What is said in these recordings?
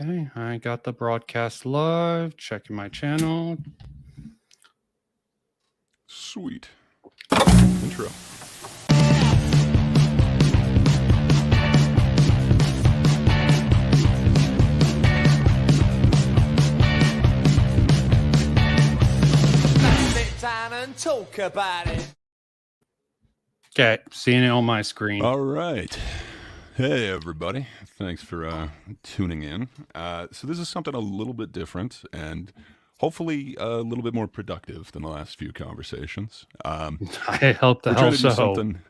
Okay, I got the broadcast live. Checking my channel. Sweet. Intro. Let's sit down and talk about it. Okay, seeing it on my screen. All right. Hey, everybody. Thanks for tuning in. So this is something a little bit different and hopefully a little bit more productive than the last few conversations. I hope the We're hell trying to do so. something.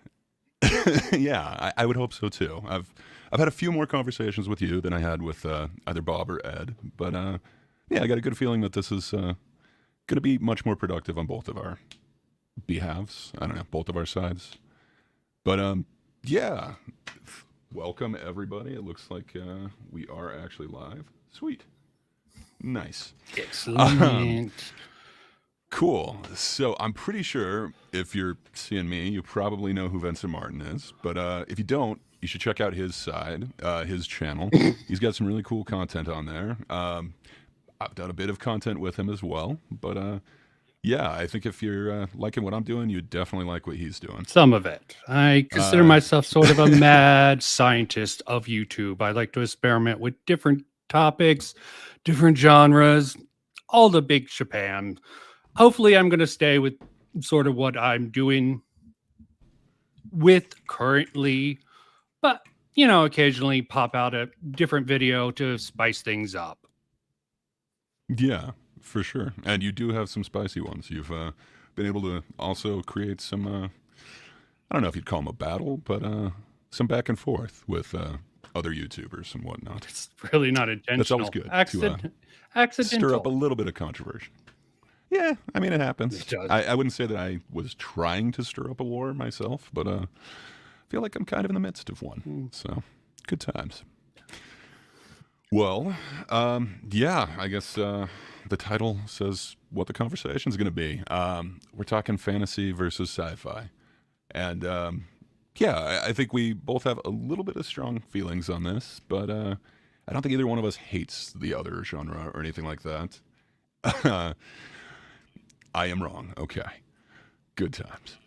Yeah, I would hope so too. I've had a few more conversations with you than I had with either Bob or Ed, but yeah, I got a good feeling that this is going to be much more productive on both of our behalves. I don't know, both of our sides. But yeah, welcome everybody. It looks like we are actually live. Sweet, nice, Excellent. cool. So I'm pretty sure if you're seeing me, you probably know who Vincent Martin is. But if you don't, you should check out his side, his channel. He's got some really cool content on there. I've done a bit of content with him as well, but yeah, I think if you're liking what I'm doing, you definitely like what he's doing. Some of it. I consider myself sort of a mad scientist of YouTube. I like to experiment with different topics, different genres, all the big Japan. Hopefully, I'm going to stay with sort of what I'm doing with currently, but occasionally pop out a different video to spice things up. Yeah, for sure. And you do have some spicy ones. You've been able to also create some, I don't know if you'd call them a battle, but some back and forth with other YouTubers and whatnot. It's really not intentional. That's always good. Accidental. Stir up a little bit of controversy. Yeah, I mean, it happens. It does. I wouldn't say that I was trying to stir up a war myself, but I feel like I'm kind of in the midst of one. So, good times. Well, yeah, I guess the title says what the conversation is going to be. We're talking fantasy versus sci-fi. And yeah, I think we both have a little bit of strong feelings on this, but I don't think either one of us hates the other genre or anything like that. I am wrong. Okay. Good times.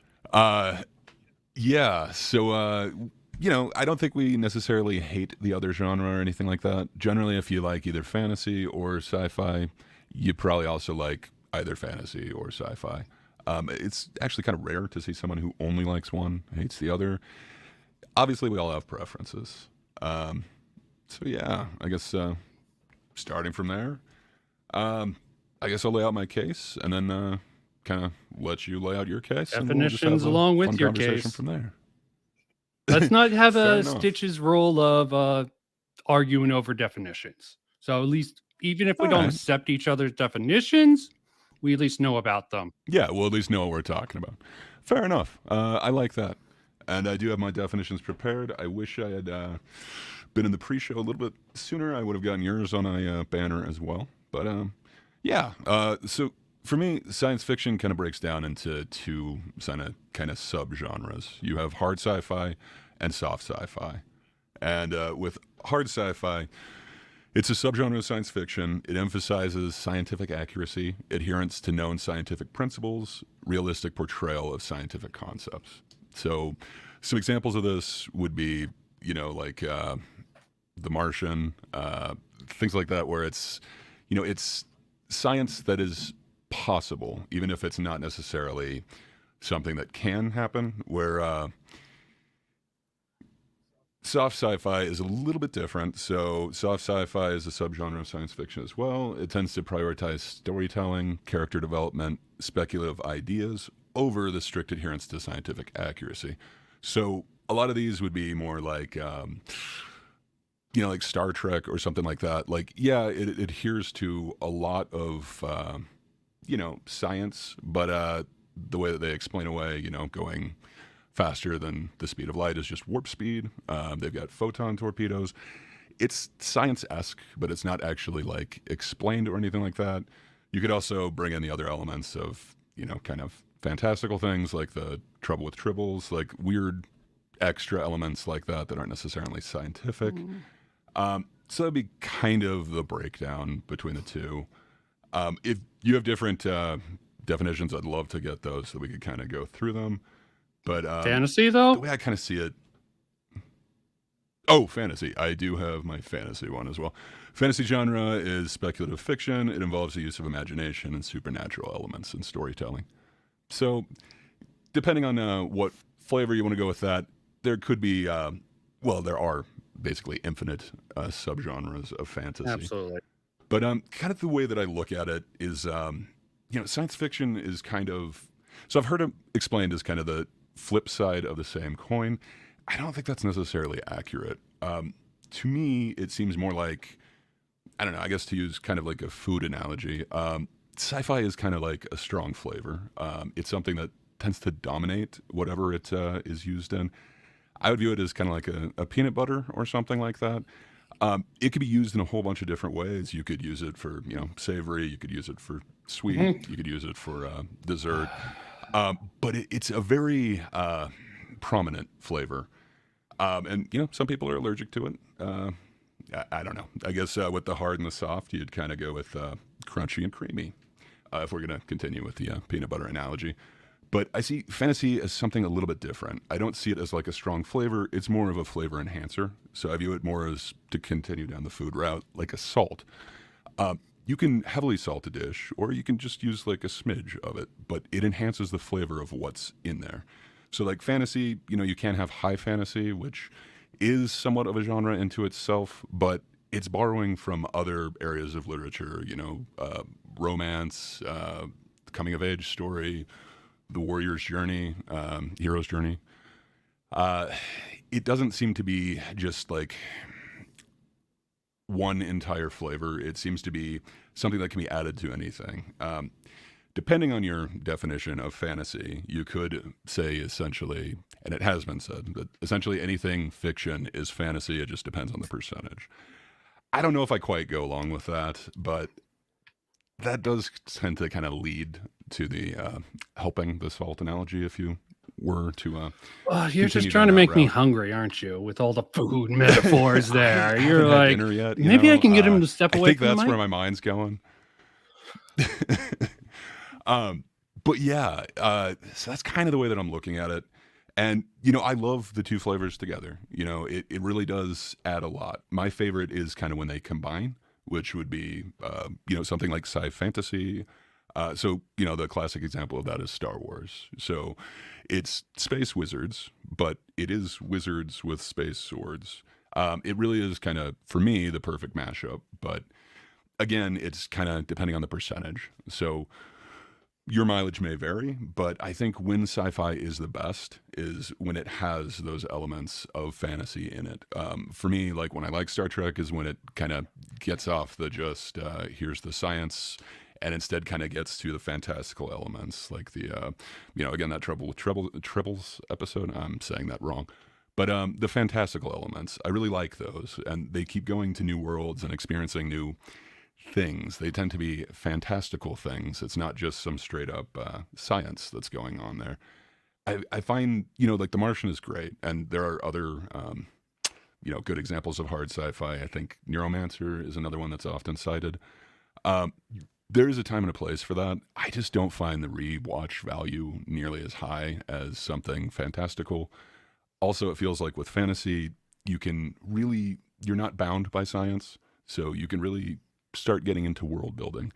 Yeah, so I don't think we necessarily hate the other genre or anything like that. Generally, if you like either fantasy or sci-fi, you probably also like either fantasy or sci-fi. It's actually kind of rare to see someone who only likes one, hates the other. Obviously, we all have preferences. So yeah, I guess starting from there, I guess I'll lay out my case and then kind of let you lay out your case. Definitions and we'll just have a along with fun your conversation case. from there. Let's not have Fair a enough. Stitch's role of arguing over definitions. So at least, even if we All don't right. accept each other's definitions, we at least know about them. Yeah, we'll at least know what we're talking about. Fair enough. I like that. And I do have my definitions prepared. I wish I had been in the pre-show a little bit sooner. I would have gotten yours on a banner as well. But yeah, so for me, science fiction kind of breaks down into two kind of subgenres. You have hard sci-fi and soft sci-fi. And with hard sci-fi, it's a subgenre of science fiction. It emphasizes scientific accuracy, adherence to known scientific principles, realistic portrayal of scientific concepts. So some examples of this would be, like The Martian, things like that, where it's, it's science that is possible, even if it's not necessarily something that can happen, where soft sci-fi is a little bit different. So soft sci-fi is a subgenre of science fiction as well. It tends to prioritize storytelling, character development, speculative ideas over the strict adherence to scientific accuracy. So a lot of these would be more like, like Star Trek or something like that. Like, yeah, it adheres to a lot of, science, but the way that they explain away, going faster than the speed of light is just warp speed. They've got photon torpedoes. It's science-esque, but it's not actually like explained or anything like that. You could also bring in the other elements of, kind of fantastical things like the trouble with tribbles, like weird extra elements like that that aren't necessarily scientific. So that'd be kind of the breakdown between the two. If you have different definitions, I'd love to get those so we could kind of go through them. But Fantasy, the though? way I kind of see it. Oh, fantasy. I do have my fantasy one as well. Fantasy genre is speculative fiction. It involves the use of imagination and supernatural elements in storytelling. So, depending on what flavor you want to go with that, there could be, there are basically infinite subgenres of fantasy. Absolutely. But kind of the way that I look at it is, science fiction is kind of. So I've heard it explained as kind of the flip side of the same coin. I don't think that's necessarily accurate. To me, it seems more like, I don't know, I guess to use kind of like a food analogy, sci-fi is kind of like a strong flavor. It's something that tends to dominate whatever it is used in. I would view it as kind of like a peanut butter or something like that. It could be used in a whole bunch of different ways. You could use it for, savory. You could use it for sweet. You could use it for dessert. But it's a very prominent flavor. And, some people are allergic to it. I don't know. I guess with the hard and the soft, you'd kind of go with crunchy and creamy, if we're going to continue with the peanut butter analogy. But I see fantasy as something a little bit different. I don't see it as like a strong flavor. It's more of a flavor enhancer. So I view it more as, to continue down the food route, like a salt. You can heavily salt a dish, or you can just use like a smidge of it, but it enhances the flavor of what's in there. So like fantasy, you can have high fantasy, which is somewhat of a genre into itself, but it's borrowing from other areas of literature, romance, coming of age story, the warrior's journey, hero's journey. It doesn't seem to be just like one entire flavor. It seems to be something that can be added to anything. Depending on your definition of fantasy, you could say essentially, and it has been said, that essentially anything fiction is fantasy. It just depends on the percentage. I don't know if I quite go along with that, but that does tend to kind of lead to the helping the salt analogy, if you were to. You're just trying to make me hungry, aren't you? With all the food metaphors there. You're like, yet, maybe I can get him to step away from the mic. I think that's where my mind's going. But yeah, so that's kind of the way that I'm looking at it. And, I love the two flavors together. It really does add a lot. My favorite is kind of when they combine, which would be, something like sci fantasy. So, the classic example of that is Star Wars. So it's space wizards, but it is wizards with space swords. It really is kind of, for me, the perfect mashup. But again, it's kind of depending on the percentage. So your mileage may vary, but I think when sci-fi is the best is when it has those elements of fantasy in it. For me, like when I like Star Trek is when it kind of gets off the just here's the science and instead kind of gets to the fantastical elements, like the again, that Trouble with Tribbles episode. I'm saying that wrong. But the fantastical elements, I really like those, and they keep going to new worlds and experiencing new things. They tend to be fantastical things. It's not just some straight up science that's going on there. I find, like The Martian is great, and there are other, good examples of hard sci-fi. I think Neuromancer is another one that's often cited. There is a time and a place for that. I just don't find the rewatch value nearly as high as something fantastical. Also, it feels like with fantasy, you're not bound by science, so you can really start getting into world building.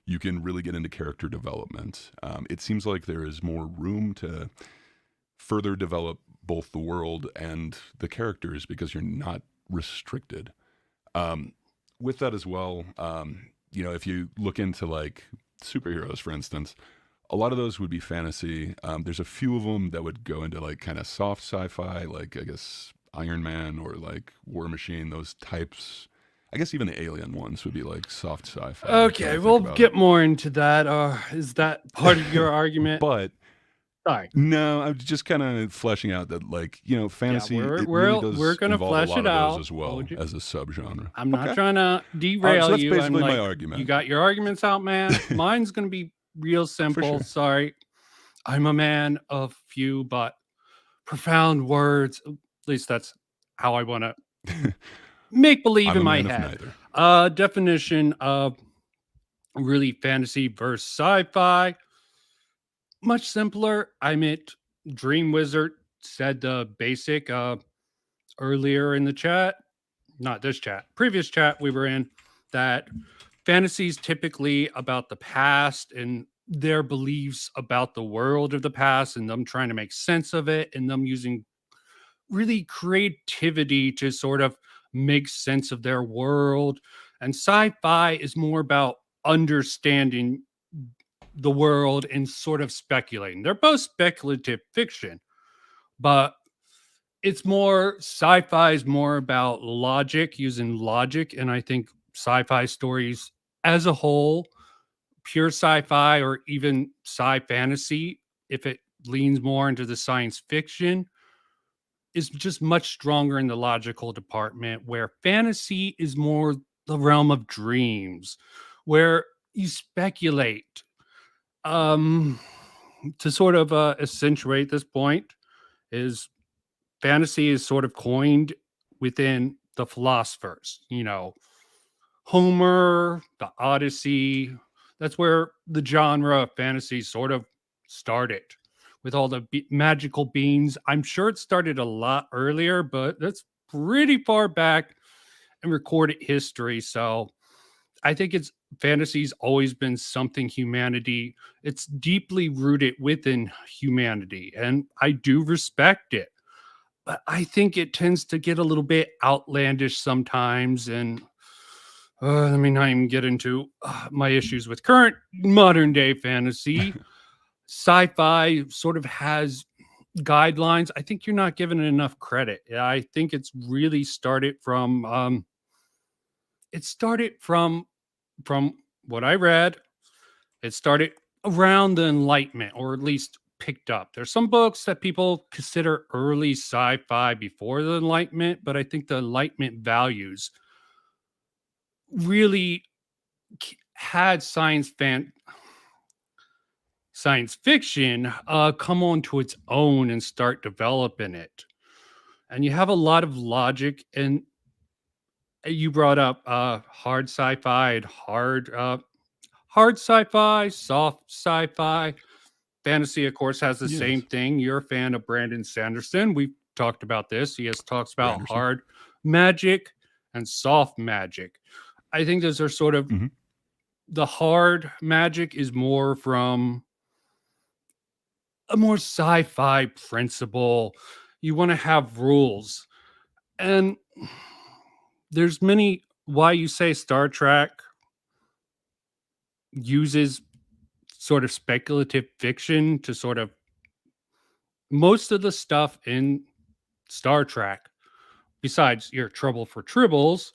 You can really get into character development. It seems like there is more room to further develop both the world and the characters because you're not restricted. With that as well, if you look into like superheroes, for instance, a lot of those would be fantasy. There's a few of them that would go into like kind of soft sci-fi, like I guess Iron Man or like War Machine, those types. I guess even the Alien ones would be like soft sci-fi. Okay, we'll get more into that. Is that part of your argument? But sorry, no, I'm just kind of fleshing out that like fantasy. Yeah, we're going to flesh it out as well as a subgenre. I'm not trying to derail so that's you. basically my argument. You got your arguments out, man. Mine's going to be real simple. Sure. Sorry, I'm a man of few but profound words. At least that's how I want to make believe I'm in a my man of head. neither. Definition of really fantasy versus sci-fi, much simpler. I meant Dream Wizard said the basic earlier in the chat, not this chat, previous chat we were in, that fantasy is typically about the past and their beliefs about the world of the past and them trying to make sense of it and them using really creativity to sort of make sense of their world. And sci-fi is more about understanding the world and sort of speculating. They're both speculative fiction, but it's more sci-fi is more about logic, using logic. And I think sci-fi stories as a whole, pure sci-fi or even sci-fantasy, if it leans more into the science fiction, is just much stronger in the logical department, where fantasy is more the realm of dreams, where you speculate. Um, to sort of accentuate this point, is fantasy is sort of coined within the philosophers, Homer, the Odyssey. That's where the genre of fantasy sort of started with all the magical beings. I'm sure it started a lot earlier, but that's pretty far back in recorded history. So I think it's fantasy's always been something humanity. It's deeply rooted within humanity, and I do respect it. But I think it tends to get a little bit outlandish sometimes, and let me not even get into my issues with current modern day fantasy. Sci-fi sort of has guidelines. I think you're not giving it enough credit. I think it's really started from from what I read. It started around the Enlightenment, or at least picked up. There's some books that people consider early sci-fi before the Enlightenment, but I think the Enlightenment values really had science fiction come onto its own and start developing it. And you have a lot of logic, and you brought up hard sci-fi and hard sci-fi, soft sci-fi. Fantasy, of course, has the same Yes, thing. You're a fan of Brandon Sanderson. We've talked about this. He has talks about Granderson. hard magic and soft magic. I think those are sort of Mhm. the hard magic is more from a more sci-fi principle. You want to have rules. And there's many why you say Star Trek uses sort of speculative fiction to sort of most of the stuff in Star Trek, besides your Trouble for Tribbles,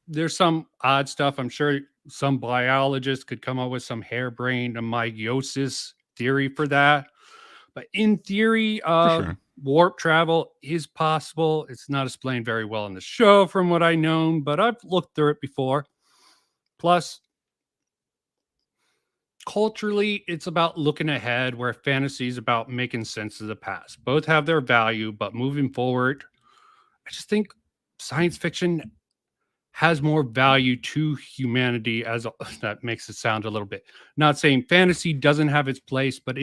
there's some odd stuff. I'm sure some biologists could come up with some harebrained meiosis theory for that. But in theory, For sure. warp travel is possible. It's not explained very well in the show, from what I know, but I've looked through it before. Plus, culturally, it's about looking ahead, where fantasy is about making sense of the past. Both have their value, but moving forward, I just think science fiction has more value to humanity as a, that makes it sound a little bit, not saying fantasy doesn't have its place, but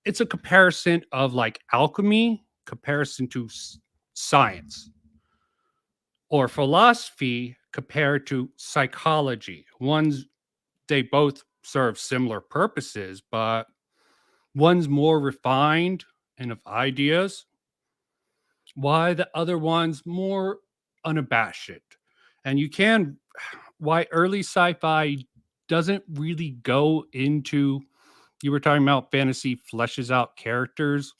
it's a comparison of like alchemy comparison to science, or philosophy compared to psychology. One's they both serve similar purposes, but one's more refined and of ideas, why the other one's more unabashed. And you can why early sci-fi doesn't really go into, you were talking about fantasy fleshes out characters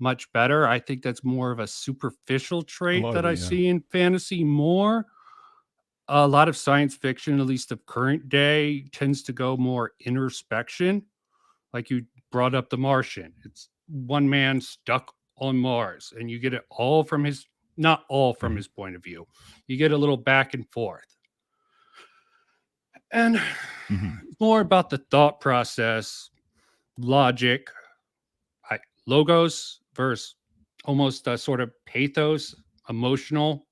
much better. I think that's more of a superficial A trait lot that of I it, yeah. see in fantasy more. A lot of science fiction, at least of current day, tends to go more introspection. Like you brought up The Martian. It's one man stuck on Mars, and you get it all from his, not all from Mhm. his point of view. You get a little back and forth. And Mhm. it's more about the thought process, logic, logos versus almost a sort of pathos. emotional.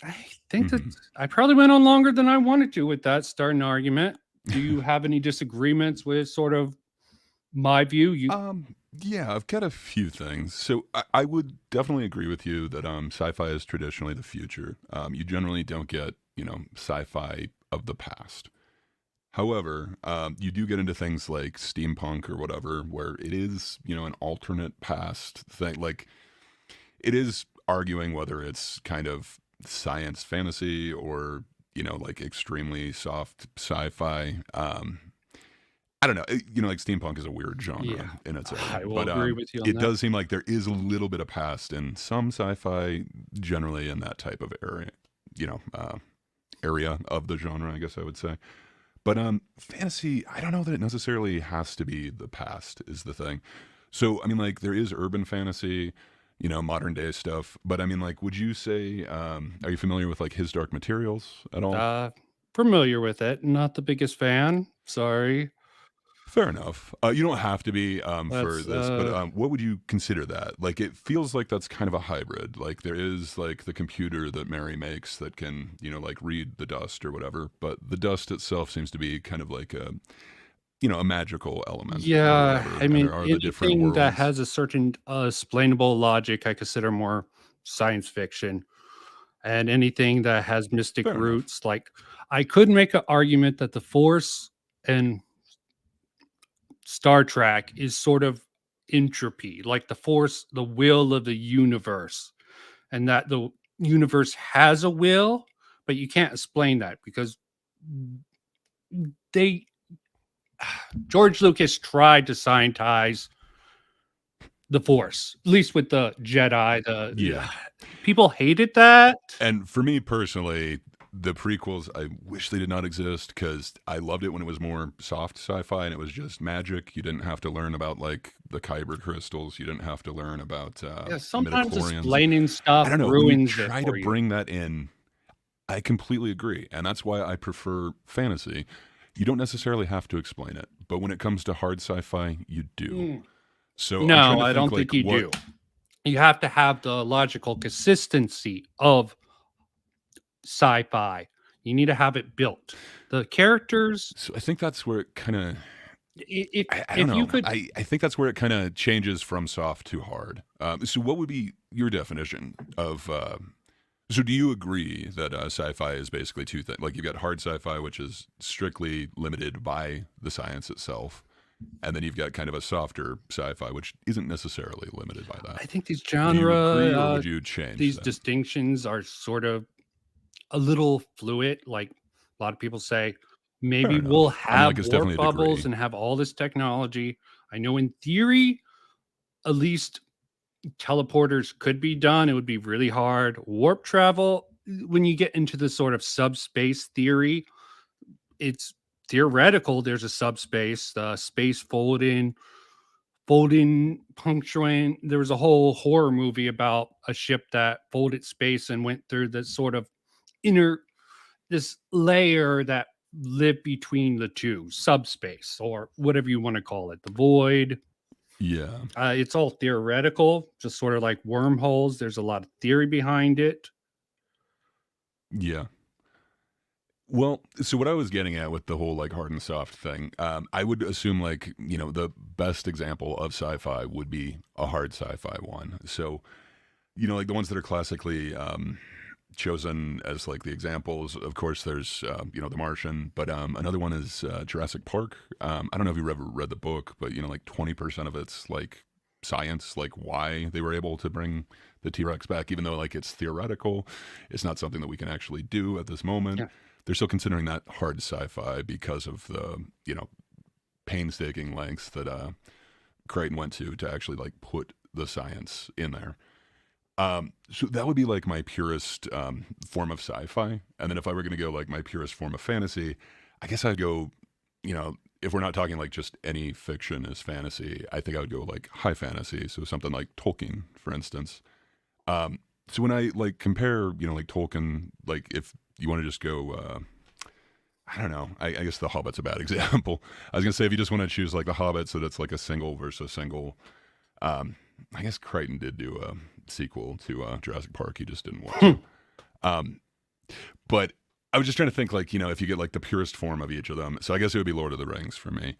I think that Mhm. I probably went on longer than I wanted to with that starting argument. Do you have any disagreements with sort of my view? Yeah, I've got a few things. So I would definitely agree with you that sci-fi is traditionally the future. You generally don't get, sci-fi of the past. However, you do get into things like steampunk or whatever, where it is, an alternate past thing. Like, it is arguing whether it's kind of science fantasy or, like extremely soft sci-fi. I don't know. Like steampunk is a weird Yeah, genre in its I own, will but agree with you on it that. does seem like there is a little bit of past in some sci-fi, generally in that type of area, area of the genre, I guess I would say. But fantasy, I don't know that it necessarily has to be the past is the thing. So I mean, like there is urban fantasy, modern day stuff. But I mean, like, would you say, are you familiar with like His Dark Materials at all? Uh, Familiar with it. Not the biggest fan. Sorry. Fair enough. You don't have to be for That's this, but what would you consider that? Like, it feels like that's kind of a hybrid. Like, there is like the computer that Mary makes that can, like read the dust or whatever. But the dust itself seems to be kind of like a magical element or yeah. whatever. I And mean, there are the different anything that worlds. has a certain explainable logic, I consider more science fiction. And anything that has mystic Fair enough. roots, like I could make an argument that the Force and Star Trek is sort of entropy, like the Force, the will of the universe, and that the universe has a will, but you can't explain that because they George Lucas tried to scientize the Force, at least with the Jedi. The Yeah. people hated that. And for me personally, the prequels, I wish they did not exist because I loved it when it was more soft sci-fi and it was just magic. You didn't have to learn about like the kyber crystals. You didn't have to learn about Yeah, the sometimes midichlorians. explaining I stuff don't know. When you ruins it try to for you. bring that in, I completely agree. And that's why I prefer fantasy. You don't necessarily have to explain it, but when it comes to hard sci-fi, you do. Mm. So I'm trying No, to I think don't like think you what. do. You have to have the logical consistency of sci-fi. You need to have it built. The characters, So I think that's where it kind of. if I don't if you know. could, I think that's where it kind of changes from soft to hard. So what would be your definition of? So do you agree that sci-fi is basically two things? Like you've got hard sci-fi, which is strictly limited by the science itself, and then you've got kind of a softer sci-fi, which isn't necessarily limited by that. I think these Do you genre, agree, or would you change these that? distinctions are sort of a little fluid. Like a lot of people say, Fair maybe we'll enough. I mean, have like it's warp definitely a bubbles degree. and have all this technology. I know in theory, at least teleporters could be done. It would be really hard. Warp travel, when you get into the sort of subspace theory, it's theoretical. There's a subspace, space folding, puncturing. There was a whole horror movie about a ship that folded space and went through the sort of inner this layer that lived between the two, subspace or whatever you want to call it, the void. Yeah, It's all theoretical, just sort of like wormholes. There's a lot of theory behind it. yeah. Well, so what I was getting at with the whole like hard and soft thing, I would assume like the best example of sci-fi would be a hard sci-fi one. So like the ones that are classically chosen as like the examples. Of course, there's The Martian, but another one is Jurassic Park. I don't know if you've ever read the book, but like 20% of it's like science, like why they were able to bring the T-Rex back, even though like it's theoretical, it's not something that we can actually do at this moment. Yeah. They're still considering that hard sci-fi because of the painstaking lengths that Crichton went to actually like put the science in there. So that would be like my purest form of sci-fi. And then if I were going to go like my purest form of fantasy, I guess I'd go, if we're not talking like just any fiction is fantasy, I think I would go like high fantasy. So something like Tolkien, for instance. So when I like compare, like Tolkien, like if you want to just go, I don't know, I guess The Hobbit's a bad example. I was going to say if you just want to choose like The Hobbit, so that's like a single versus single. I guess Crichton did do sequel to Jurassic Park. He just didn't want to. Um, but I was just trying to think, like, if you get like the purest form of each of them. So I guess it would be Lord of the Rings for me.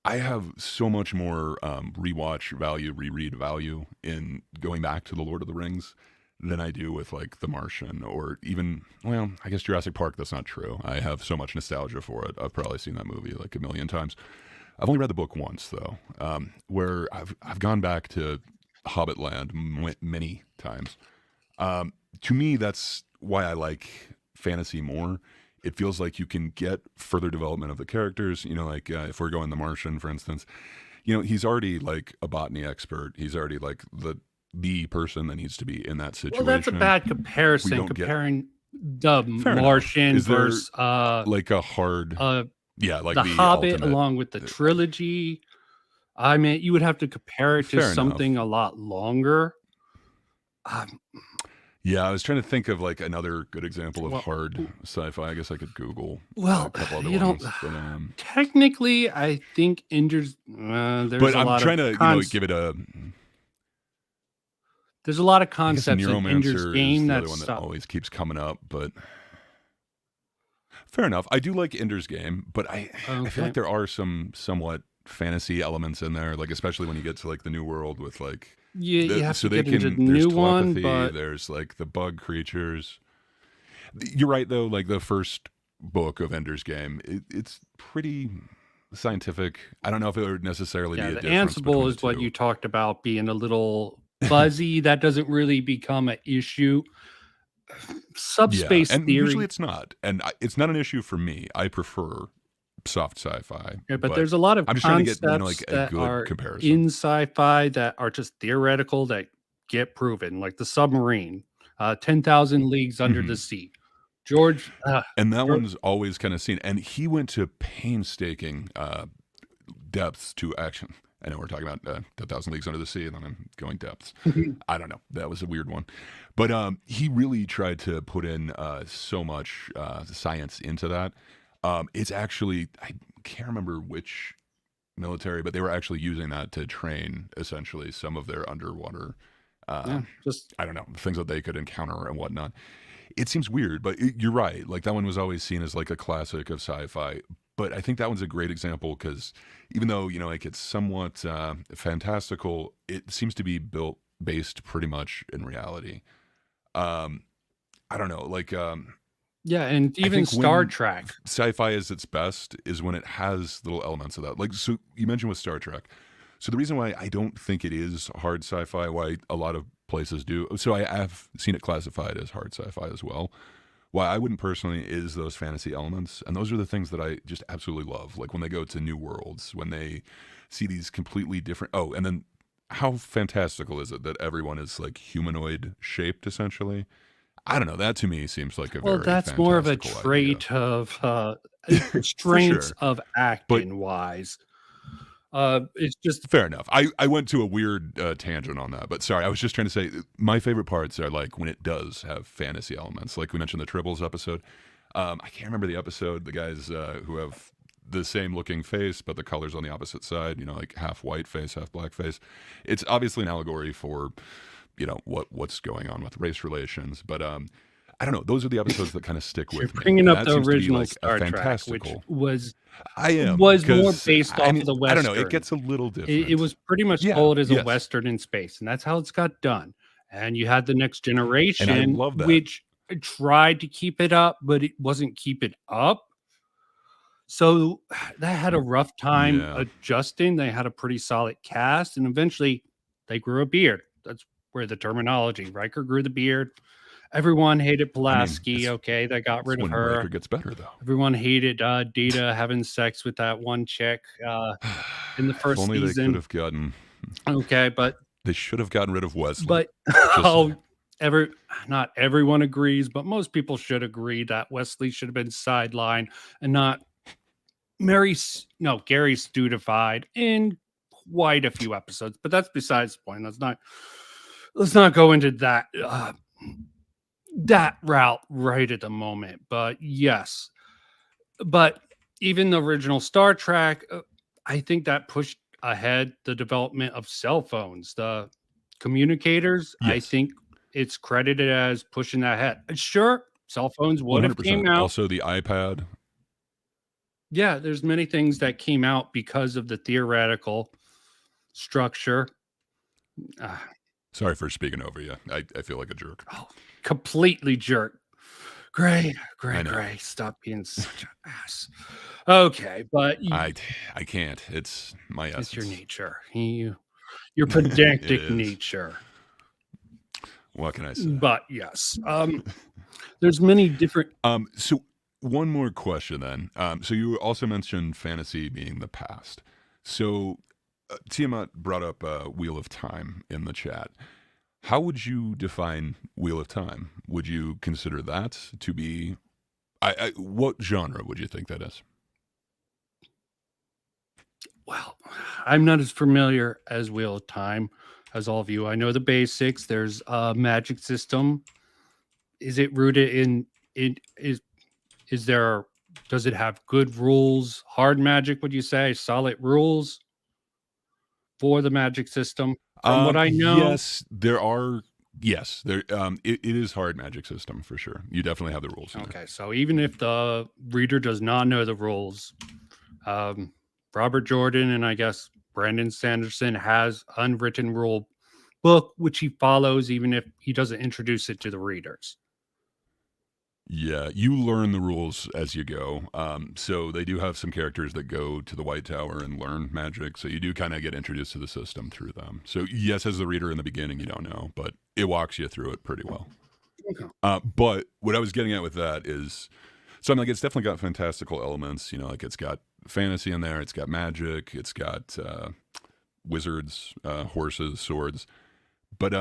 I have so much more rewatch value, reread value in going back to the Lord of the Rings than I do with like The Martian or even, well, I guess Jurassic Park. That's not true. I have so much nostalgia for it. I've probably seen that movie like a million times. I've only read the book once though, where I've gone back to Hobbitland many times. To me, that's why I like fantasy more. It feels like you can get further development of the characters. Like if we're going The Martian, for instance, he's already like a botany expert. He's already like the person that needs to be in that situation. Well, that's a bad comparison. Comparing the Fair Martian enough. versus like a hard, yeah, like the Hobbit, ultimate, along with the trilogy. I mean, you would have to compare it to Fair something enough. a lot longer. Yeah, I was trying to think of like another good example of Well, hard sci-fi. I guess I could Google a Well, couple other you ones. don't. But, Technically, I think Ender's. There's but a I'm lot trying of to give it a. there's a lot of I guess concepts in Ender's Neuromancer is Game the other that's one that stuff. always keeps coming up, but fair enough. I do like Ender's Game, but I feel Okay. like there are some somewhat fantasy elements in there, like especially when you get to like the new world with like You have so to they get into can the there's new one, telepathy, but there's like the bug creatures. You're right though, like the first book of Ender's Game, it's pretty scientific. I don't know if it would necessarily yeah, be a the difference Ansible between is the what two. you talked about being a little fuzzy. That doesn't really become an issue. Yeah, Subspace and usually theory. it's not, and it's not an issue for me. I prefer soft sci-fi, Yeah, but but there's a lot of I'm just trying to get concepts like a that good are comparison. in sci-fi that are just theoretical that get proven, like the submarine, 10,000 Leagues Under the hmm Sea. George, And that Geor- one's always kind of seen, and he went to painstaking depths to action. I know we're talking about 10,000 Leagues Under the Sea, and then I'm going depths. I don't know. That was a weird one. But he really tried to put in so much science into that. It's actually, I can't remember which military, but they were actually using that to train essentially some of their underwater, yeah, just I don't know, things that they could encounter and whatnot. It seems weird, but you're right. Like that one was always seen as like a classic of sci-fi. But I think that one's a great example because even though like it's somewhat fantastical, it seems to be based pretty much in reality. Um, I don't know, like yeah, and I even think Star when Trek. sci-fi is its best is when it has little elements of that. Like so you mentioned with Star Trek. So the reason why I don't think it is hard sci-fi, why a lot of places do, so I have seen it classified as hard sci-fi as well. Why I wouldn't personally is those fantasy elements, and those are the things that I just absolutely love. Like when they go to new worlds, when they see these completely different. Oh, and then how fantastical is it that everyone is like humanoid shaped essentially? I don't know. That to me seems like a Well, very that's more of a fantastical idea. trait of For strengths sure. of But acting wise. It's just fair enough. I went to a weird tangent on that, but sorry. I was just trying to say my favorite parts are like when it does have fantasy elements. Like we mentioned the Tribbles episode. I can't remember the episode. The guys who have the same looking face, but the colors on the opposite side. Like half white face, half black face. It's obviously an allegory for what's going on with race relations. But I don't know. Those are the episodes that kind of stick you're with me, bringing and up that the seems to be original like a Star Trek, which fantastical. was I am more because based I off mean of the I don't know. It Western. gets a little It different. was pretty much Yeah. told as a Yes. Western in space, and that's how it's got done. And you had the Next And I Generation, love that. which tried to keep it up, but it wasn't keeping up. So that had a rough time Yeah. adjusting. They had a pretty solid cast, and eventually they grew a beard. That's where the terminology. Riker grew the beard. Everyone hated I mean, Pulaski. it's Okay, they got it's rid of when Riker her. gets better though. Everyone hated Data having sex with that one chick in the If first only they could season. have gotten. Okay, but They should have gotten rid of Wesley. but Just oh, saying. not everyone agrees, but most people should agree that Wesley should have been sidelined and not Gary Studified in quite a few episodes. But that's besides the point. Let's not go into that route right at the moment. But yes, but even the original Star Trek, I think that pushed ahead the development of cell phones. The communicators, I Yes. think it's credited as pushing that ahead. Sure, cell phones would have 100%. came out. Also, the iPad. Yeah, there's many things that came out because of the theoretical structure. Ah, Sorry for speaking over you. I feel like a jerk. oh, completely jerk. Gray, I know. Gray, stop being such an ass. Okay, but I can't. It's my it's your essence. nature. Your It pedantic is. nature. What can I say? But yes, there's many different. So one more question then. So you also mentioned fantasy being the past. So Tiamat brought up Wheel of Time in the chat. How would you define Wheel of Time? Would you consider that to be what genre would you think that is? Well, I'm not as familiar as Wheel of Time as all of you. I know the basics. There's a magic system. Is it rooted in it? Is there? Does it have good rules? Hard magic? Would you say solid rules for the magic system? From what I know, Yes, there are. Yes, there. It is hard magic system for sure. You definitely have the rules. In there. okay. So even if the reader does not know the rules, Robert Jordan and I guess Brandon Sanderson has unwritten rule book which he follows, even if he doesn't introduce it to the readers. Yeah, you learn the rules as you go. So they do have some characters that go to the White Tower and learn magic. So you do kind of get introduced to the system through them. So yes, as the reader in the beginning, you don't know, but it walks you through it pretty well. Okay. But what I was getting at with that is, so I'm like, it's definitely got fantastical elements. You know, like it's got fantasy in there. It's got magic. It's got wizards, horses, swords. But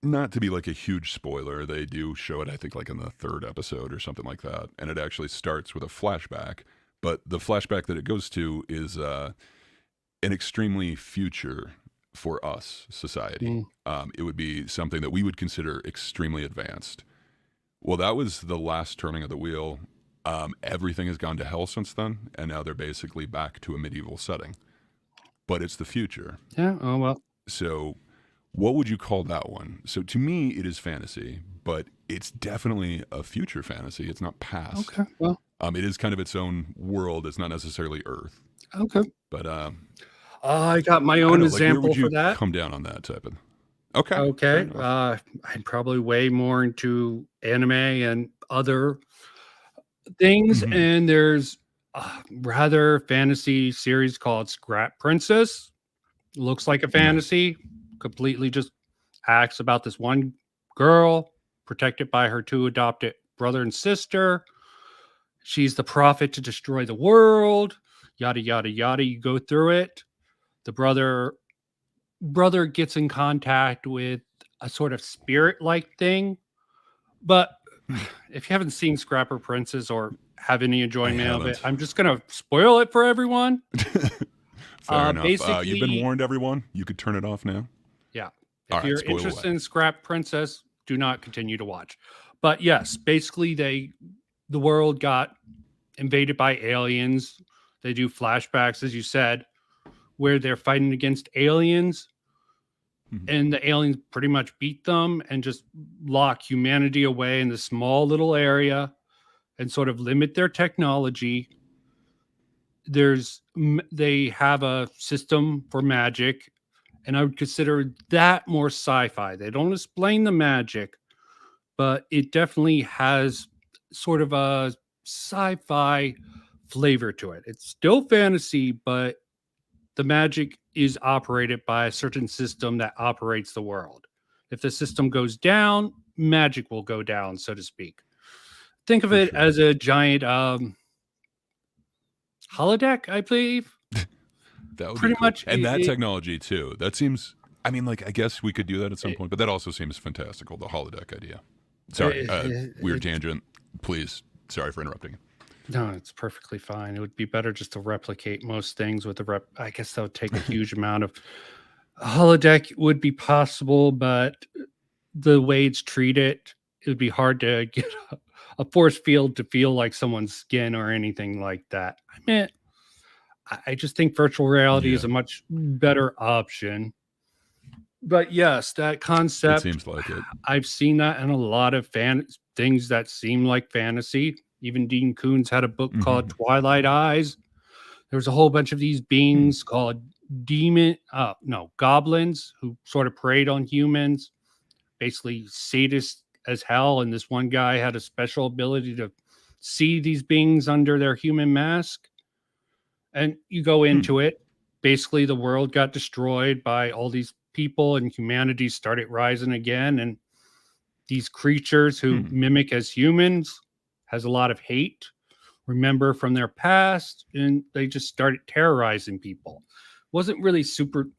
not to be like a huge spoiler, they do show it, I think, like in the 3rd episode or something like that. And it actually starts with a flashback. But the flashback that it goes to is an extremely future for us society. It would be something that we would consider extremely advanced. Well, that was the last turning of the wheel. Everything has gone to hell since then. And now they're basically back to a medieval setting. But it's the future. Yeah. Oh well. So what would you call that one? So to me, it is fantasy, but it's definitely a future fantasy. It's not past. Okay. Well. It is kind of its own world. It's not necessarily Earth. Okay. But I got my I own don't know, like, where example would you for that. come down on that type of? Okay. fair Okay. enough. I'm probably way more into anime and other things, Mhm. and there's a rather fantasy series called Scrap Princess. Looks like a Nice. fantasy, completely just acts about this one girl protected by her 2 adopted brother and sister. She's the prophet to destroy the world, yada yada yada. You go through it. The brother gets in contact with a sort of spirit like thing. But if you haven't seen Scrapper Princess or have any I enjoyment of it, haven't. I'm just gonna spoil it for everyone. Fair enough. You've been Basically, warned, everyone. You could turn it off now. yeah. All If right, you're spoil interested away. in Scrap Princess, do not continue to watch. But yes, basically the world got invaded by aliens. They do flashbacks, as you said, where they're fighting against aliens, Mhm. and the aliens pretty much beat them and just lock humanity away in this small little area and sort of limit their technology. They have a system for magic, and I would consider that more sci-fi. They don't explain the magic, but it definitely has sort of a sci-fi flavor to it. It's still fantasy, but the magic is operated by a certain system that operates the world. If the system goes down, magic will go down, so to speak. Think of For it sure. as a giant holodeck, I believe. That would be Pretty cool. much, And that technology too. That seems. I mean, like, I guess we could do that at some point, but that also seems fantastical. The holodeck idea. Sorry, weird tangent. Please, sorry for interrupting. No, it's perfectly fine. It would be better just to replicate most things with the I guess that would take a huge amount of a holodeck would be possible, but the way it's treated, it would be hard to get a force field to feel like someone's skin or anything like that. I mean, I just think virtual reality is Yeah. a much better option. But yes, that It concept, seems like it. I've seen that in a lot of things that seem like fantasy. Even Dean Koontz had a book called Twilight Eyes. There's a whole bunch of these beings called goblins who sort of preyed on humans, basically sadists as hell. And this one guy had a special ability to see these beings under their human mask. And you go into it, basically the world got destroyed by all these people and humanity started rising again. And these creatures who mimic as humans has a lot of hate, remember from their past, and they just started terrorizing people. Wasn't really super.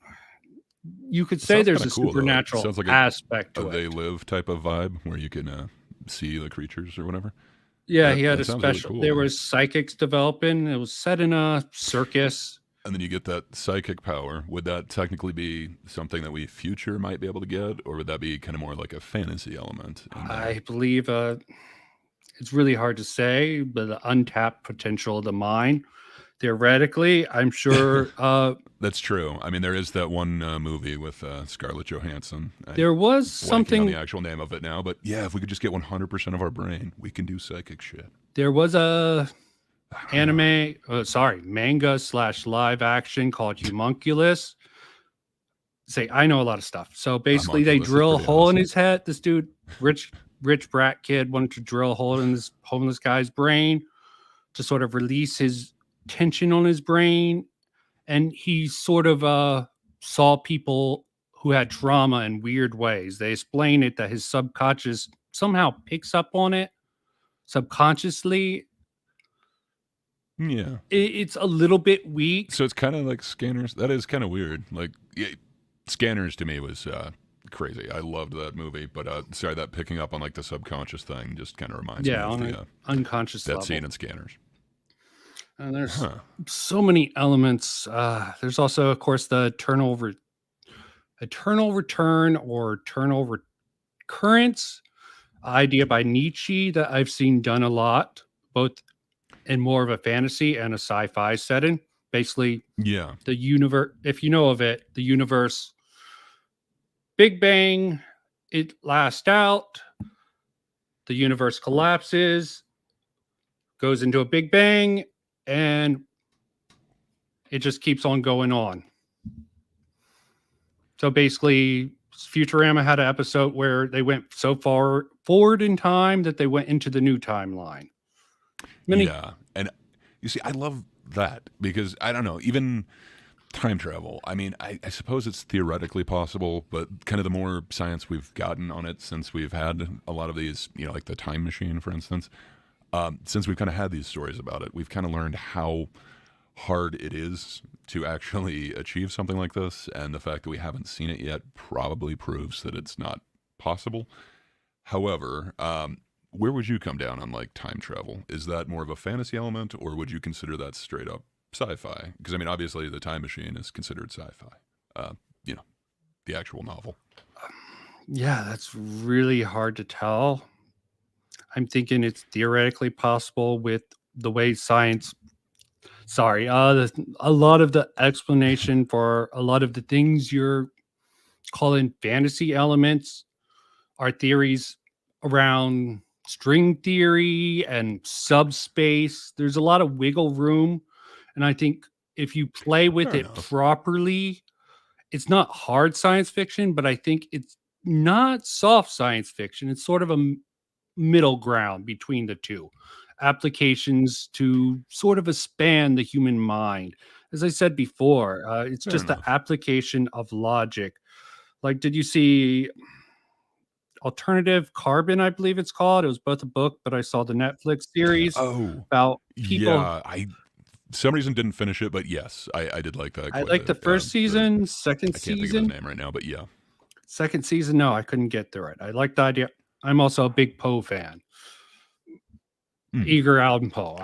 You could say there's a cool, supernatural sounds like aspect to a They it. Live type of vibe where you can see the creatures or whatever. Yeah, he had a sounds really special. cool, There man. was psychics developing. It was set in a circus. And then you get that psychic power. Would that technically be something that we future might be able to get, or would that be kind of more like a fantasy element? I believe it's really hard to say, but the untapped potential of the mind. Theoretically, I'm sure That's true. I mean, there is that one movie with Scarlett Johansson. there was Blanking on something. the actual name of it now, but yeah, if we could just get 100% of our brain, we can do psychic shit. There was a manga / live action called Homunculus. Say, I know a lot of stuff. So basically, they Homunculus is drill a pretty hole in awesome. his head. This dude, rich brat kid, wanted to drill a hole in this homeless guy's brain to sort of release his tension on his brain. And he sort of saw people who had trauma in weird ways. They explain it that his subconscious somehow picks up on it subconsciously. Yeah. It's a little bit weak. So it's kind of like Scanners. That is kind of weird. Like, Scanners to me was crazy. I loved that movie, but sorry, that picking up on like the subconscious thing just kind of reminds me of On the, an unconscious that level. scene in Scanners. And there's so many elements. There's also, of course, the eternal return or eternal recurrence idea by Nietzsche that I've seen done a lot, both in more of a fantasy and a sci-fi setting. Basically, Yeah. the universe, if you know of it, the universe, Big Bang, it lasts out, the universe collapses, goes into a Big Bang, and it just keeps on going on. So basically, Futurama had an episode where they went so far forward in time that they went into the new timeline. Yeah. And you see, I love that because I don't know, even time travel. I mean, I suppose it's theoretically possible, but kind of the more science we've gotten on it since we've had a lot of these, like the time machine, for instance, since we've kind of had these stories about it, we've kind of learned how hard it is to actually achieve something like this. And the fact that we haven't seen it yet probably proves that it's not possible. However, where would you come down on like time travel? Is that more of a fantasy element, or would you consider that straight up sci-fi? Because I mean, obviously, the Time Machine is considered sci-fi. The actual novel. Yeah, that's really hard to tell. I'm thinking it's theoretically possible with the way science. Sorry, a lot of the explanation for a lot of the things you're calling fantasy elements are theories around string theory and subspace. There's a lot of wiggle room. And I think if you play with it properly, it's not hard science fiction, but I think it's not soft science fiction. It's sort of a middle ground between the two. Applications to sort of expand the human mind. As I said before, it's just the application of logic. Like, did you see Alternative Carbon, I believe it's called? It was both a book, but I saw the Netflix series about people. Yeah, I some reason didn't finish it, but yes, I did like that. I like the first season, second I can't think of season. his name right now, but yeah. Second season, no, I couldn't get through it. I like the idea. I'm also a big Poe fan. Edgar Allan Poe.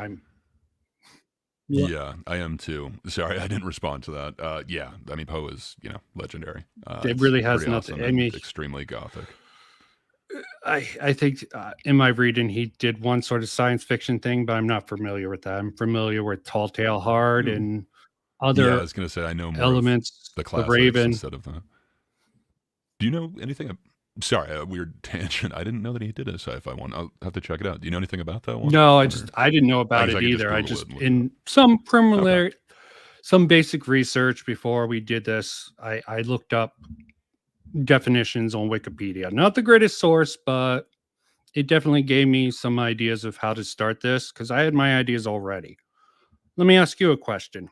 Yeah, I am too. Sorry, I didn't respond to that. Yeah, I mean, Poe is, legendary. It really has pretty nothing. awesome I and mean, extremely gothic. I think in my reading he did one sort of science fiction thing, but I'm not familiar with that. I'm familiar with Tall Tale Heart and other Yeah, I was going to say I know more elements. of the classics Raven. instead of that. Do you know anything? Sorry, a weird tangent. I didn't know that he did a sci-fi one. I'll have to check it out. Do you know anything about that one? No, Or I didn't know I about guess I it could just either. I Google it just and look it up. in some Okay. preliminary, some basic research before we did this. I looked up definitions on Wikipedia. Not the greatest source, but it definitely gave me some ideas of how to start this because I had my ideas already. Let me ask you a question.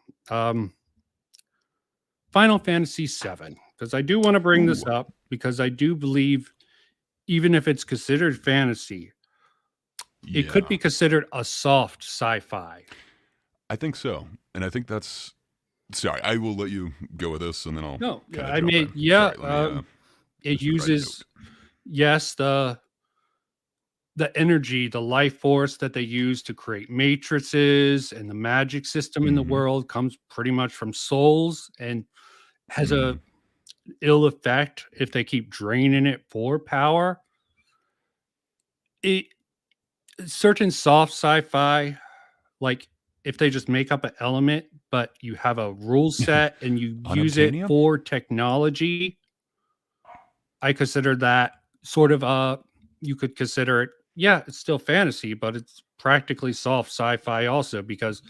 Final Fantasy VII, because I do want to bring this Ooh, up because I do believe even if it's considered fantasy, it could yeah. be considered a soft sci-fi. I think so. And I think that's sorry, I will let you go with this and then I'll No, kind of I jump mean, in. yeah, Sorry, let me it just write a note. uses yes the energy, the life force that they use to create matrices and the magic system in the Mm-hmm. world comes pretty much from souls and has Mm-hmm. a ill effect if they keep draining it for power. It certain soft sci-fi, like if they just make up an element, but you have a rule set and you use it Unobtainium? for technology, I consider that sort of you could consider it, yeah, it's still fantasy, but it's practically soft sci-fi also because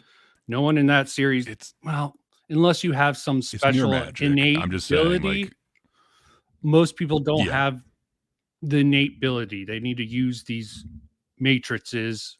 no one in that series, It's well, unless you have some it's mere special magic. innate I'm just saying, like, ability, most people don't yeah. have the innate ability. They need to use these matrices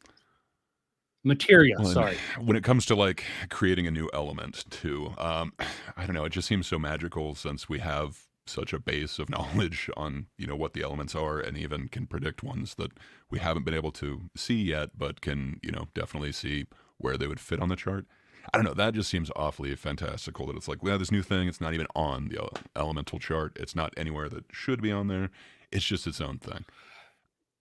materia, Well, and sorry. when it comes to like creating a new element too, I don't know. It just seems so magical since we have such a base of knowledge on what the elements are, and even can predict ones that we haven't been able to see yet, but can definitely see where they would fit on the chart. I don't know. That just seems awfully fantastical. That it's like we have this new thing. It's not even on the elemental chart. It's not anywhere that should be on there. It's just its own thing.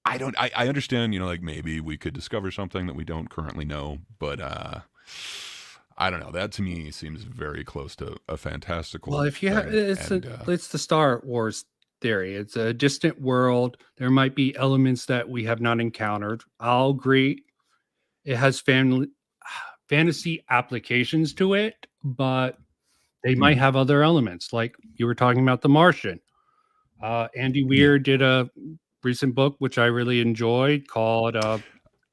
I don't. I understand. Like maybe we could discover something that we don't currently know, but I don't know. That to me seems very close to a Well, fantastical if you have thing. And it's the Star Wars theory. It's a distant world. There might be elements that we have not encountered. I'll agree. It has fantasy applications to it, but they might mhm, have other elements. Like you were talking about The Martian. Andy yeah, Weir did a recent book which I really enjoyed called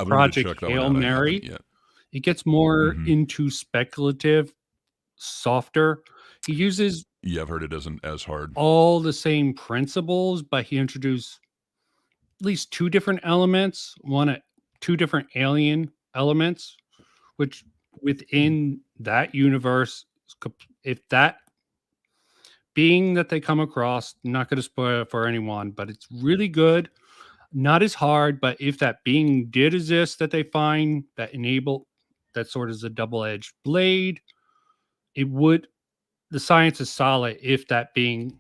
I've wanted to Project check that one Hail out. I haven't Mary. yet. It gets more Hmm. into speculative, softer. He uses Yeah, I've heard it isn't as hard. all the same principles, but he introduced at least two different elements, two different alien elements, which within that universe, if that being that they come across, not going to spoil it for anyone, but it's really good. Not as hard, but if that being did exist that they find that enable that sort of is a double-edged blade, it would the science is solid if that being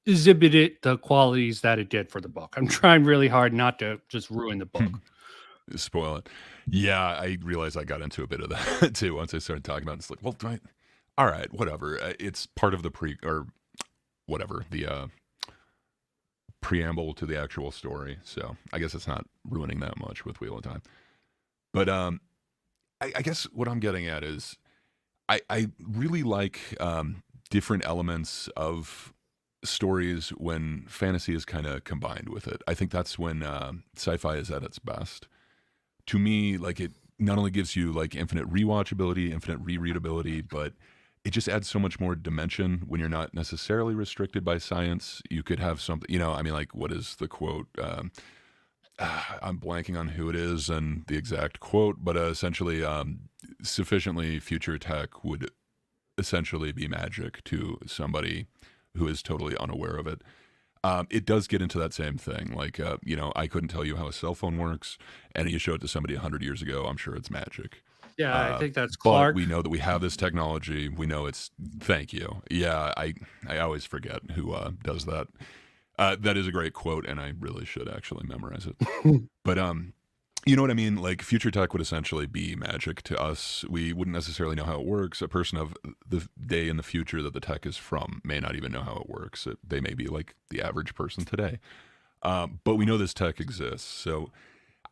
exhibited the qualities that it did for the book. I'm trying really hard not to just ruin the book. Spoil it. Yeah, I realized I got into a bit of that too once I started talking about it. It's like, well, all right, whatever. It's part of the or whatever the preamble to the actual story. So I guess it's not ruining that much with Wheel of Time. But I guess what I'm getting at is I really like different elements of stories when fantasy is kind of combined with it. I think that's when sci-fi is at its best. To me, like it not only gives you like infinite rewatchability, infinite rereadability, but it just adds so much more dimension when you're not necessarily restricted by science. You could have something, I mean, like what is the quote? I'm blanking on who it is and the exact quote, but essentially, sufficiently future tech would essentially be magic to somebody who is totally unaware of it. It does get into that same thing. Like, I couldn't tell you how a cell phone works, and you show it to somebody 100 years ago, I'm sure it's magic. Yeah, I Uh, think that's but Clark. we know that we have this technology. We know it's. Thank you. Yeah, I always forget who does that. That is a great quote, and I really should actually memorize it. But you know what I mean? Like future tech would essentially be magic to us. We wouldn't necessarily know how it works. A person of the day in the future that the tech is from may not even know how it works. They may be like the average person today. But we know this tech exists. So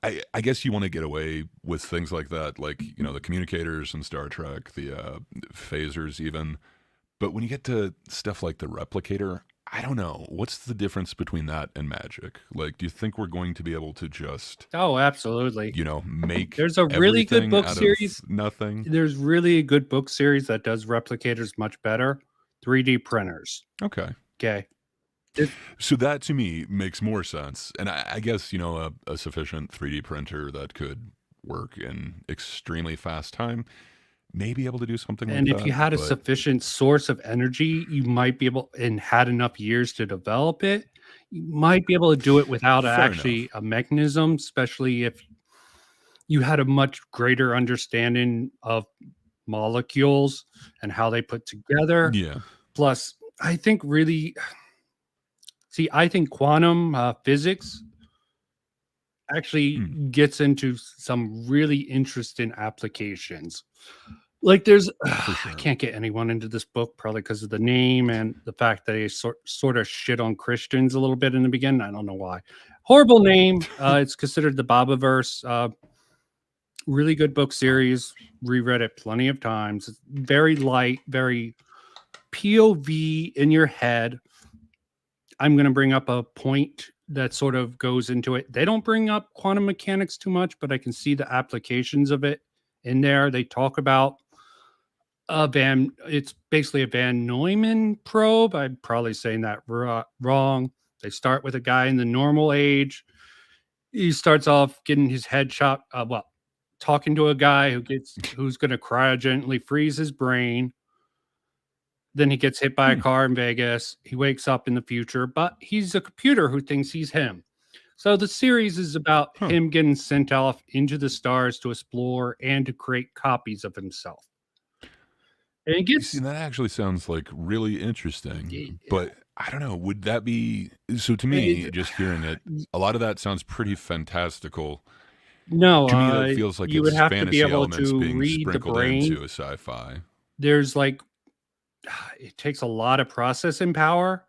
I guess you want to get away with things like that, like, the communicators in Star Trek, the phasers even. But when you get to stuff like the replicator, I don't know. What's the difference between that and magic? Like, do you think we're going to be able to just, Oh, absolutely. make There's a really good everything book out series. of nothing? There's really a good book series that does replicators much better. 3D printers. Okay. Okay. So that to me makes more sense. And I guess, a sufficient 3D printer that could work in extremely fast time may be able to do something And like if that. you had a but sufficient source of energy, you might be able, and had enough years to develop it, you might be able to do it without Fair actually a mechanism, especially if you had a much greater understanding of molecules and how they put together. Yeah. Plus, I think I think quantum physics actually gets into some really interesting applications. Like there's, sure. I can't get anyone into this book probably because of the name and the fact that they sort of shit on Christians a little bit in the beginning. I don't know why. Horrible name. It's considered the Babaverse. Really good book series. Reread it plenty of times. It's very light, very POV in your head. I'm going to bring up a point that sort of goes into it. They don't bring up quantum mechanics too much, but I can see the applications of it in there. They talk about it's basically a Van Neumann probe. I'm probably saying that wrong. They start with a guy in the normal age. He starts off getting his head shot. Talking to a guy who's going to cryogenically freeze his brain. Then he gets hit by a car in Vegas. He wakes up in the future, but he's a computer who thinks he's him. So the series is about him getting sent off into the stars to explore and to create copies of himself. And it gets, that actually sounds like really interesting. But I don't know. Would that be so? To me, just hearing it, a lot of that sounds pretty fantastical. No, to me, that feels like you it's would have to fantasy be able elements to being read the sprinkled brain. into a sci-fi. There's it takes a lot of processing power.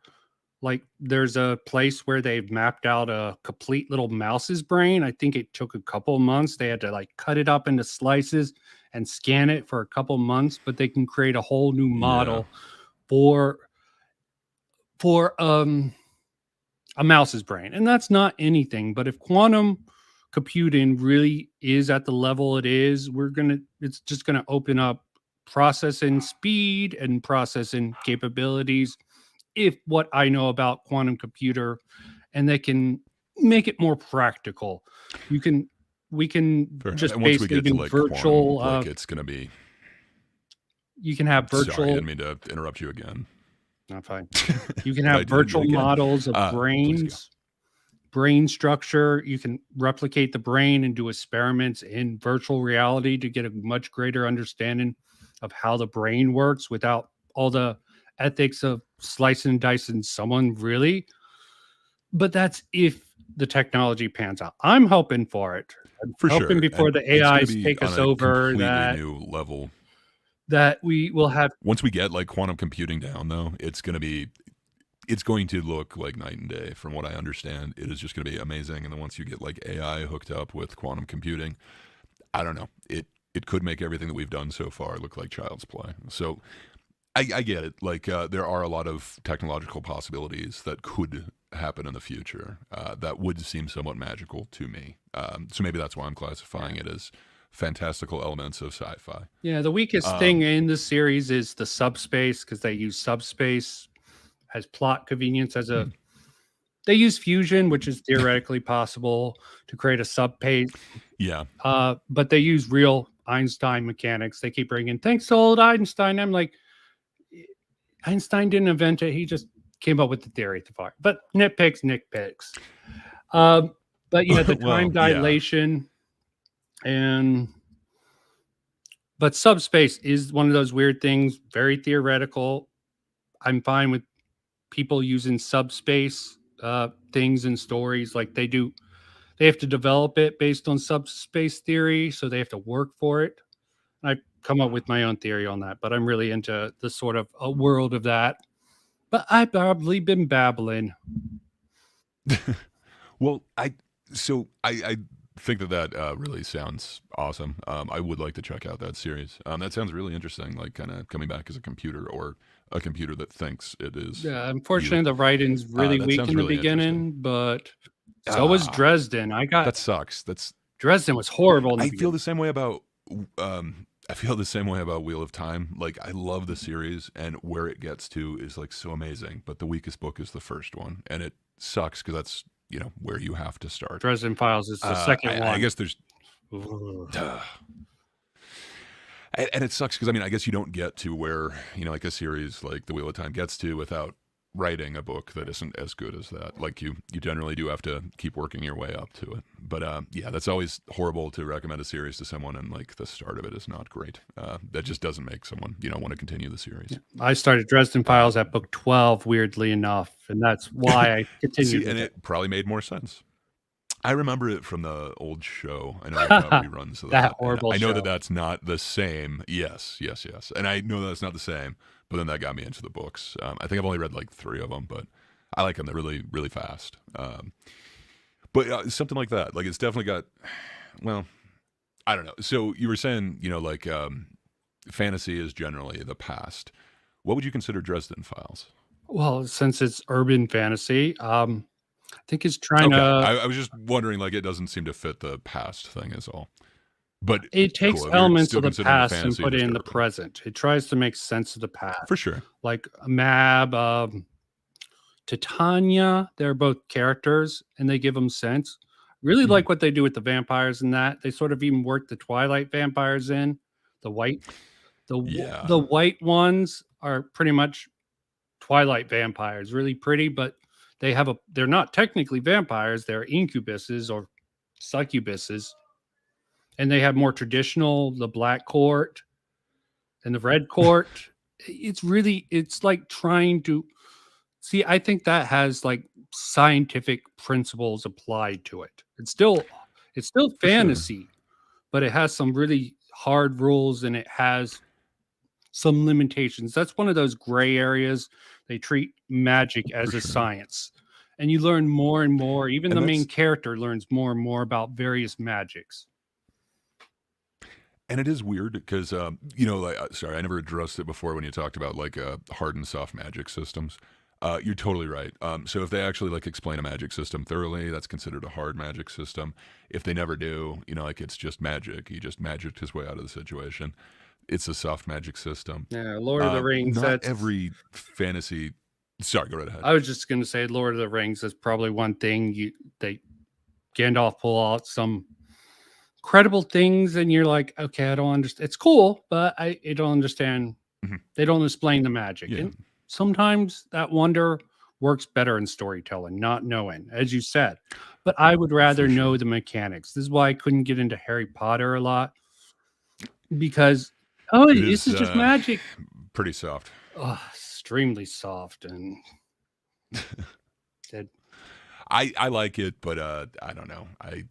Like there's a place where they've mapped out a complete little mouse's brain. I think it took a couple of months. They had to cut it up into slices and scan it for a couple of months, but they can create a whole new model for a mouse's brain. And that's not anything, but if quantum computing really is at the level it is, it's just going to open up processing speed and processing capabilities. If what I know about quantum computer, and they can make it more practical. We can just basically do virtual. Quantum, it's going to be. You can have virtual. Sorry, I didn't mean to interrupt you again. Not fine. You can have virtual models of brains, brain structure. You can replicate the brain and do experiments in virtual reality to get a much greater understanding of how the brain works without all the ethics of slicing and dicing someone, really. But that's if the technology pans out. I'm hoping for it. I'm hoping before the AIs take us over, that new level that we will have. Once we get quantum computing down, though, it's going to look like night and day. From what I understand, it is just going to be amazing. And then once you get AI hooked up with quantum computing, I don't know, it could make everything that we've done so far look like child's play. So I get it. There are a lot of technological possibilities that could happen in the future that would seem somewhat magical to me. So maybe that's why I'm classifying it as fantastical elements of sci-fi. Yeah, the weakest thing in the series is the subspace, because they use subspace as plot convenience. They use fusion, which is theoretically possible to create a subspace. Yeah. But they use real Einstein mechanics. They keep bringing, thanks to old Einstein. I'm like, Einstein didn't invent it. He just came up with the theory at the far. But nitpicks. But yeah, the time dilation but subspace is one of those weird things, very theoretical. I'm fine with people using subspace things in stories like they do. They have to develop it based on subspace theory, so they have to work for it. I come up with my own theory on that, but I'm really into the sort of a world of that. But I've probably been babbling. Well, I think that really sounds awesome. I would like to check out that series. That sounds really interesting, like kind of coming back as a computer or a computer that thinks it is Yeah, you. unfortunately, the writing's really That weak sounds in the really interesting. beginning, but so was Ah, Dresden. that sucks. Dresden was horrible in the I feel beginning. the same way about I feel the same way about Wheel of Time. Like I love the series and where it gets to is like so amazing, but the weakest book is the first one and it sucks because that's, where you have to start. Dresden Files is the second I one. guess there's Ugh. and it sucks because I mean I guess you don't get to where, like a series like The Wheel of Time gets to without writing a book that isn't as good as that. Like you generally do have to keep working your way up to it. But yeah, that's always horrible to recommend a series to someone and like the start of it is not great. That just doesn't make someone, want to continue the series. I started Dresden Files at book 12, weirdly enough, and that's why I continued. See, and it probably made more sense. I remember it from the old show. I know they've got reruns of That horrible I know show. that that's not the same. Yes. And I know that's not the same, but then that got me into the books. I think I've only read like 3 of them, but I like them. They're really, really fast. But something like that. Like it's definitely got, well, I don't know. So you were saying, like fantasy is generally the past. What would you consider Dresden Files? Well, since it's urban fantasy, I think it's trying Okay. to. I was just wondering, like, it doesn't seem to fit the past thing is all. But It takes cool. If you're elements still of the considering past and fantasy, put it just in the urban. present. It tries to make sense of the past. For sure. Like Mab, Titania, they're both characters and they give them sense. Really like what they do with the vampires in that. They sort of even work the Twilight vampires in. The Yeah. white ones are pretty much Twilight vampires, really pretty, but they're not technically vampires, they're incubuses or succubuses. And they have more traditional, the black court and the red court. It's like trying to see, I think that has like scientific principles applied to it. It's still fantasy, but it has some really hard rules and it has some limitations. That's one of those gray areas. They treat magic as a science. And you learn more and more. Even the main character learns more and more about various magics. And it is weird because, sorry, I never addressed it before when you talked about like hard and soft magic systems. You're totally right. So if they actually like explain a magic system thoroughly, that's considered a hard magic system. If they never do, like it's just magic. He just magicked his way out of the situation. It's a soft magic system. Yeah, Lord of the Rings. Not every fantasy. Sorry, go right ahead. I was just going to say, Lord of the Rings is probably one thing Gandalf pull out some credible things, and you're like, okay, I don't understand. It's cool, but I don't understand. They don't explain the magic, and sometimes that wonder works better in storytelling, not knowing, as you said. But I would rather know the mechanics. This is why I couldn't get into Harry Potter a lot because this is just magic. Pretty soft. Extremely soft and I like it, but I don't know. I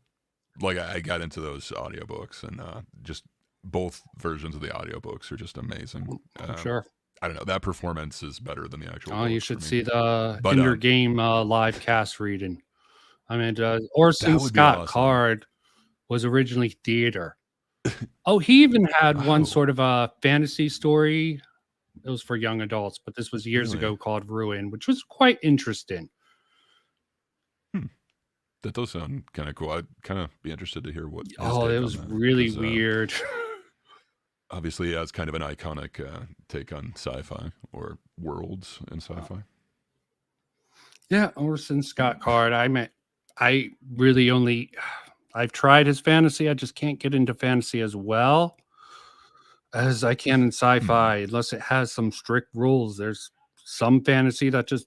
got into those audiobooks and just both versions of the audiobooks are just amazing. Sure. I don't know. That performance is better than the actual. Oh, you should see the Ender Game live cast reading. I mean, Orson Scott Card was originally theater. Oh, he even had one sort of a fantasy story. It was for young adults, but this was years ago called Ruin, which was quite interesting. That does sound kind of cool. I'd kind of be interested to hear what. It was really weird. Obviously, he has kind of an iconic take on sci-fi or worlds in sci-fi. Yeah, Orson Scott Card. I've tried his fantasy. I just can't get into fantasy as well as I can in sci-fi unless it has some strict rules. There's some fantasy that just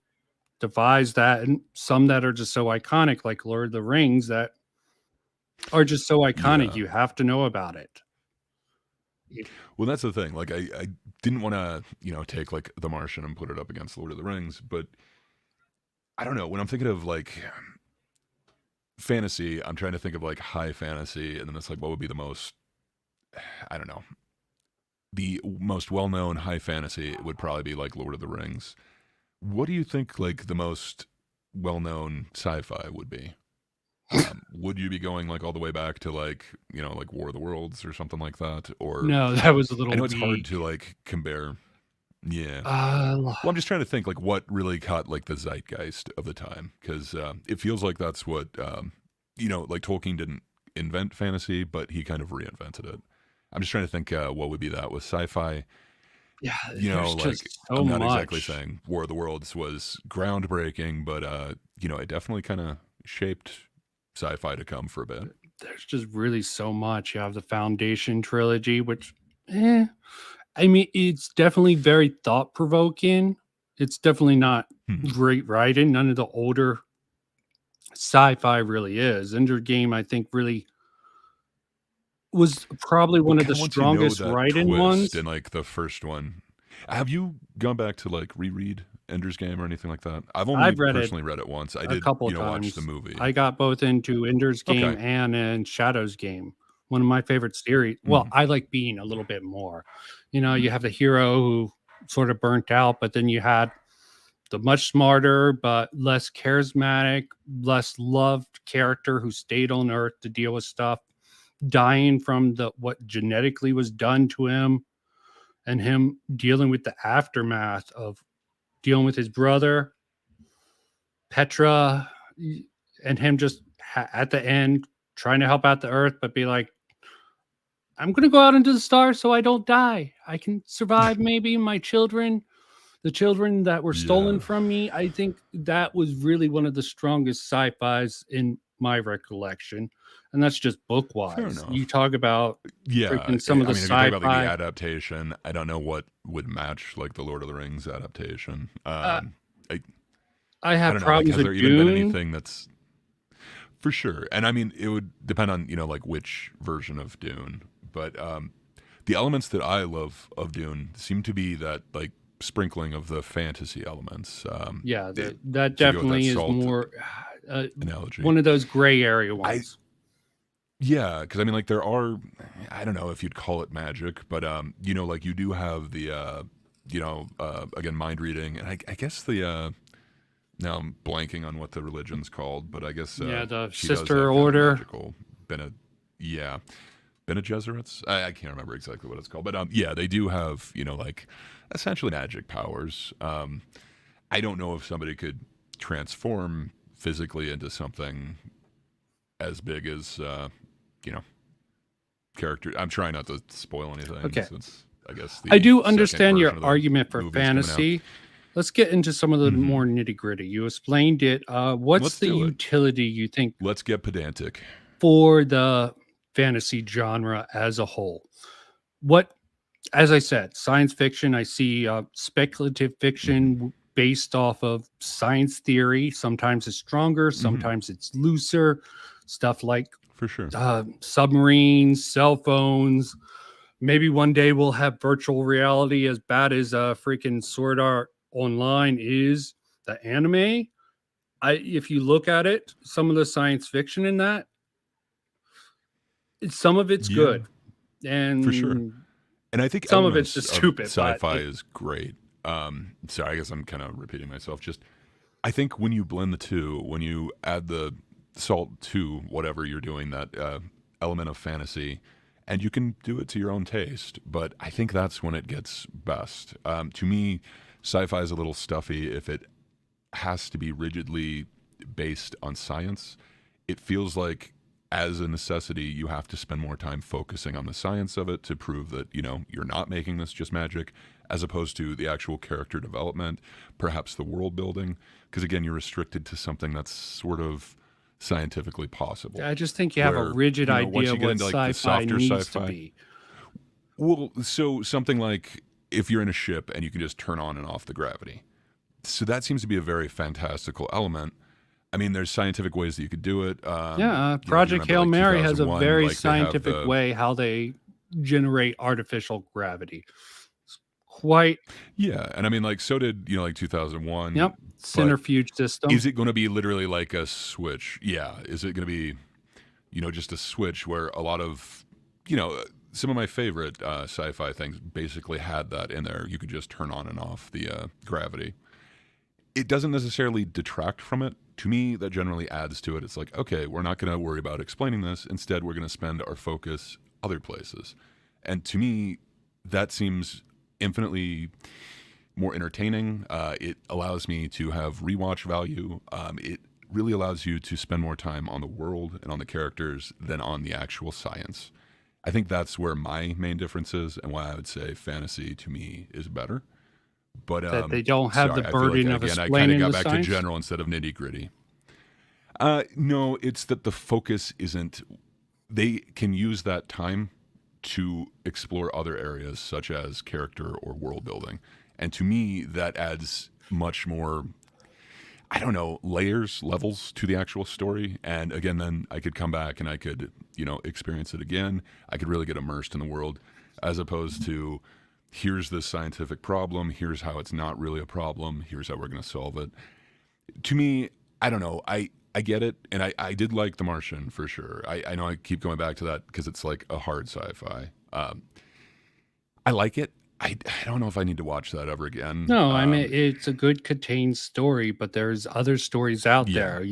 defies that, and some that are just so iconic, like Lord of the Rings, that are just so iconic you have to know about it. Well, that's the thing. Like, I didn't want to, take like The Martian and put it up against Lord of the Rings, but I don't know. When I'm thinking of like fantasy, I'm trying to think of like high fantasy, and then it's like, what would be the most? I don't know. The most well-known high fantasy would probably be like Lord of the Rings. What do you think like the most well-known sci-fi would be? Would you be going like all the way back to like like War of the Worlds or something like that? Or No, that was a I little know it's hard weak. to like compare. Yeah. Uh, Well, I'm just trying to think like what really caught like the zeitgeist of the time because it feels like that's what like Tolkien didn't invent fantasy, but he kind of reinvented it. I'm just trying to think what would be that with sci-fi. yeah, there's Like just so I'm not exactly much. saying War of the Worlds was groundbreaking, but it definitely kind of shaped sci-fi to come for a bit. There's just really so much. You have the Foundation trilogy, which, eh, I mean, it's definitely very thought provoking. It's definitely not Hmm. great writing. None of the older sci-fi really is. Ender Game, I think, really was probably Well, one of kind the of once you know strongest that writing twist ones. in like the first one, have you gone back to like reread Ender's Game or anything like that? I've only I've read it personally read it once. I a did, couple watch the times. movie. I got both into Ender's Game Okay. and in Shadow's Game. One of my favorite series. Well, Mhm. I like being a little bit more. You have the hero who sort of burnt out, but then you had the much smarter but less charismatic, less loved character who stayed on Earth to deal with stuff, dying from the what genetically was done to him, and him dealing with the aftermath of dealing with his brother Petra, and him just at the end trying to help out the Earth, but be like, I'm going to go out into the stars so I don't die. I can survive. Maybe my children, the children that were stolen Yeah. from me. I think that was really one of the strongest sci-fis in my recollection, and that's just book Fair wise. You enough. talk about Yeah. freaking some of I the mean, if you talk about like the sci-fi. adaptation, I don't know what would match like the Lord of the Rings adaptation. Uh, I I I have don't know. Like, problems has there with even been Dune. anything that's for sure? And I mean, it would depend on like which version of Dune, but the elements that I love of Dune seem to be that like sprinkling of the fantasy elements. Yeah, It, that to go with that definitely is salt more analogy, one of those gray area I ones. yeah, because I mean, like there are, I don't know if you'd call it magic, but like you do have the again mind reading, and I guess the now I'm blanking on what the religion's called, but I guess Yeah, the she does sister have kind of order. magical Bene, yeah, Bene Gesserits. I can't remember exactly what it's called, but yeah, they do have like essentially magic powers. I don't know if somebody could transform physically into something as big as you know character. I'm trying not to spoil anything Okay. since I guess I the do second understand your version of the argument for movie's coming out. fantasy. Let's get into some of the Hmm. more nitty gritty. You explained it. What's Let's the do it. utility you think Let's get pedantic. for the fantasy genre as a whole? What, as I said, science fiction, I see speculative Hmm. fiction based off of science theory. Sometimes it's stronger, Hmm. sometimes it's looser. Stuff like For sure. submarines, cell phones. Maybe one day we'll have virtual reality as bad as freaking Sword Art Online is the anime. If you look at it, some of the science fiction in that, some of it's Yeah, good, for sure. and And I think some of it's elements just of stupid. But sci-fi is great. Sorry, I guess I'm kind of repeating myself. Just I think when you blend the two, when you add the salt to whatever you're doing, that element of fantasy, and you can do it to your own taste. But I think that's when it gets best. To me, sci-fi is a little stuffy if it has to be rigidly based on science. It feels like as a necessity you have to spend more time focusing on the science of it to prove that you're not making this just magic, as opposed to the actual character development, perhaps the world building, because again you're restricted to something that's sort of scientifically possible. I just think you have a Where rigid once idea you of get what into like the sci-fi softer needs to sci-fi, be. well, so something like if you're in a ship and you can just turn on and off the gravity, so that seems to be a very fantastical element. I mean, there's scientific ways that you could do it. Yeah, If you Project remember, Hail like Mary has a 2001, very like they have scientific the way how they generate artificial gravity. It's quite, yeah, and I mean, like so did like 2001. yep, But centrifuge system. is it going to be literally like a switch? Yeah, is it going to be just a switch where a lot of some of my favorite sci-fi things basically had that in there. You could just turn on and off the gravity. It doesn't necessarily detract from it to me, that generally adds to it. It's like, okay, we're not going to worry about explaining this. Instead, we're going to spend our focus other places. And to me, that seems infinitely more entertaining. It allows me to have rewatch value. It really allows you to spend more time on the world and on the characters than on the actual science. I think that's where my main difference is, and why I would say fantasy to me is better. But That they don't have sorry, the I feel like burden of again I kind of explaining got the back science. to general instead of nitty gritty. No, it's that the focus isn't. They can use that time to explore other areas such as character or world building, and to me that adds much more. I don't know, levels to the actual story. And again, then I could come back and I could, experience it again. I could really get immersed in the world, as opposed to here's this scientific problem, here's how it's not really a problem, here's how we're going to solve it. To me, I don't know. I get it. And I did like The Martian for sure. I know I keep going back to that because it's like a hard sci-fi. I like it. I don't know if I need to watch that ever again. No, I mean it's a good contained story, but there's other stories out Yeah. there.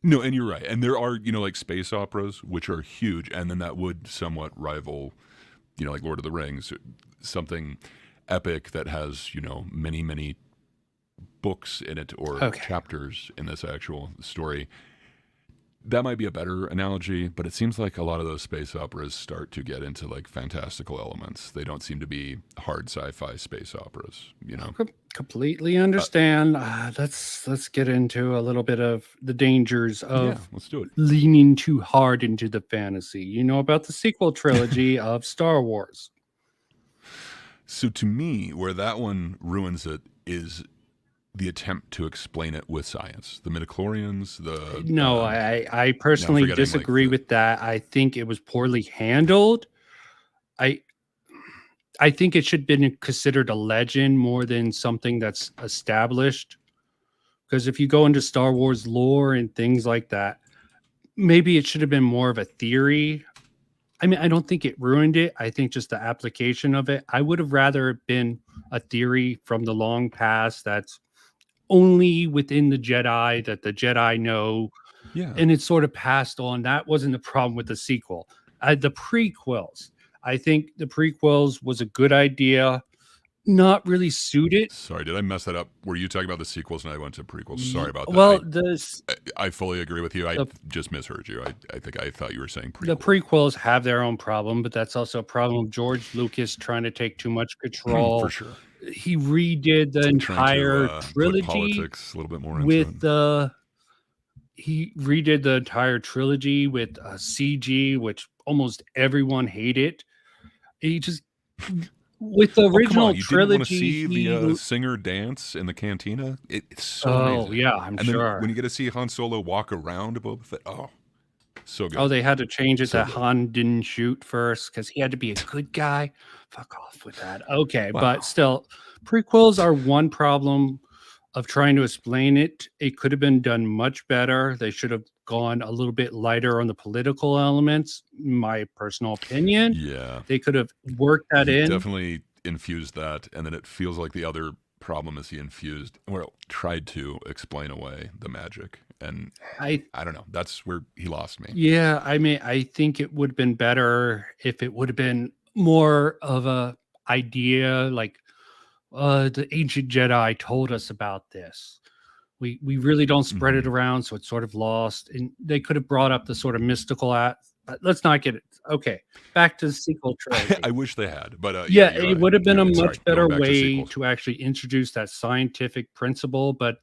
No, and you're right. And there are, like space operas, which are huge. And then that would somewhat rival, like Lord of the Rings, something epic that has, many, many books in it or chapters in this actual story. That might be a better analogy, but it seems like a lot of those space operas start to get into like fantastical elements. They don't seem to be hard sci-fi space operas, Completely understand. Let's get into a little bit of the dangers of let's do it. leaning too hard into the fantasy. You know about the sequel trilogy of Star Wars. So to me, where that one ruins it is the attempt to explain it with science. The midichlorians, No, I personally disagree with that. I think it was poorly handled. I think it should have been considered a legend more than something that's established. Because if you go into Star Wars lore and things like that, maybe it should have been more of a theory. I mean, I don't think it ruined it. I think just the application of it. I would have rather been a theory from the long past that's only within the Jedi, that the Jedi know. Yeah. And it's sort of passed on. That wasn't the problem with the sequel. The prequels. I think the prequels was a good idea. Not really suited. Sorry, did I mess that up? Were you talking about the sequels and I went to prequels? Sorry about that. Well, I fully agree with you. I just misheard you. I think I thought you were saying prequels. The prequels have their own problem, but that's also a problem of George Lucas trying to take too much control. For sure. He redid the entire trilogy politics a little bit more with he redid the entire trilogy with CG, which almost everyone hated. He just with the original you trilogy, didn't want to see the singer dance in the cantina. It's so amazing. Yeah, I'm and sure. Then when you get to see Han Solo walk around Boba Fett, so good. Oh, they had to change it that Han didn't shoot first because he had to be a good guy. Fuck off with that. Okay, wow. But still, prequels are one problem of trying to explain it. It could have been done much better. They should have gone a little bit lighter on the political elements, my personal opinion. Yeah. They could have worked that in. Definitely infused that. And then it feels like the other problem is he tried to explain away the magic. And I don't know. That's where he lost me. Yeah. I mean, I think it would have been better if it would have been more of a idea like, the ancient Jedi told us about this. We really don't spread it around, so it's sort of lost. And they could have brought up the sort of mystical let's not get it. Okay, back to the sequel trilogy. I wish they had, but it would have been a much better way to actually introduce that scientific principle, but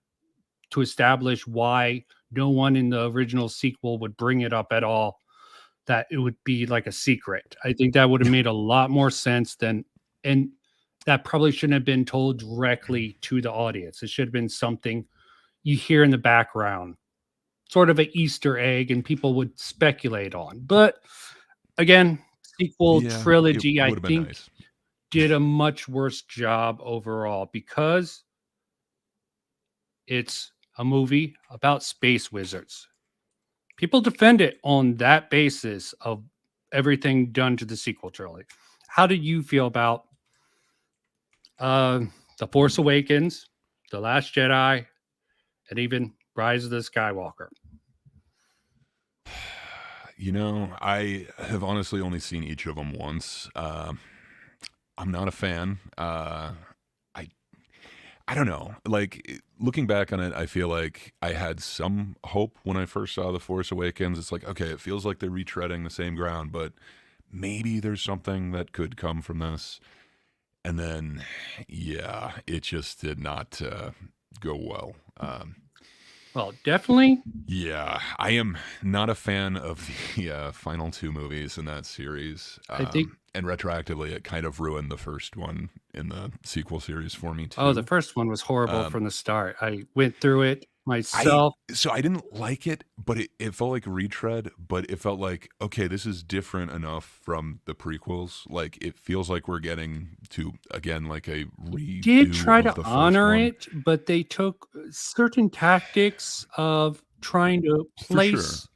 to establish why no one in the original sequel would bring it up at all. That it would be like a secret. I think that would have made a lot more sense and that probably shouldn't have been told directly to the audience. It should have been something you hear in the background, sort of an Easter egg, and people would speculate on. But again, sequel trilogy, I think, did a much worse job overall because it's a movie about space wizards. People defend it on that basis of everything done to the sequel trilogy. How do you feel about The Force Awakens, The Last Jedi, and even Rise of the Skywalker. You know, I have honestly only seen each of them once. I'm not a fan. I I don't know. Like looking back on it, I feel like I had some hope when I first saw The Force Awakens. It's like, okay, it feels like they're retreading the same ground, but maybe there's something that could come from this. And then, yeah, it just did not go well. Well, definitely. Yeah, I am not a fan of the final two movies in that series. I think. And retroactively, it kind of ruined the first one in the sequel series for me Oh, the too. first one was horrible Um, from the start. I went through it I myself. so I didn't like it, but it felt like retread. But it felt like, okay, this is different enough from the prequels. Like it feels like we're getting to again like a Did redo try of to the first honor one it, but they took certain tactics of trying to for sure. place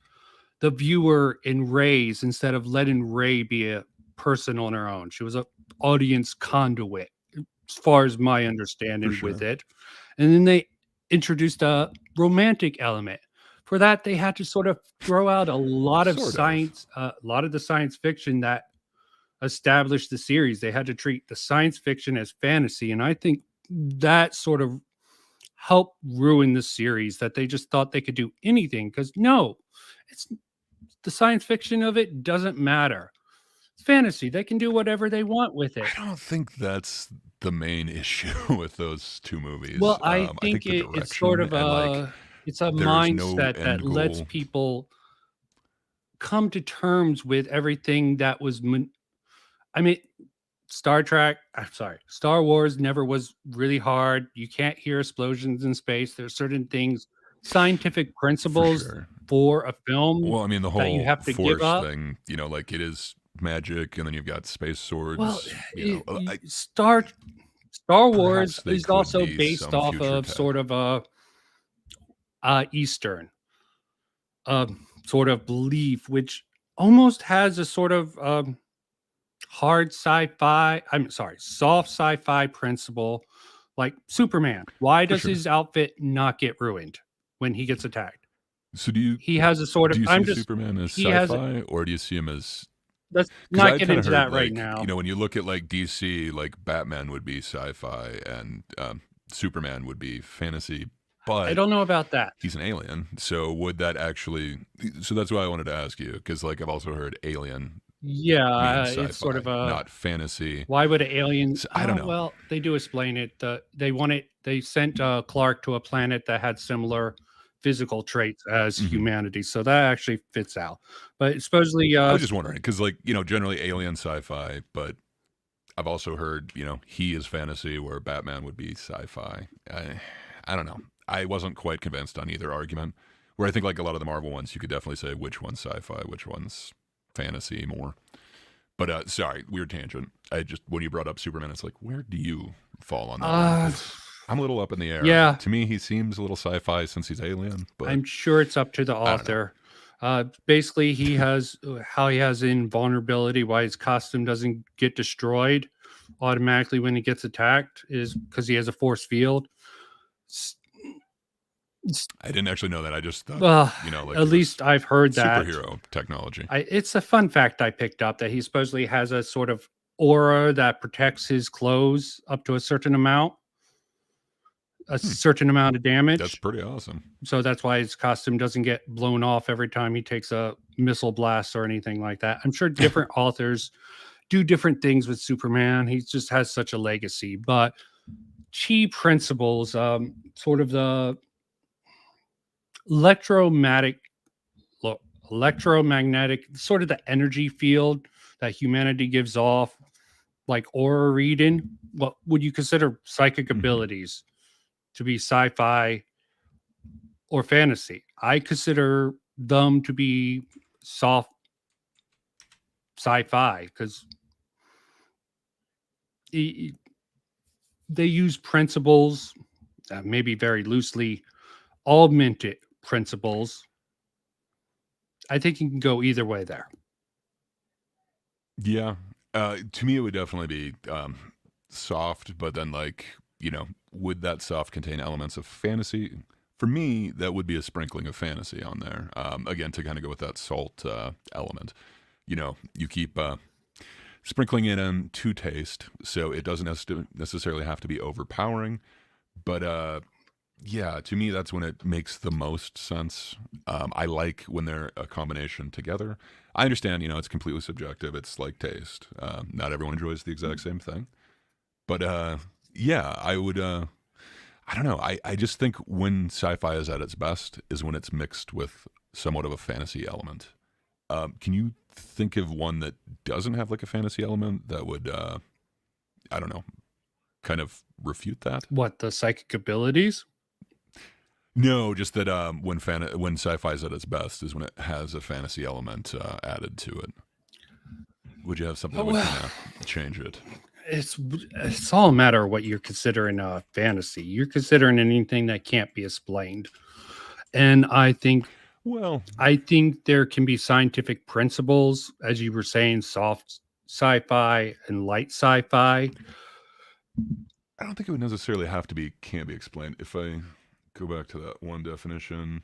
the viewer in Ray's instead of letting Ray be a person on her own. She was a audience conduit, as far as my For understanding with sure, it. And then they introduced a romantic element. For that, they had to sort of throw out a lot of sort of. science, a lot of the science fiction that established the series. They had to treat the science fiction as fantasy, and I think that sort of helped ruin the series. That they just thought they could do anything because no, it's the science fiction of it doesn't matter. It's fantasy. They can do whatever they want with I it. don't think that's the main issue with those two Well, movies. I I think think the it's sort direction of and like it's a there's no mindset that end lets goal. people come to terms with everything that was. I mean, Star Trek, I'm sorry, Star Wars never was really hard. You can't hear explosions in space. There's certain things, scientific For principles sure. for a film Well, I mean, the that you whole have to give force up. thing, you know, like it is magic, and then you've got space Well, swords. You know, Star perhaps Wars they is could also be based some off future of tech. sort of a Eastern sort of belief, which almost has a sort of hard sci-fi. I'm sorry, soft sci-fi principle, like Superman. Why For does sure. his outfit not get ruined when he gets attacked? So He has a sort do of. you see I'm just. Superman as He has. sci-fi, or do you see him as? Let's Because I not had get kind of into heard that right like, you now. know, when you look at like DC, like Batman would be sci-fi and Superman would be fantasy, I but don't know about that. he's an alien. So would that actually? So that's why I wanted to ask you, because like I've also heard alien means Yeah, it's sort of sci-fi, a. not fantasy. Why would an alien? So, I don't know. Well, they do explain it. They want it. They sent Clark to a planet that had similar physical traits as Hmm. humanity, so that actually fits out. But supposedly, I was just wondering because, like, you know, generally alien sci-fi, but I've also heard, you know, he is fantasy where Batman would be sci-fi. I don't know. I wasn't quite convinced on either argument. Where I think like a lot of the Marvel ones, you could definitely say which one's sci-fi, which one's fantasy more. But sorry, weird tangent. I just when you brought up Superman, it's like, where do you fall on that one? uh, Because I'm a little up in the air. yeah, To me, he seems a little sci-fi since he's alien, but I'm sure it's up to the I don't know. author. Basically, he has how he has invulnerability, why his costume doesn't get destroyed automatically when he gets attacked, is because he has a force field. S- s- I didn't actually know that. I just thought, Uh, you know, like at it was least I've heard that. superhero technology. It's a fun fact I picked up that he supposedly has a sort of aura that protects his clothes up to a certain amount, a certain amount of That's damage. pretty awesome. So that's why his costume doesn't get blown off every time he takes a missile blast or anything like that. I'm sure different authors do different things with Superman. He just has such a legacy, but key principles, sort of the electromagnetic, electromagnetic, sort of the energy field that humanity gives off, like aura reading. What would you consider psychic Mhm. abilities to be sci-fi or fantasy? I consider them to be soft sci-fi because they use principles, maybe very loosely augmented principles. I think you can go either way there. Yeah. To me, it would definitely be soft, but then, like, you know, would that soft contain elements of fantasy? For me, that would be a sprinkling of fantasy on there. Again, to kind of go with that salt element. You keep sprinkling it in to taste, so it doesn't necessarily have to be overpowering. But yeah, to me, that's when it makes the most sense. I like when they're a combination together. I understand, it's completely subjective. It's like taste. Not everyone enjoys the exact same thing. But yeah, I would. I don't know. I just think when sci-fi is at its best is when it's mixed with somewhat of a fantasy element. Can you think of one that doesn't have like a fantasy element that would, I don't know, kind of refute that? What, the psychic abilities? No, just that when sci-fi is at its best is when it has a fantasy element added to it. Would you have something that would kind of change it? It's all a matter of what you're considering fantasy. You're considering anything that can't be explained. And I think Well, there can be scientific principles, as you were saying, soft sci-fi and light sci-fi. I don't think it would necessarily have to be can't be explained. If I go back to that one definition,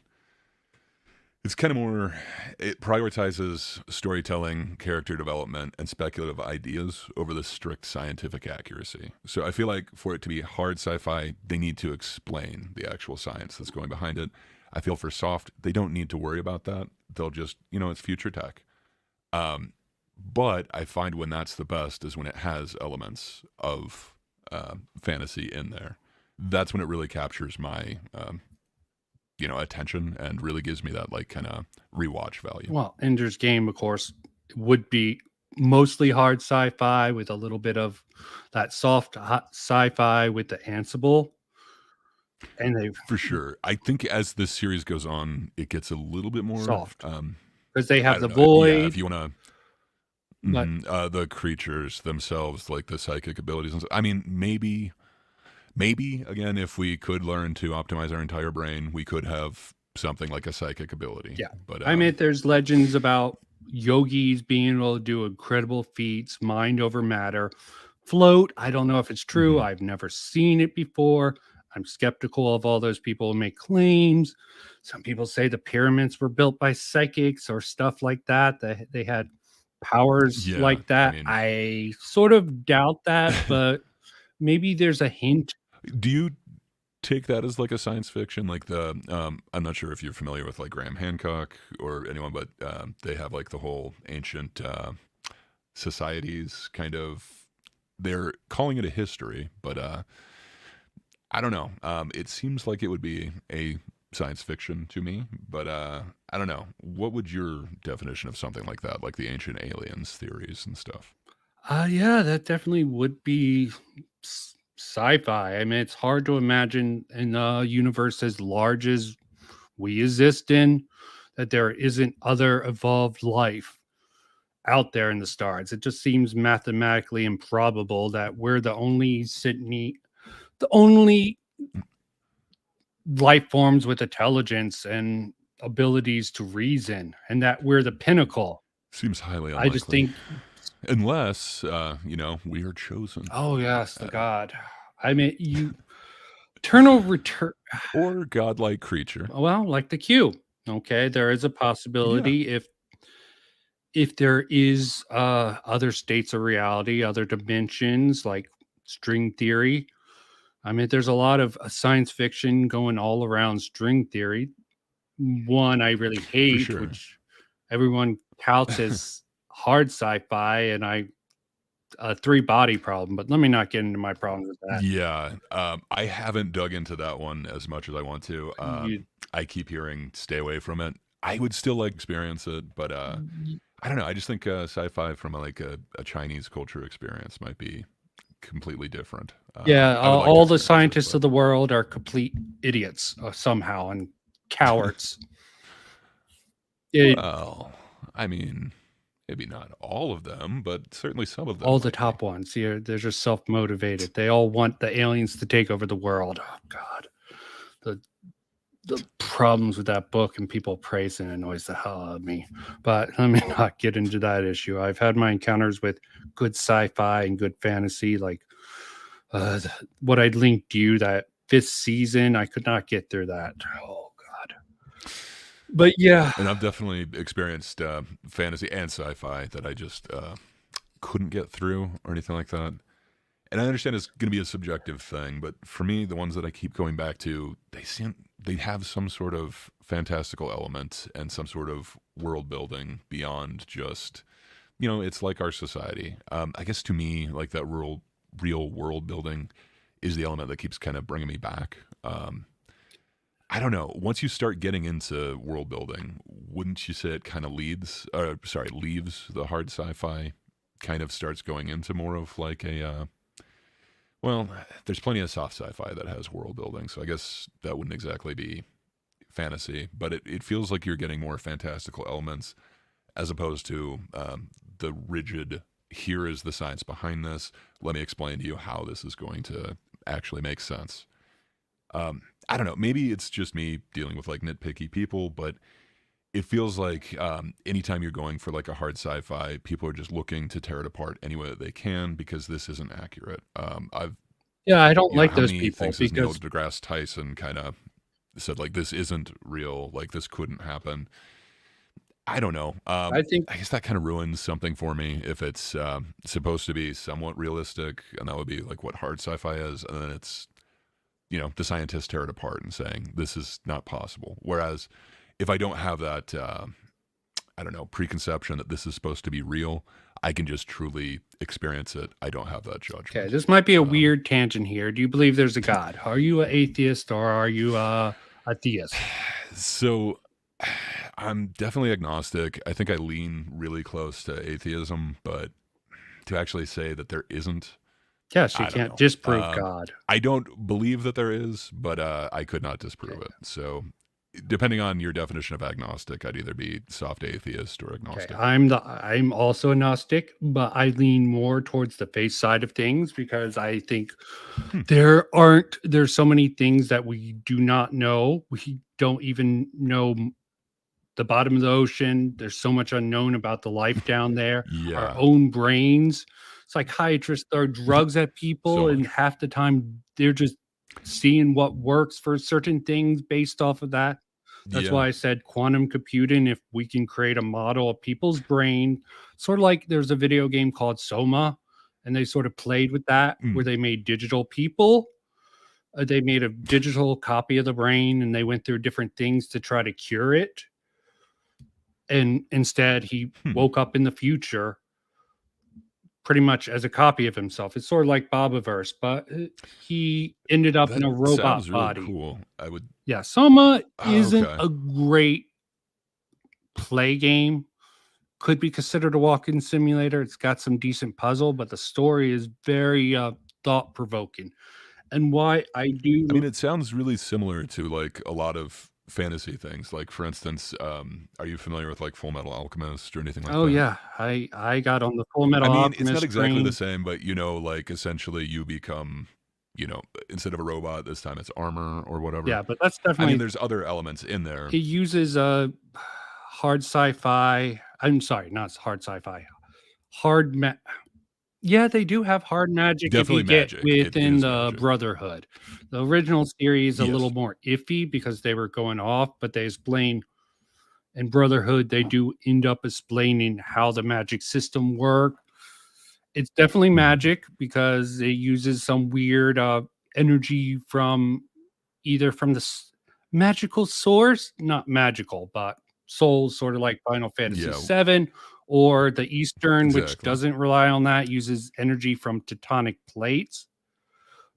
it's kind of more, it prioritizes storytelling, character development, and speculative ideas over the strict scientific accuracy. So I feel like for it to be hard sci-fi, they need to explain the actual science that's going behind it. I feel for soft, they don't need to worry about that. They'll just, it's future tech. But I find when that's the best is when it has elements of fantasy in there. That's when it really captures my attention and really gives me that like kind of rewatch value. Well, Ender's Game, of course, would be mostly hard sci-fi with a little bit of that soft hot sci-fi with the Ansible. And they For sure. I think as this series goes on, it gets a little bit more soft because they have the Yeah, void. if you want to, the creatures themselves, like the psychic abilities. I mean, maybe again, if we could learn to optimize our entire brain, we could have something like a psychic ability. Yeah, but I mean, there's legends about yogis being able to do incredible feats, mind over matter, float. I don't know if it's true. I've never seen it before. I'm skeptical of all those people who make claims. Some people say the pyramids were built by psychics or stuff like that. They had powers like that. I sort of doubt that, but maybe there's a hint. Do you take that as like a science fiction? Like I'm not sure if you're familiar with like Graham Hancock or anyone, but they have like the whole ancient societies kind of. They're calling it a history, but I don't know. It seems like it would be a science fiction to me, but I don't know. What would your definition of something like that, like the ancient aliens theories and stuff? Yeah, that definitely would be sci-fi. I mean, it's hard to imagine in a universe as large as we exist in that there isn't other evolved life out there in the stars. It just seems mathematically improbable that we're the only life forms with intelligence and abilities to reason, and that we're the pinnacle. Seems highly unlikely. I just think, unless we are chosen. oh yes, the god. I mean, eternal return or godlike creature. Well, like the Q. Okay, there is a possibility if there is other states of reality, other dimensions like string theory. I mean, there's a lot of science fiction going all around string theory. One I really hate, which everyone touts as hard sci-fi, and a 3-body problem. But let me not get into my problems with that. Yeah, I haven't dug into that one as much as I want to. I keep hearing stay away from it. I would still like to experience it, but I don't know. I just think sci-fi from like a Chinese culture experience might be completely different. All the scientists of the world are complete idiots somehow and cowards. Well, I mean, maybe not all of them, but certainly some of them. All the top ones. They're just self-motivated. They all want the aliens to take over the world. Oh God, the problems with that book and people praising it annoys the hell out of me. But let me not get into that issue. I've had my encounters with good sci-fi and good fantasy, like what I'd linked you, that 5th season. I could not get through that. Oh God. But yeah, And I've definitely experienced fantasy and sci-fi that I just couldn't get through or anything like that. And I understand it's going to be a subjective thing, but for me, the ones that I keep going back to, they have some sort of fantastical element and some sort of world building beyond just, it's like our society. I guess to me, like that real world building is the element that keeps kind of bringing me back. I don't know. Once you start getting into world building, wouldn't you say it kind of leaves the hard sci-fi, kind of starts going into more of like a well, there's plenty of soft sci-fi that has world building, so I guess that wouldn't exactly be fantasy, but it feels like you're getting more fantastical elements as opposed to the rigid, here is the science behind this, let me explain to you how this is going to actually make sense. I don't know, maybe it's just me dealing with like nitpicky people, but it feels like anytime you're going for like a hard sci-fi, people are just looking to tear it apart any way that they can because this isn't accurate. I don't like how those many people things has Neil because deGrasse Tyson kind of said like this isn't real, like this couldn't happen. I don't know. I think I guess that kind of ruins something for me if it's supposed to be somewhat realistic, and that would be like what hard sci-fi is, and then it's the scientists tear it apart and saying this is not possible. Whereas if I don't have that, I don't know, preconception that this is supposed to be real, I can just truly experience it. I don't have that judgment. okay, this might be a weird tangent here. Do you believe there's a God? Are you an atheist or are you a theist? So I'm definitely agnostic. I think I lean really close to atheism, but to actually say that there isn't, Yes, you I don't can't know. disprove God. I don't believe that there is, but I could not disprove it. So depending on your definition of agnostic, I'd either be soft atheist or Okay, agnostic. I'm also agnostic, but I lean more towards the faith side of things because I think there's so many things that we do not know. We don't even know the bottom of the ocean. There's so much unknown about the life down there. Our Yeah, own brains. Psychiatrists throw drugs at people, so and much. half the time they're just seeing what works for certain things based off of that. That's Yeah. why I said quantum computing. If we can create a model of people's brain, sort of like there's a video game called Soma, and they sort of played with that where Mm. they made digital people. They made a digital copy of the brain and they went through different things to try to cure it. And instead, he Hmm. woke up in the future pretty much as a copy of himself. It's sort of like Bobaverse, but he ended up in That a robot sounds really body. cool. I would. Yeah, Soma Oh, isn't okay. a great play game. Could be considered a walk-in simulator. It's got some decent puzzle, but the story is very thought-provoking. And why I I do mean, it sounds really similar to like a lot of fantasy things. Like, for instance, are you familiar with like Full Metal Alchemist or anything like oh that? yeah, I got on the Full I Metal mean, it's not Alchemist exactly the train. same, but like essentially you become, instead of a robot, this time it's armor or whatever. Yeah, but that's I mean, definitely there's other elements in there. it uses hard sci-fi. I'm sorry, not hard sci-fi. Hard ma- Yeah, they do have hard magic if you Definitely get magic. It within is the magic. Brotherhood. The original series a little Yes. more iffy because they were going off, but they explain in Brotherhood they do end up explaining how the magic system worked. It's definitely Mhm. magic because it uses some weird energy from either from the magical source, not magical, but souls, sort of like Final Fantasy Yeah, VII, or the Eastern, which exactly. doesn't rely on that, uses energy from tectonic plates,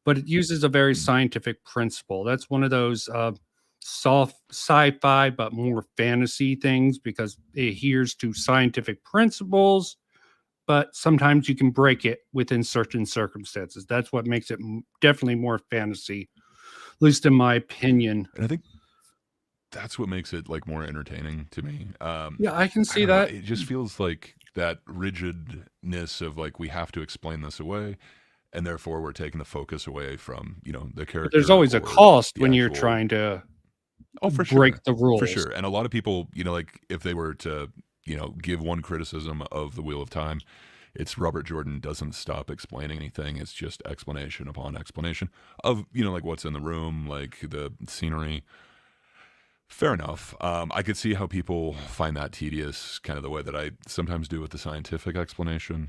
but it uses a very Mhm. scientific principle. That's one of those soft sci-fi, but more fantasy things because it adheres to scientific principles. But sometimes you can break it within certain circumstances. That's what makes it definitely more fantasy, at least in my opinion. And I think that's what makes it like more entertaining to me. Yeah, I can I see don't know. that. It just feels like that rigidness of like we have to explain this away, and therefore we're taking the focus away from the But there's character always a or cost the when you're actual. trying to Oh, for break sure, the for rules. sure. And a lot of people, like if they were to give one criticism of the Wheel of Time, it's Robert Jordan doesn't stop explaining anything. It's just explanation upon explanation of, like what's in the room, like the scenery. Fair enough. I could see how people find that tedious, kind of the way that I sometimes do with the scientific explanation.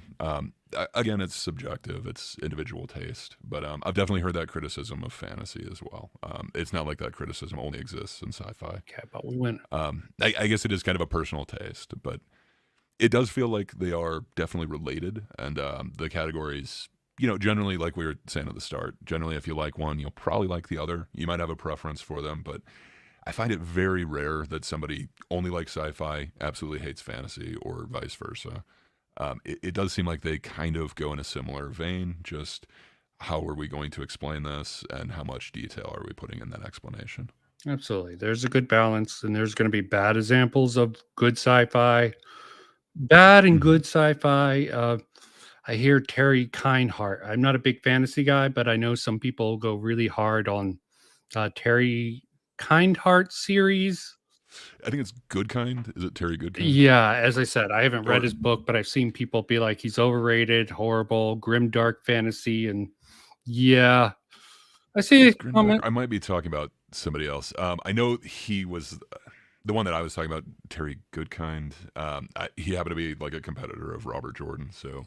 Again, it's subjective, it's individual taste, but I've definitely heard that criticism of fantasy as well. It's not like that criticism only exists in sci-fi. Okay, but we went. I guess it is kind of a personal taste, but it does feel like they are definitely related, and the categories, generally, like we were saying at the start, generally if you like one, you'll probably like the other. You might have a preference for them, but I find it very rare that somebody only likes sci-fi, absolutely hates fantasy, or vice versa. It does seem like they kind of go in a similar vein, just how are we going to explain this, and how much detail are we putting in that explanation? Absolutely. There's a good balance, and there's going to be bad examples of good sci-fi, bad and good sci-fi. I hear Terry Kindheart. I'm not a big fantasy guy, but I know some people go really hard on Terry Kindheart series. I think it's Good Kind. Is it Terry Goodkind? Yeah, as I said, I haven't read his book, but I've seen people be like, he's overrated, horrible, grim dark fantasy, and yeah, I see a comment. I might be talking about somebody else. I know he was the one that I was talking about, Terry Goodkind. He happened to be like a competitor of Robert Jordan, so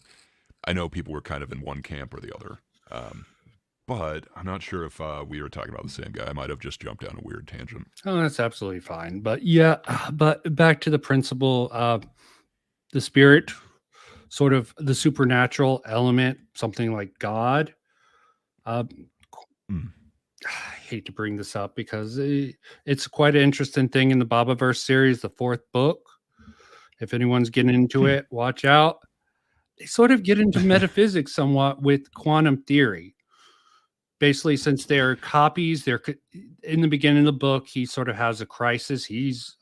I know people were kind of in one camp or the other. But I'm not sure if we were talking about the same guy. I might have just jumped down a weird tangent. Oh, that's absolutely fine. But yeah, but back to the principle, the spirit, sort of the supernatural element, something like God. I hate to bring this up because it's quite an interesting thing in the Babaverse series, the 4th book. If anyone's getting into it, watch out. They sort of get into metaphysics somewhat with quantum theory. Basically, since they're copies, they're in the beginning of the book, he sort of has a crisis. He's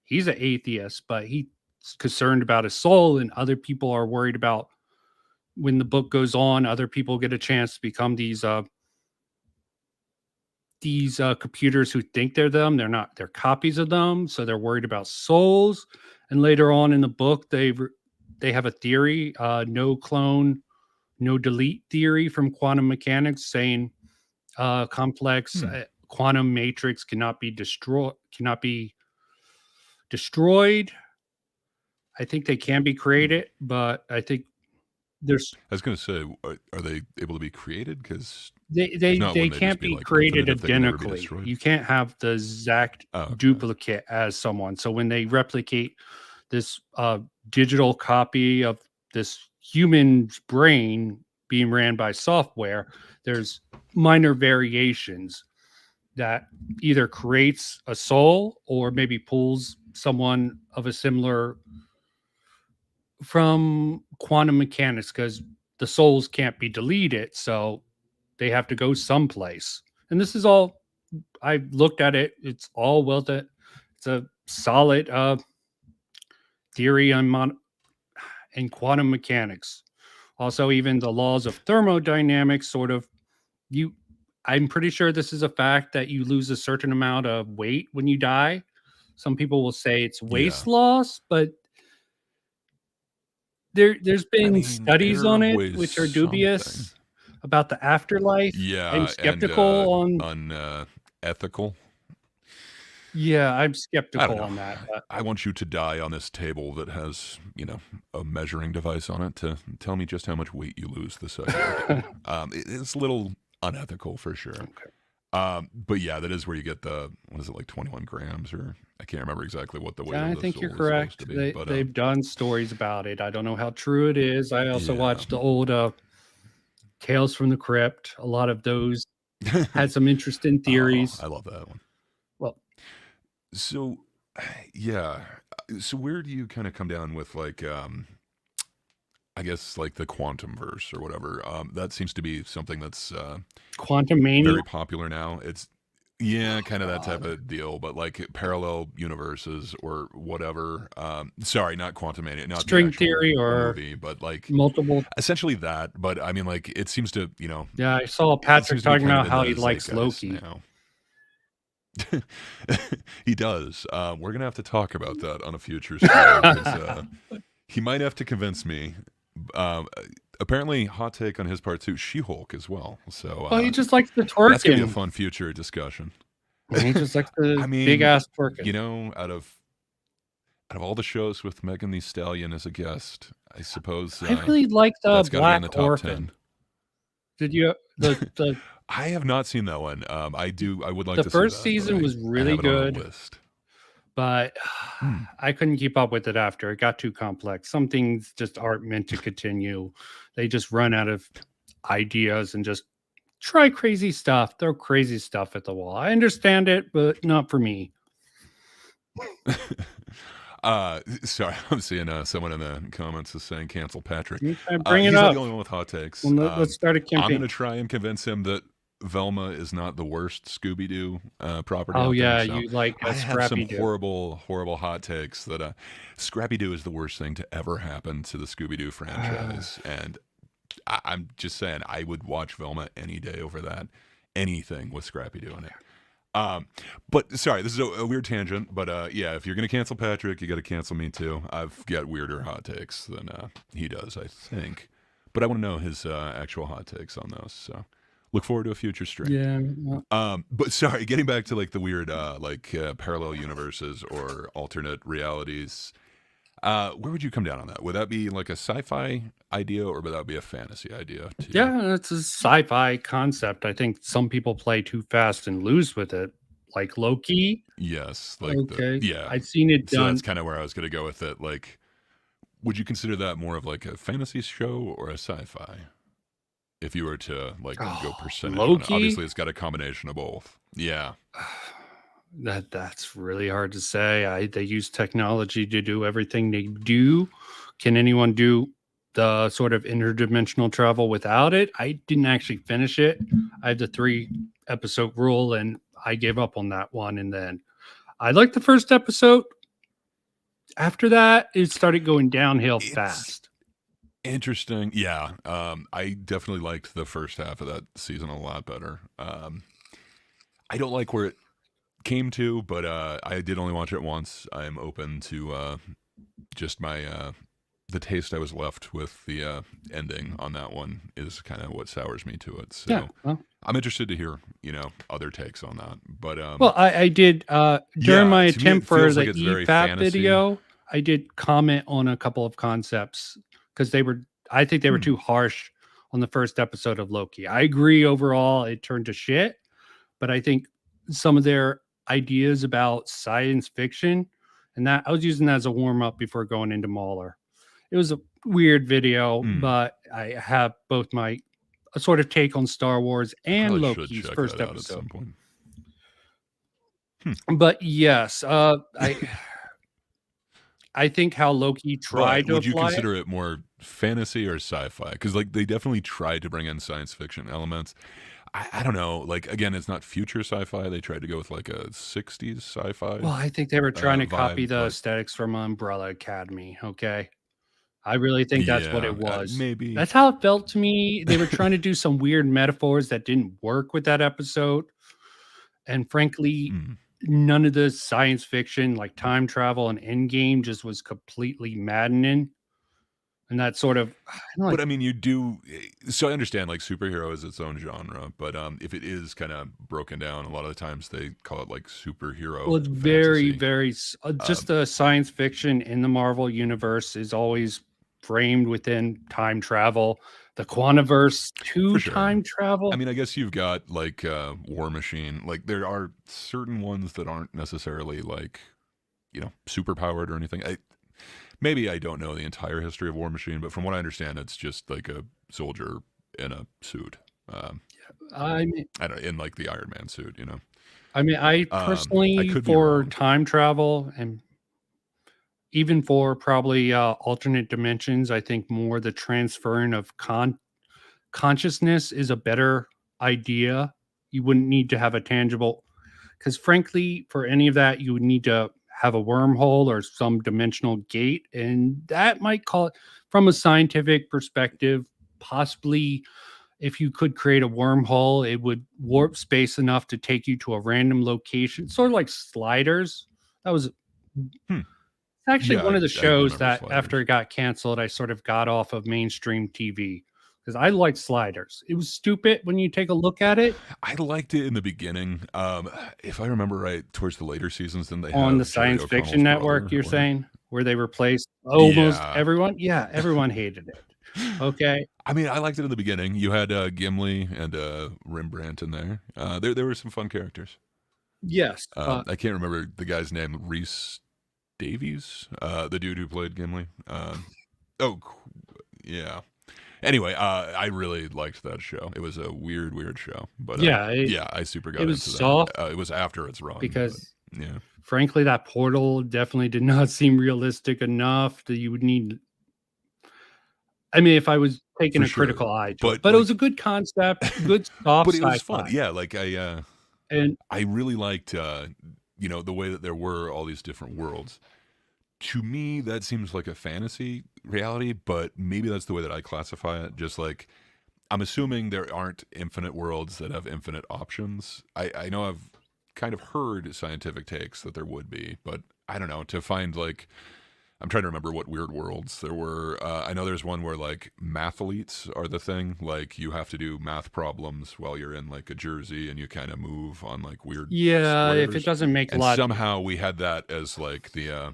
an atheist, but he's concerned about his soul, and other people are worried about when the book goes on, other people get a chance to become these computers who think they're them. They're not, they're copies of them. So they're worried about souls. And later on in the book, they have a theory, no clone, no delete theory from quantum mechanics, saying complex quantum matrix cannot be destroyed. I think they can be created, but I think there's. I was going to say, are they able to be created? Because they can't be created identically. You can't have the exact duplicate as someone. So when they replicate this digital copy of this human's brain being ran by software, there's minor variations that either creates a soul or maybe pulls someone of a similar from quantum mechanics, because the souls can't be deleted, so they have to go someplace. And this is all, I looked at it, it's all well that it's a solid theory on in quantum mechanics. Also, even the laws of thermodynamics sort of, I'm pretty sure this is a fact that you lose a certain amount of weight when you die. Some people will say it's waste loss, but there's been studies on it which are dubious about the afterlife. Yeah, I'm skeptical on unethical. Yeah, I'm skeptical on that. I want you to die on this table that has, a measuring device on it to tell me just how much weight you lose the second. It's a little unethical for sure. Okay. But yeah, that is where you get the, what is it, like 21 grams, or I can't remember exactly what the weight of the I think soul you're is correct. supposed to be, but, They've done stories about it. I don't know how true it is. I also watched the old Tales from the Crypt. A lot of those had some interesting theories. I love that one. Well, so yeah. So where do you kind of come down with like, I guess like the quantum verse or whatever? That seems to be something that's quantum mania, very popular now. It's kind of that type of deal, but like parallel universes or whatever. Sorry, not quantum mania, not string the actual theory or movie, but like multiple. Essentially that. But I mean, like it seems to, Yeah, I saw Patrick talking about how he likes Loki. Now. He does. We're gonna have to talk about that on a future show. 'Cause, he might have to convince me, Apparently, hot take on his part too. She-Hulk as well. So Well, he just likes the that's gonna be a twerking. fun future discussion. He just likes the I big mean, ass twerking. out of all the shows with Megan Thee Stallion as a guest, I suppose I really like the that's got to be in the Black top Orphan. 10. Did you the I have not seen that one. I would like the to first see that. season was I really have it on a good, list. but Hmm. I couldn't keep up with it after. It got too complex. Some things just aren't meant to continue. They just run out of ideas and just try crazy stuff, throw crazy stuff at the wall. I understand it, but not for me. Sorry, I'm seeing someone in the comments is saying cancel Patrick. You try to bring it He's not up. the only one with hot takes. Well, let's start a I'm campaign. going to try and convince him that Velma is not the worst Scooby-Doo property. Oh out yeah, there, so you like I a have some Scrappy-Doo. horrible hot takes that Scrappy-Doo is the worst thing to ever happen to the Scooby-Doo franchise, and I'm just saying I would watch Velma any day over that. Anything with Scrappy-Doo in it. But sorry, this is a weird tangent, but yeah, if you're gonna cancel Patrick, you got to cancel me too. I've got weirder hot takes than he does, I think. But I want to know his actual hot takes on those. So look forward to a future stream. Yeah. Well, But sorry, getting back to like the weird parallel universes or alternate realities. Where would you come down on that? Would that be like a sci-fi idea, or would that be a fantasy idea? To you? yeah, it's a sci-fi concept. I think some people play too fast and lose with it, like Loki. Yes, like Okay, yeah. I've seen it So done. that's kind of where I was going to go with it. Like, would you consider that more of like a fantasy show or a sci-fi? If you were to like go percentage on it. Loki? Obviously, it's got a combination of both. Yeah. That's really hard to say. They use technology to do everything they do. Can anyone do the sort of interdimensional travel without it? I didn't actually finish it. I had the 3-episode rule, and I gave up on that one. And then I liked the first episode. After that, it started going downhill fast. Interesting. Yeah. I definitely liked the first half of that season a lot better. I don't like where it came to, but I did only watch it once. I'm open to just my the taste I was left with. The ending on that one is kind of what sours me to it. So Yeah. Well, I'm interested to hear other takes on that. But I did during my to me, it attempt for feels the like it's very EFAP fantasy. video. I did comment on a couple of concepts because I think they were too harsh on the first episode of Loki. I agree overall it turned to shit, but I think some of their ideas about science fiction and that I was using that as a warm up before going into Mauler. It was a weird video, but I have both my a sort of take on Star Wars and Probably should Loki's check first that out at some episode. point. But yes, I think how Loki tried to would you apply consider it more fantasy or sci-fi? Because like they definitely tried to bring in science fiction elements. I don't know. Like again, it's not future sci-fi. They tried to go with like a '60s sci-fi. Well, I think they were trying to copy vibe, the but aesthetics from Umbrella Academy. Okay, I really think that's what yeah, it was. maybe. That's how it felt to me. They were trying to do some weird metaphors that didn't work with that episode, and frankly, none of the science fiction like time travel and Endgame just was completely maddening. And that sort of, But I mean, you do. So I understand, like superhero is its own genre, but if it is kind of broken down, a lot of the times they call it like superhero. well, it's very, fantasy. very just the science fiction in the Marvel universe is always framed within time travel. The Quantiverse to For sure. time travel. I mean, I guess you've got like War Machine. Like there are certain ones that aren't necessarily like, super powered or anything. Maybe I don't know the entire history of War Machine, but from what I understand, it's just like a soldier in a suit. I mean, I don't in like the Iron Man suit, I personally could be for wrong. time travel and even for probably alternate dimensions, I think more the transferring of consciousness is a better idea. You wouldn't need to have a tangible, because frankly, for any of that, you would need to have a wormhole or some dimensional gate, and that might call it from a scientific perspective. Possibly, if you could create a wormhole, it would warp space enough to take you to a random location, sort of like sliders. That was It's actually Yeah, one of the I shows remember that Sliders. after it got canceled, I sort of got off of mainstream TV because I liked Sliders. It was stupid when you take a look at it I liked it in the beginning. If I remember right, towards the later seasons, then they on the have Jerry Science Fiction O'Connell's Network, brother. you're Or, saying, where they replaced almost yeah. everyone? Yeah, everyone hated it. Okay. I mean, I liked it in the beginning. You had Gimli and Rembrandt in there. There were some fun characters. Yes. I can't remember the guy's name. Reese Davies, the dude who played Gimli. Yeah. Anyway, I really liked that show. It was a weird show, but Yeah, yeah, I super got it was into soft that. It was after its run, because, but, yeah. frankly, that portal definitely did not seem realistic enough that you would need. I mean, if I was taking For a critical sure. eye to But, it, but it was like a good concept, good soft but it was fun. sci-fi. Yeah, like And I really liked the way that there were all these different worlds. To me, that seems like a fantasy reality, but maybe that's the way that I classify it. Just like I'm assuming there aren't infinite worlds that have infinite options. I know I've kind of heard scientific takes that there would be, but I don't know. To find like I'm trying to remember what weird worlds there were. I know there's one where like mathletes are the thing. Like you have to do math problems while you're in like a jersey and you kind of move on like weird yeah, if it squares. doesn't make a And lot, somehow we had that as like the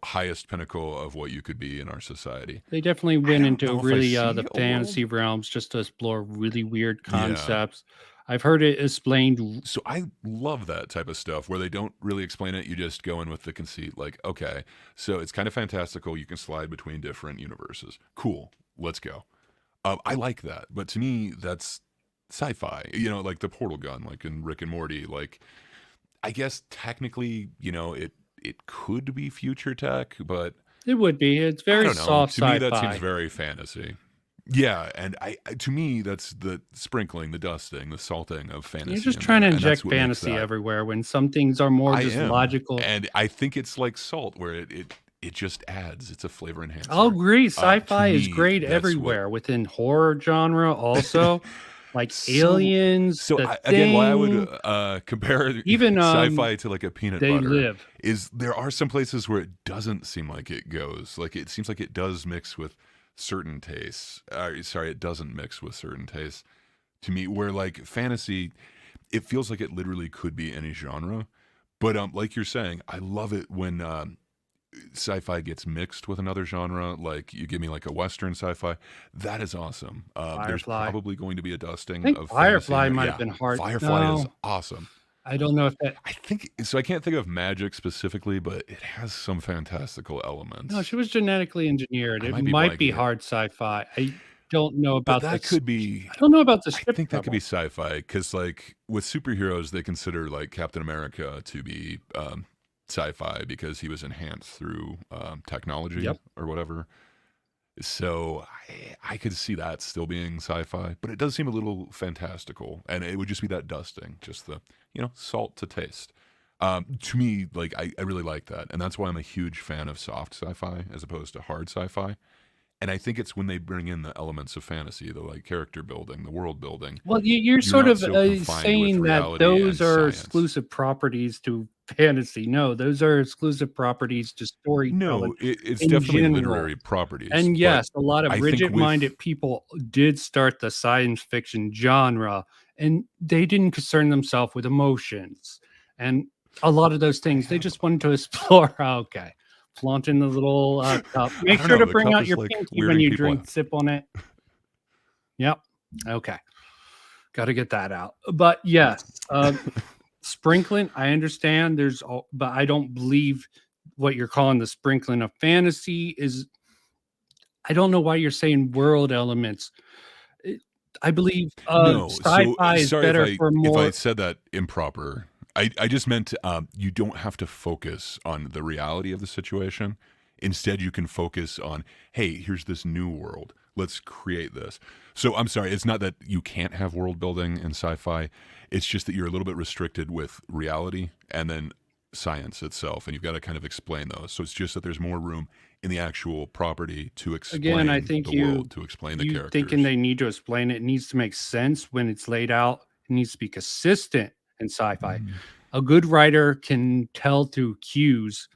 highest pinnacle of what you could be in our society. they definitely I went don't into know if I really see the a world. fantasy realms just to explore really weird Yeah. concepts. I've heard it explained. So I love that type of stuff where they don't really explain it. You just go in with the conceit, like, okay, so it's kind of fantastical. You can slide between different universes. Cool, let's go. I like that, but to me, that's sci-fi. Like the portal gun, like in Rick and Morty. Like, I guess technically, it could be future tech, but It would be. It's I very don't know. soft To me, that seems sci-fi. very fantasy. Yeah, and to me, that's the sprinkling, the dusting, the salting of fantasy. You're just in trying to there, and that's inject what makes fantasy that. everywhere when some things are more I just am, logical. and I think it's like salt, where it just adds. It's a flavor enhancer. I'll agree. To Sci-fi is me, great that's what. everywhere within horror genre also. Like So, Aliens, so The again, why I Thing, would compare even sci-fi to like a peanut They butter Live. is there are some places where it doesn't seem like it goes. Like it seems like it does mix with certain tastes. Sorry, it doesn't mix with certain tastes to me. Where like fantasy, it feels like it literally could be any genre. But like you're saying, I love it when sci-fi gets mixed with another genre. Like you give me like a Western sci-fi, that is awesome. There's Firefly. probably going to be a I dusting think of Firefly fantasy. might Yeah, have been hard. Firefly is No, awesome. I don't know if that. I think so. I can't think of magic specifically, but it has some fantastical No, elements. she was genetically engineered. I It might be might be blanking it, hard sci-fi. I don't know but about that this. could be. I don't know about the I ship think that could be trouble. sci-fi because, like, with superheroes, they consider like Captain America to be sci-fi because he was enhanced through technology Yep. or whatever. So I could see that still being sci-fi, but it does seem a little fantastical, and it would just be that dusting, just the salt to taste. To me, like I really like that, and that's why I'm a huge fan of soft sci-fi as opposed to hard sci-fi. And I think it's when they bring in the elements of fantasy, the like character building, the world building. Well, you're You're sort not of so confined with saying that reality those and are science. exclusive properties to fantasy. No, those are exclusive properties to storytelling No, it's in definitely general. literary properties, And but yes, a lot of I think with rigid-minded people did start the science fiction genre, and they didn't concern themselves with emotions. And a lot of those I things, they have just wanted to explore. Okay, flaunting the little cup. I Make don't sure know. to The bring cup out is your like pinky when weirding you people drink. out. Sip on it. Yep. Okay. Got to get that out. But yes, sprinkling. I understand. But I don't believe what you're calling the sprinkling of fantasy is. I don't know why you're saying world elements. I believe No, so sci-fi is sorry better for if I more. said that improper. I just meant you don't have to focus on the reality of the situation. Instead, you can focus on, hey, here's this new world. Let's create this. So I'm sorry, it's not that you can't have world building in sci-fi. It's just that you're a little bit restricted with reality and then science itself, and you've got to kind of explain those. So it's just that there's more room in the actual property to Again, I explain think the world, to explain the you thinking characters. they need to explain it. It needs to make sense when it's laid out. It needs to be consistent in sci-fi. Mm. A good writer can tell through cues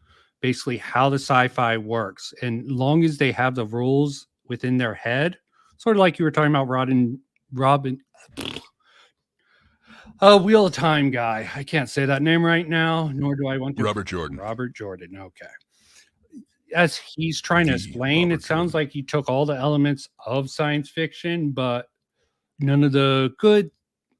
basically how the sci-fi works. And long as they have the rules within their head, sort of like you were talking about Robin Wheel of Time guy. I can't say that name right now, nor do I want to. Robert Jordan. Robert Jordan. Okay. As he's trying to explain, Robert it sounds Jordan. like he took all the elements of science fiction, but none of the good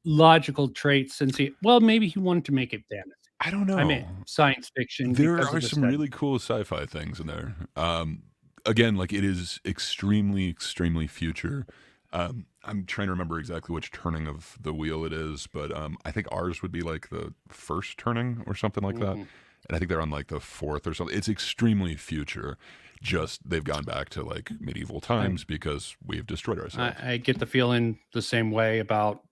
logical traits. Since maybe he wanted to make it fantasy. I don't know. I mean, science fiction. There because of are the some setting. really cool sci-fi things in there. Again, like it is extremely, extremely future. I'm trying to remember exactly which turning of the wheel it is, but I think ours would be like the first turning or something like that. Mhm. And I think they're on like the fourth or something. It's extremely future. Just they've gone back to like medieval times because we've destroyed ourselves. I get the feeling the same way about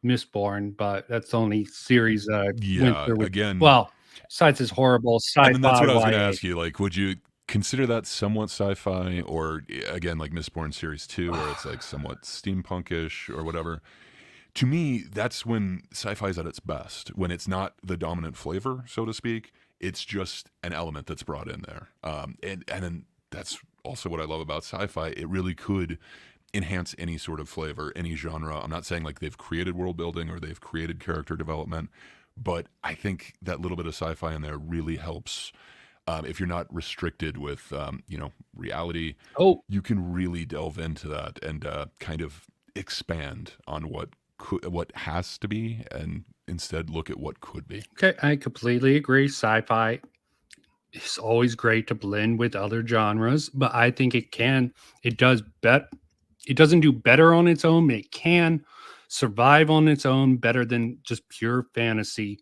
Mistborn, but that's the only series I went Yeah, through with. again, Well, besides his horrible and then that's sci-fi what I was going to YA. ask you. Like, would you consider that somewhat sci-fi, or again, like Mistborn Series 2, where it's like somewhat steampunkish or whatever? To me, that's when sci-fi is at its best. When it's not the dominant flavor, so to speak, it's just an element that's brought in there. And then that's also what I love about sci-fi. It really could enhance any sort of flavor, any genre. I'm not saying like they've created world building or they've created character development, but I think that little bit of sci-fi in there really helps. If you're not restricted with, reality, Oh, you can really delve into that and kind of expand on what has to be, and instead look at what could be. okay. I completely agree. Sci-fi is always great to blend with other genres, but I think it doesn't do better on its own, but it can survive on its own better than just pure fantasy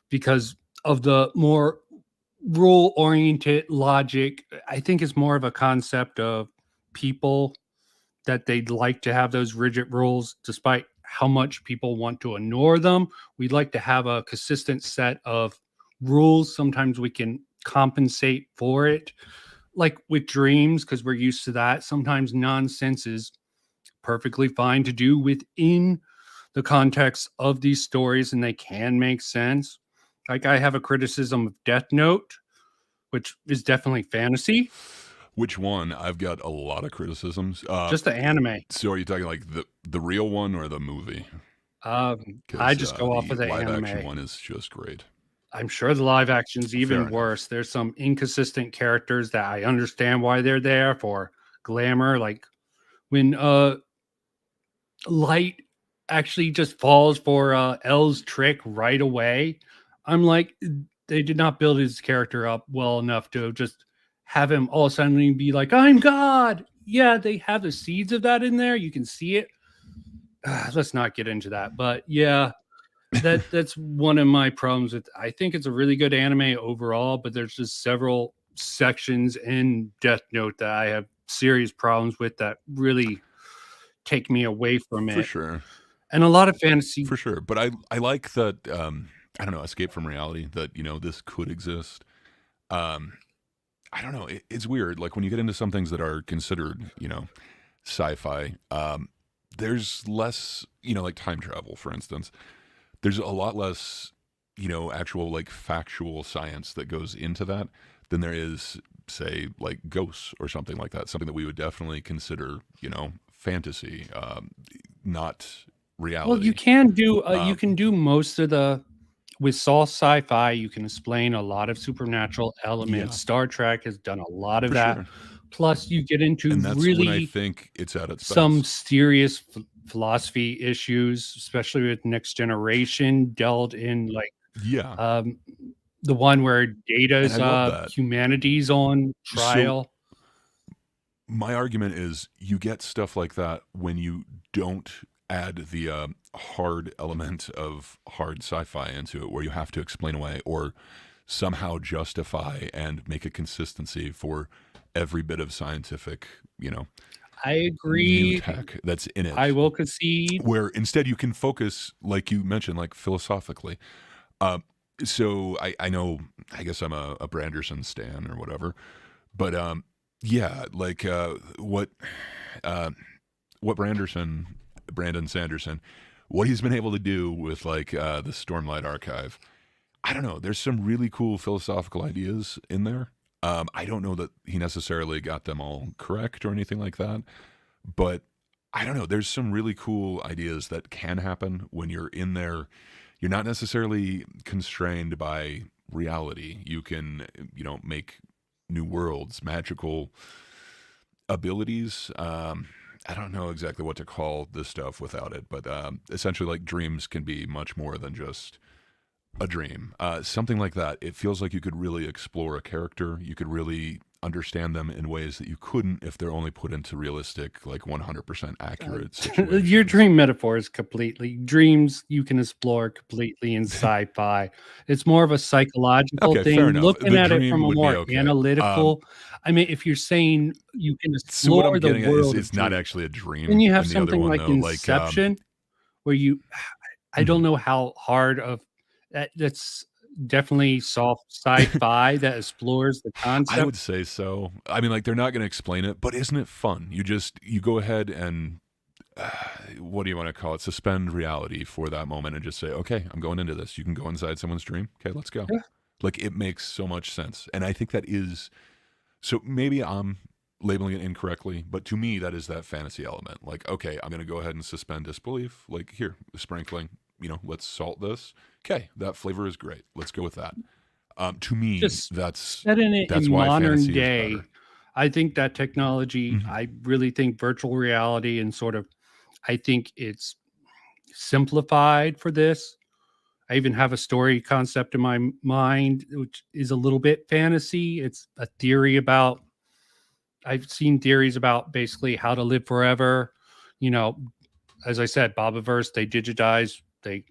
because of the more rule oriented logic. I think it's more of a concept of people that they'd like to have those rigid rules despite how much people want to ignore them. We'd like to have a consistent set of rules. Sometimes we can compensate for it, like with dreams, because we're used to that. Sometimes nonsense is perfectly fine to do within the context of these stories, and they can make sense. Like I have a criticism of Death Note, which is definitely fantasy. Which one? I've got a lot of criticisms. Just the anime. So are you talking like the real one or the movie? I 'Cause, just go off of the live action anime. one is just great. I'm sure the live action's Fair even enough. worse. There's some inconsistent characters that I understand why they're there for glamour. Like when Light actually just falls for L's trick right away. I'm like, they did not build his character up well enough to just have him all of a sudden be like, I'm God. Yeah, they have the seeds of that in there. You can see it. Let's not get into that. But yeah, that's one of my problems with. I think it's a really good anime overall, but there's just several sections in Death Note that I have serious problems with that really take me away from For it. sure. And a lot of fantasy. For sure. But I like that, I don't know, escape from reality, that, this could exist. I don't know. It's weird. Like when you get into some things that are considered, sci-fi, there's less, like time travel, for instance. There's a lot less, actual like factual science that goes into that than there is, say, like ghosts or something like that. Something that we would definitely consider, fantasy, not reality. Well, you can do most of the with soft sci-fi. You can explain a lot of supernatural elements. Yeah. Star Trek has done a lot of For that. sure. Plus, you get into And that's when I really think it's at its some best. serious philosophy issues, especially with Next Generation, dealt in like Yeah. the one where And Data's I love that. humanity's on trial. My argument is you get stuff like that when you don't add the hard element of hard sci-fi into it, where you have to explain away or somehow justify and make a consistency for every bit of scientific, I new agree. tech that's in it. I will concede. Where instead you can focus, like you mentioned, like philosophically. So I know, I guess I'm a Branderson stan or whatever, but yeah, like what Brandon Sanderson, what he's been able to do with like the Stormlight Archive. I don't know. There's some really cool philosophical ideas in there. I don't know that he necessarily got them all correct or anything like that, but I don't know. There's some really cool ideas that can happen when you're in there. You're not necessarily constrained by reality. You can, make new worlds, magical abilities. I don't know exactly what to call this stuff without it, but essentially, like dreams can be much more than just a dream. Something like that. It feels like you could really explore a character. You could really understand them in ways that you couldn't if they're only put into realistic, like 100% accurate situations. Your dream metaphor is completely dreams you can explore completely in sci-fi. It's more of a psychological Okay, thing. fair enough. Looking The at it dream from a would be more okay. analytical, I mean, if you're saying you can So what I'm explore the getting at is world of it's not dreams, actually a dream. then you have And the other something one like though, Inception, where you, I don't know how hard of that's definitely soft sci-fi that explores the I concept. would say so. I mean, like they're not going to explain it, but isn't it fun? You go ahead and what do you want to call it? Suspend reality for that moment and just say, okay, I'm going into this. You can go inside someone's dream. Okay, let's go. Yeah. Like it makes so much sense, and I think that is so. Maybe I'm labeling it incorrectly, but to me, that is that fantasy element. Like, okay, I'm going to go ahead and suspend disbelief. Like here, sprinkling. Let's salt this. Okay, that flavor is great. Let's go with that. To me, Just that's setting it in why modern fantasy is day, better. I think that technology, Mhm. I really think virtual reality and sort of, I think it's simplified for this. I even have a story concept in my mind, which is a little bit fantasy. It's a theory about, I've seen theories about basically how to live forever. You know, as I said, Bobaverse, they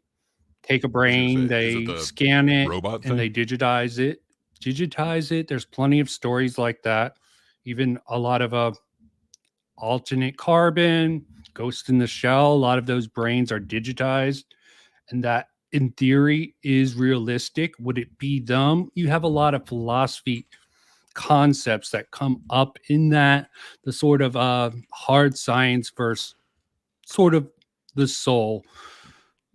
take a I was gonna brain, say, is it they the scan it, robot and thing? they digitize it. Digitize it. There's plenty of stories like that. Even a lot of alternate carbon, Ghost in the Shell. A lot of those brains are digitized, and that in theory is realistic. Would it be them? You have a lot of philosophy concepts that come up in that, the sort of hard science versus sort of the soul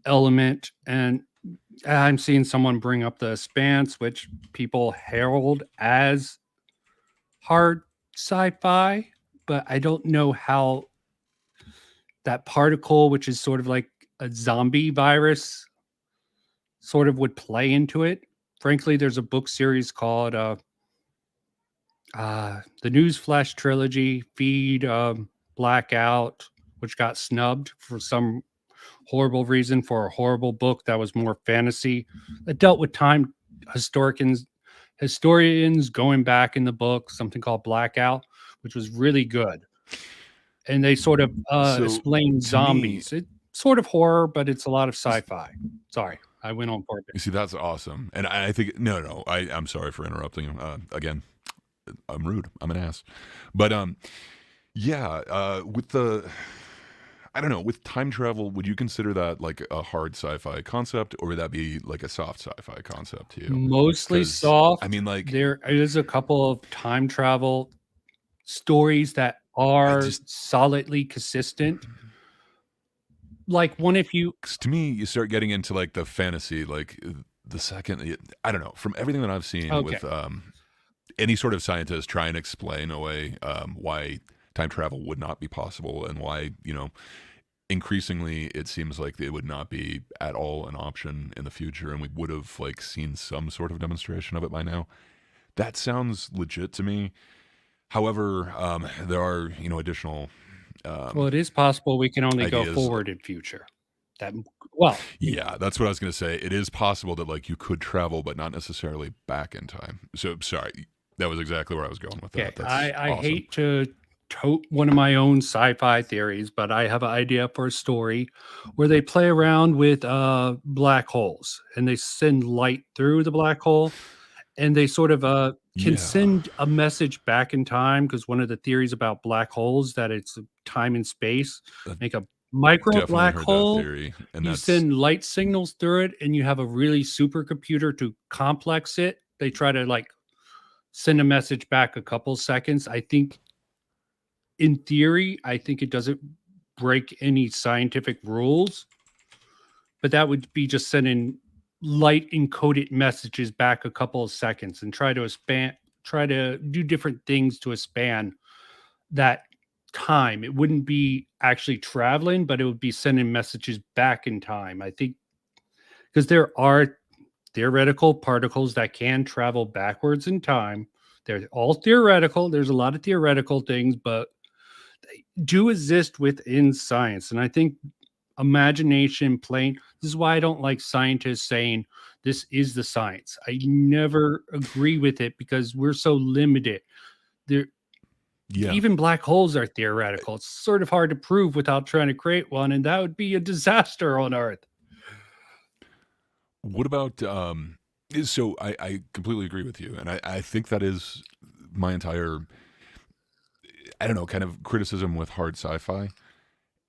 element. And I'm seeing someone bring up the expanse, which people herald as hard sci-fi, but I don't know how that particle, which is sort of like a zombie virus, sort of would play into it. Frankly, there's a book series called the Newsflash trilogy, Feed, Blackout, which got snubbed for some horrible reason for a horrible book that was more fantasy that dealt with time historians going back in the book, something called Blackout, which was really good. And they sort of So explain to me, zombies. It's sort of horror, but it's a lot of sci-fi. Sorry, I went on for a bit. you see, that's awesome, and I think no, I'm sorry for interrupting you. Again, I'm rude. I'm an ass, but yeah. With the I don't know, with time travel, would you consider that like a hard sci-fi concept, or would that be like a soft sci-fi concept to you? Mostly Because I soft. mean, like, There is a couple of time travel stories that I are just solidly consistent. Like one, if you 'cause to me, you start getting into like the fantasy, like the second. I don't know. From everything that I've seen okay, with any sort of scientist try and explain away why time travel would not be possible and why increasingly it seems like it would not be at all an option in the future, and we would have like seen some sort of demonstration of it by now. That sounds legit to me. However, there are additional well, um, it is possible we can only go ideas. forward in future. That well, Yeah, that's what I was going to say. It is possible that like you could travel, but not necessarily back in time. So sorry, that was exactly where I was going with okay. that. That's I awesome. hate to tote one of my own sci-fi theories, but I have an idea for a story where they play around with black holes and they send light through the black hole, and they sort of can Yeah, send a message back in time, because one of the theories about black holes that it's time and space I've make a micro definitely black heard that hole. theory, and You that's send light signals through it and you have a really supercomputer to complex it. They try to like send a message back a couple seconds. I think in theory, I think it doesn't break any scientific rules, but that would be just sending light encoded messages back a couple of seconds and try to expand. try to do different things to expand that time. It wouldn't be actually traveling, but it would be sending messages back in time. I think because there are theoretical particles that can travel backwards in time. They're all theoretical. There's a lot of theoretical things, but they do exist within science. And I think imagination playing, this is why I don't like scientists saying this is the science. I never agree with it because we're so limited. There, Yeah. even black holes are theoretical. It's sort of hard to prove without trying to create one, and that would be a disaster on Earth. What about so I completely agree with you, and I think that is my entire, I don't know, kind of criticism with hard sci-fi.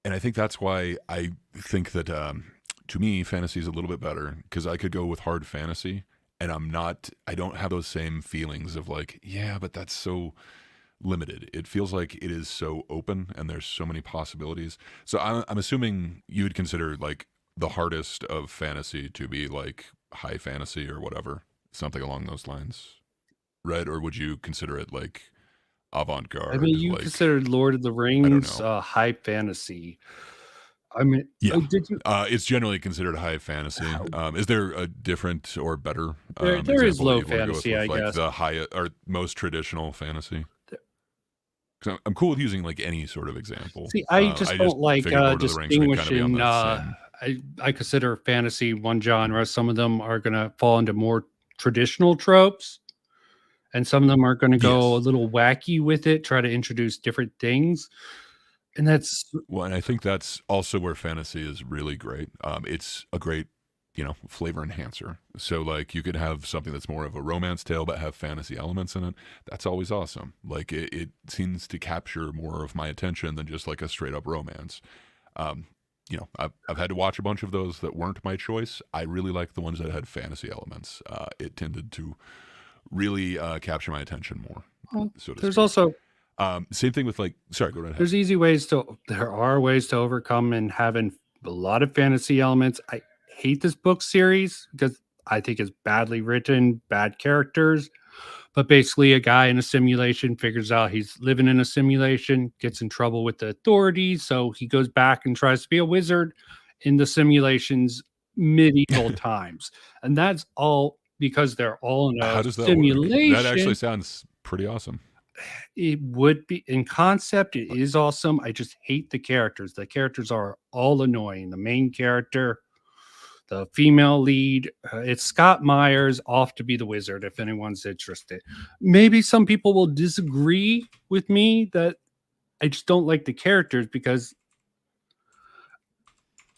And I think that's why I think that to me fantasy is a little bit better, because I could go with hard fantasy and I don't have those same feelings of like, yeah, but that's so limited. It feels like it is so open and there's so many possibilities. So I'm assuming you would consider like the hardest of fantasy to be like high fantasy or whatever, something along those lines, right? Or would you consider it like avant-garde? I mean, you like, considered Lord of the I don't Rings know. high fantasy. I mean, Yeah. did you? It's generally considered high fantasy. Is there a different or better There is example that low you'd want to go with, fantasy, I like guess. the high or most traditional fantasy? Th- 'Cause I'm cool with using like any sort of example. See, I I just just don't like figured Lord of the Rings would kind of be on distinguishing. that same. I consider fantasy one genre. Some of them are going to fall into more traditional tropes, and some of them are going to go a Yes. little wacky with it, try to introduce different things. And that's Well, and I think that's also where fantasy is really great. It's a great, flavor enhancer. So like you could have something that's more of a romance tale but have fantasy elements in it. That's always awesome. Like it seems to capture more of my attention than just like a straight up romance. Um, I've had to watch a bunch of those that weren't my choice. I really liked the ones that had fantasy elements. It tended to really capture my attention more, well, so to there's speak. also Same thing with like, sorry, go right ahead. there are ways to overcome and having a lot of fantasy elements. I hate this book series because I think it's badly written, bad characters. But basically, a guy in a simulation figures out he's living in a simulation, gets in trouble with the authorities, so he goes back and tries to be a wizard in the simulation's medieval times, and that's all because they're all in How a does that work? That actually simulation. sounds pretty awesome. It would be in concept, it is awesome. I just hate the characters. The characters are all annoying. The main character, the female lead, it's Scott Myers off to be the wizard if anyone's interested. Maybe some people will disagree with me that I just don't like the characters because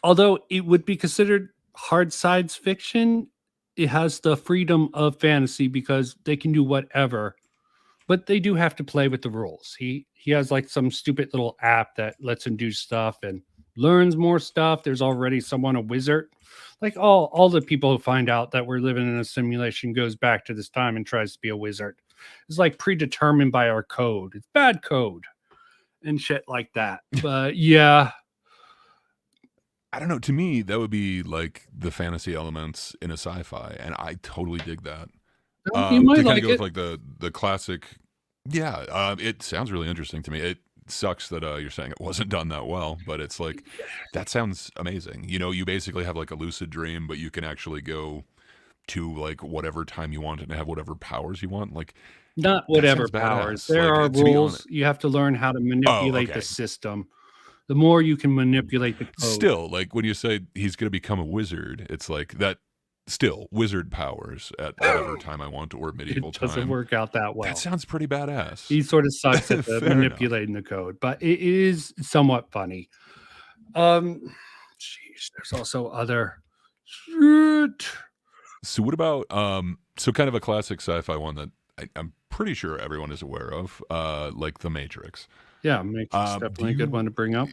although it would be considered hard science fiction, it has the freedom of fantasy because they can do whatever, but they do have to play with the rules. He has like some stupid little app that lets him do stuff and learns more stuff. There's already someone a wizard. Like all the people who find out that we're living in a simulation goes back to this time and tries to be a wizard. It's like predetermined by our code. It's bad code and shit like that. But yeah, I don't know. To me, that would be like the fantasy elements in a sci-fi, and I totally dig that. you To might kind of like go with it. like the classic, yeah. It sounds really interesting to me. It sucks that you're saying it wasn't done that well, but it's like that sounds amazing. You basically have like a lucid dream, but you can actually go to like whatever time you want and have whatever powers you want. Like Not that whatever sounds powers. badass. There Like are to be honest. rules. You have to learn how to Oh, manipulate the okay. system. The more you can manipulate the code, Still, like when you say he's going to become a wizard, it's like that. Still, wizard powers at whatever time I want or medieval it doesn't time. work out that That well. sounds pretty badass. He sort of sucks at the Fair enough. manipulating the code, but it is somewhat funny. Jeez, there's also other shit. So what about so kind of a classic sci-fi one that I'm pretty sure everyone is aware of, like The Matrix. Yeah, Matrix Do definitely a good one to bring up.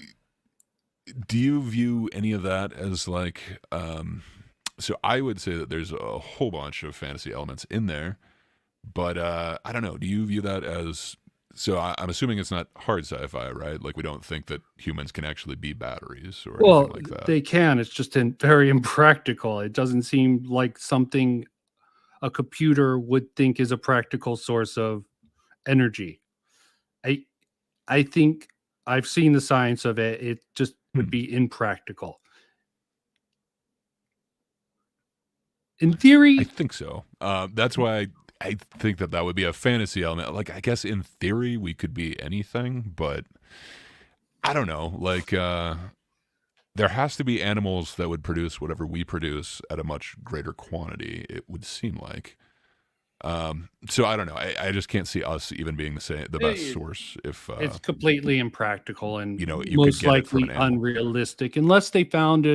you view any of that as like so I would say that there's a whole bunch of fantasy elements in there, but I don't know. Do you view that as so I'm assuming it's not hard sci-fi, right? Like we don't think that humans can actually be batteries or Well, anything like that. they can. It's just very impractical. It doesn't seem like something a computer would think is a practical source of energy. I I think I've seen the science of it. It just would be impractical. In I theory, think so. That's why I think that would be a fantasy element. Like, I guess in theory we could be anything, but I don't know. Like, there has to be animals that would produce whatever we produce at a much greater quantity. It would seem like. So I don't know. I just can't see us even being the best it, source if it's completely impractical and you could most get it from likely an animal. unrealistic unless they found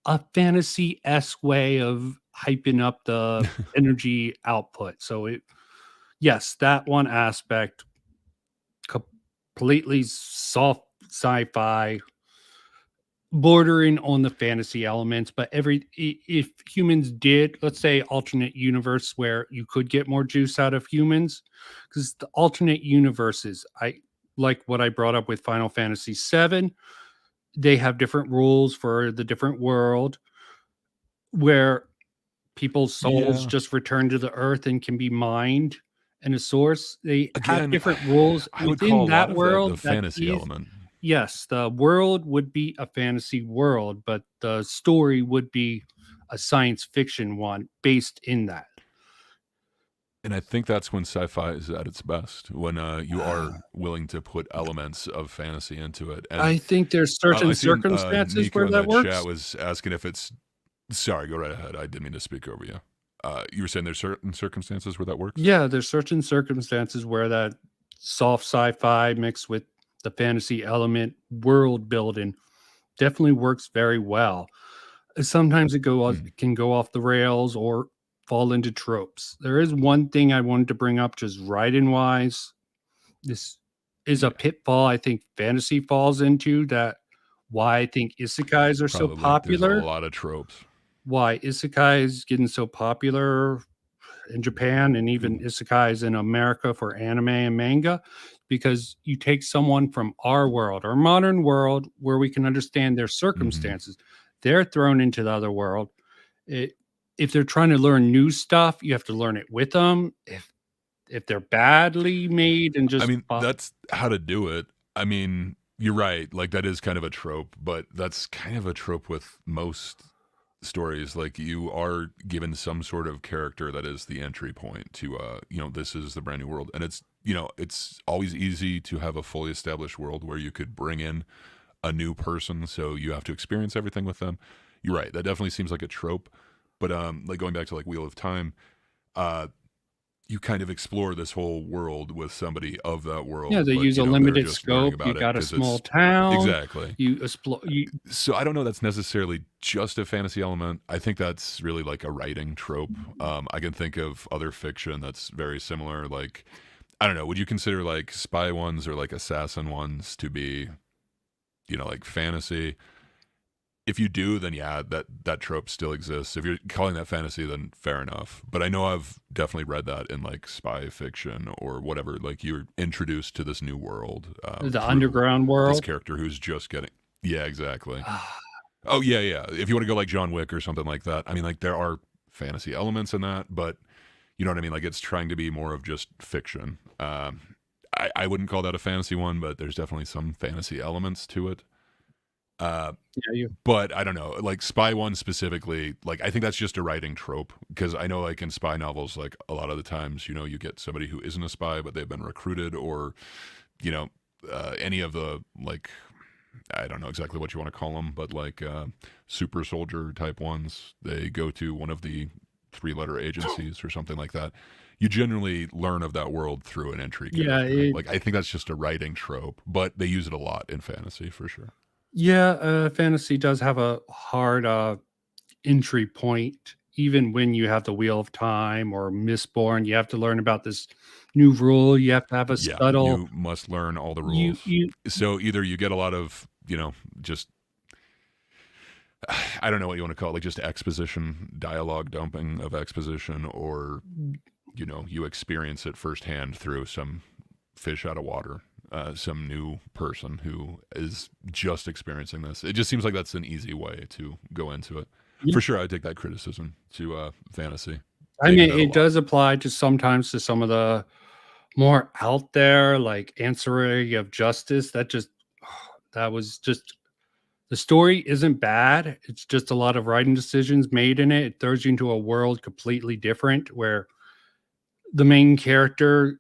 a fantasy-esque way of hyping up the energy output. So yes, that one aspect, completely soft sci-fi, bordering on the fantasy elements. But if humans did, let's say, alternate universe where you could get more juice out of humans, because the alternate universes, I like what I brought up with Final Fantasy VII. They have different rules for the different world where people's souls Yeah. just return to the earth and can be mined in a source. They have Again, different rules I would within call a lot that of world. the fantasy element. Yes, the world would be a fantasy world, but the story would be a science fiction one based in that. And I think that's when sci-fi is at its best, when you are willing to put elements of fantasy into it. And I think there's certain I seen circumstances Nico where in that the chat works. was asking if it's. Sorry, go right ahead. I didn't mean to speak over you. You were saying there's certain circumstances where that works? Yeah, there's certain circumstances where that soft sci-fi mixed with the fantasy element, world building definitely works very well. Sometimes can go off the rails or fall into tropes. There is one thing I wanted to bring up, just writing wise. This is a pitfall I think fantasy falls into. That why I think isekais are so Probably. There's a popular. lot of tropes. Why isekai is getting so popular in Japan and even isekais in America for anime and manga, because you take someone from our world, our modern world, where we can understand their circumstances. They're thrown into the other world. If they're trying to learn new stuff, you have to learn it with them. If they're badly made and I just mean, that's how to do it. I mean, you're right. Like, that is kind of a trope, but that's kind of a trope with most stories. Like, you are given some sort of character that is the entry point to this is the brand new world. And it's it's always easy to have a fully established world where you could bring in a new person, so you have to experience everything with them. You're right, that definitely seems like a trope. But like, going back to like Wheel of Time, you kind of explore this whole world with somebody of that world. yeah, they but, use a they're limited just learning scope. about You it got a 'cause small it's town. exactly. You explore. So I don't know that's necessarily just a fantasy element. I think that's really like a writing trope. I can think of other fiction that's very similar. Like, I don't know, would you consider like spy ones or like assassin ones to be, like fantasy? If you do, then yeah, that trope still exists. If you're calling that fantasy, then fair enough. But I know I've definitely read that in like spy fiction or whatever. Like, you're introduced to this new world, The through underground this world. character who's just getting. Yeah, exactly. Oh yeah. If you want to go like John Wick or something like that, I mean, like, there are fantasy elements in that, but you know what I mean. Like, it's trying to be more of just fiction. I wouldn't call that a fantasy one, but there's definitely some fantasy elements to it. But I don't know, like spy one specifically, like, I think that's just a writing trope, because I know like in spy novels, like a lot of the times, you get somebody who isn't a spy, but they've been recruited, or, any of the, like, I don't know exactly what you want to call them, but like super soldier type ones, they go to one of the 3-letter agencies or something like that. You generally learn of that world through an entry character. Yeah, like, I think that's just a writing trope, but they use it a lot in fantasy for sure. Yeah, fantasy does have a hard entry point. Even when you have the Wheel of Time or Mistborn, you have to learn about this new rule. You have to have a subtle. You must learn all the You, rules. you, So either you get a lot of, just, I don't know what you want to call it, like just exposition, dialogue dumping of exposition, or, you experience it firsthand through some fish out of water. Some new person who is just experiencing this. It just seems like that's an easy way to go into it. Yeah. For sure, I take that criticism to fantasy. I They do mean, that a it lot. does apply to sometimes to some of the more out there, like ancillary of justice. That just that was just the story isn't bad. It's just a lot of writing decisions made in it. It throws you into a world completely different where the main character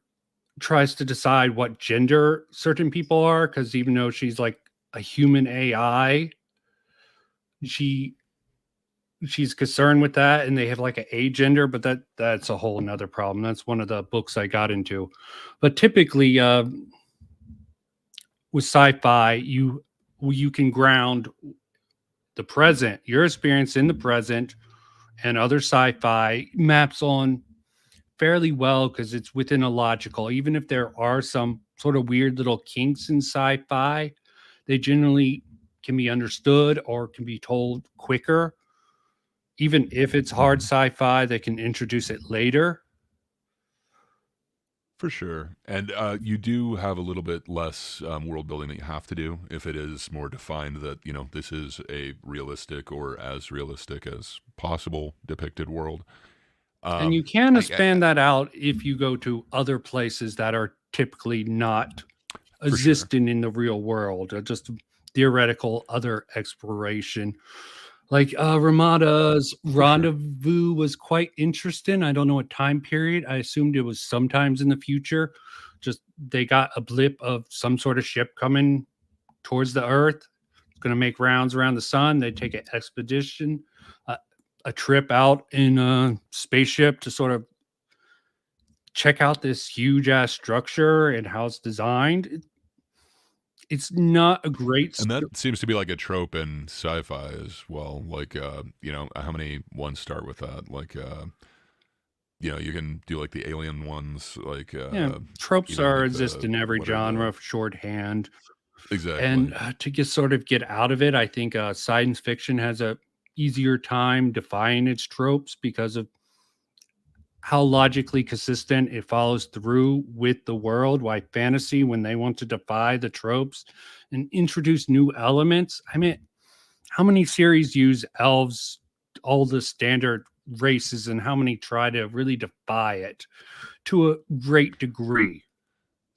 tries to decide what gender certain people are because even though she's like a human AI, she she's concerned with that and they have like a gender, but that's a whole another problem. That's one of the books I got into. But typically with sci-fi, you can ground the present, your experience in the present, and other sci-fi maps on fairly well because it's within a logical. Even if there are some sort of weird little kinks in sci-fi, they generally can be understood or can be told quicker. Even if it's hard sci-fi, they can introduce it later. For sure. And you do have a little bit less world building that you have to do if it is more defined that, this is a realistic or as realistic as possible depicted world. And you Um, can I expand that out if you go to other places that are typically not for sure. existing in the real world, just theoretical other exploration. Like Ramada's For sure. rendezvous was quite interesting. I don't know what time period. I assumed it was sometimes in the future. Just they got a blip of some sort of ship coming towards the Earth. It's going to make rounds around the sun. They take an expedition, uh, a trip out in a spaceship to sort of check out this huge ass structure and how it's designed. It's not a great And that seems to be like a trope in sci-fi as well. Like, how many ones start with that? Like, you can do like the alien ones, like, yeah, tropes are like exist in every what are genre the of shorthand. exactly. And to get sort of get out of it, I think science fiction has a easier time defining its tropes because of how logically consistent it follows through with the world. Why fantasy, when they want to defy the tropes and introduce new elements, I mean, how many series use elves, all the standard races, and how many try to really defy it to a great degree?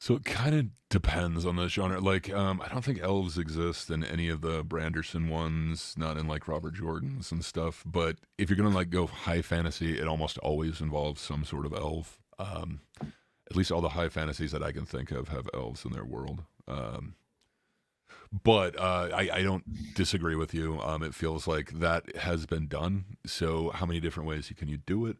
So it kind of depends on the genre. Like, I don't think elves exist in any of the Branderson ones, not in like Robert Jordan's and stuff. But if you're gonna like go high fantasy, it almost always involves some sort of elf. At least all the high fantasies that I can think of have elves in their world. But I don't disagree with you. It feels like that has been done. So how many different ways can you do it?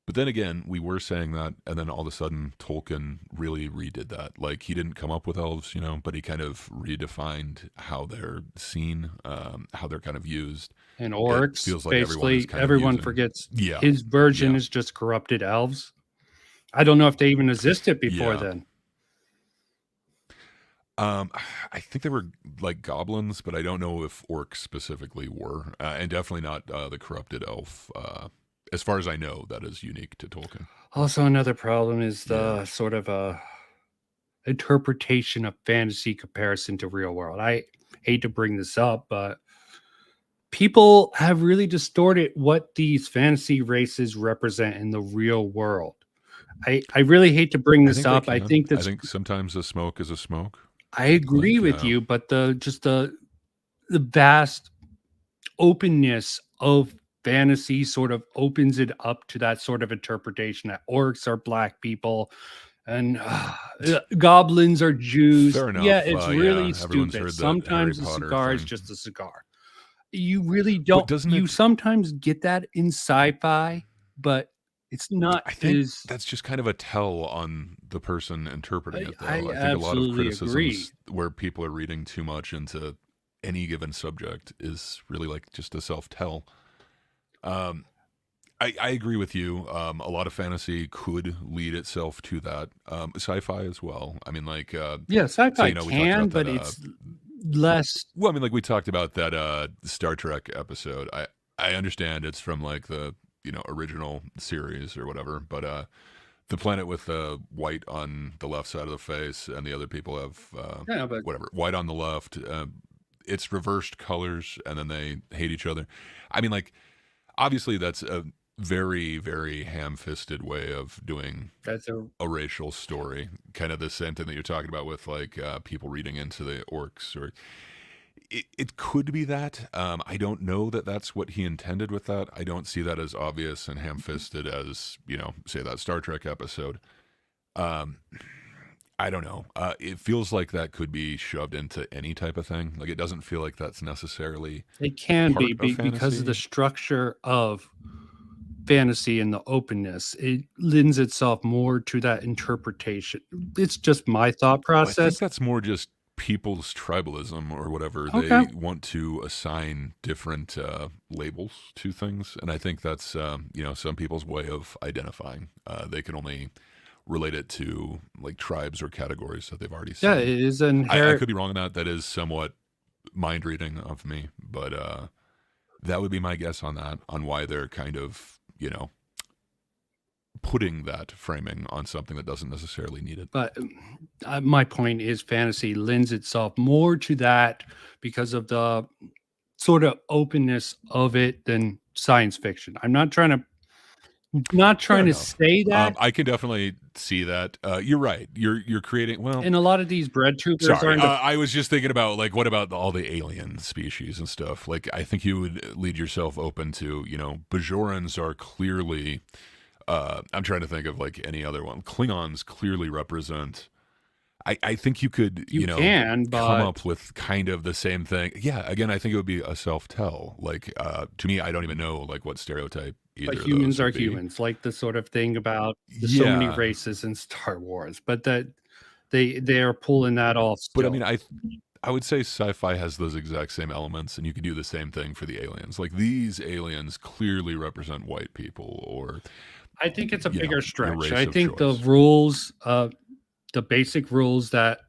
But then again, we were saying that, and then all of a sudden, Tolkien really redid that. Like he didn't come up with elves, but he kind of redefined how they're seen, how they're kind of used. And It orcs, feels like everyone is basically, kind of everyone using. forgets Yeah, his version yeah, is just corrupted elves. I don't know if they even existed before yeah. then. Um, I think they were like goblins, but I don't know if orcs specifically were, and definitely not the corrupted elf. As far as I know, that is unique to Tolkien. Also, another problem is Yeah, the sort of interpretation of fantasy comparison to real world. I hate to bring this up, but people have really distorted what these fantasy races represent in the real world. I really hate to bring I this think they up. I can. think I that's think sometimes a smoke is a smoke. I agree Like, with you, but the vast openness of fantasy sort of opens it up to that sort of interpretation that orcs are black people and goblins are Jews. fair Yeah, enough. it's really Yeah, everyone's stupid. heard that Harry Sometimes a Potter cigar is thing, just a cigar. You really but don't. doesn't You it? sometimes get that in sci-fi, but it's not I think as. that's just kind of a tell on the person interpreting it, though. I I think a lot of absolutely agree. criticisms where people are reading too much into any given subject is really like just a self-tell. Um, I agree with you. A lot of fantasy could lead itself to that. Sci-fi as well. I mean, like, Yeah, so sci-fi we talked can, about that. but it's less. Well, I mean, like we talked about that Star Trek episode. I understand it's from like the original series or whatever, but the planet with the white on the left side of the face and the other people have Yeah, but whatever white on the left. It's reversed colors and then they hate each other. I mean, like obviously that's very, very ham-fisted way of doing That's a racial story. Kind of the same thing that you're talking about with like people reading into the orcs, or it could be that. I don't know that that's what he intended with that. I don't see that as obvious and ham-fisted as, say that Star Trek episode. Um, I don't know. It feels like that could be shoved into any type of thing. Like, it doesn't feel like that's necessarily it can part of because of the fantasy. structure of fantasy and the openness. It lends itself more to that interpretation. It's just my thought Well, I think process. that's more just people's tribalism or whatever. Okay. They want to assign different labels to things, and I think that's some people's way of identifying. They can only relate it to like tribes or categories that they've already Yeah, seen. it is I inherent. could be wrong on that. That is somewhat mind reading of me, but that would be my guess on that, on why they're kind of putting that framing on something that doesn't necessarily need it. But my point is, fantasy lends itself more to that because of the sort of openness of it than science fiction. I'm not trying Fair to enough. say that. I can definitely see that. You're right. You're creating. Well, And a lot of these bread tubers sorry. aren't. I was just thinking about like, what about all the alien species and stuff? Like, I think you would lead yourself open to, Bajorans are clearly. I'm trying to think of like any other one. Klingons clearly represent. I think you could, You can, come but up with kind of the same thing. Yeah. Again, I think it would be a self-tell. Like, to me, I don't even know like what stereotype either but of humans those are would be. humans, like the sort of thing about there's so many Yeah. races in Star Wars, but that they are pulling that off But I still. mean, I would say sci-fi has those exact same elements, and you could do the same thing for the aliens. Like, these aliens clearly represent white people, or I think it's a bigger your stretch. race I of think the choice. rules, the basic rules that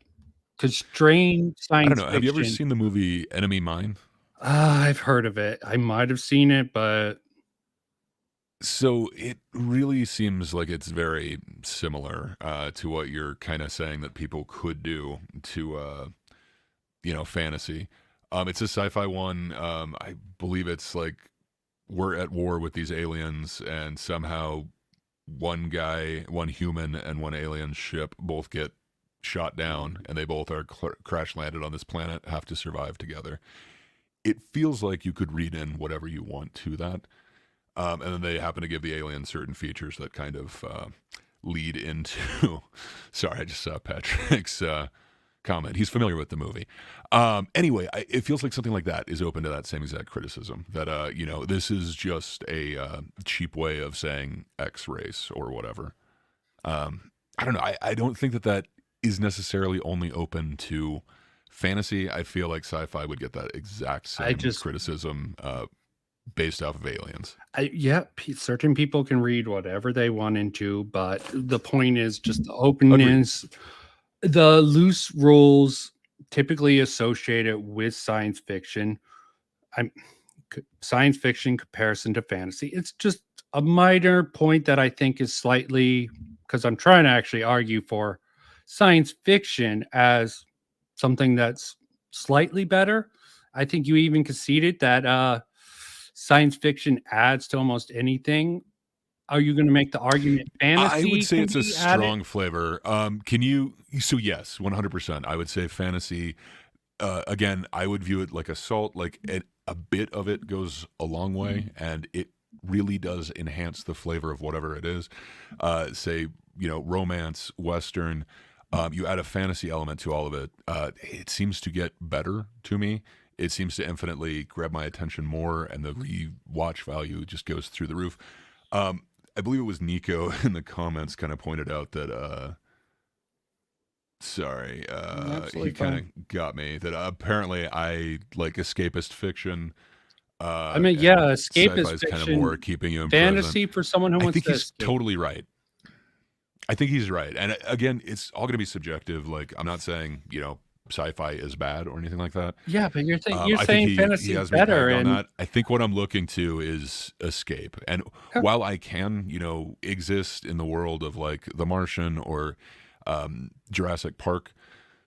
constrain I don't science know. Have you ever fiction. seen the movie Enemy Mine? I've heard of it. I might have seen it, but So it really seems like it's very similar to what you're kind of saying that people could do to, fantasy. It's a sci-fi one. I believe it's like we're at war with these aliens, and somehow one guy, one human, and one alien ship both get shot down, and they both are crash landed on this planet, have to survive together. It feels like you could read in whatever you want to that. And then they happen to give the alien certain features that kind of lead into. Sorry, I just saw Patrick's comment. He's familiar with the movie. Anyway, it feels like something like that is open to that same exact criticism. That this is just a cheap way of saying X race or whatever. I don't know. I don't think that is necessarily only open to fantasy. I feel like sci-fi would get that exact same criticism based off of aliens. Certain people can read whatever they want into, but the point is just the openness. Agreed. The loose rules typically associated with science fiction. Science fiction comparison to fantasy. It's just a minor point that I think is slightly, because I'm trying to actually argue for science fiction as something that's slightly better. I think you even conceded that science fiction adds to almost anything. Are you going to make the argument fantasy? I would say it's a strong added? flavor. Can you? So yes, 100%. I would say fantasy. Again, I would view it like a salt. Like a bit of it goes a long way, and it really does enhance the flavor of whatever it is. Say romance, Western. You add a fantasy element to all of it. It seems to get better to me. It seems to infinitely grab my attention more, and the rewatch value just goes through the roof. I believe it was Nico in the comments kind of pointed out that, he kind of got me, that apparently I like escapist fiction. Escapist fiction, kind of more keeping you in fantasy present. For someone who I wants think to he's escape. Totally right. I think he's right. And again, it's all going to be subjective. Like, I'm not saying, sci-fi is bad or anything like that. Yeah, but you're saying fantasy is better. And that. I think what I'm looking to is escape. And while I can, exist in the world of like The Martian or Jurassic Park,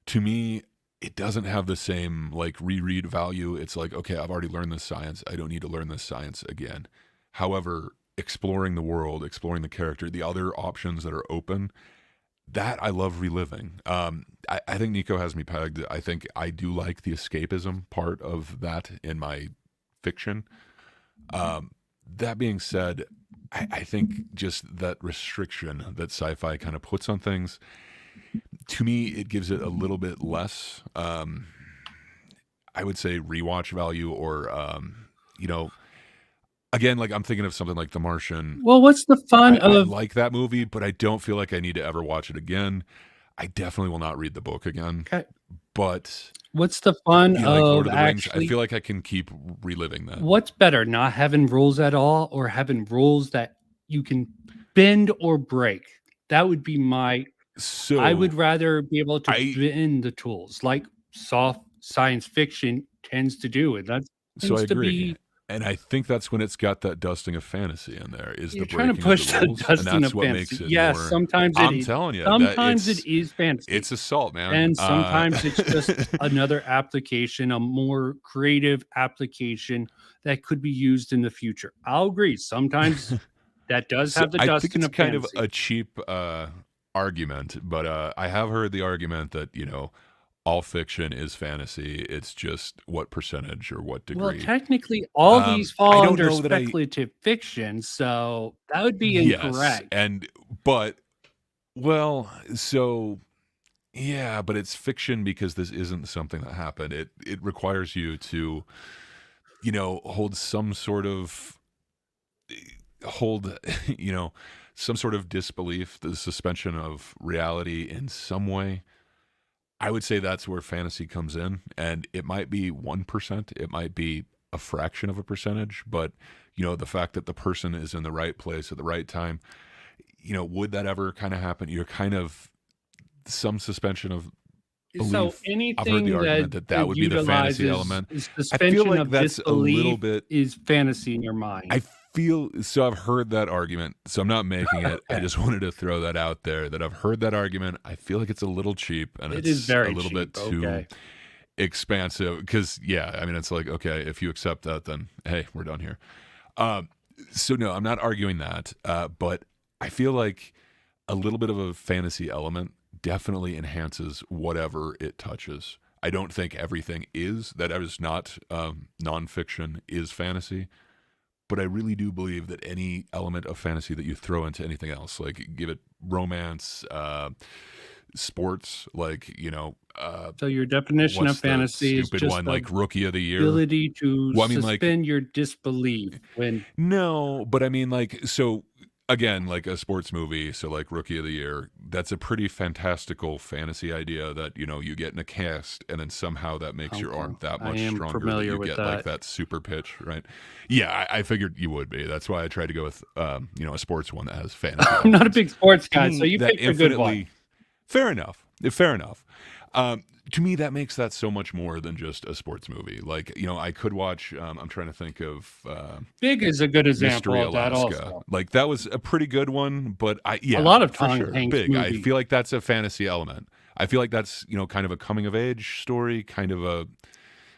to me, it doesn't have the same like reread value. It's like, okay, I've already learned this science. I don't need to learn this science again. However, exploring the world, exploring the character, the other options that are open, that I love reliving. I think Nico has me pegged. I think I do like the escapism part of that in my fiction. That being said, I think just that restriction that sci-fi kind of puts on things, to me, it gives it a little bit less, I would say, rewatch value, or, you know, again, like I'm thinking of something like The Martian. Well, what's the fun I of like that movie, but I don't feel like I need to ever watch it again. I definitely will not read the book again. okay, But what's the fun you know, like Lord of of the Rings, I actually feel like I can keep reliving that. what's better, not having rules at all or having rules that you can bend or break? That would be my So I would rather be able to I bend the tools like soft science fiction tends to do, and that so I tends to agree. be And I think that's when it's got that dusting of fantasy in there, is you're the trying to breaking push of the the rules, and dusting that's of what fantasy. makes it Yes, more. sometimes I'm telling you that sometimes it is fantasy. it's assault, man. And sometimes it's just another application, a more creative application that could be used in the future. I'll agree. Sometimes that does So have the I think dusting it's of kind of fantasy. a cheap argument, but I have heard the argument that all fiction is fantasy. It's just what percentage or what Well, degree. technically, all these I fall don't under know that I. speculative fiction, so that would be Yes, incorrect. but well, so yeah, but it's fiction because this isn't something that happened. It requires you to hold some sort of hold some sort of disbelief, the suspension of reality in some way. I would say that's where fantasy comes in, and it might be 1%, it might be a fraction of a percentage, but the fact that the person is in the right place at the right time, would that ever kind of happen? You're kind of some suspension of So belief. I've heard the anything argument that would be the fantasy utilizes element. I feel suspension like of that's a little disbelief bit. is fantasy in your mind. I feel so. I've heard that argument, so I'm not making it. I Okay. just wanted to throw that out there that I've heard that argument. I feel like it's a little cheap, and It is it's very a little bit cheap. too Okay. expansive. Because yeah, I mean, it's like, okay, if you accept that, then hey, we're done here. So no, I'm not arguing that, but I feel like a little bit of a fantasy element definitely enhances whatever it touches. I don't think everything that is not nonfiction is fantasy. But I really do believe that any element of fantasy that you throw into anything else, like give it romance, sports, like So your definition of what's the fantasy is stupid just one, the like Rookie of the Year? ability to Well, I mean, like suspend your disbelief when no, but I mean, like so. Again, like a sports movie, so like Rookie of the Year, that's a pretty fantastical fantasy idea that you get in a cast, and then somehow that makes your arm that I much am stronger. That familiar you with get like that. that super pitch, right? Yeah, I figured you would be. That's why I tried to go with a sports one that has fantasy I'm not a elements. big sports To guy, so me, you that picked a good one. infinitely fair enough. Fair enough. To me, that makes that so much more than just a sports movie. Like I could watch. I'm trying to think of. Big is a good example Mystery of that Alaska. also. Like that was a pretty good one, but A lot of for Tom sure. Hanks Big. I movies. feel like that's a fantasy element. I feel like that's, kind of a coming of age story, kind of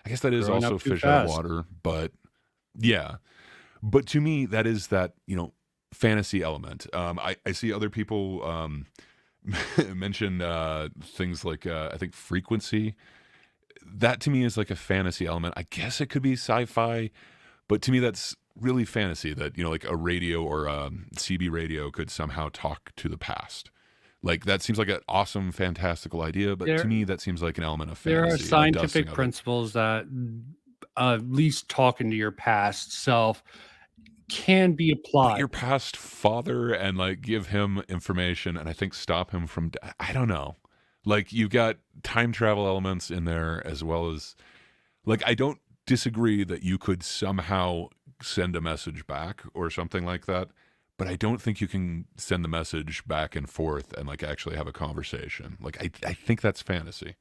I guess that is Growing also up too fish out of fast. water, but yeah. But to me, that is that, fantasy element. I see other people mention things like, I think Frequency. That to me is like a fantasy element. I guess it could be sci-fi, but to me that's really fantasy that, like a radio or CB radio could somehow talk to the past. Like that seems like an awesome, fantastical idea, but to me that seems like an element of There fantasy. are and a scientific dusting of it. principles that at least talking to your past self can be But applied. your past father and like give him information and I think stop him from, I don't know. Like you've got time travel elements in there as well as, like, I don't disagree that you could somehow send a message back or something like that, but I don't think you can send the message back and forth and like actually have a conversation. Like I think that's fantasy.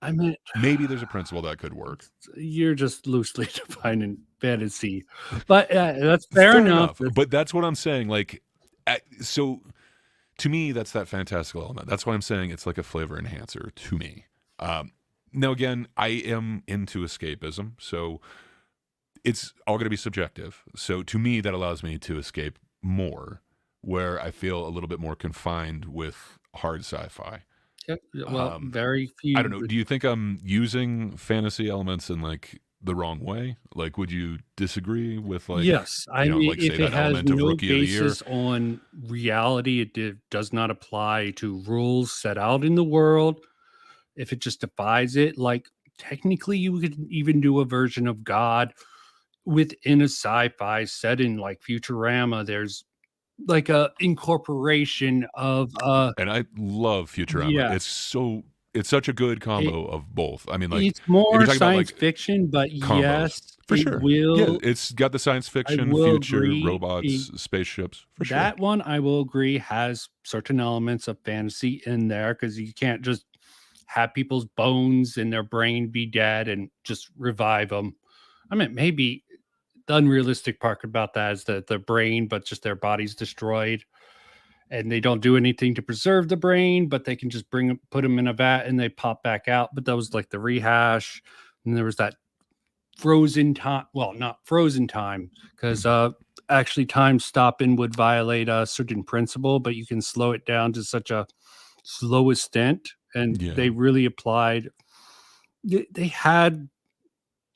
I mean, Maybe there's a principle that could work. you're just loosely defining fantasy, but that's fair enough. But that's what I'm saying. Like, so to me, that's that fantastical element. That's why I'm saying it's like a flavor enhancer to me. Now, again, I am into escapism, so it's all going to be subjective. So to me, that allows me to escape more, where I feel a little bit more confined with hard sci-fi. Yep. Well, very I don't few. know. Do you think I'm using fantasy elements in like the wrong way? Like, would you disagree with like, Yes, I mean, like say if it that has element of no Rookie of the Year? basis on reality, does not apply to rules set out in the world. If it just defies it, like technically, you could even do a version of God within a sci-fi setting, like Futurama. There's like a incorporation of And I love Futurama. yeah, It's such a good it, combo of both. I mean, like it's if you're more talking about science like fiction, but combos, yes, for sure. Yeah, it's got the science I fiction, will future, agree. robots, spaceships, for sure. That one, I will agree, has certain elements of fantasy in there because you can't just have people's bones in their brain be dead and just revive them. I mean, maybe the unrealistic part about that is that the brain, but just their body's destroyed and they don't do anything to preserve the brain, but they can just put them in a vat and they pop back out. But that was like the rehash. And there was that frozen time. Well, not frozen time because actually time stopping would violate a certain principle, but you can slow it down to such a slow extent. And Yeah, they really applied. They had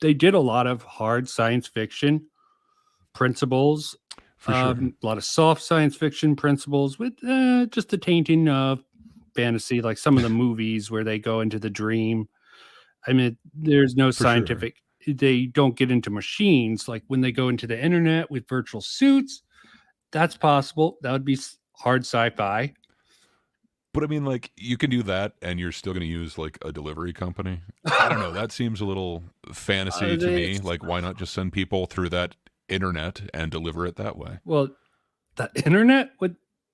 they did a lot of hard science fiction principles, for sure. a lot of soft science fiction principles with just the tainting of fantasy, like some of the movies where they go into the dream. I mean, there's no For sure. scientific. They don't get into machines like when they go into the internet with virtual suits. That's possible. That would be hard sci-fi. But I mean, like, you can do that and you're still going to use like a delivery company. I don't know. That seems a little fantasy to me. It's- Like, why not just send people through that internet and deliver it that way? Well, the internet. What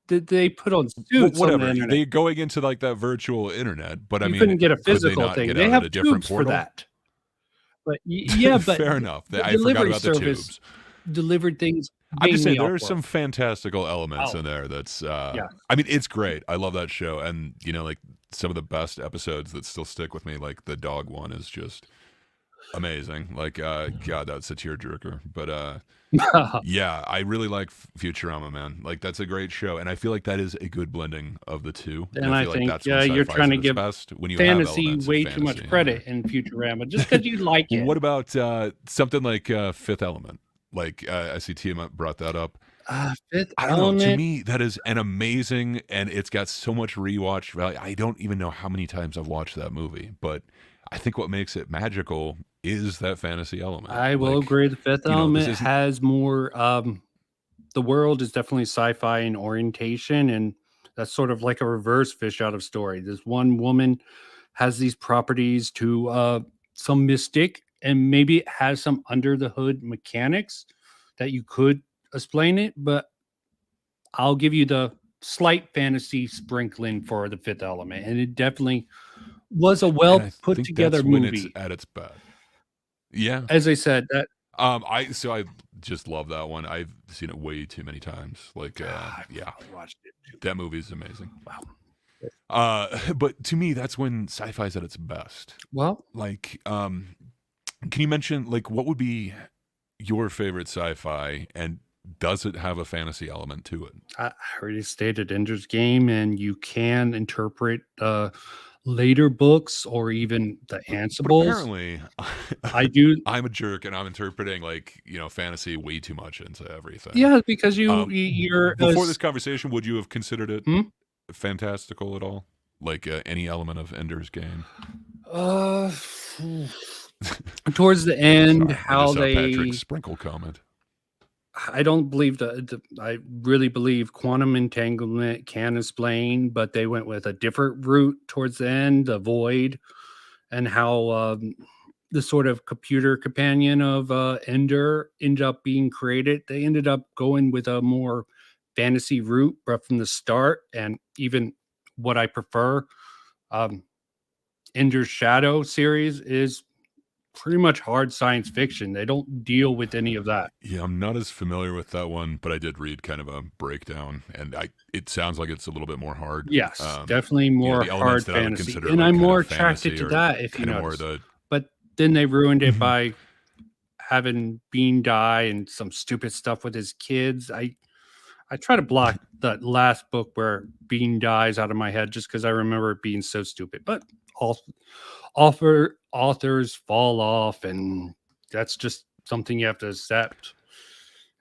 did they put on suits on the Whatever. internet? They going into like that virtual internet, but I You mean, couldn't get a could they physical not thing. get They out have at a different tubes for portal? that. But yeah, but Fair enough. the I forgot delivery about the service tubes. delivered things. I'm just saying mainly there are upward. some fantastical elements Oh. in there. That's Yeah. I mean, it's great. I love that show, and you know, like some of the best episodes that still stick with me, like the dog one, is just amazing. Like, God, that's a tearjerker. But yeah, I really like Futurama, man. Like, that's a great show, and I feel like that is a good blending of the two. And I feel like think that's when you're sci-fi's trying to at its give best, when you have fantasy elements of way too much fantasy in credit there. in Futurama just because you like it. What about something like Fifth Element? Like, I see Tiamat brought that up. Fifth I don't know. To Element. me, that is an amazing, and it's got so much rewatch value. I don't even know how many times I've watched that movie, but I think what makes it magical is that fantasy element. I will Like, agree. The Fifth you know, this Element isn't has more. The world is definitely sci-fi in orientation, and that's sort of like a reverse fish out of story. This one woman has these properties to some mystic, and maybe it has some under the hood mechanics that you could explain it, but I'll give you the slight fantasy sprinkling for the Fifth Element, and it definitely was a and well I put think together that's when it's movie. at its best. Yeah. As I said, that I just love that one. I've seen it way too many times. Like, I yeah, watched it. that movie's amazing. Wow. But to me, that's when sci-fi's at its best. Well, Like, can you mention like what would be your favorite sci-fi, and does it have a fantasy element to it? I already stated Ender's Game, and you can interpret later books or even the But Ansibles. apparently, I do. I'm a jerk, and I'm interpreting like fantasy way too much into everything. Yeah, because you're Before this conversation, would you have considered it Hmm? fantastical at all? Like any element of Ender's Game? uh, towards the end, Sorry, I how just saw they. Patrick's sprinkle comment. I don't believe I really believe quantum entanglement can explain, but they went with a different route towards the end, the void, and how the sort of computer companion of Ender ended up being created. They ended up going with a more fantasy route, but from the start, and even what I prefer, um, Ender's Shadow series is pretty much hard science fiction. They don't deal with any of that. Yeah, I'm not as familiar with that one, but I did read kind of a breakdown, and it sounds like it's a little bit more hard. Yes, definitely more the hard elements that I would fantasy, consider and like I'm kind more of attracted fantasy to are that. If you kind of more notice, the but then they ruined it Mhm. by having Bean die and some stupid stuff with his kids. I try to block that last book where Bean dies out of my head just because I remember it being so stupid. But all authors fall off, and that's just something you have to accept.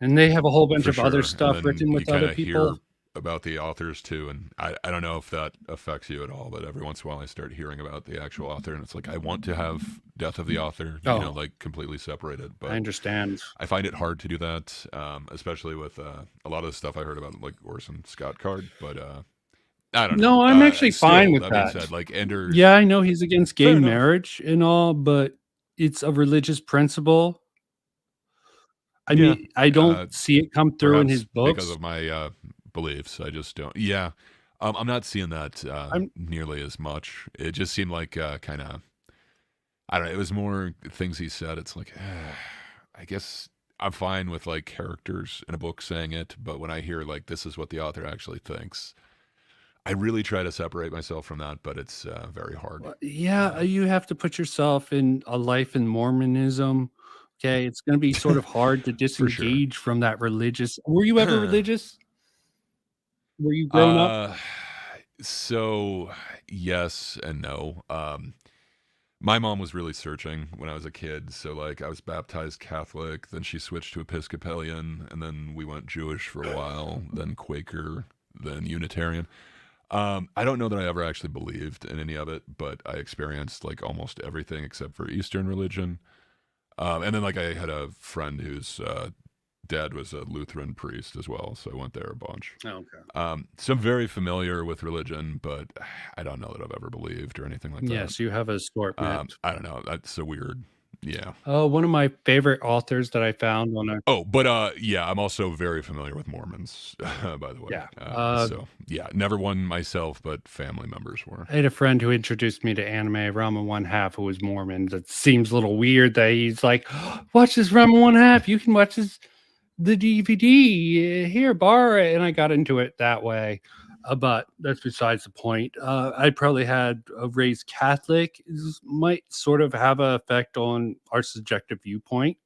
And they have a whole bunch For of other sure. And stuff then written you with kind other of hear people. about the authors too. And I don't know if that affects you at all, but every once in a while I start hearing about the actual author, and it's like I want to have death of the author, Oh, like completely separated. I But understand. I find it hard to do that, especially with a lot of the stuff I heard about, like Orson Scott Card. But I don't know. No, I'm actually fine Still, with that being that. said, like Ender's Yeah, I know he's against gay fair enough. marriage and all, but it's a religious principle. I Yeah, mean, I don't see it come through in his perhaps because books. of my beliefs. I just don't. Yeah, I'm not seeing that I'm nearly as much. It just seemed like kind of. I don't know. It was more things he said. It's like, I guess I'm fine with like characters in a book saying it, but when I hear like this is what the author actually thinks, I really try to separate myself from that, but it's very hard. yeah, you have to put yourself in a life in Mormonism. Okay, it's going to be sort of hard to For sure. disengage from that religious. Were you ever religious? Were you grown up? uh, so yes and no. My mom was really searching when I was a kid. So, like, I was baptized Catholic, then she switched to Episcopalian, and then we went Jewish for a while, then Quaker, then Unitarian. I don't know that I ever actually believed in any of it, but I experienced like almost everything except for Eastern religion. And then, like, I had a friend whose dad was a Lutheran priest as well, so I went there a bunch. Okay. So I'm very familiar with religion, but I don't know that I've ever believed or anything like that. Yes, you have a assortment. I don't know. That's so weird. Yeah. One of my favorite authors that I found on a Oh, but yeah, I'm also very familiar with Mormons, by the way. yeah. So yeah, never one myself, but family members were. I had a friend who introduced me to anime, Ramen One Half, who was Mormon. That seems a little weird that he's like, watch this Ramen One Half. You can watch the DVD here, borrow it. And I got into it that way. But that's besides the point. I probably had a raised Catholic. Might sort of have an effect on our subjective viewpoint.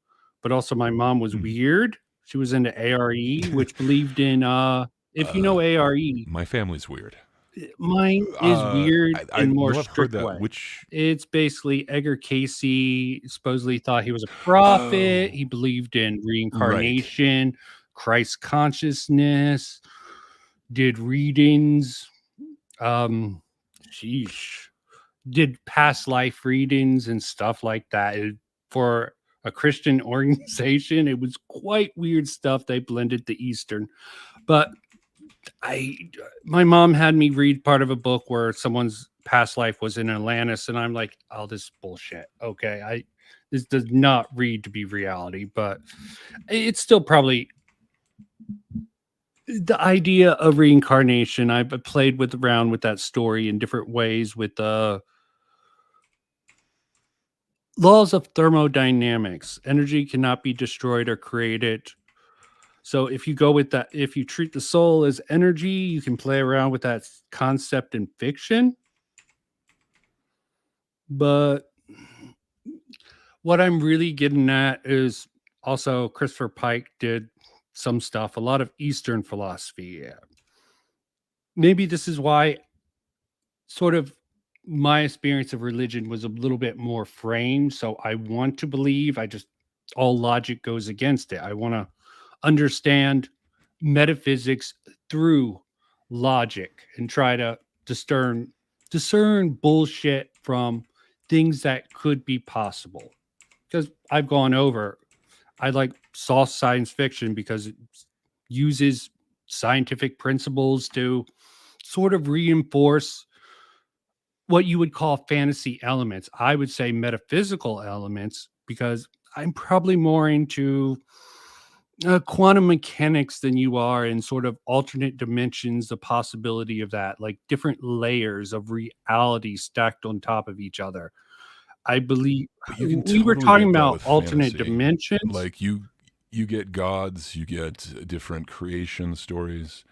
But also my mom was weird. She was into ARE, which believed in if you know ARE. My family's weird. Mine is weird I in more know I've heard strict that. way. Which It's basically Edgar Casey supposedly thought he was a prophet. He believed in reincarnation, Christ consciousness, did readings, sheesh, did past life readings and stuff like that. For a Christian organization, it was quite weird stuff. They blended the Eastern, but my mom had me read part of a book where someone's past life was in Atlantis, and I'm like, oh, this is bullshit. Okay, this does not read to be reality, but it's still probably the idea of reincarnation. I've played around with that story in different ways with the laws of thermodynamics. Energy cannot be destroyed or created. So if you go with that, if you treat the soul as energy, you can play around with that concept in fiction. But what I'm really getting at is also Christopher Pike did some stuff, a lot of Eastern philosophy. Yeah. Maybe this is why sort of my experience of religion was a little bit more framed. So I want to believe, all logic goes against it. I want to understand metaphysics through logic and try to discern bullshit from things that could be possible. Because I've gone over, I like soft science fiction because it uses scientific principles to sort of reinforce what you would call fantasy elements. I would say metaphysical elements because I'm probably more into quantum mechanics than you are in sort of alternate dimensions, the possibility of that, like different layers of reality stacked on top of each other. I believe But you can we were totally talking get that about with alternate fantasy. dimensions. Like you get gods, you get different creation stories.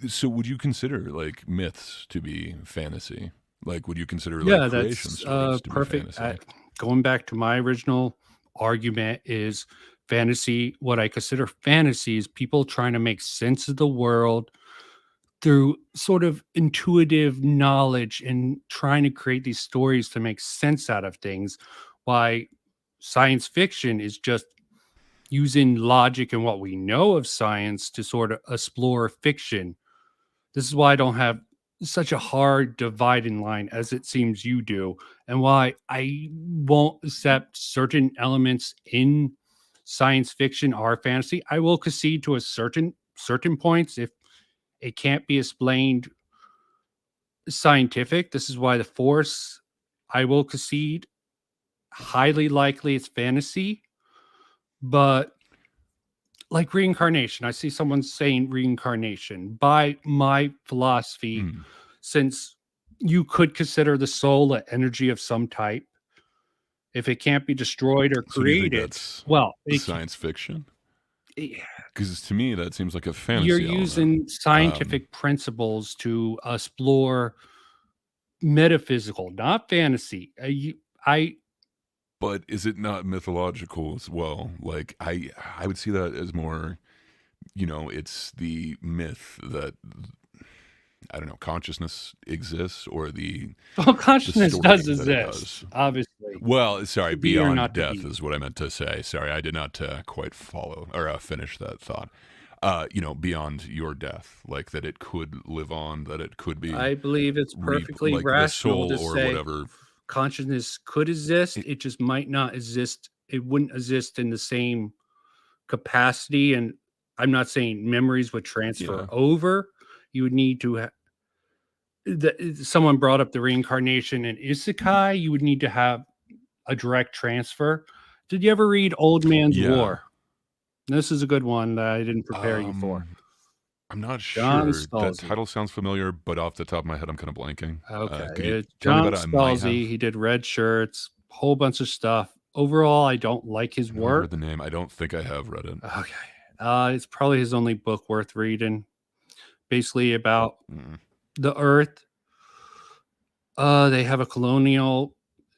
So would you consider like myths to be fantasy? Like would you consider Yeah, like creation that's stories to be perfect. fantasy? Going back to my original argument is fantasy, what I consider fantasy, is people trying to make sense of the world through sort of intuitive knowledge and trying to create these stories to make sense out of things. Why science fiction is just using logic and what we know of science to sort of explore fiction. This is why I don't have such a hard dividing line as it seems you do, and why I won't accept certain elements in science fiction or fantasy. I will concede to a certain points if it can't be explained scientific. This is why the Force, I will concede, highly likely it's fantasy, but like reincarnation, I see someone saying reincarnation. By my philosophy, since you could consider the soul an energy of some type, if it can't be destroyed or So do you think created, that's well, science fiction? it- Because to me, that seems like a fantasy you're element. using scientific principles to explore metaphysical, not fantasy. But is it not mythological as well? Like I would see that as more, it's the myth that I don't know, consciousness exists, or the well, consciousness story does that it exist, does. obviously. Well, sorry, To be or beyond not to death be. is what I meant to say. Sorry, I did not quite follow or finish that thought. Beyond your death, like that it could live on, that it could be I believe it's perfectly like the rational soul to or say whatever. consciousness could exist. It- It just might not exist. It wouldn't exist in the same capacity. And I'm not saying memories would transfer Yeah. over. You would need to someone brought up the reincarnation in isekai. You would need to have a direct transfer. Did you ever read Old Man's Yeah. War? This is a good one that I didn't prepare you for. I'm not John sure. That Scalzi. title sounds familiar, but off the top of my head, I'm kind of blanking. Okay, Could you it's tell me John about it? I might Scalzi. have. He did Red Shirts, whole bunch of stuff. Overall, I don't like his I know I heard work. the name. I don't think I have read it. Okay, it's probably his only book worth reading. Basically about Mm. the Earth. They have a colonial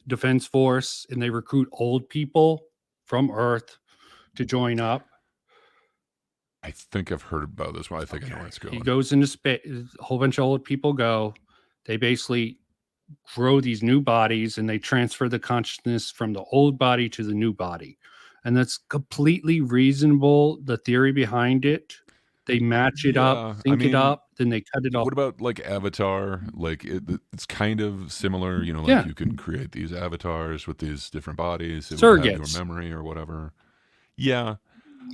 defense force, and they recruit old people from Earth to join up. I think I've heard about this one. I think I know where it's He going. goes into space. A whole bunch of old people go. They basically grow these new bodies, and they transfer the consciousness from the old body to the new body. And that's completely reasonable. The theory behind it, they match it Yeah, up, sync it up, then they cut it off. What about like Avatar? Like it's kind of similar, like Yeah. you can create these avatars with these different bodies. It would have Surrogates. your memory or whatever. Yeah.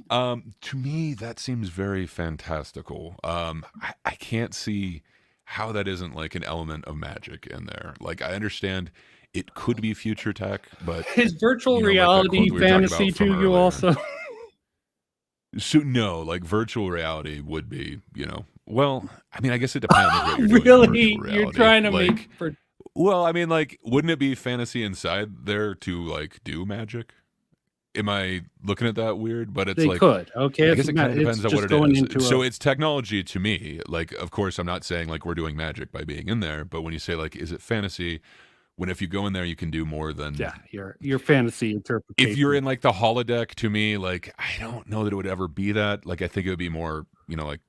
To me, that seems very fantastical. I can't see how that isn't like an element of magic in there. Like I understand it could be future tech, but His virtual like that reality quote that we were talking fantasy about from to you earlier. also. So no, like virtual reality would be, well, I mean, I guess it depends what you're doing in Really? virtual reality. You're trying to like, make for well, I mean, like, wouldn't it be fantasy inside there to like do magic? Am I looking at that weird? But it's they like, could. Okay, I guess it kind of it's depends on what just it going is. into So a, it's technology to me. Like, of course, I'm not saying like we're doing magic by being in there, but when you say like, is it fantasy? When if you go in there, you can do more than your fantasy interpretation. if you're in like the holodeck. To me, like I don't know that it would ever be that. Like I think it would be more, like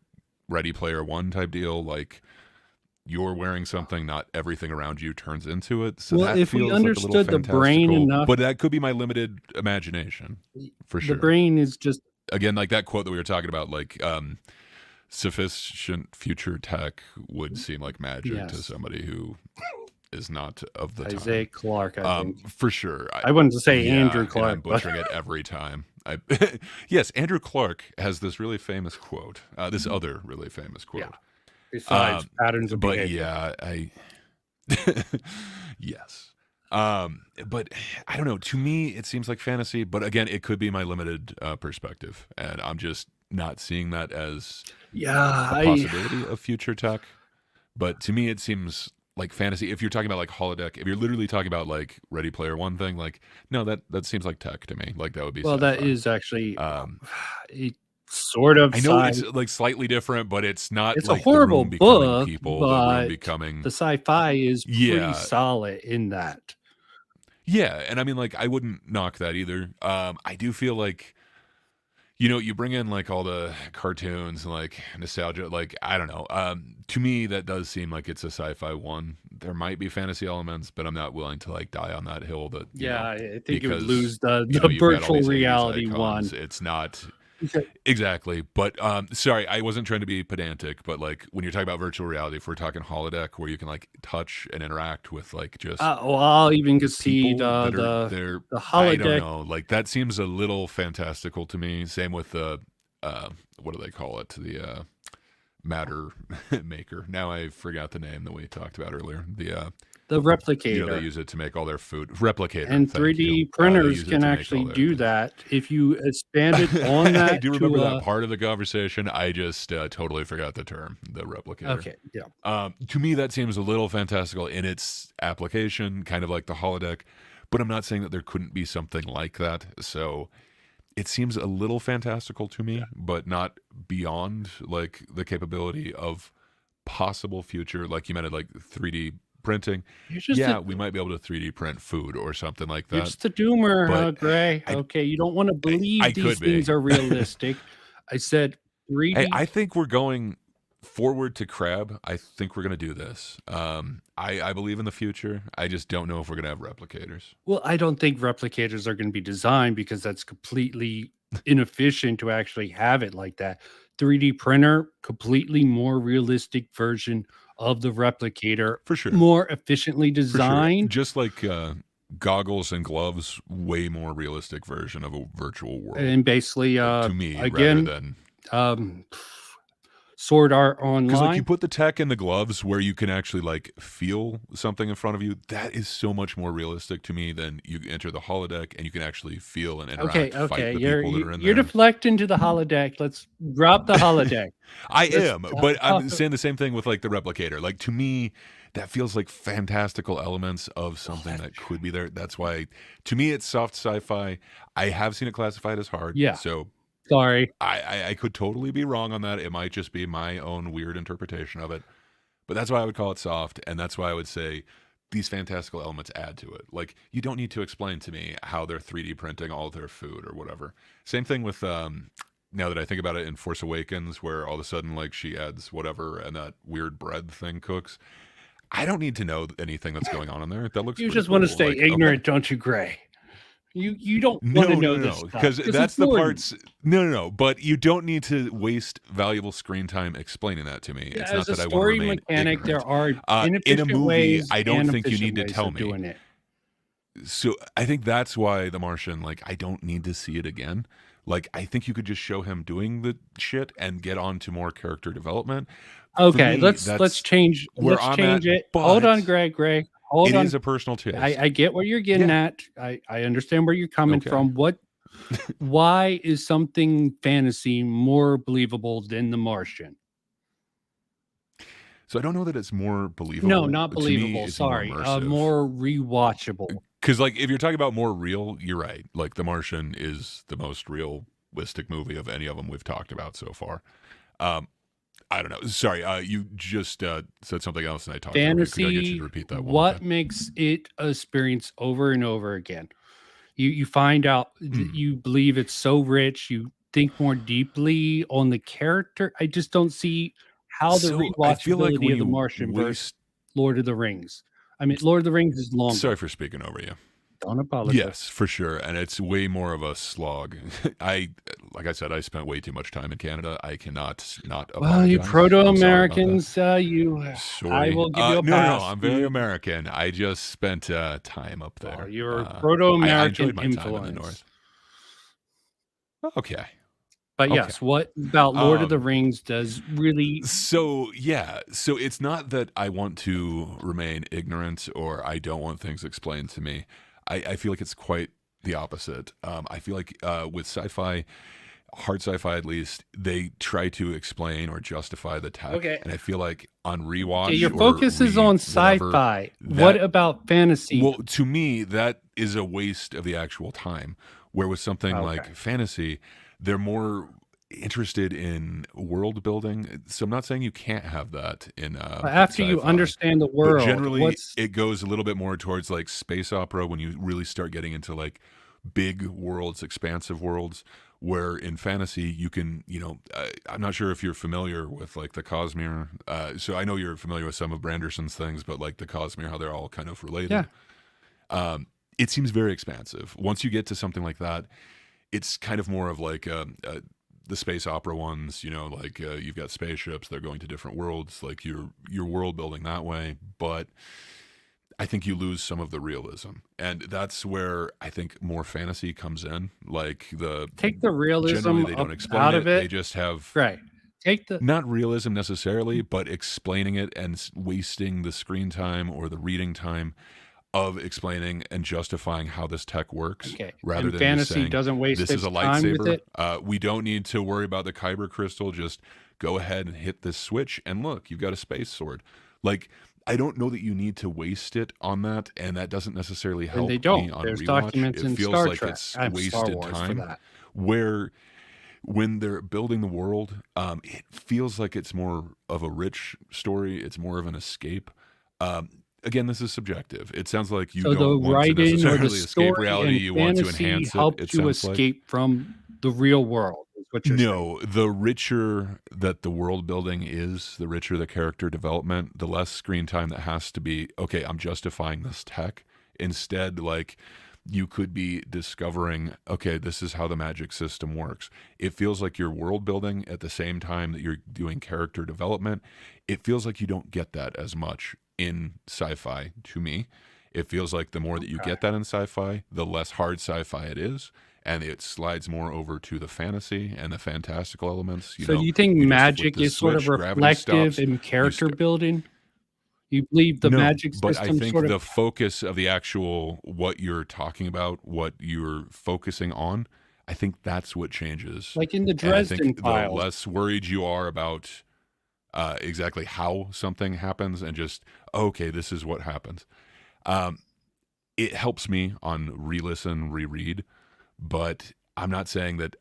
Ready Player One type deal. Like you're wearing something, not everything around you turns into it. So well, that if we feels like a little understood the brain fantastical, enough, but that could be my limited imagination for sure. the brain is just Again, like that quote that we were talking about, like sufficient future tech would seem like magic to somebody who is not of the Isaiah time. Clarke, I think. For sure. I wouldn't say Andrew and Clarke, I'm butchering it every time. Yes, Andrew Clarke has this really famous quote. This other really famous quote. Yeah. Besides patterns of But behavior. yes. But I don't know. To me, it seems like fantasy. But again, it could be my limited perspective, and I'm just not seeing that as a possibility of future tech. But to me, it seems like fantasy. If you're talking about like holodeck, if you're literally talking about like Ready Player One thing, like no, that seems like tech to me. Like that would be. Well, sci-fi. that is actually it sort of. I know it's like slightly different, but it's not. It's like a horrible the room becoming book, people, but the room becoming the sci-fi is pretty solid in that. Yeah, and I mean, like, I wouldn't knock that either. I do feel like You bring in like all the cartoons and like nostalgia, like I don't know. To me, that does seem like it's a sci-fi one. There might be fantasy elements, but I'm not willing to like die on that hill. That Yeah, I think it would because lose the you've got all virtual these 80s reality icons. one. It's not Okay. exactly. But sorry, I wasn't trying to be pedantic. But like when you're talking about virtual reality, if we're talking holodeck, where you can like touch and interact with like just Well, I'll even concede people that are there. the I don't holodeck. know. Like that seems a little fantastical to me. Same with the what do they call it? The matter maker. Now I forgot the name that we talked about earlier. The replicator. They use it to make all their food. Replicator. And 3D printers can actually do that if you expanded on that. I do remember that part of the conversation. I just totally forgot the term, the replicator. Okay, yeah. To me, that seems a little fantastical in its application, kind of like the holodeck. But I'm not saying that there couldn't be something like that. So it seems a little fantastical to me, but not beyond like the capability of possible future, like you mentioned, like 3D printing. We might be able to 3D print food or something like that. You're just a doomer, Gray. Okay, you don't want to believe these things are realistic. I said 3D. Hey, I think we're going forward to crab. I think we're going to do this. I believe in the future. I just don't know if we're going to have replicators. Well, I don't think replicators are going to be designed because that's completely inefficient to actually have it like that. 3D printer, completely more realistic version of the replicator, for sure, more efficiently designed. Just like goggles and gloves, way more realistic version of a virtual world. And basically, to me, again, rather than Sword Art Online. Because like you put the tech in the gloves where you can actually like feel something in front of you. That is so much more realistic to me than you enter the holodeck and you can actually feel and interact. Fight the people that are in you're there. deflecting to the holodeck. Let's drop the holodeck. I am, but I'm saying the same thing with like the replicator. Like to me, that feels like fantastical elements of something that could be there. That's why, to me, it's soft sci-fi. I have seen it classified as hard. Yeah. So. Sorry. I could totally be wrong on that. It might just be my own weird interpretation of it. But that's why I would call it soft, and that's why I would say these fantastical elements add to it. Like, you don't need to explain to me how they're 3D printing all their food or whatever. Same thing with, now that I think about it, in Force Awakens, where all of a sudden, like, she adds whatever, and that weird bread thing cooks. I don't need to know anything that's going on in there. That looks. You just want to stay ignorant, don't you, Gray? You don't want to know this because that's the parts. No. But you don't need to waste valuable screen time explaining that to me. It's not that I want to remain mechanic. ignorant. There are in a movie. ways I don't think you need to tell me. Doing it. So I think that's why The Martian. Like I don't need to see it again. Like I think you could just show him doing the shit and get on to more character development. Okay, let's change. Let's change it. Hold on, Greg. Hold on. It is a personal taste. I get what you're getting at. I understand where you're coming from. Why is something fantasy more believable than The Martian? So I don't know that it's more believable. No, not believable. Sorry, more rewatchable. Because like if you're talking about more real, you're right. Like The Martian is the most realistic movie of any of them we've talked about so far. I don't know. Sorry, you just said something else, and I talked. Fantasy. Could I get you to repeat that one? What makes it experience over and over again? You find out that you believe it's so rich. You think more deeply on the character. I just don't see how the rewatchability of The Martian versus Lord of the Rings. I mean, Lord of the Rings is longer. Sorry for speaking over you. Don't apologize. Yes, for sure, and it's way more of a slog. Like I said, I spent way too much time in Canada. I cannot not apologize. Well, you Proto-Americans, I will give you a pass. No, I'm very American. I just spent time up there. You're Proto-American I enjoyed my time in the north. Okay. But yes, what about Lord of the Rings does really... So it's not that I want to remain ignorant or I don't want things explained to me. I feel like it's quite the opposite. I feel like with sci-fi, hard sci-fi at least, they try to explain or justify the tech. Okay. And I feel like on rewatch, your focus is on sci-fi. What about fantasy? Well, to me, that is a waste of the actual time. Where with something like fantasy, they're more interested in world building. So I'm not saying you can't have that in after you sci-fi. understand the world. But generally, it goes a little bit more towards like space opera when you really start getting into like big worlds, expansive worlds, Where in fantasy you can, I'm not sure if you're familiar with like the Cosmere. So I know you're familiar with some of Branderson's things, but like the Cosmere, how they're all kind of Yeah. related. It seems very expansive. Once you get to something like that, it's kind of more of like the space opera ones, like you've got spaceships, they're going to different worlds, like your world building that way. But I think you lose some of the realism, and that's where I think more fantasy comes in. Like Take the generally realism they up don't explain out it; of it. they just have Right. Take the not realism necessarily, but explaining it and wasting the screen time or the reading time of explaining and justifying how this tech works, Okay. rather And than just fantasy saying doesn't waste this is its a time with lightsaber. it. We don't need to worry about the kyber crystal. Just go ahead and hit this switch, and look, you've got a space sword. Like, I don't know that you need to waste it on that, and that doesn't necessarily And they help me don't. on There's rewatch. documents It in feels Star like Trek. it's I'm Star wasted Wars for time. that. Where when they're building the world, it feels like it's more of a rich story. It's more of an escape. Again, this is subjective. It sounds like you So the don't want to writing or the necessarily escape story reality. in You want to fantasy enhance it, it helps you sounds like. escape from the real world, is what you're saying. No, the richer that the world building is, the richer the character development, the less screen time that has to be, okay, I'm justifying this tech. Instead, like, you could be discovering, okay, this is how the magic system works. It feels like you're world building at the same time that you're doing character development. It feels like you don't get that as much in sci-fi to me. It feels like the more that you Okay. get that in sci-fi, the less hard sci-fi it is. And it slides more over to the fantasy and the fantastical elements. So do you think you just flip magic the is sort of switch, gravity reflective stops. in character st- building? You believe the no, magic but I system think sort of the focus of the actual what you're talking about, what you're focusing on, I think that's what changes. like in the And I Dresden think the Files? less worried you are about exactly how something happens and just, okay, this is what happens. It helps me on re-listen, reread, but I'm not saying that,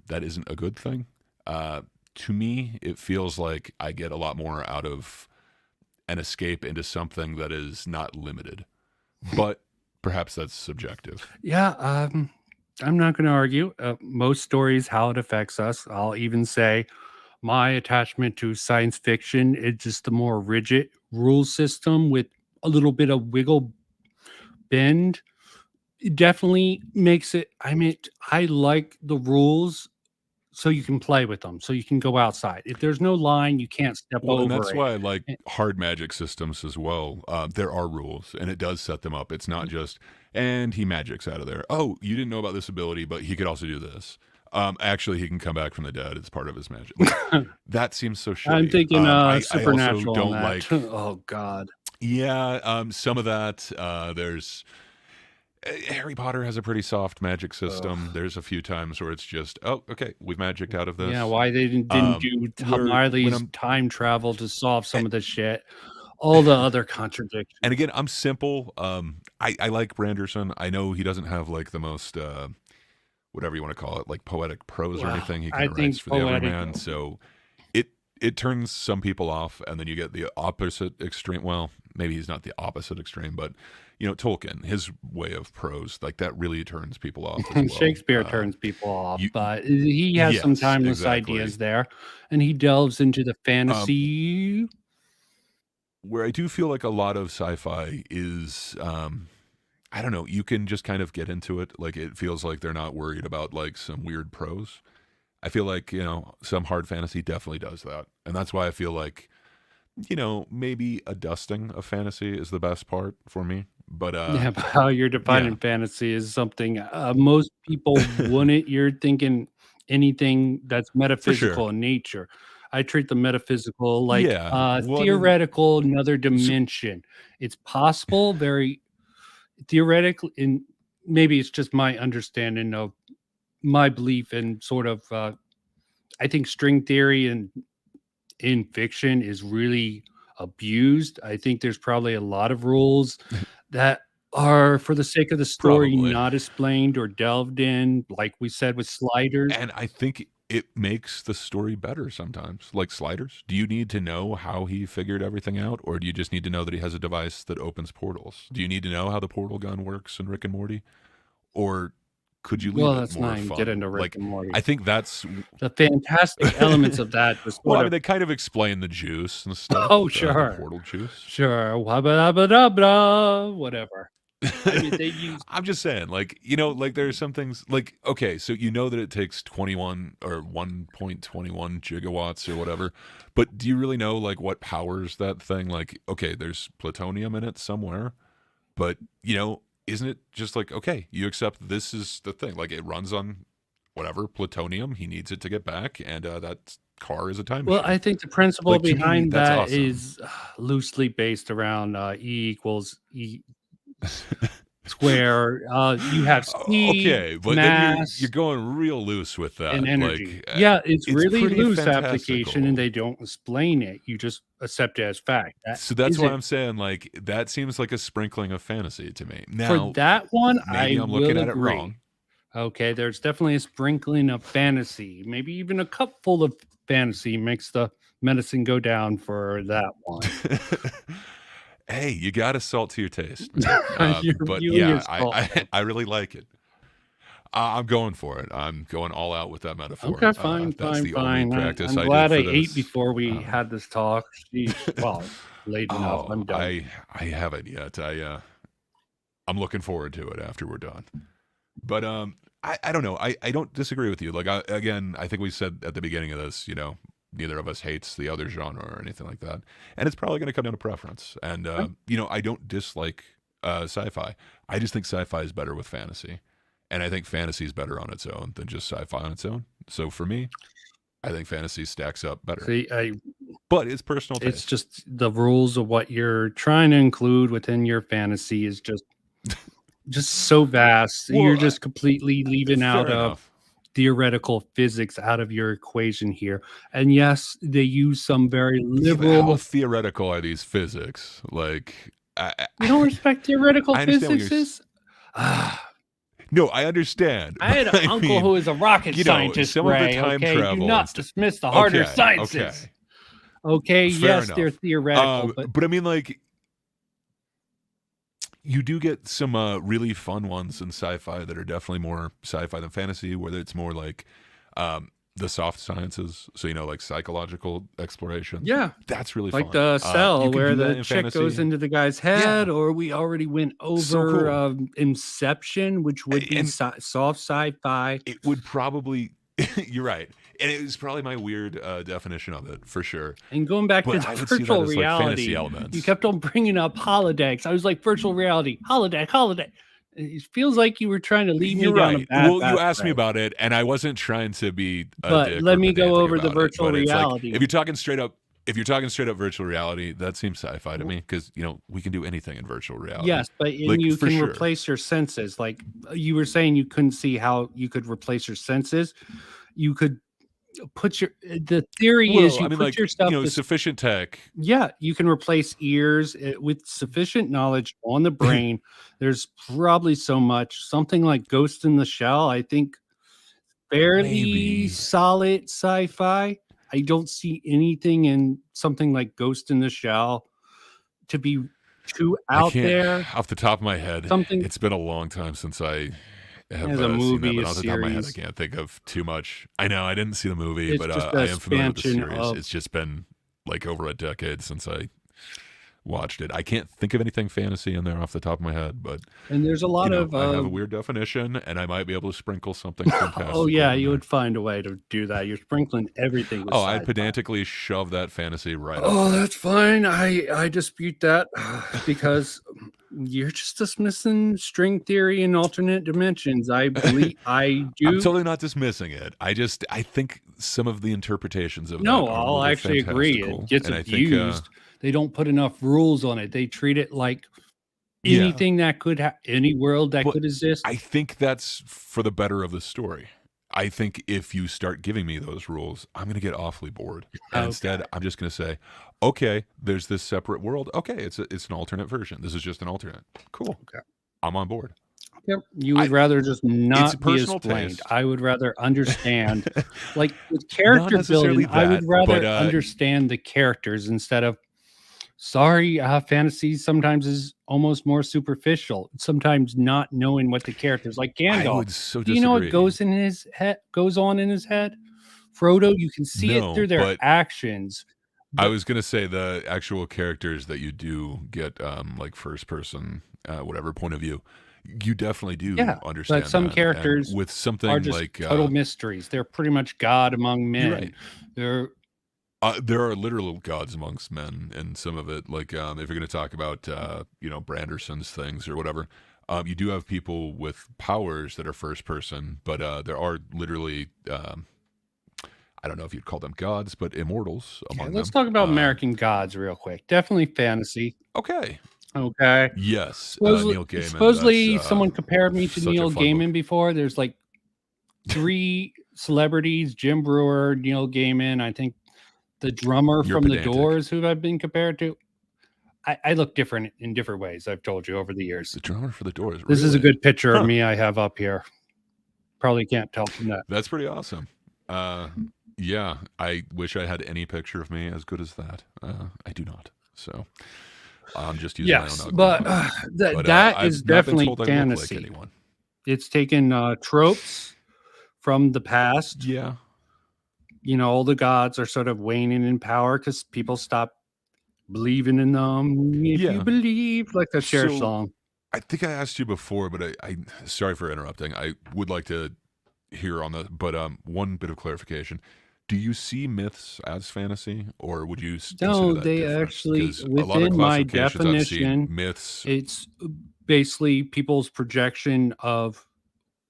that isn't a good thing. To me, it feels like I get a lot more out of an escape into something that is not limited. But perhaps that's subjective. Yeah, I'm not going to argue. Most stories, how it affects us. I'll even say my attachment to science fiction is just the more rigid rule system with a little bit of wiggle bend. It definitely makes it. I mean, I like the rules so you can play with them, so you can go outside. If there's no line, you can't step Well, and over that's it. why I like hard magic systems as well. There are rules, and it does set them up. It's not just, and he magics out of there. Oh, you didn't know about this ability, but he could also do this. Actually, he can come back from the dead. It's part of his magic. Like, that seems so shitty. I'm thinking I also supernatural on don't that. like. Oh God. Yeah, some of that. There's Harry Potter has a pretty soft magic system. Ugh. There's a few times where it's just, oh, okay, we've magicked out of this. Yeah, why they didn't do When Miley's I'm time travel to solve some of the shit. All the other contradictions. And again, I'm simple. I like Branderson. I know he doesn't have like the most whatever you want to call it, like poetic prose or Well, anything. He I kind of think writes for the poetic- everyman, so it turns some people off, and then you get the opposite extreme. Well, maybe he's not the opposite extreme, but Tolkien, his way of prose, like that really turns people off as well. Shakespeare turns people off, but he has some yes, timeless exactly. ideas there, and he delves into the fantasy. Where I do feel like a lot of sci-fi is, I don't know, you can just kind of get into it. Like it feels like they're not worried about like some weird prose. I feel like, some hard fantasy definitely does that. And that's why I feel like, maybe a dusting of fantasy is the best part for me. But Yeah, but how you're defining fantasy is something most people wouldn't. You're thinking anything that's metaphysical in nature. I treat the metaphysical like theoretical, another dimension. It's possible, very theoretical, and maybe it's just my understanding of my belief in sort of. I think string theory in fiction is really abused. I think there's probably a lot of rules that are for the sake of the story not explained or delved in, like we said with Sliders. And I think it makes the story better sometimes. Like Sliders, do you need to know how he figured everything out, or do you just need to know that he has a device that opens portals? Do you need to know how the portal gun works in Rick and Morty, or could you leave Well, it let's more not even fun? get into Rick Like, and Morty. I think that's The fantastic elements of that just well, I sort mean, of. they kind of explain the juice and stuff. Oh, the sure. portal juice. Sure. Wabba-dabba-dabba, whatever. I mean, they use. I'm just saying, like, you know, like there's some things like, okay, so you know that it takes 21 or 1.21 gigawatts or whatever, but do you really know like what powers that thing? Like, okay, there's plutonium in it somewhere, but you know, isn't it just like, okay, you accept this is the thing, like it runs on whatever plutonium, he needs it to get back, and that car is a time Well, machine. I think the principle Like, to me, behind that's that awesome. is loosely based around E equals E square. You have speed, Okay, but then you're mass, going real loose with that. and energy. Like, Yeah, it's it's really pretty loose application, and fantastical. they don't explain it. You just accept it as fact. That So that's why isn't I'm saying, like, that seems like a sprinkling of fantasy to me. for Now, that one. maybe I I'm looking will at it agree. wrong. Okay, there's definitely a sprinkling of fantasy. Maybe even a cup full of fantasy makes the medicine go down for that one. Hey, you got to salt to your taste, man. But You and your yeah, salt. I really like it. I'm going for it. I'm going all out with that metaphor. Okay, fine, That's fine, the only fine. practice I'm I glad I did for ate this. before we had this talk. Sheesh. Well, late enough. I'm done. I haven't yet. I'm looking forward to it after we're done. But I don't know. I don't disagree with you. Like, again, I think we said at the beginning of this, you know, neither of us hates the other genre or anything like that, and it's probably going to come down to preference. And you know, I don't dislike sci-fi. I just think sci-fi is better with fantasy, and I think fantasy is better on its own than just sci-fi on its own. So for me, I think fantasy stacks up better. See, But it's personal taste. it's just the rules of what you're trying to include within your fantasy is just so vast. Well, You're just completely leaving fair out enough. of theoretical physics out of your equation here. And yes, they use some very Yeah, but how liberal. theoretical are these physics? Like, You don't respect theoretical I understand what physics you're is? Ah, no, I understand. I had but an uncle mean, who is a rocket you know, scientist, some of the Ray. time Okay, travel do and not stuff. dismiss the harder Okay, sciences. okay. Okay, Fair yes, they're enough. theoretical, but I mean, like, you do get some really fun ones in sci-fi that are definitely more sci-fi than fantasy, where it's more like the soft sciences. So, you know, like psychological explorations. yeah, That's really like fun. the You cell can where do that the in chick goes fantasy. into the guy's Yeah. head, or we already went So over cool. Inception, which would be And soft sci-fi. it would probably, you're right. And it was probably my weird definition of it, for sure. And going back to But the I would see that virtual as like fantasy reality, elements. you kept on bringing up holodecks. I was like, virtual reality, holodeck. It feels like you were trying to lead me You're down a right. bad Well, you path, asked me Ray. about it, and I wasn't trying to be a But dick let or me go pedantic over the about it. virtual But it's like, reality. if you're talking straight up virtual reality, that seems sci-fi to me, because you know we can do anything in virtual reality. Yes, but Like, you for can sure. replace your senses. Like you were saying, you couldn't see how you could replace your senses. You could put the theory is Well, you I mean, put like, your stuff you know, to sufficient tech. yeah, you can replace ears with sufficient knowledge on the brain. There's probably so much. Something like Ghost in the Shell, I think, fairly Maybe. solid sci-fi. I don't see anything in something like Ghost in the Shell to be too I out can't, there. off the top of my head, Something it's been a long time since I have as a seen that, movie, but a off the top of my head, I series. can't think of too much. I know I didn't see the movie, It's but just I an am familiar with the expansion series. of It's just been like over a decade since I watched it. I can't think of anything fantasy in there off the top of my head, but and there's a you lot know, of I have a weird definition, and I might be able to sprinkle something fantastic. oh yeah, you would find a way to do that. You're sprinkling everything with Oh, I sci-fi. pedantically shove that fantasy right Oh, up there. that's fine. I dispute that because you're just dismissing string theory and alternate dimensions. I believe I I'm do. totally not dismissing it. I think some of the interpretations of No, that are I'll really actually agree. fantastical, It gets and I think abused. They don't put enough rules on it. They treat it like yeah. anything that could any world that But could exist. I think that's for the better of the story. I think if you start giving me those rules, I'm going to get awfully bored. And instead, I'm just going to say, okay, there's this separate world. Okay, it's an alternate version. This is just an alternate. Cool. Okay. I'm on board. Yep. You would rather just not be personal explained. taste. I would rather understand, like with Not character necessarily building. I would that, rather but, understand the characters instead of sorry, fantasy sometimes is almost more superficial. Sometimes not knowing what the characters like I Gandalf. would so Do you know what disagree. goes on in his head? Frodo, you can see it No, through their but actions. I But was gonna say the actual characters that you do get, like first person, whatever point of view, you definitely do yeah, but understand some that. And characters with are something just like, total mysteries. They're pretty much God among you're men. right. They're There are literal gods amongst men in some of it. Like, if you're going to talk about, Branderson's things or whatever, you do have people with powers that are first person, but there are literally, I don't know if you'd call them gods, but immortals okay. among Let's them. talk about American Gods real quick. Definitely fantasy. Okay. Okay. Yes, Supposedly, Neil Gaiman. That's supposedly someone compared me to such a Neil fun book. Gaiman before. There's like 3 celebrities: Jim Brewer, Neil Gaiman. I think the drummer You're from the pedantic. Doors, who I've been compared to. I look different in different ways. I've told you over the years. The drummer for the Doors. This is a Really? good picture of Huh. me I have up here. Probably can't tell from that. That's pretty awesome. Yeah, I wish I had any picture of me as good as that. I do not. So I'm just using my own Yes, ugly but mug. But that is I've not been definitely told I look like fantasy. anyone. It's taken tropes from the past. Yeah. You know, all the gods are sort of waning in power because people stop believing in them. If Yeah. you believe, like the Cher So song. I think I asked you before, but I sorry for interrupting. I would like to hear on the, but one bit of clarification. Do you see myths as fantasy, or would you consider No, that they different? actually, Because a lot of within my classifications I've seen, definition, myths. it's basically people's projection of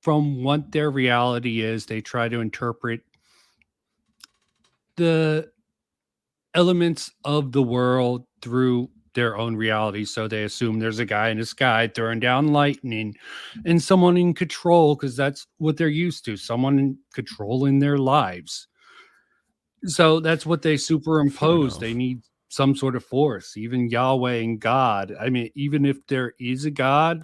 from what their reality is. They try to interpret the elements of the world through their own reality. So they assume there's a guy in the sky throwing down lightning and someone in control because that's what they're used to, someone in controlling their lives. So that's what they Fair superimpose. They enough. need some sort of force, even Yahweh and God. I mean, even if there is a God,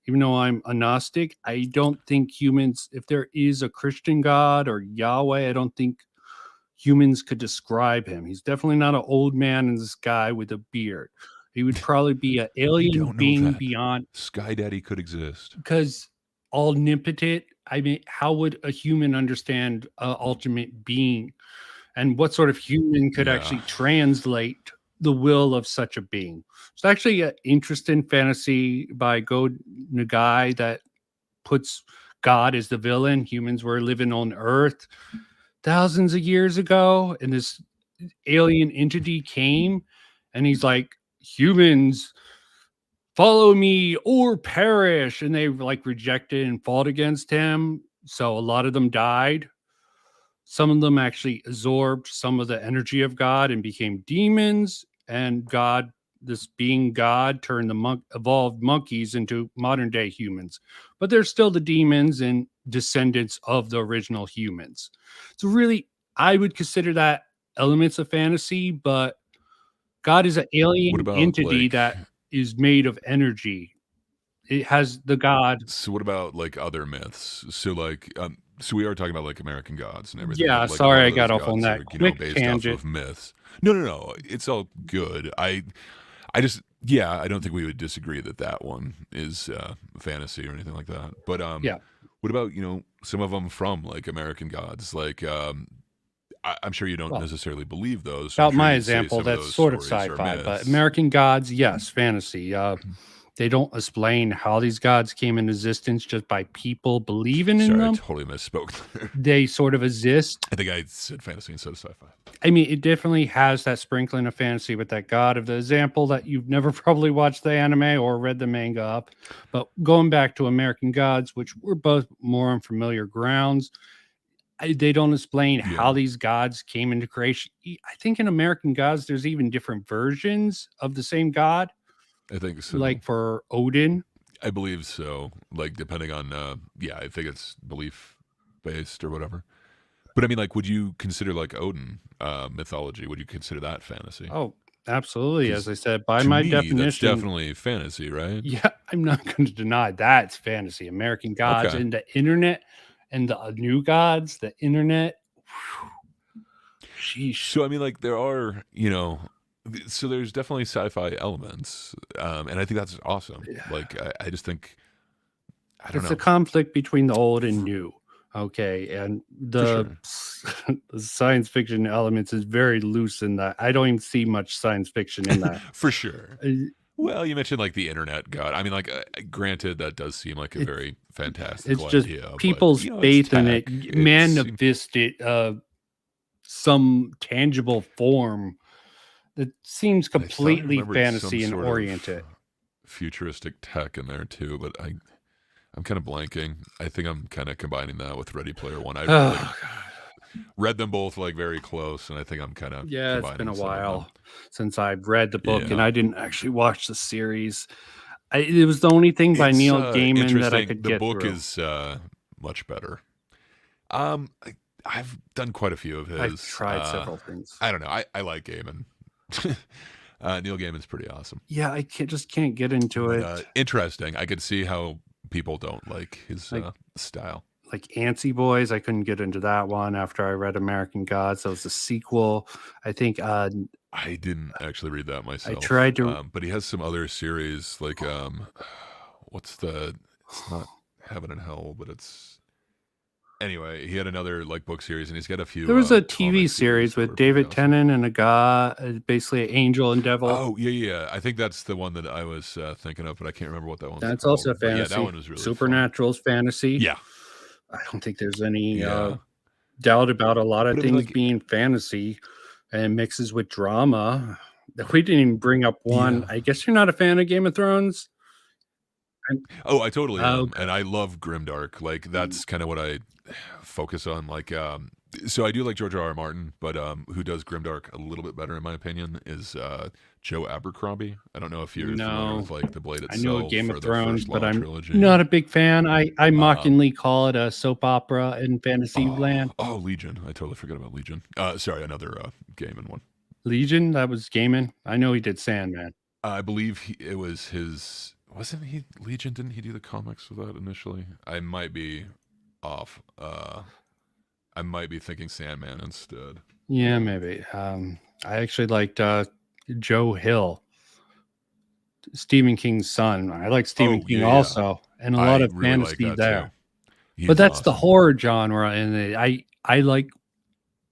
even though I'm a Gnostic, I don't think humans, if there is a Christian God or Yahweh, I don't think humans could describe him. He's definitely not an old man in the sky with a beard. He would probably be an You alien don't know being that beyond, Sky Daddy could exist. because omnipotent. I mean, how would a human understand an ultimate being? And what sort of human could Yeah. actually translate the will of such a being? It's actually an interesting fantasy by Go Nagai that puts God as the villain. Humans were living on Earth thousands of years ago, and this alien entity came, and he's like, humans, follow me or perish. And they like rejected and fought against him. So a lot of them died. Some of them actually absorbed some of the energy of God and became demons. And God, this being God, turned the evolved monkeys into modern day humans. But they're still the demons and descendants of the original humans. So really, I would consider that elements of fantasy, but God is an What alien about entity like, that is made of energy. It has the God. so what about like other myths? So like, so we are talking about like American gods and everything, Yeah, but like a sorry lot I of got those off on gods that are, quick based off tangent. of myths. No, it's all good. I just, yeah, I don't think we would disagree that that one is fantasy or anything like that. But Yeah. what about, some of them from like American gods? Like, I'm sure you don't Well, necessarily believe those. So I'm about sure my you'd say example, some of that's those sort of stories are sci-fi, but myths. American gods, yes, fantasy. They don't explain how these gods came into existence just by people believing in Sorry, I them. totally misspoke there. They sort of exist. I think I said fantasy instead of sci-fi. I mean, it definitely has that sprinkling of fantasy with that god of the example that you've never probably watched the anime or read the manga up. But going back to American gods, which we're both more on familiar grounds, they don't explain how Yeah. these gods came into creation. I think in American gods, there's even different versions of the same god. I think so. Like for Odin. I believe so. Like depending on, yeah, I think it's belief based or whatever. But I mean, like, would you consider like Odin mythology? Would you consider that fantasy? Oh, absolutely. As 'Cause I said, by to my me, that's definition, definitely fantasy, right? yeah, I'm not going to deny that's fantasy. American gods Okay. and the internet and the new gods, the internet. Sheesh. So I mean, like, there are, so there's definitely sci-fi elements, and I think that's awesome. Like I just think I don't It's a know conflict between the old and new. Okay, and for the science fiction elements is very loose in that. I don't even see much science fiction in that. sure, for sure. Uh, Well, you mentioned like the internet god. I mean, like, granted, that does seem like a It's very it's fantastical just idea, but people's it's faith in it tech. It seems manifested some tangible form that seems I thought I completely remembered some fantasy and sort of oriented. futuristic tech in there too, but I'm kind of blanking. I think I'm kind of combining that with Ready Player One. I like Oh, God. read them both like very close, and I think I'm kind of Yeah, it's been combining a some of them. while since I've read the book, and Yeah, I didn't actually watch the series. It was the only thing by it's Neil Gaiman that I interesting. could The get book through. is much better. I've done quite a few of I've his. tried several things. I don't know. I like Gaiman. Neil Gaiman's pretty awesome. Yeah, I can't get into But it. interesting. I could see how people don't like his Like style. like Antsy Boys, I couldn't get into that one after I read American Gods. That was the sequel. I think I didn't actually read that I myself. tried to. But he has some other series like what's the? It's not Heaven and Hell, but it's anyway. He had another like book series, and he's got a few. There was a comic TV series that were with pretty David awesome. Tennant and a guy, basically an angel and devil. Oh yeah. I think that's the one that I was thinking of, but I can't remember what that one's That's called. also But yeah, that fantasy. one was really fun. Supernatural's fantasy. Yeah, I don't think there's any yeah. doubt about a lot of But I mean, things like, being fantasy and mixes with drama. We didn't even bring up one. yeah. I guess you're not a fan of Game of Thrones. Oh, I totally am, Okay. and I love grimdark. Like that's kind of what I focus on. Like, so I do like George R.R. Martin, but who does grimdark a little bit better, in my opinion, is Joe Abercrombie. I don't know if you're familiar No, with like the Blade I knew a itself Game or of the Thrones, first but Law I'm trilogy. not a big fan. I Um, mockingly call it a soap opera in fantasy land. oh, Legion. I totally forgot about Legion. Sorry, another Gaiman one. Legion, that was Gaiman. I know he did Sandman. I believe it was his. Wasn't he Legion? Didn't he do the comics for that initially? I might be off. I might be thinking Sandman instead. Yeah, maybe. I actually liked Joe Hill, Stephen King's son. I like Stephen Oh King yeah. also, and a lot I of really like fantasy that there. too. He's But that's the awesome. horror genre, and I like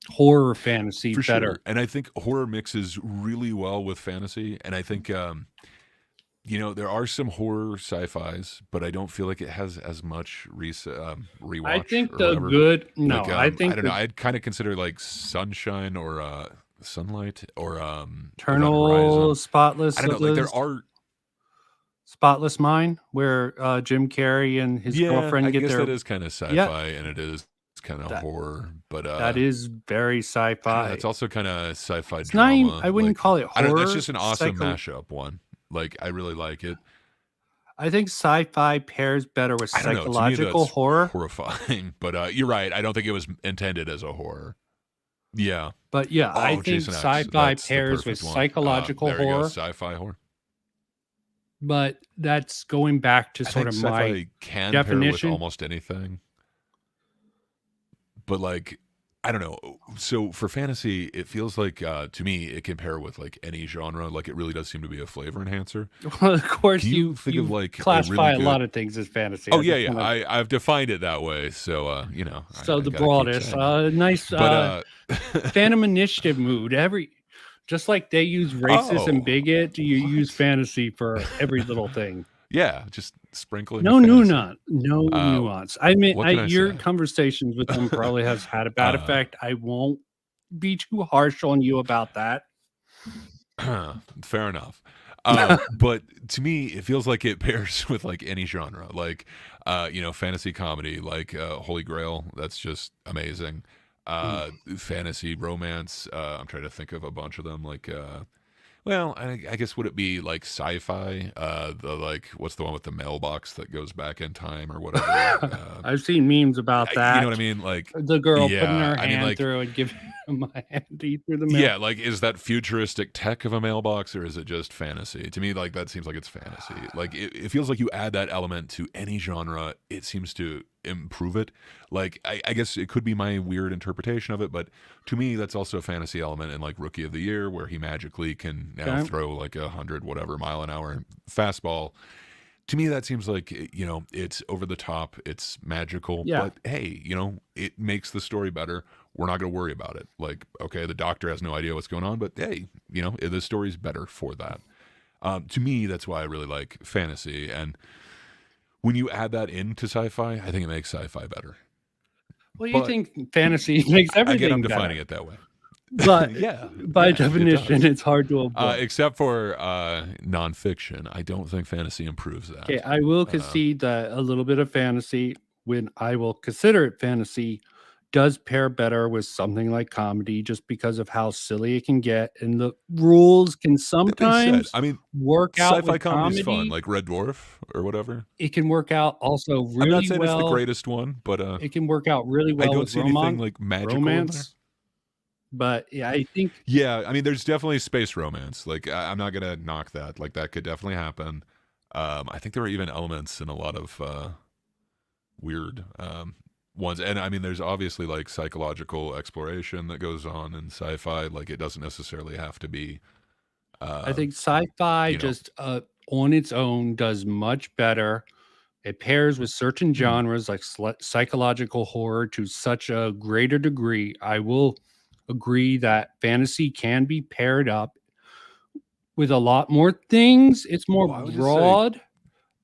horror fantasy For better. sure. And I think horror mixes really well with fantasy. And I think there are some horror sci-fis, but I don't feel like it has as much rewatch. I think or the whatever. good. No, Like, I think I don't know. I'd kind of consider like Sunshine or Sunlight or Eternal Horizon. Spotless. I don't know. Like there are. Spotless Mind, where Jim Carrey and his girlfriend I get guess their. that is kind of sci-fi, Yeah, and it is kind of that horror, but that is very I don't know, sci-fi. that's also kind of sci-fi It's not even. drama. I wouldn't Like call it I don't. That's horror. just an awesome mashup one. Like I really like it. I think sci-fi pairs better with I don't know. To me, psychological that's horror. horrifying. But you're right. I don't think it was intended as a horror. Yeah. But yeah, I Oh, think Jason X. sci-fi That's the pairs with perfect one. psychological There you go. horror. Sci-fi horror. But that's going back to I sort think of my sci-fi can pair with definition. almost anything. But like, I don't know. So for fantasy, it feels like to me it can pair with like any genre. Like it really does seem to be a flavor enhancer. Well, of course, Can you think of you like a classify really a lot good? of things as fantasy. Oh I yeah, just yeah. wanna, I've defined it that way. So so I the gotta keep broadest, saying that. nice But Phantom Initiative mood. Just like they use racist and oh, bigot, you use what? fantasy for every little thing. Yeah, just sprinkling No of fantasy. nuance. No Uh, nuance. I mean, what can I your say? conversations with them probably has had a bad Uh, effect. I won't be too harsh on you about that. fair enough. But to me, it feels like it pairs with like any genre, like fantasy comedy, like Holy Grail. That's just amazing. Fantasy romance. I'm trying to think of a bunch of them. Like, well, I guess would it be like sci-fi? The like, what's the one with the mailbox that goes back in time or whatever? I've seen memes about You that. know what I mean? Like, The girl putting yeah. her I mean, hand like, through and giving. my handy through the mail. Yeah, like, is that futuristic tech of a mailbox, or is it just fantasy? To me, like, that seems like it's fantasy. Like, it feels like you add that element to any genre, it seems to improve it. Like, I guess it could be my weird interpretation of it, but to me, that's also a fantasy element in, like, Rookie of the Year, where he magically can now Okay. throw, like, 100 whatever mile an hour fastball. To me, that seems like, it's over the top, it's magical, Yeah. but hey, it makes the story better. We're not going to worry about it. Like, okay, the doctor has no idea what's going on, but hey, the story's better for that. To me, that's why I really like fantasy. And when you add that into sci-fi, I think it makes sci-fi better. Well, you But think fantasy makes I get everything I'm better. defining it that way. But Yeah, by it definition, does. it's hard to avoid. Except for nonfiction. I don't think fantasy improves that. Okay, I will concede that a little bit of fantasy, when I will consider it fantasy, does pair better with something like comedy just because of how silly it can get. And the rules can That being said, sometimes I mean, work out sci-fi with comedy's fun, comedy. like Red Dwarf or whatever. It can work out also I'm not really saying it's the well. greatest one, but It can work out really I well don't with see anything like magical in there. romance. But yeah, I think Yeah, I mean, there's definitely space romance. Like, I'm not gonna knock that. Like, that could definitely happen. I think there are even elements in a lot of weird ones, and I mean, there's obviously like psychological exploration that goes on in sci-fi. Like, it doesn't necessarily have to be. I think sci-fi just on its own does much better. It pairs with certain genres like psychological horror to such a greater degree. I will agree that fantasy can be paired up with a lot more things. It's more Well, I would just say, broad,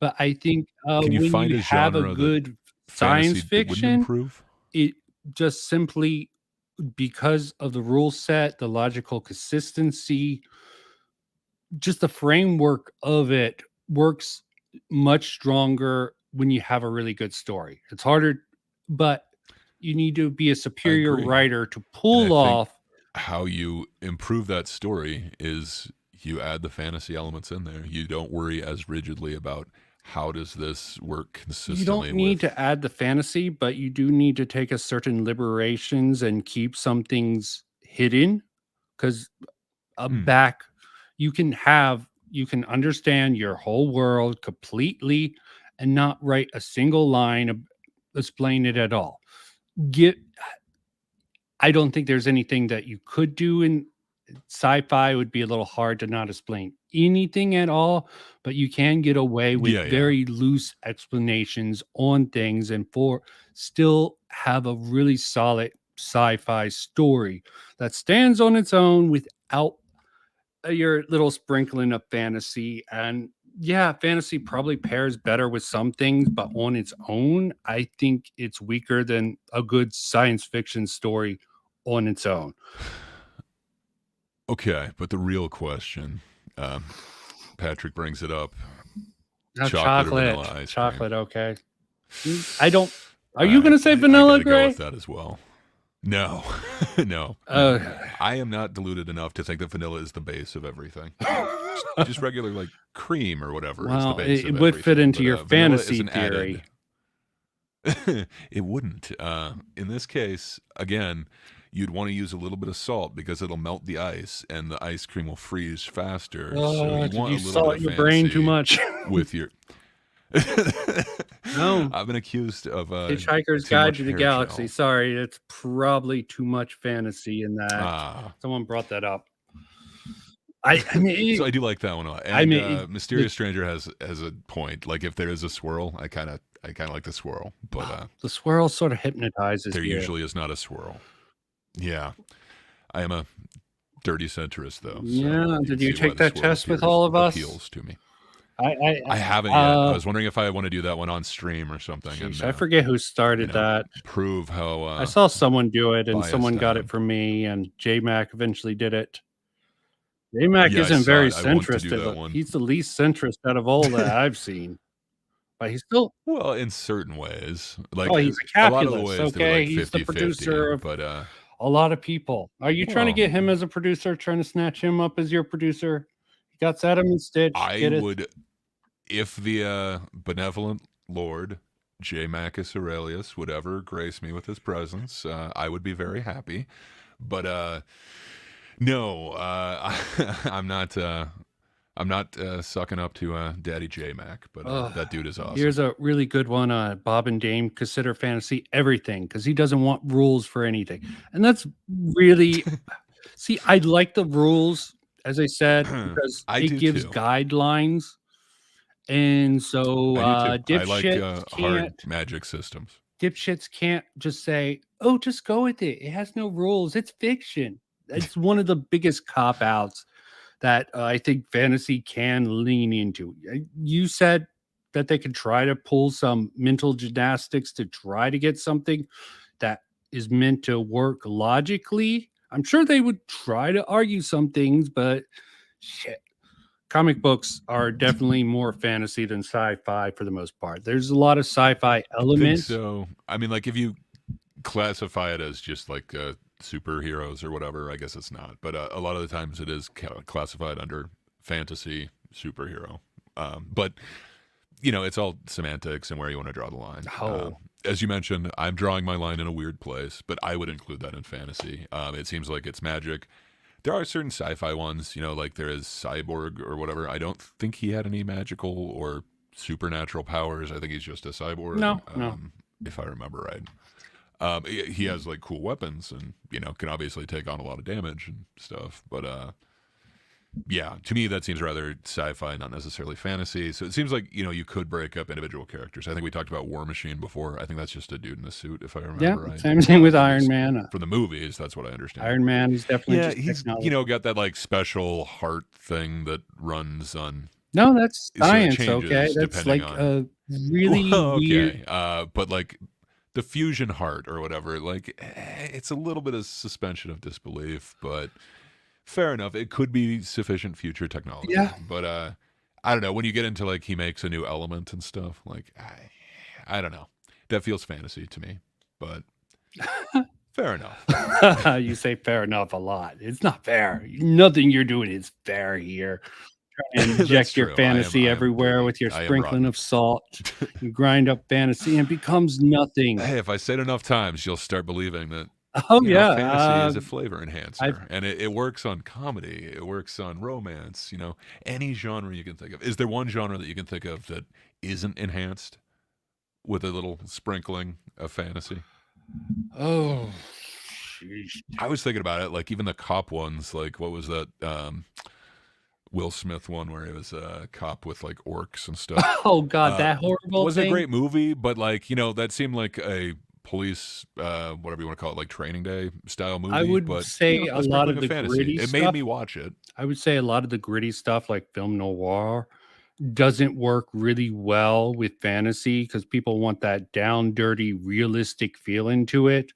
but I think can you when find you a have a genre that good fantasy science wouldn't fiction, improve? it just simply because of the rule set, the logical consistency, just the framework of it works much stronger when you have a really good story. It's harder, but you need to be a superior agree. writer to And I pull think off. how you improve that story is you add the fantasy elements in there. You don't worry as rigidly about how does this work You consistently don't need with. to add the fantasy, but you do need to take a certain liberations and keep some things hidden because back you can understand your whole world completely and not write a single line explain it at all. I don't think there's anything that you could do in sci-fi. It would be a little hard to not explain anything at all, but you can get away with Yeah. very loose explanations on things and still have a really solid sci-fi story that stands on its own without your little sprinkling of fantasy. And yeah, fantasy probably pairs better with some things, but on its own, I think it's weaker than a good science fiction story on its own. Okay, but the real question, Patrick brings it up. Now, Chocolate or vanilla ice chocolate, cream? okay. I don't. Are you going to say vanilla, I gotta go Gray? with that as well. No, no. I am not deluded enough to think that vanilla is the base of everything. Just regular like cream or whatever is the Well, base it of would fit everything, into but, your vanilla is fantasy an theory. added. It wouldn't. In this case, again, you'd want to use a little bit of salt because it'll melt the ice and the ice cream will freeze faster. So you Did want you a little salt bit of your brain too fancy much? with your. No. I've been accused of Hitchhiker's too Guide much to the hair Galaxy. gel. Sorry, it's probably too much fantasy in that. Ah. Someone brought that up. I mean, So I do like that one a lot. And I mean, Mysterious Stranger has a point. Like if there is a swirl, I kind of like the swirl, but the swirl sort of hypnotizes there you. usually is not a swirl. Yeah, I am a dirty centrist though. So Yeah, did you see why take the that swirl test with all of us? appeals to me. I haven't yet. I was wondering if I want to do that one on stream or something. Sheesh, And I forget who started that. Prove how I saw someone do it, and biased someone got I it am. for me, and J-Mac eventually did it. J-Mac Yeah, I isn't saw very it. I want to do centrist. that one. He's the least centrist out of all that I've seen. But he's still. Well, in certain ways, like He's a a lot of the capulist. ways they were Okay, like he's the 50-50, producer of but a lot of people. Are you trying to get him as a producer? Trying to snatch him up as your producer? You got Saddam and Stitch. I would, if the benevolent Lord J. Macus Aurelius would ever grace me with his presence, I would be very happy. But no, I'm not sucking up to Daddy J Mac, but that dude is awesome. Here's a really good one. Bob and Dame consider fantasy everything because he doesn't want rules for anything, and that's really. See, I like the rules, as I said, because I it do gives too. guidelines, and so I do too. I like dipshits hard can't. magic systems. Dipshits can't just say, "Oh, just go with it. It has no rules. It's fiction." It's one of the biggest cop outs that I think fantasy can lean into. You said that they could try to pull some mental gymnastics to try to get something that is meant to work logically. I'm sure they would try to argue some things, but shit. Comic books are definitely more fantasy than sci-fi for the most part. There's a lot of sci-fi I think elements. so. I mean, like if you classify it as just like superheroes or whatever, I guess it's not. But a lot of the times it is classified under fantasy superhero. But you know, it's all semantics and where you want to draw the line. Oh. As you mentioned, I'm drawing my line in a weird place, but I would include that in fantasy. It seems like it's magic. There are certain sci-fi ones, you know, like there is Cyborg or whatever. I don't think he had any magical or supernatural powers. I think he's just a cyborg. No. If I remember right. He has like cool weapons and, you know, can obviously take on a lot of damage and stuff. But yeah, to me that seems rather sci-fi, not necessarily fantasy. So it seems like, you know, you could break up individual characters. I think we talked about War Machine before. I think that's just a dude in a suit, if I remember right. Same thing with Iron Man. For the movies, that's what I understand. Iron Man is definitely he's technology. you know, got that like special heart thing that runs on. No, that's So it science. changes Okay, that's depending like on- a really weird. Okay, but like the fusion heart or whatever, like it's a little bit of suspension of disbelief, but fair enough. It could be sufficient future technology. Yeah. But I don't know. When you get into like he makes a new element and stuff, like I don't know. That feels fantasy to me, but fair enough. You say fair enough a lot. It's not fair. Nothing you're doing is fair here. Trying to That's inject your true. fantasy I am everywhere dirty. with your I am sprinkling rotten. of salt. You grind up fantasy and it becomes nothing. Hey, if I say it enough times, you'll start believing that Oh you know, yeah, fantasy is a flavor enhancer, I've- and it works on comedy. It works on romance. You know, any genre you can think of. Is there one genre that you can think of that isn't enhanced with a little sprinkling of fantasy? oh, sheesh. I was thinking about it, like even the cop ones. Like what was that Will Smith one where he was a cop with like orcs and stuff? Oh god, that horrible was thing. a great movie, but like you know that seemed like a police whatever you want to call it, like Training Day style movie. I would but, say you know, a lot of sprinkling the fantasy. gritty It stuff. made me watch it. I would say a lot of the gritty stuff, like film noir, doesn't work really well with fantasy because people want that down, dirty, realistic feeling to it.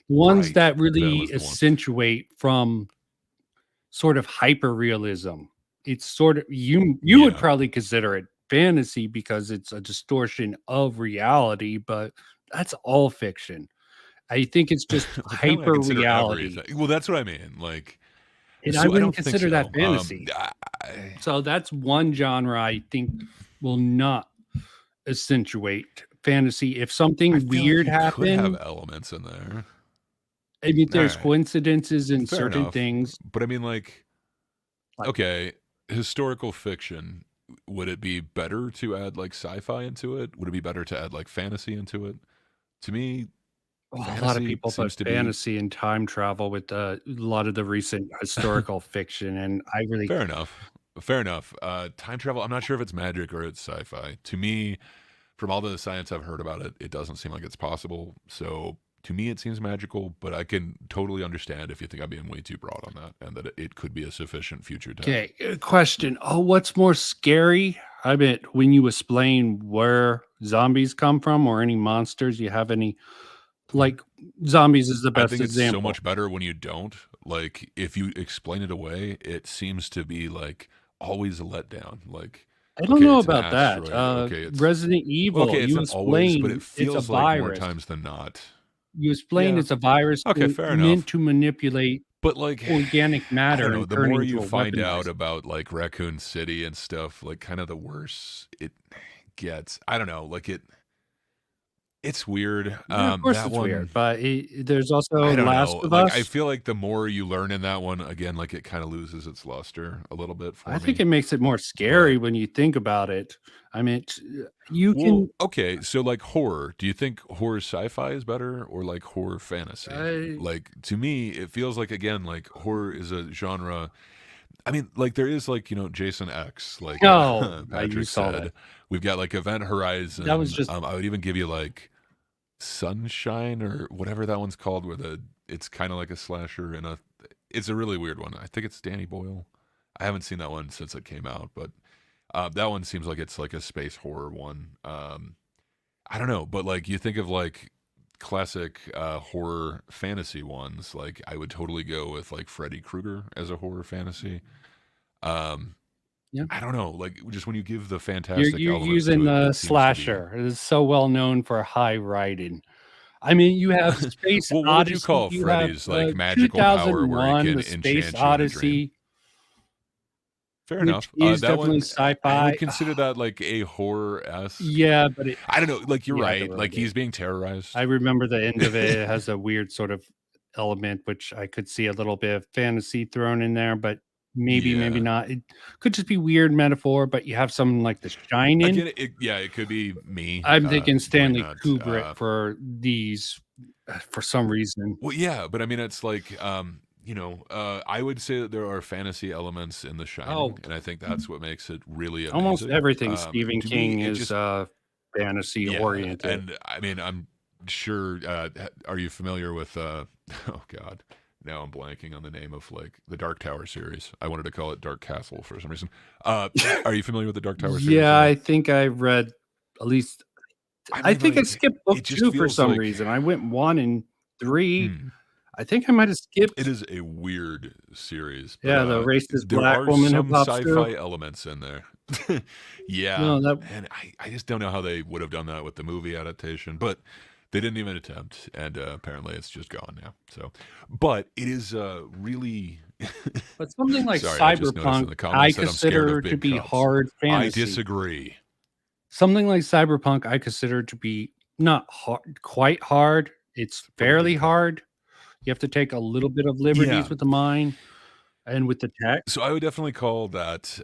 Ones Right. that That really was the one. accentuate from sort of hyper realism. It's sort of you would Yeah. probably consider it fantasy because it's a distortion of reality, but that's all fiction. I think it's just Apparently I hyper consider reality. everything. Well, that's what I mean. Like, And so I I wouldn't don't think consider that so. fantasy. So that's one genre I think will not accentuate fantasy. If I something feel weird like you could have happened, elements in there. I mean, there's Alright. coincidences in Fair certain enough. things. But I mean, like, Like- okay, historical fiction. Would it be better to add like sci-fi into it? Would it be better to add like fantasy into it? To me, A lot of fantasy people put seems to be- fantasy and time travel with a lot of the recent historical fiction, and I really fair enough. Fair enough. Time travel. I'm not sure if it's magic or it's sci-fi. To me, from all the science I've heard about it, it doesn't seem like it's possible. So to me, it seems magical. But I can totally understand if you think I'm being way too broad on that, and that it could be a sufficient future time. Okay, question. Oh, what's more scary? I bet when you explain where zombies come from or any monsters, you have any like zombies is the I best think it's example. so much better when you don't. Like if you explain it away, it seems to be like always a letdown. Like I don't okay, know it's an about that. asteroid. Okay, it's Resident Evil, okay. It's you not always, but explain it feels it's a like more virus. times than not. You explain Yeah. it's a virus Okay, fair enough. meant to manipulate But like organic I matter don't know. and The turn more into you a find weaponized. out about like Raccoon City and stuff, like kind of the worse it gets. I don't know. Like It's weird. Yeah, of course That it's one, weird, but there's also I don't Last know. of Like, I Us. feel like the more you learn in that one, again, like it kind of loses its luster a little bit I for think me. it makes it more scary But when you think about it. I mean, you well, can. okay, so like horror, do you think horror sci-fi is better or like horror fantasy? I, Like to me, it feels like again, like horror is a genre. I mean, like there is like, Jason X, like no, you Patrick saw that. said. We've got like Event That was Horizon. just I would even give you like Sunshine or whatever that one's called, where it's kind of like a slasher and it's a really weird one. I think it's Danny Boyle. I haven't seen that one since it came out, but that one seems like it's like a space horror one. I don't know, but like you think of like classic horror fantasy ones, like I would totally go with like Freddy Krueger as a horror fantasy. Um, yeah. I don't know, like just when you give the You're fantastic you're elements using to it, the it seems to be. slasher. It is so well known for high writing. I mean, you have Space Well, what would you Odyssey. call You have Freddy's like magical power where it 2001, can the Space enchant you in a dream? Odyssey, Fair which enough. is That definitely one, I sci-fi. would consider that like a horror esque. Yeah, but I don't know. Like you're you had to right. really Like do it. he's being terrorized. I remember the end of it. It has a weird sort of element, which I could see a little bit of fantasy thrown in there, but maybe Yeah. not. It could just be weird metaphor, but you have something like The Shining. Again, yeah, it could be me I'm thinking doing Stanley that. Kubrick for these for some reason. Well, yeah, but I mean, it's like, I would say that there are fantasy elements in The Oh, Shining, and I think that's what makes it really almost amazing. everything Stephen To me, King it is just, fantasy yeah, oriented. and I mean, I'm sure. Are you familiar with? Oh God, now I'm blanking on the name of like the Dark Tower series. I wanted to call it Dark Castle for some reason. Are you familiar with the Dark Tower series Yeah, at I all? think I read at least. I I mean, think I like, skipped book it just 2 for feels some like. reason. I went 1 and 3. Hmm. I think I might have It skipped. is a weird series, but Yeah, the racist there black are woman who some pops through. sci-fi elements in there. Yeah, No, that and I just don't know how they would have done that with the movie adaptation, but they didn't even attempt, and apparently it's just gone now. So, but it is really. but something like Sorry, I just noticed in Cyberpunk, the I comments that I'm scared of consider to big be cups. hard I fantasy. disagree. Something like Cyberpunk, I consider to be not hard, quite hard. It's But a fairly big cup. hard. You have to take a little bit of liberties Yeah. with the mind and with the tech. So I would definitely call that.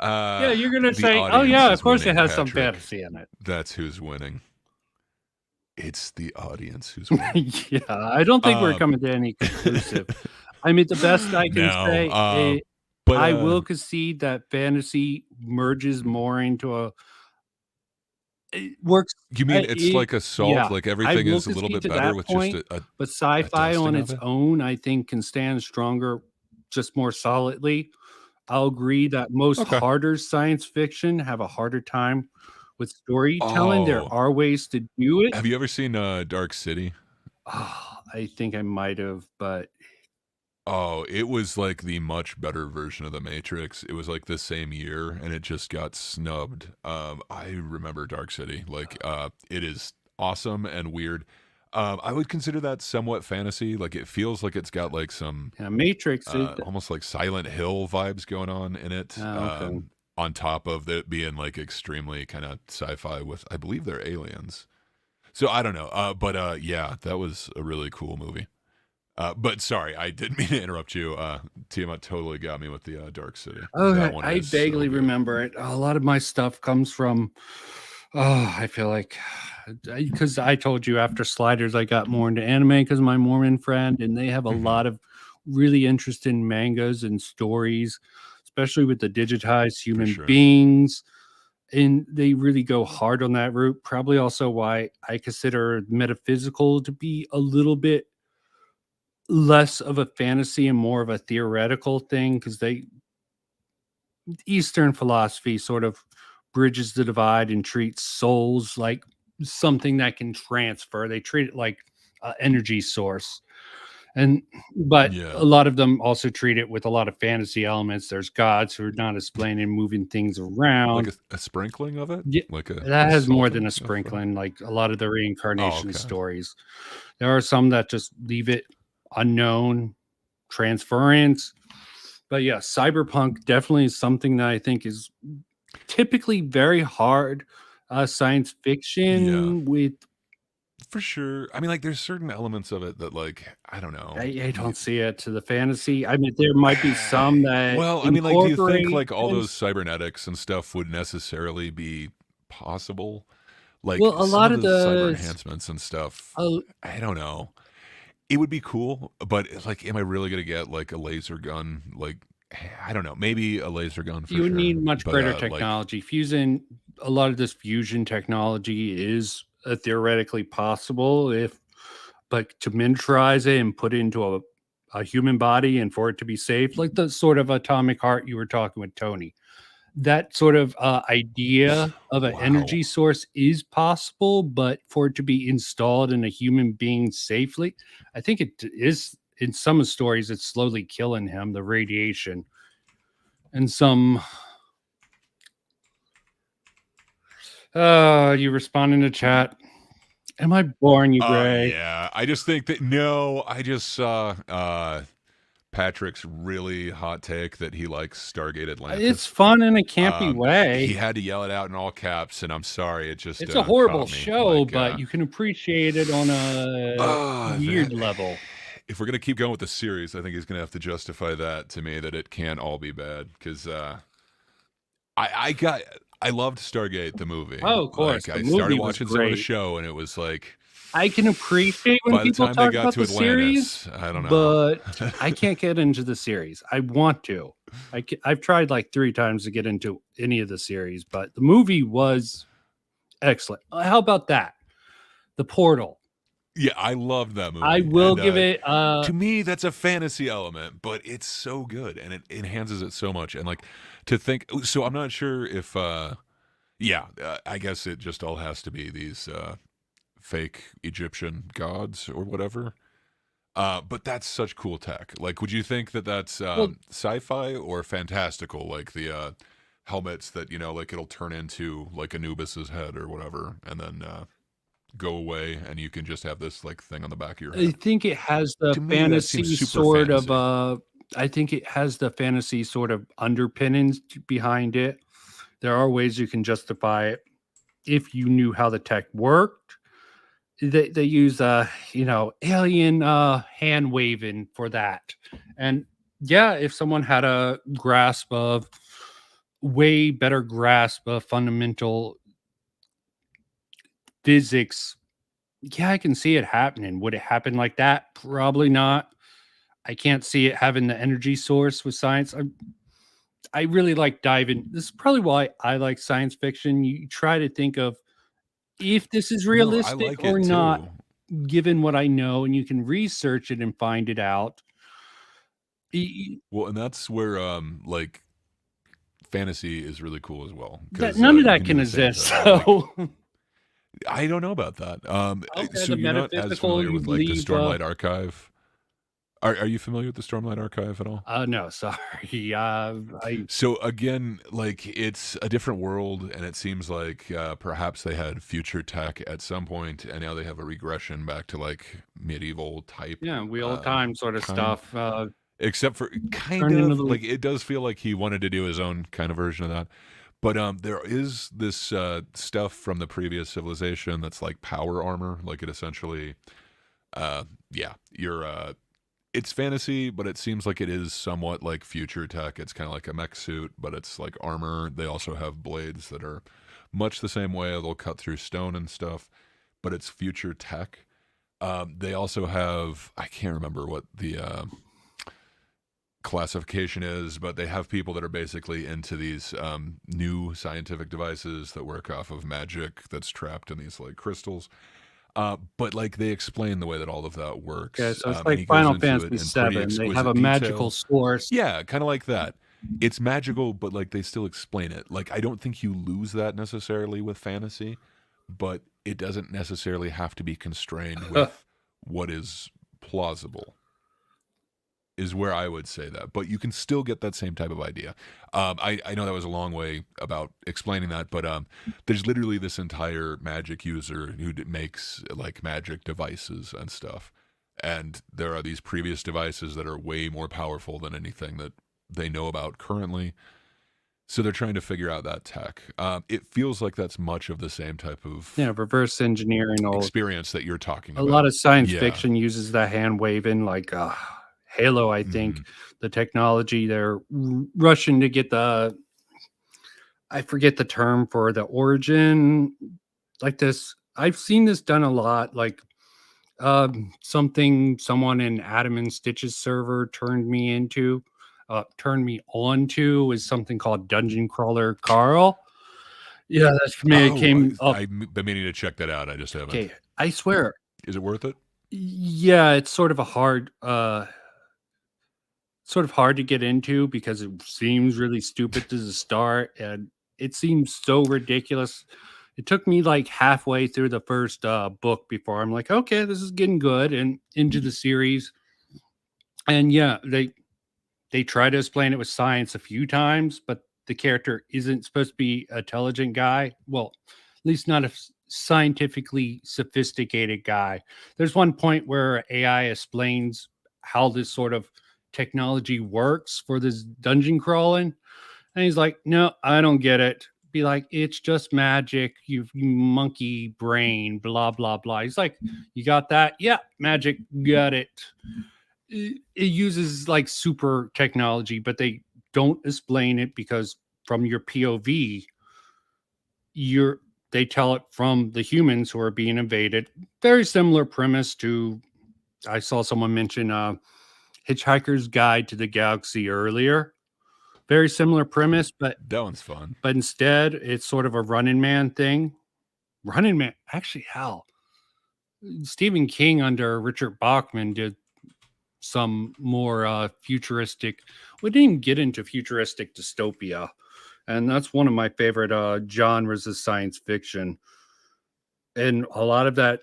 Yeah, you're gonna The say, "Oh audience yeah, of is course it winning, has some Patrick. fantasy in it." That's who's winning. It's the audience who's winning. Yeah, I don't think we're Um, coming to any conclusive. I mean, the best I can no, say, but I will concede that fantasy merges more into a. It works. you mean it's like a salt? Yeah, Like I everything will is a little concede bit to better that with just point. But a sci-fi on dusting of its it? own, I think, can stand stronger, just more solidly. I'll agree that most Okay. harder science fiction have a harder time with storytelling. There Oh, are ways to do it. have you ever seen Dark City? I think I might have, but Oh, it was like the much better version of The Matrix. It was like the same year, and it just got snubbed. I remember Dark City. Like, it is awesome and weird. I would consider that somewhat fantasy. Like, it feels like it's got like some yeah, Matrix is. almost like Silent Hill vibes going on in it. Okay. On top of it being like extremely kind of sci-fi with, I believe they're aliens. So I don't know. Yeah, that was a really cool movie. But sorry, I didn't mean to interrupt you. Tiamat totally got me with the Dark City. Okay, That one I is so vaguely good. remember it. A lot of my stuff comes from. Oh, I feel like because I told you after Sliders, I got more into anime because my Mormon friend, and they have a Mhm. lot of really interesting mangas and stories, especially with the digitized human sure. beings. And they really go hard on that route. Probably also why I consider metaphysical to be a little bit less of a fantasy and more of a theoretical thing because they Eastern philosophy sort of bridges the divide and treats souls like something that can transfer. They treat it like an energy source. And but Yeah. a lot of them also treat it with a lot of fantasy elements. There's gods who are not explaining moving things Like around. a sprinkling of it? Yeah, Like that has more than salting a of sprinkling, like a lot of the Oh, reincarnation okay. stories. There are some that just leave it unknown, transference. But yeah, cyberpunk definitely is something that I think is typically very hard science Yeah, fiction with for sure. I mean, like, there's certain elements of it that, like, I don't I, know. I don't see it to the fantasy. I mean, there might be some that Well, I mean, like, do you think incorporate like all those fantasy. cybernetics and stuff would necessarily be possible? Like Well, a some lot of of the cyber the enhancements and stuff, uh, I don't know. It would be cool, but like, am I really gonna get like a laser gun? Like, I don't know. Maybe a laser gun for you would sure, need much but greater like, technology. Fusing a lot of this fusion technology is theoretically possible if, but to miniaturize it and put it into a human body and for it to be safe, like the sort of atomic heart you were talking with Tony. That sort of idea of an wow. energy source is possible, but for it to be installed in a human being safely, I think it is. In some stories, it's slowly killing him. The radiation, and some. You respond in the chat. Am I boring you, Gray? Yeah. I just think that no, I just saw Patrick's really hot take that he likes Stargate It's Atlantis. fun in a campy He way. had to yell it out in all caps, and I'm sorry, it just It's a horrible caught me. show, Like, but you can appreciate it on a weird that, level. if we're gonna keep going with the series, I think he's gonna have to justify that to me that it can't all be bad because I got I loved Stargate the movie. Oh, of course, Like the I started movie was watching some of the great. show, and it was like I can appreciate when by the people time they talk got about to the series, Atlantis, I don't know. but I can't get into the series. I want to. I've tried like 3 times to get into any of the series, but the movie was excellent. How about that? The Portal. Yeah, I loved that I movie, will and give it to me, that's a fantasy element, but it's so good, and it enhances it so much. And like to think, so I'm not sure if, I guess it just all has to be these fake Egyptian gods or whatever. But that's such cool tech. Like, would you think that that's well, sci-fi or fantastical? Like the helmets that like it'll turn into like Anubis's head or whatever, and then go away, and you can just have this like thing on the back of your I head. think it has the To me, that seems fantasy super sort of fantasy. I think it has the fantasy sort of underpinnings behind it. There are ways you can justify it if you knew how the tech worked. They use alien hand waving for that. And yeah, if someone had a grasp of way better grasp of fundamental physics, yeah, I can see it happening. Would it happen like that? Probably not. I can't see it having the energy source with science. I really like diving. This is probably why I like science fiction. You try to think of if this is No, I realistic like or it not, too. given what I know, and you can research it and find it out. Well, and that's where like fantasy is really cool as well That because none of you that can do can the same exist. thing. Like So I don't know about that. okay, So the you're not as metaphysical familiar you with like the believe. Stormlight Archive. Are you familiar with the Stormlight Archive at all? No, sorry. I So again, like it's a different world, and it seems like perhaps they had future tech at some point, and now they have a regression back to like medieval type yeah, wheel of time sort of kind. stuff. Except for kind Turned into of the like it does feel like he wanted to do his own kind of version of that. But there is this stuff from the previous civilization that's like power armor. Like it essentially, you're it's fantasy, but it seems like it is somewhat like future tech. It's kind of like a mech suit, but it's like armor. They also have blades that are much the same way. They'll cut through stone and stuff, but it's future tech. They also have, I can't remember what the classification is, but they have people that are basically into these new scientific devices that work off of magic that's trapped in these like crystals. But like they explain the way that all of that okay, works, so it's and like he goes Final into it Fantasy in pretty VII. They have exquisite a magical detail. source. Yeah, kind of like that. It's magical, but like they still explain it. Like I don't think you lose that necessarily with fantasy, but it doesn't necessarily have to be constrained with what is plausible is where I would say that. But you can still get that same type of idea. I know that was a long way about explaining that, but there's literally this entire magic user who makes like magic devices and stuff. And there are these previous devices that are way more powerful than anything that they know about currently. So they're trying to figure out that tech. It feels like that's much of the same type of reverse engineering. All experience that you're talking a lot about. of science Yeah. fiction uses that hand waving, like Halo. I think the technology they're rushing to get the. I forget the term for the origin, like this. I've seen this done a lot, like something someone in Adam and Stitch's server turned me on to is something called Dungeon Crawler Carl. Yeah, that's for me. It came up. I've been meaning to check that out. I just haven't. Okay, I swear. Is it worth it? Yeah, it's sort of hard to get into because it seems really stupid to the start, and it seems so ridiculous. It took me like halfway through the first book before I'm like, okay, this is getting good, and into the series. And yeah, they try to explain it with science a few times, but the character isn't supposed to be an intelligent guy. Well, at least not a scientifically sophisticated guy. There's one point where AI explains how this sort of technology works for this dungeon crawling. And he's like, no, I don't get it. Be like, it's just magic, you monkey brain, blah, blah, blah. He's like, you got that? Yeah, magic, got it. It uses like super technology, but they don't explain it because from your POV, they tell it from the humans who are being invaded. Very similar premise to, I saw someone mention Hitchhiker's Guide to the Galaxy earlier. Very similar premise, but that one's fun. But instead, it's sort of a Running Man thing. Running Man, actually, hell, Stephen King under Richard Bachman did some more futuristic. We didn't even get into futuristic dystopia, and that's one of my favorite genres of science fiction. And a lot of that,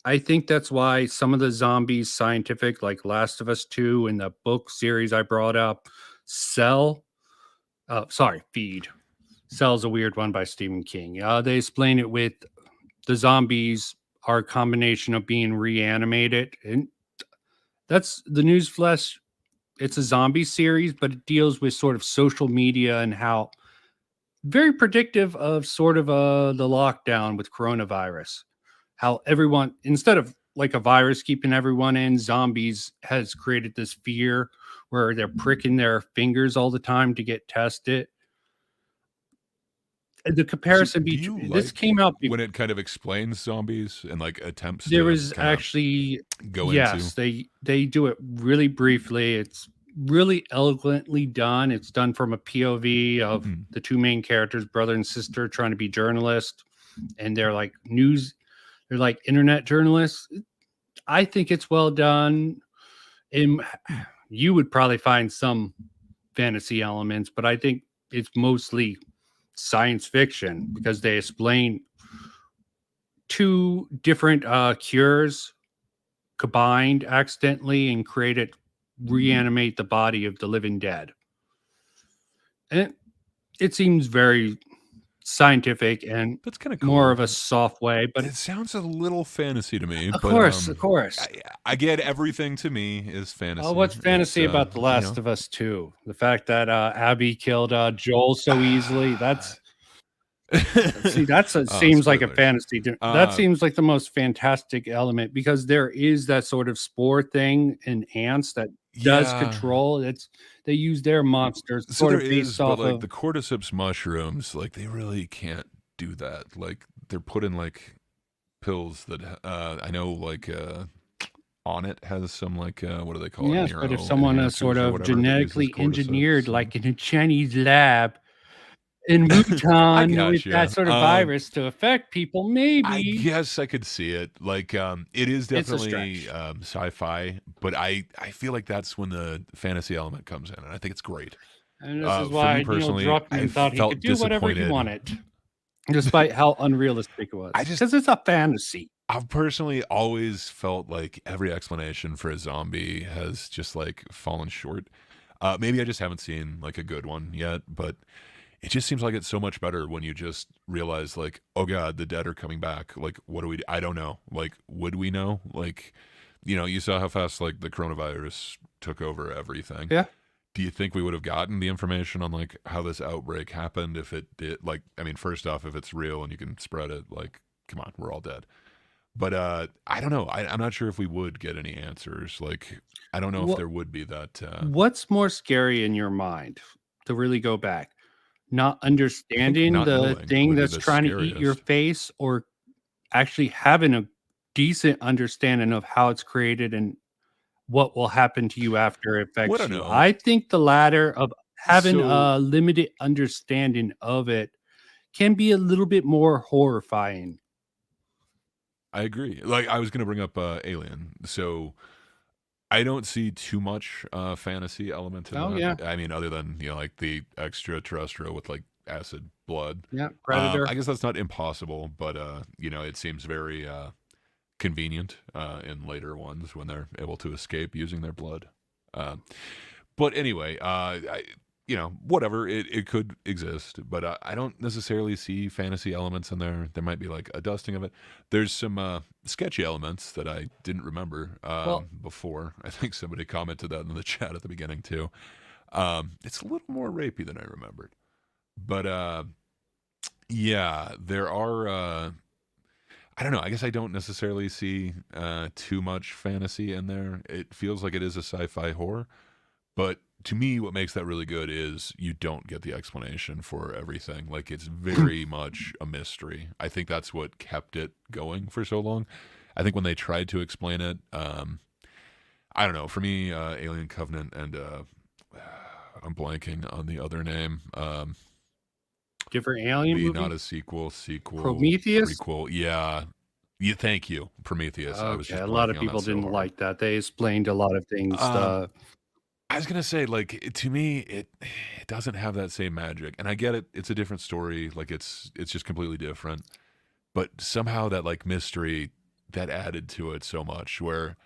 I think that's why some of the zombies scientific, like Last of Us 2 and the book series I brought up, Feed. Cell's a weird one by Stephen King. They explain it with the zombies are a combination of being reanimated. And that's the Newsflash. It's a zombie series, but it deals with sort of social media and how very predictive of sort of the lockdown with coronavirus. How everyone, instead of like a virus keeping everyone in, zombies has created this fear where they're pricking their fingers all the time to get tested. The comparison between this came out when it kind of explains zombies and like attempts. There was actually into. They do it really briefly. It's really eloquently done. It's done from a POV of the two main characters, brother and sister, trying to be journalists, and they're like they're like internet journalists. I think it's well done. And you would probably find some fantasy elements, but I think it's mostly science fiction because they explain two different cures combined accidentally and reanimate the body of the living dead. And it seems very scientific, and that's kind of cool. More of a soft way, but it sounds a little fantasy to me. Of course. I get everything to me is fantasy. Oh, what's fantasy about The Last of Us 2? The fact that Abby killed Joel so easily. That's seems like a fantasy. That seems like the most fantastic element because there is that sort of spore thing in ants that does control. They use their monsters sort of based off like of the cordyceps mushrooms. Like they really can't do that. Like they're put in like pills that I know like on it has some like what do they call it? Yes, but if someone is sort of genetically engineered, like in a Chinese lab in Wuhan with that sort of virus to affect people, maybe. I guess I could see it. Like it is definitely sci-fi, but I feel like that's when the fantasy element comes in, and I think it's great. And this is why Neil Druckmann thought he could do whatever he wanted, despite how unrealistic it was. Because it's a fantasy. I've personally always felt like every explanation for a zombie has just like fallen short. Maybe I just haven't seen like a good one yet, but it just seems like it's so much better when you just realize like, oh God, the dead are coming back. Like, what do we do? I don't know. Like, would we know? Like, you saw how fast like the coronavirus took over everything. Yeah. do you think we would have gotten the information on like how this outbreak happened if it did? Like, I mean, first off, if it's real and you can spread it, like, come on, we're all dead. But I don't know. I'm not sure if we would get any answers. Like, I don't know if What there would be that. what's more scary in your mind to really go back? Not I think understanding not the knowing thing would be that's the trying to eat your scariest. face, or actually having a decent understanding of how it's created and what will happen to you after it Well, I affects don't you. know. I think the latter of having So a limited understanding of it can be a little bit more horrifying. I agree. Like, I was going to bring up Alien. So I don't see too much fantasy element in Oh that. yeah, I mean, other than like the extraterrestrial with like acid blood. yeah, Predator. I guess that's not impossible, but it seems very convenient in later ones when they're able to escape using their blood. Uh, but anyway, whatever, it could exist, but I don't necessarily see fantasy elements in there. There might be like a dusting of it. There's some sketchy elements that I didn't remember Well, before. I think somebody commented that in the chat at the beginning too. It's a little more rapey than I remembered, but yeah, there are. I don't know. I guess I don't necessarily see too much fantasy in there. It feels like it is a sci-fi horror, but to me, what makes that really good is you don't get the explanation for everything. Like, it's very much a mystery. I think that's what kept it going for so long. I think when they tried to explain it, I don't know. For me, Alien Covenant and I'm blanking on the other name. different alien The not movie. a sequel, Prometheus. prequel. Yeah. Yeah, thank you. Prometheus. I was Okay, just a lot of blanking on that people so didn't hard. like that. They explained a lot of things. Um, I was gonna say, like, to me, it doesn't have that same magic, and I get it. It's a different story. Like, it's just completely different. But somehow that like mystery that added to it so much, where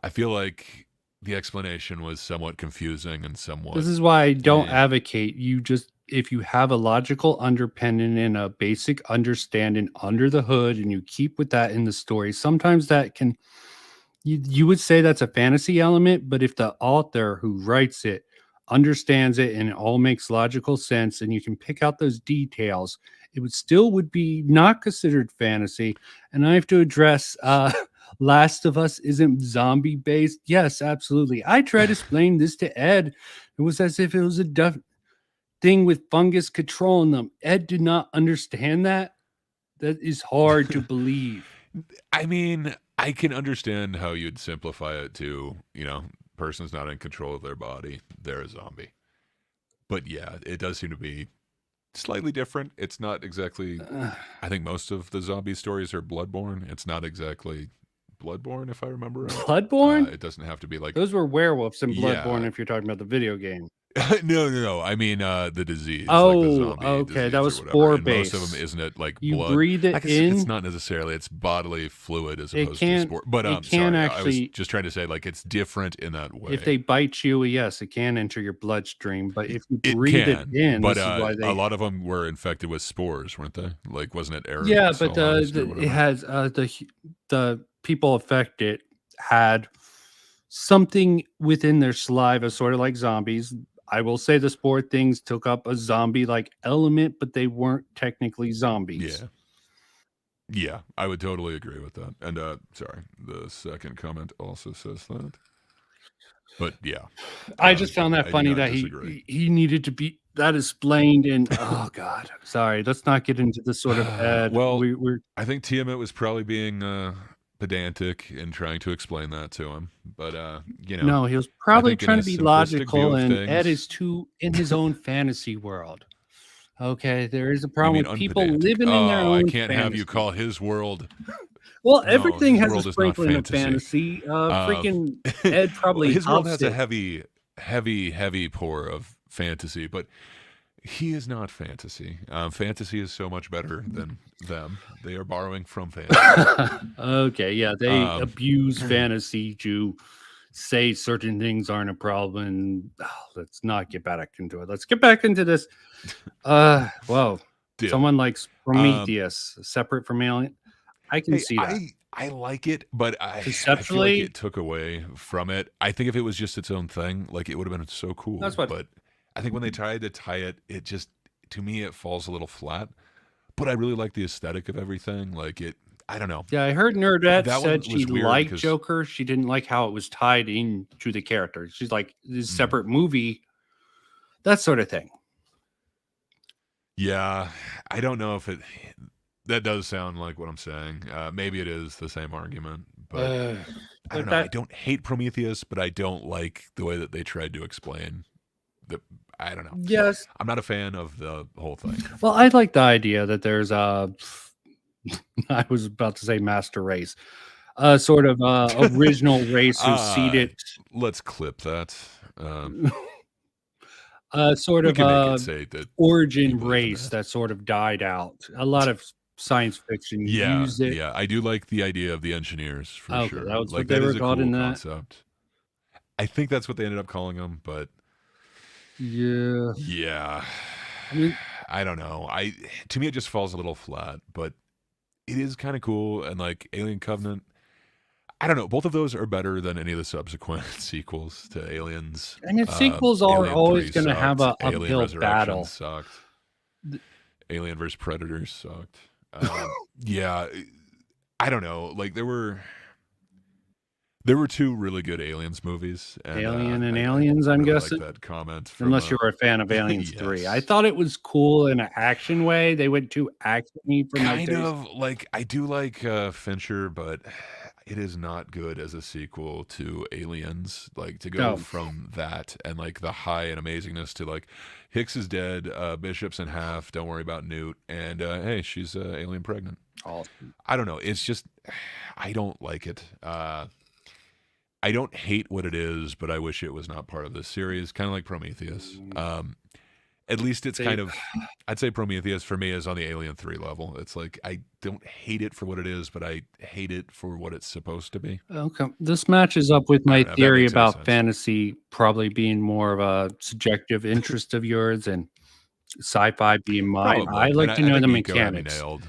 I feel like the explanation was somewhat confusing and This somewhat, is why I don't eh. advocate you just, if you have a logical underpinning and a basic understanding under the hood and you keep with that in the story, sometimes that can, you would say that's a fantasy element, but if the author who writes it understands it and it all makes logical sense and you can pick out those details, it would be not considered fantasy. And I have to address Last of Us isn't zombie based. Yes, absolutely. I tried to explain this to Ed. It was as if it was a thing with fungus controlling them. Ed did not understand that. That is hard to believe. I mean, I can understand how you'd simplify it to, person's not in control of their body, they're a zombie. But yeah, it does seem to be slightly different. It's not exactly. I think most of the zombie stories are bloodborne. It's not exactly bloodborne, if I remember right. Bloodborne? It doesn't have to be like. Those were werewolves in Yeah. Bloodborne if you're talking about the video game. No. I mean, the disease, like the Oh, zombie okay. That disease or was whatever. spore And most of them, base. isn't it like You blood? breathe I it guess it's in. not necessarily. It's bodily fluid as It opposed to can spore. But it can sorry, I was actually, just trying to say like it's different in that if way. they bite you, yes, it can enter your bloodstream. But if you It breathe it can, in, but this is why a they. lot of them were infected with spores, weren't they? Like, wasn't it Yeah, but aerosolized or it whatever? has the people affected had something within their saliva, sort of like zombies. I will say the spore things took up a zombie like element, but they weren't technically zombies. Yeah. Yeah, I would totally agree with that. And sorry, the second comment also says that. But yeah, I just found that I do funny not that disagree. he needed to be that explained in. Oh God, sorry. Let's not get into this sort of Ed. Well, We're I think Tiamat was probably being pedantic in trying to explain that to him. But no, he was I probably think in trying a to be simplistic view logical, of and Ed things, is too in his own fantasy world. Okay, there is a you problem mean with people unpedantic. living in their Oh, I own can't have you fantasy. call his world. Well, No, everything his has a world is not sprinkling of fantasy. fantasy. Um, Freaking Ed well, probably his world housed has a it. heavy pour of fantasy, but he is not fantasy. Fantasy is so much better than them. They are borrowing from fantasy. Okay, yeah, they Um, abuse fantasy to say certain things aren't a problem. Let's not get back into it. Let's get back into this. Whoa. deal. Someone likes Um, Prometheus, separate from Alien. I can Hey, see that. I like it, but I feel like Conceptually, it took away from it. I think if it was just its own thing, like, it would have been so cool. that's what. But I think when they tried to tie it, it just, to me, it falls a little flat. But I really like the aesthetic of everything. Like, I don't know. Yeah, I heard Nerdette That one said she was weird liked because, Joker. She didn't like how it was tied into the character. She's like, this mm, separate movie, that sort of thing. yeah, I don't know if that does sound like what I'm saying. Maybe it is the same argument, but I don't But know. I that, don't hate Prometheus, but I don't like the way that they tried to explain the. I don't know. yes. I'm not a fan of the whole thing. Well, I like the idea that there's a, I was about to say master race, a sort of original race who seeded, Let's clip that. sort We of can make it say that origin you believe in race that. that sort of died out. A lot of science fiction Yeah, used it. yeah. I do like the idea of the engineers for Okay, sure. that was Like, what they that were is a called cool in that. concept. I think that's what they ended up calling them, but Yeah. yeah, I mean, I don't know. To me it just falls a little flat, but it is kind of cool. And like Alien Covenant, I don't know. Both of those are better than any of the subsequent sequels to Aliens. and its sequels are Alien always 3 going to have sucked. a Alien uphill Resurrection battle. sucked. Th- Alien vs Predators sucked. Yeah, I don't know. Like, there were two really good Aliens movies, and Alien and I Aliens, I'm really like guessing. that comment from Unless you were a fan of Aliens 3. I yes. thought it was cool in an action way. They went too actiony for my Kind taste. of like, I do like Fincher, but it is not good as a sequel to Aliens. Like, to go No. from that and like the high and amazingness to like Hicks is dead, Bishop's in half, don't worry about Newt, and hey, she's alien pregnant. Awesome. I don't know. It's just, I don't like it. I don't hate what it is, but I wish it was not part of this series. Kind of like Prometheus. At least it's kind of, I'd say Prometheus for me is on the Alien 3 level. It's like, I don't hate it for what it is, but I hate it for what it's supposed to be. Okay. This matches up with I my don't know if that theory makes any about sense. fantasy probably being more of a subjective interest of yours and sci-fi being mine. Probably. I like And to know think the Nico had me mechanics. nailed.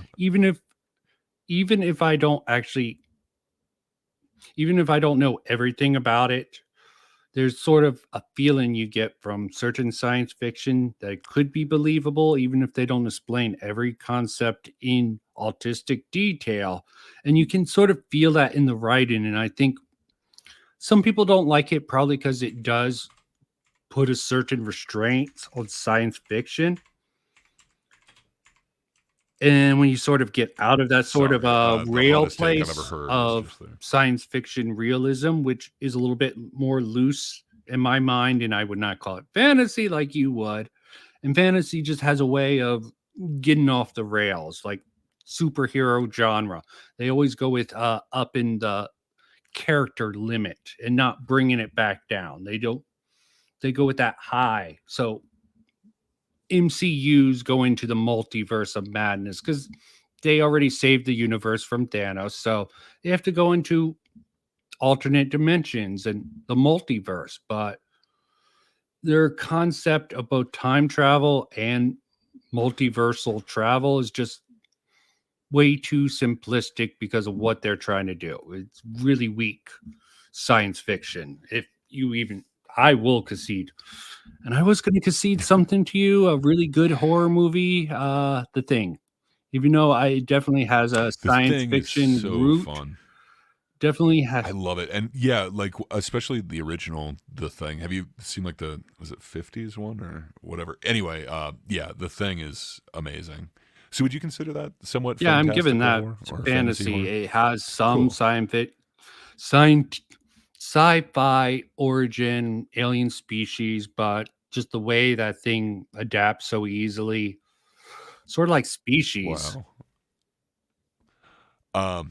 Even if I don't actually, even if I don't know everything about it, there's sort of a feeling you get from certain science fiction that it could be believable, even if they don't explain every concept in autistic detail. And you can sort of feel that in the writing. And I think some people don't like it probably because it does put a certain restraint on science fiction. And when you sort of get out of that sort of the rail hottest take I've place ever heard of was just there. science fiction realism, which is a little bit more loose in my mind, and I would not call it fantasy like you would. And fantasy just has a way of getting off the rails, like superhero genre. They always go with up in the character limit and not bringing it back down. They go with that high. So MCUs go into the multiverse of madness because they already saved the universe from Thanos. So they have to go into alternate dimensions and the multiverse. But their concept of both time travel and multiversal travel is just way too simplistic because of what they're trying to do. It's really weak science fiction. If you even, I will concede. And I was going to concede something to you, a really good horror movie, The Thing. Even though it definitely has a science fiction is so root. fun. Definitely has. I love it. And yeah, like, especially the original The Thing. Have you seen like was it 50s one or whatever? Anyway, yeah, The Thing is amazing. So would you consider that somewhat Yeah, I'm giving that or fantasy. horror? It has some Cool. sci-fi origin, alien species, but just the way that thing adapts so easily, sort of like Species. Wow.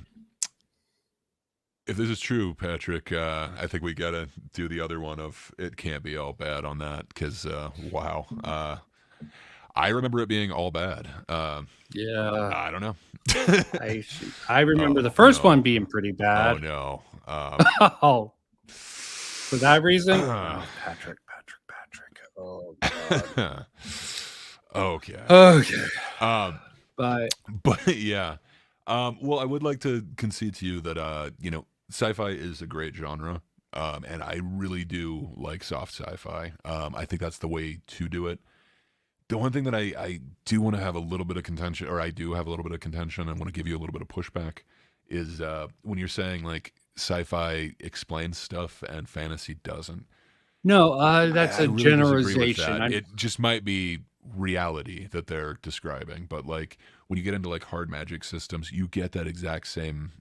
If this is true, Patrick, I think we gotta do the other one of It Can't Be All Bad on that, because wow. I remember it being all bad. Yeah, I don't know. I remember the first one being pretty Oh bad. no. Oh, for that reason, Patrick. Oh God. Okay. Okay. But But yeah, Well, I would like to concede to you that sci-fi is a great genre, and I really do like soft sci-fi. I think that's the way to do it. The one thing that I do want to have a little bit of contention, or I do have a little bit of contention, and want to give you a little bit of pushback, is when you're saying like sci-fi explains stuff and fantasy doesn't. No, that's I a really disagree with generalization. that. It just might be reality that they're describing, but like when you get into like hard magic systems, you get that exact same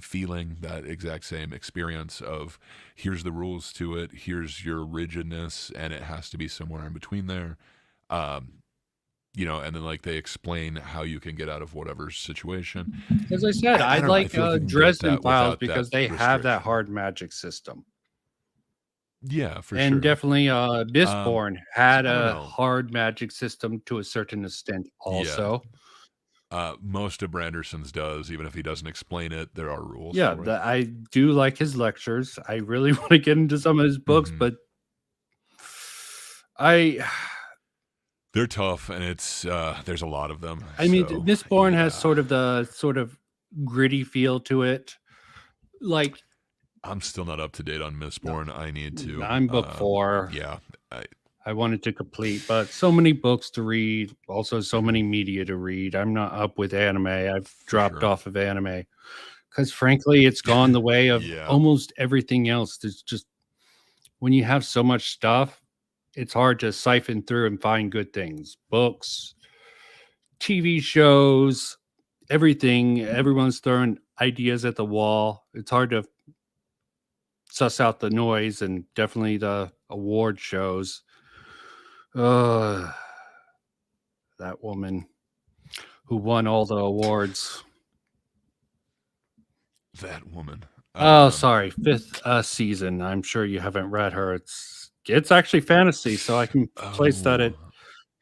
feeling, that exact same experience of here's the rules to it, here's your rigidness, and it has to be somewhere in between there. Um, and then like they explain how you can get out of whatever situation. As I said, I I don't know. I like feel like you can get Dresden that Files without that because they have that restriction. hard magic system. Yeah, for And sure. definitely Mistborn had I don't a know. hard magic system to a certain extent Yeah. also. Most of Branderson's does, even if he doesn't explain it. There are rules Yeah, for it. I do like his lectures. I really want to get into some of his books, Mhm. but I They're tough, and it's there's a lot of them. mean, So Mistborn has yeah, the sort of gritty feel to it. Like I'm still not up to date on no, Mistborn. I need to. I'm book 4. Yeah, I, I wanted to complete, but so many books to read, also so many media to read. I'm not up with anime. I've for dropped sure. off of anime because, frankly, it's gone the way of Yeah. almost everything else. There's just when you have so much stuff, it's hard to siphon through and find good things. Books, TV shows, everything. Everyone's throwing ideas at the wall. It's hard to suss out the noise, and definitely the award shows. Uh, that woman who won all the awards. That woman. Oh, sorry, 5th season. I'm sure you haven't read her. It's actually fantasy, so I can place that at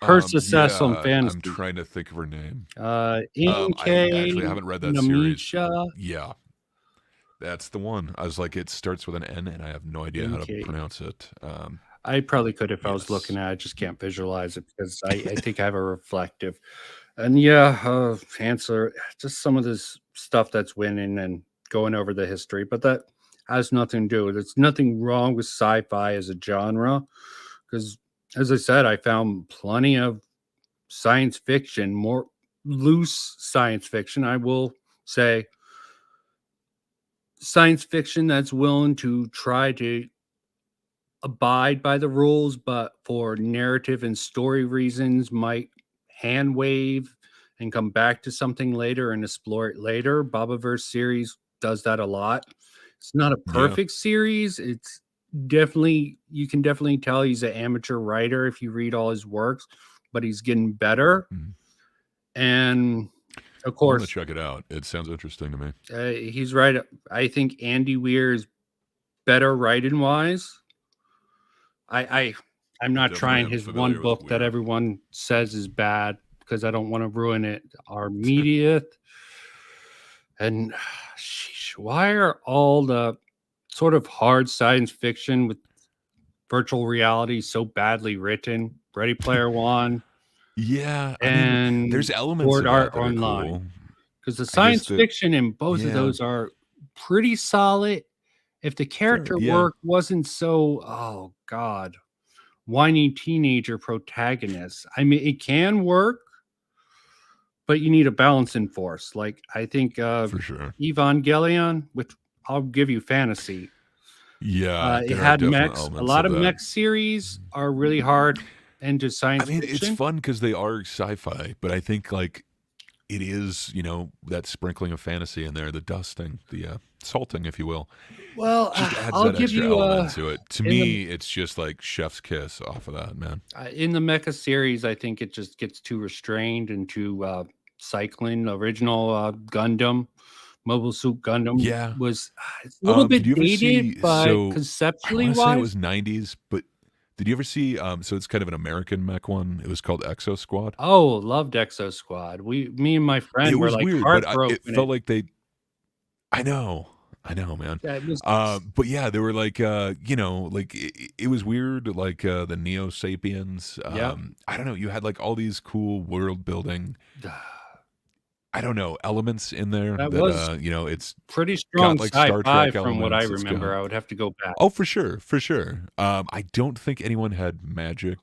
Oh, her success on yeah. I'm fantasy. trying to think of her name. I actually Inke haven't read that series. Namisha Yeah, that's the one. I was like, it starts with an N, and I have no idea how to Inke. pronounce it. I probably could if I was looking Yes. at it. I just can't visualize it because I think I have a reflective. And yeah, answer just some of this stuff that's winning and going over the history, but that has nothing to do with it. There's nothing wrong with sci-fi as a genre because, as I said, I found plenty of science fiction, more loose science fiction. I will say science fiction that's willing to try to abide by the rules, but for narrative and story reasons might hand wave and come back to something later and explore it later. Bobaverse series does that a lot. It's not a Yeah. perfect series. It's definitely you can definitely tell he's an amateur writer if you read all his works, but he's getting better. Mhm. And of I want to course, check it out. It sounds interesting to me. he's right. I think Andy Weir is better writing wise. I I'm not Definitely trying am his one familiar with book that Weir. everyone says is bad because I don't want to ruin it. Our media and sheesh, why are all the sort of hard science fiction with virtual reality so badly written? Ready Player One Yeah, I mean, and there's elements Sword of that Art that are Online cool. because the I guess science that, fiction in both of yeah, those are pretty solid. If the fair. character Yeah, work wasn't so, oh god, whiny teenager protagonist. I mean, it can work, but you need a balancing force. Like I think for sure. Evangelion, which I'll give you fantasy. Yeah, It there are had definite mechs. A elements lot of of that. mech series are really hard into I science mean, it's fiction. fun because they are sci-fi, but I think like it is, that sprinkling of fantasy in there, the dusting, the salting, if you will, Well, just adds I'll that give extra you element to it. To in the me, it's just like chef's kiss off of that, man. in the mecha series. I think it just gets too restrained and too cycling. The original Gundam, Mobile Suit Gundam Yeah. was it's a little Did you bit ever dated, see? but So I conceptually want to say it wise, was '90s, but did you ever see? So it's kind of an American mech one. It was called Exo Squad. oh, loved Exo Squad. Me and my It friend were was like weird, but it heartbroken. felt like they. I know, man. It was But yeah, they were like, like it was weird, like the Neo Sapiens. yeah. I don't know. You had like all these cool world building I don't know, elements in there That that, was it's pretty got, strong like, Star sci-fi Trek from what I elements, it's remember. got I would have to go back. Oh, for sure, for sure. I don't think anyone had magic.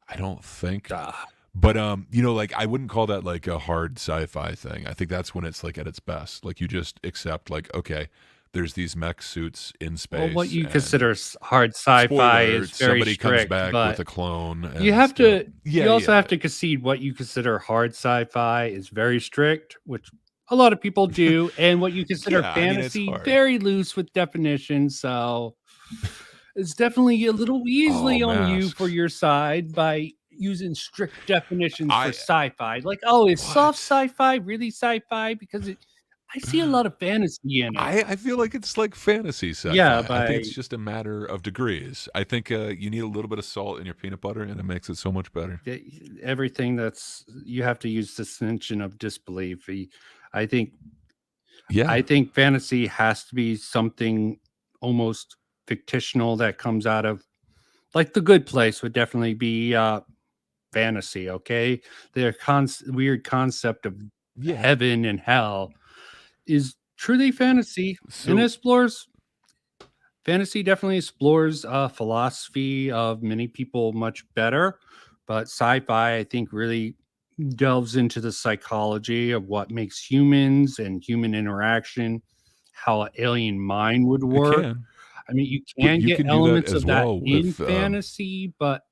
I don't think. Ah, But, like, I wouldn't call that, like, a hard sci-fi thing. I think that's when it's, like, at its best. Like, you just accept, like, okay, there's these mech suits in well, what space, you and consider hard sci-fi spoiler is very somebody comes strict, back with but a clone you and have stuff. to. Yeah, You also yeah. have to concede what you consider hard sci-fi is very strict, which a lot of people do, and what you consider Yeah, I mean, it's fantasy hard. very loose with definitions. So it's definitely a little Oh, easily on you for masks. your side by using strict definitions for I sci-fi. Like, oh, is soft what? sci-fi really sci-fi? Because I see a lot of fantasy in it. I feel like it's like fantasy Yeah, sci-fi. I think by it's just a matter of degrees. I think you need a little bit of salt in your peanut butter, and it makes it so much better. everything that's you have to use suspension of disbelief. I think Yeah, I think fantasy has to be something almost fictional that comes out of like The Good Place would definitely be fantasy. Okay, their weird concept of yeah. heaven and hell is truly fantasy and So explores fantasy definitely explores philosophy of many people much better, but sci-fi I think really delves into the psychology of what makes humans and human interaction, how an alien mind would it work. can, I mean, you but can you get can do that elements as of that well in with. fantasy, but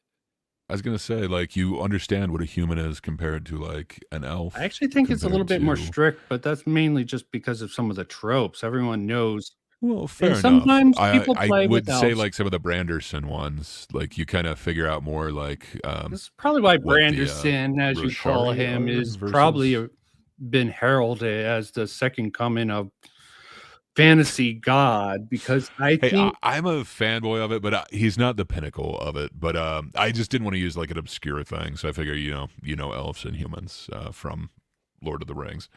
I was gonna say, like, you understand what a human is compared to like an I elf, actually think it's a little compared bit more to. strict, but that's mainly just because of some of the tropes everyone knows. Well, And fair enough. sometimes I people I play with would say elves. like some of the Branderson ones, like you kind of figure out more like This is probably why what the Branderson, as you call Roshari him, are is probably versus. been heralded as the second coming of fantasy god because I Hey, think I'm a fanboy of it, but he's not the pinnacle of it. But I just didn't want to use like an obscure thing, so I figure elves and humans from Lord of the Rings.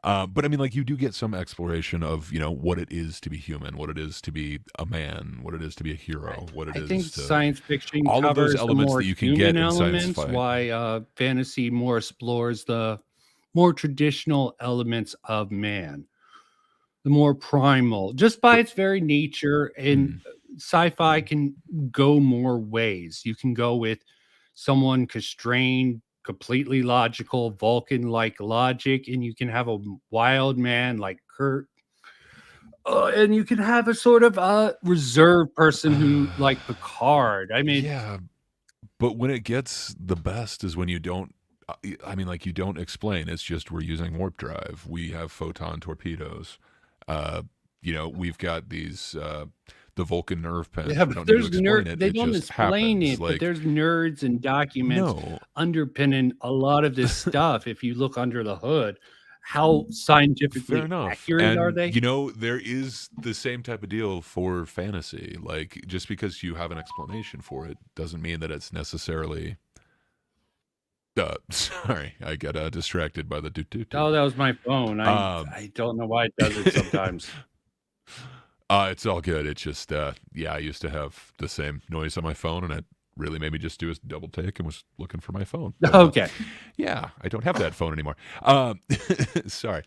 But I mean, like you do get some exploration of what it is to be human, what it is to be a man, what it is to be a hero, what it I think is to science fiction all of those covers the elements more that you can human get in science elements, fi. why fantasy more explores the more traditional elements of man, the more primal, just by But its very nature. And mm, sci-fi can go more ways. You can go with someone constrained, completely logical, Vulcan-like logic, and you can have a wild man like Kurt. And you can have a sort of reserved person who like Picard. I mean, yeah, but when it gets the best is when you don't. I mean, like you don't explain. It's just we're using warp drive. We have photon torpedoes. Uh, we've got these the Vulcan nerve pens. yeah, We but don't need to there's explain nerd. it. They It don't just explain happens. it, but Like there's nerds and documents no, underpinning a lot of this stuff. If you look under the hood, how fair scientifically enough. accurate are And they? there is the same type of deal for fantasy. Like just because you have an explanation for it doesn't mean that it's necessarily. Sorry, I get distracted by the doot doot doot. Oh, that was my phone. I Um, I don't know why it does it sometimes. it's all good. It's just, yeah, I used to have the same noise on my phone, and it really made me just do a double take and was looking for my phone. But, Okay. yeah, I don't have that phone anymore. Sorry.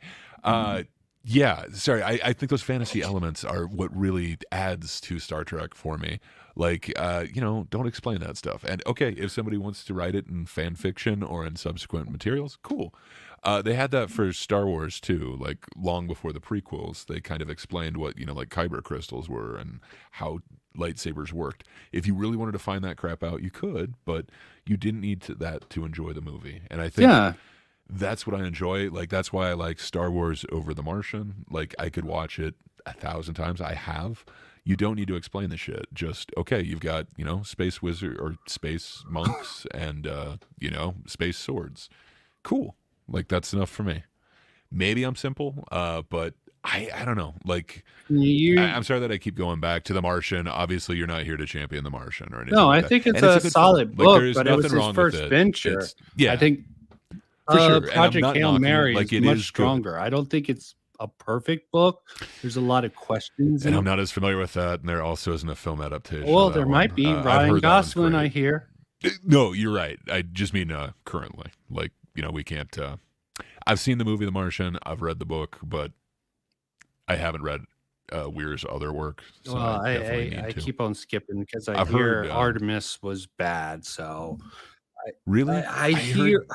Yeah, sorry. I think those fantasy elements are what really adds to Star Trek for me. Like, don't explain that stuff. And okay, if somebody wants to write it in fan fiction or in subsequent materials, cool. They had that for Star Wars too. Like long before the prequels, they kind of explained what like kyber crystals were and how lightsabers worked. If you really wanted to find that crap out, you could, but you didn't need that to enjoy the movie. And I think Yeah. that's what I enjoy. Like that's why I like Star Wars over The Martian. Like I could watch it 1,000 times. I have. You don't need to explain the shit. Just okay, you've got space wizard or space monks and space swords. Cool. Like that's enough for me. Maybe I'm simple, but I don't know. Like You I'm sorry that I keep going back to The Martian. Obviously, you're not here to champion The Martian or anything No, like I that. think it's And it's a a good film. solid Like book, there is but it was nothing his wrong with first it. venture. It's I yeah, think for sure. And I'm Project not Hail knocking it. Mary Like is it much is good. stronger. I don't think it's a perfect book. There's a lot of questions And in I'm it. not as familiar with that. And there also isn't a film adaptation Well, of there that might one. be I've Ryan heard that one's Gosling, I great. hear. No, you're right. I just mean currently. Like we can't. I've seen the movie The Martian. I've read the book, but I haven't read Weir's other work, so Well, I definitely need I to. keep on skipping because I I've heard. hear Artemis was bad. So Really? I I heard. hear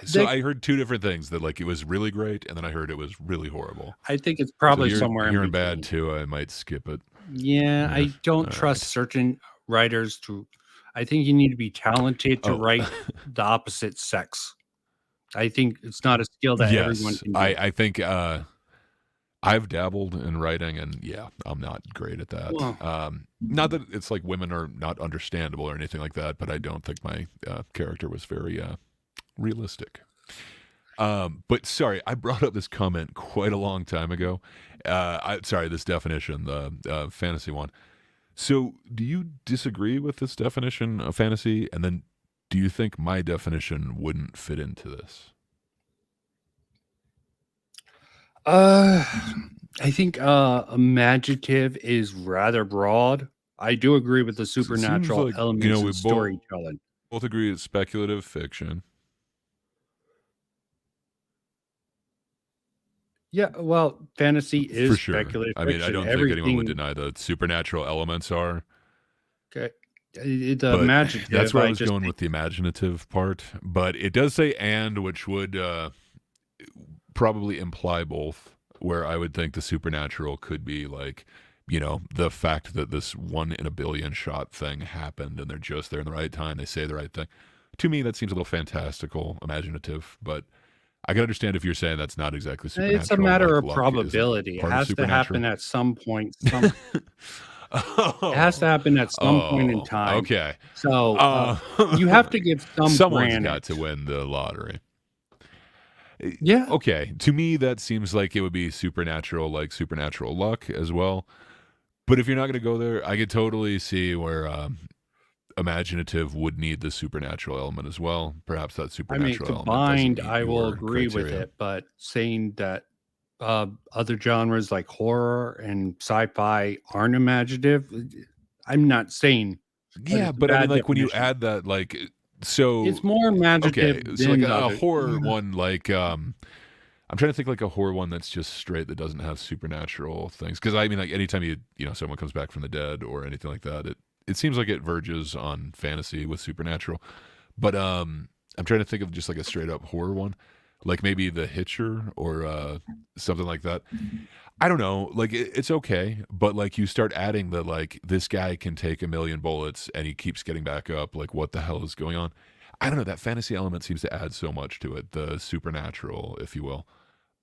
So that I heard two different things that like it was really great, and then I heard it was really horrible. I think it's So probably you're somewhere in hearing bad between. too. I might skip it. Yeah, Yeah. I don't All trust right. certain writers to. I think you need to be talented to Oh, write the opposite sex. I think it's not a skill that everyone yes. can do. I think I've dabbled in writing, and yeah, I'm not great at that. Well, Not that it's like women are not understandable or anything like that, but I don't think my character was very realistic. But sorry, I brought up this comment quite a long time ago. Sorry, this definition, the fantasy one. So, do you disagree with this definition of fantasy? And then, do you think my definition wouldn't fit into this? I think imaginative is rather broad. I do agree with the It seems supernatural like elements we in storytelling. both agree it's speculative fiction. Yeah, well, fantasy For is sure. speculative I mean, I fiction. don't think anyone would Everything, deny the supernatural elements are. okay, the But that's imaginative. where I I was just going think with the imaginative part. But it does say "and," which would probably imply both. Where I would think the supernatural could be like, the fact that this 1 in a billion shot thing happened, and they're just there in the right time. They say the right thing. To me, that seems a little fantastical, imaginative. But I can understand if you're saying that's not exactly supernatural. it's a matter like of luck probability. It part of has to happen supernatural. at some point. It has to Oh, happen at some point in time. okay. So you have to give some Someone's granted. got to win the lottery. Yeah. Okay. To me, that seems like it would be supernatural, like supernatural luck as well. But if you're not going to go there, I could totally see where imaginative would need the supernatural element as well. Perhaps that I mean, supernatural element doesn't combined, meet I will your agree with criteria. it, but saying that other genres like horror and sci-fi aren't imaginative, I'm not saying that Yeah, it's a but I mean, bad like when you definition. add that, like, so It's more okay, imaginative so like than a other. horror one, like I'm trying to think like a horror one that's just straight that doesn't have supernatural things. Because I mean, like anytime someone comes back from the dead or anything like that, it seems like it verges on fantasy with supernatural. But I'm trying to think of just like a straight up horror one, like maybe The Hitcher or something like that. I don't know, like it's okay, but like you start adding the like this guy can take 1 million bullets and he keeps getting back up. Like what the hell is going on? I don't know. That fantasy element seems to add so much to it, the supernatural, if you will.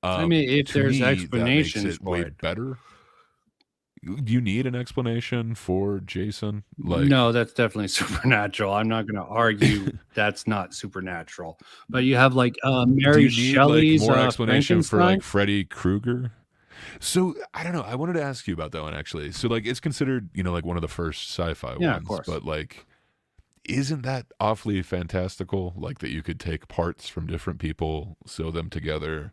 I mean, if To there's me, that makes explanations it for way it. better. Do you need an explanation for Jason? Like, No, that's definitely supernatural. I'm not going to argue that's not supernatural. But you have like do Mary you need like Shelley's more explanation for like Frankenstein. Freddy Krueger? So I don't know. I wanted to ask you about that one actually. So like, it's considered like one of the first sci-fi Yeah, of ones, course. but like, isn't that awfully fantastical? Like that you could take parts from different people, sew them together,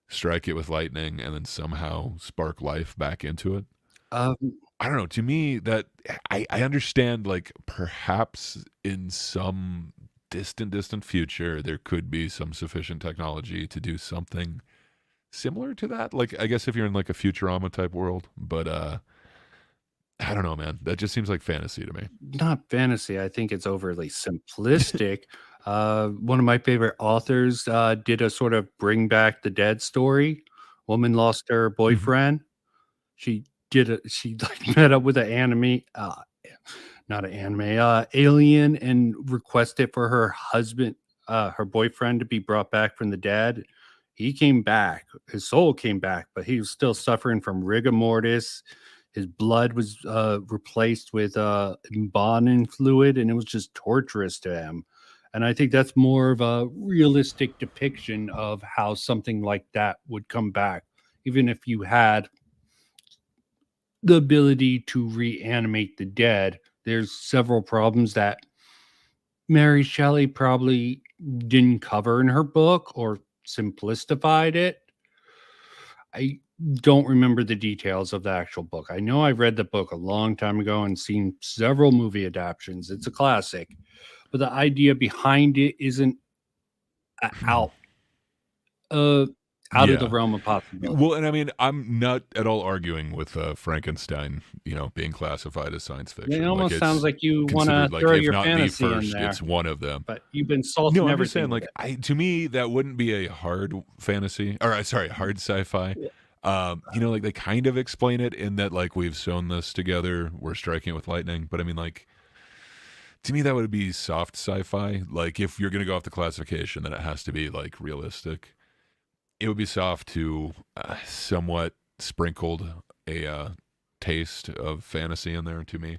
strike it with lightning, and then somehow spark life back into it. Um, I don't know. To me, that I understand. Like perhaps in some distant future, there could be some sufficient technology to do something similar to that. Like I guess if you're in like a Futurama type world, but I don't know, man. That just seems like fantasy to me. not fantasy. I think it's overly simplistic. One of my favorite authors did a sort of bring back the dead story. Woman lost her Mhm. boyfriend. She she like met up with an anime, not an anime, alien, and requested for her husband, her boyfriend, to be brought back from the dead. He came back. His soul came back, but he was still suffering from rigor mortis. His blood was replaced with embalming fluid, and it was just torturous to him. And I think that's more of a realistic depiction of how something like that would come back, even if you had the ability to reanimate the dead. There's several problems that Mary Shelley probably didn't cover in her book or simplified it. I don't remember the details of the actual book. I know I read the book a long time ago and seen several movie adaptations. It's a classic, but the idea behind it isn't out out of the Yeah. realm of possibility. Well, and I mean, I'm not at all arguing with Frankenstein, being classified as science It fiction. Like, almost sounds it's like you want to considered, like, throw if your not the fantasy in first, it's there, one of them. but you've been No, salting I'm just saying, everything with like, it. to me, that wouldn't be a hard fantasy, or sorry, hard sci-fi. Like, they kind of explain it in that, like, we've sewn this together, we're striking it with lightning. But I mean, like, to me, that would be soft sci-fi. Like, if you're gonna go off the classification, then it has to be like realistic. It would be soft to somewhat sprinkled a taste of fantasy in there to me.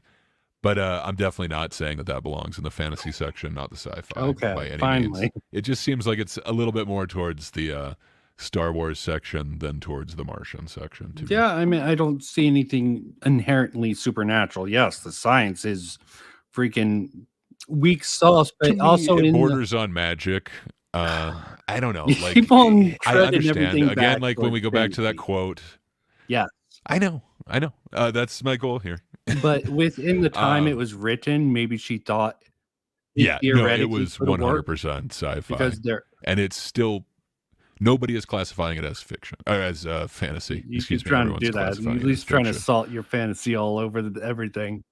But I'm definitely not saying that belongs in the fantasy section, not the sci-fi Okay, by any finally. means. It just seems like it's a little bit more towards the Star Wars section than towards the Martian section to me. Yeah, I mean, I don't see anything inherently supernatural. Yes, the science is freaking weak sauce, To but me, also it in the borders on magic. I don't know. you Like, keep on I treading understand. everything Again, back like when we towards go back to that fantasy. quote, Yeah, I know. That's my goal here. but within the time it Um, was written, maybe she thought it yeah, no, it theoretically was could have worked 100% sci-fi, because there and it's still nobody is classifying it as fiction or as fantasy. you Excuse keep me. trying to Everyone's do that. You're classifying at it as least trying to fiction. salt your fantasy all over everything.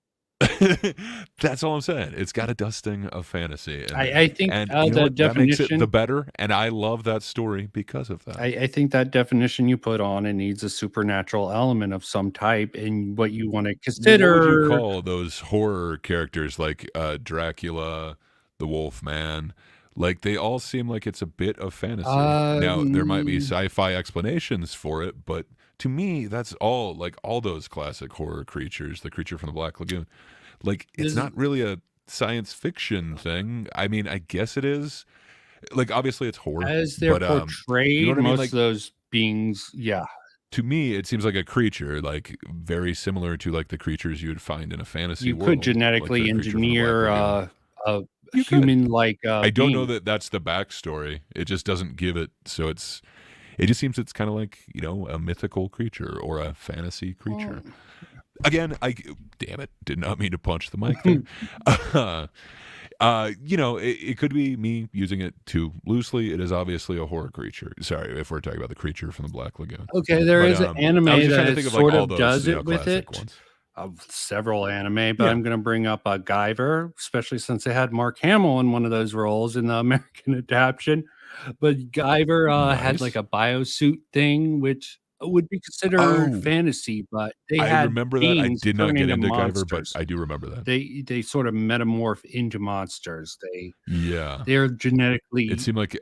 That's all I'm saying. It's got a dusting of fantasy in there. I think And the what? That makes it the definition. better, and I love that story because of that. I think that definition you put on it needs a supernatural element of some type, and what you want to Well, what would you consider. call those horror characters like Dracula, the Wolfman? Like, they all seem like it's a bit of fantasy. Now, there might be Um, sci-fi explanations for it, but to me, that's all like all those classic horror creatures, the creature from the Black Lagoon. Like, it's is not really a science fiction thing. I mean, I guess it is. Like, obviously it's horror, as they're but you know portrayed, what I mean? most Like, of those beings, yeah, to me, it seems like a creature, like very similar to like the creatures you would find in a fantasy you world, could like genetically the creature from the Black engineer Lagoon. a You could. human-like I don't know being. that that's the backstory. It just doesn't give it. So it just seems it's kind of like, a mythical creature or a fantasy creature. Well, Again, damn it, did not mean to punch the mic there. It could be me using it too loosely. It is obviously a horror creature. Sorry, if we're talking about the creature from the Black Lagoon. okay, there But is an I was anime just trying to that think of like sort all of those, does it with classic it. ones. Several anime, but Yeah. I'm going to bring up Guyver, especially since they had Mark Hamill in one of those roles in the American adaptation. But Guyver had like Nice. a biosuit thing, which would be considered Oh, fantasy, but they I had remember that. I beings did not turn get into into Guyver, but monsters. I do remember that. They sort of metamorph into monsters. Yeah. They're It genetically. seemed like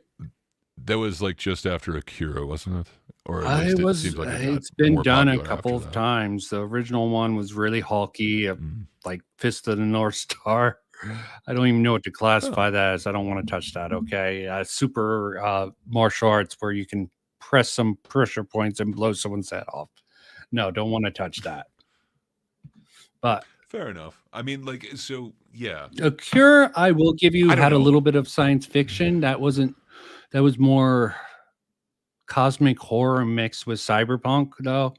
that was like just after Akira, wasn't it? Or at least it seems like it got It's been more done a popular couple after of that. times. The original one was really hulky, Mm. like Fist of the North Star. I don't even know what to Oh, classify that as. I don't want to touch that. Okay, super martial arts where you can press some pressure points and blow someone's head off. No, don't want to touch that. But fair enough. I mean, like, so yeah. A Cure, I will give you, I don't had a know. little bit of science fiction. That was more cosmic horror mixed with cyberpunk, though.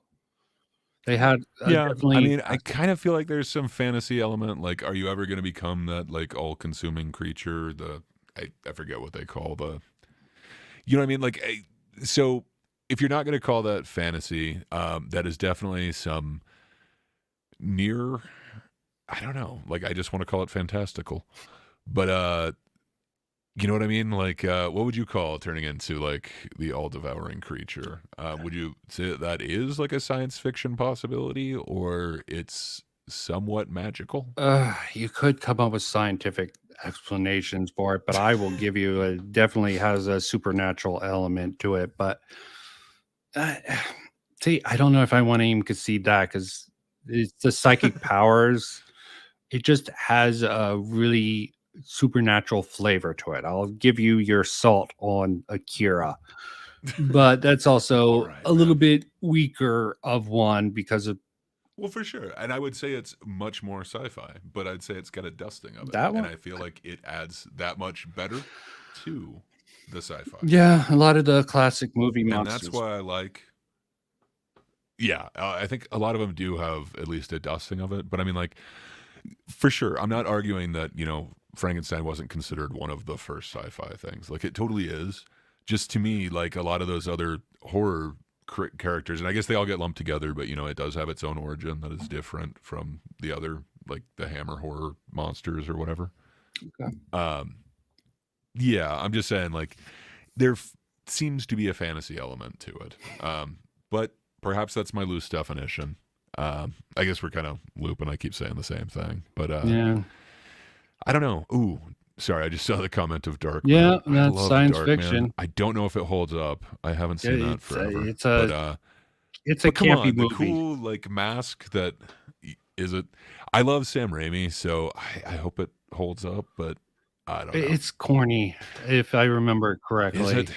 They had Yeah, I definitely. mean, I kind of feel like there's some fantasy element. Like, are you ever going to become that like all-consuming creature? I forget what they call you know what I mean? Like, so if you're not going to call that fantasy, that is definitely some near. I don't know. Like, I just want to call it fantastical, but you know what I mean? Like, what would you call turning into like the all-devouring creature? Would you say that is like a science fiction possibility, or it's somewhat magical? You could come up with scientific explanations for it, but I will give you it definitely has a supernatural element to it. But uh, see, I don't know if I want to even concede that because it's the psychic powers. It just has a really supernatural flavor to it. I'll give you your salt on Akira, but that's also Alright, a little bit weaker of one because of Well, for sure. And I would say it's much more sci-fi, but I'd say it's got a dusting of it. that And one. I feel like it adds that much better to the sci-fi. Yeah, a lot of the classic movie And monsters. that's why I like. Yeah, I think a lot of them do have at least a dusting of it. But I mean, like, for sure, I'm not arguing that, Frankenstein wasn't considered one of the first sci-fi things. Like, it totally is. just to me, like a lot of those other horror characters, and I guess they all get lumped together, but it does have its own origin that is different from the other, like the Hammer horror monsters or whatever. Okay. Yeah, I'm just saying, like, there seems to be a fantasy element to it, but perhaps that's my loose definition. I guess we're kind of looping. I keep saying the same thing, but Yeah. I don't know. Ooh, sorry, I just saw the comment of Dark. Yeah, Man. that's love science Dark fiction. Man. I don't know if it holds up. I haven't seen that forever. It's a but come campy on, movie. the cool like mask that is it. I love Sam Raimi, so I hope it holds up, but I don't know. It's corny, if I remember correctly. Is it?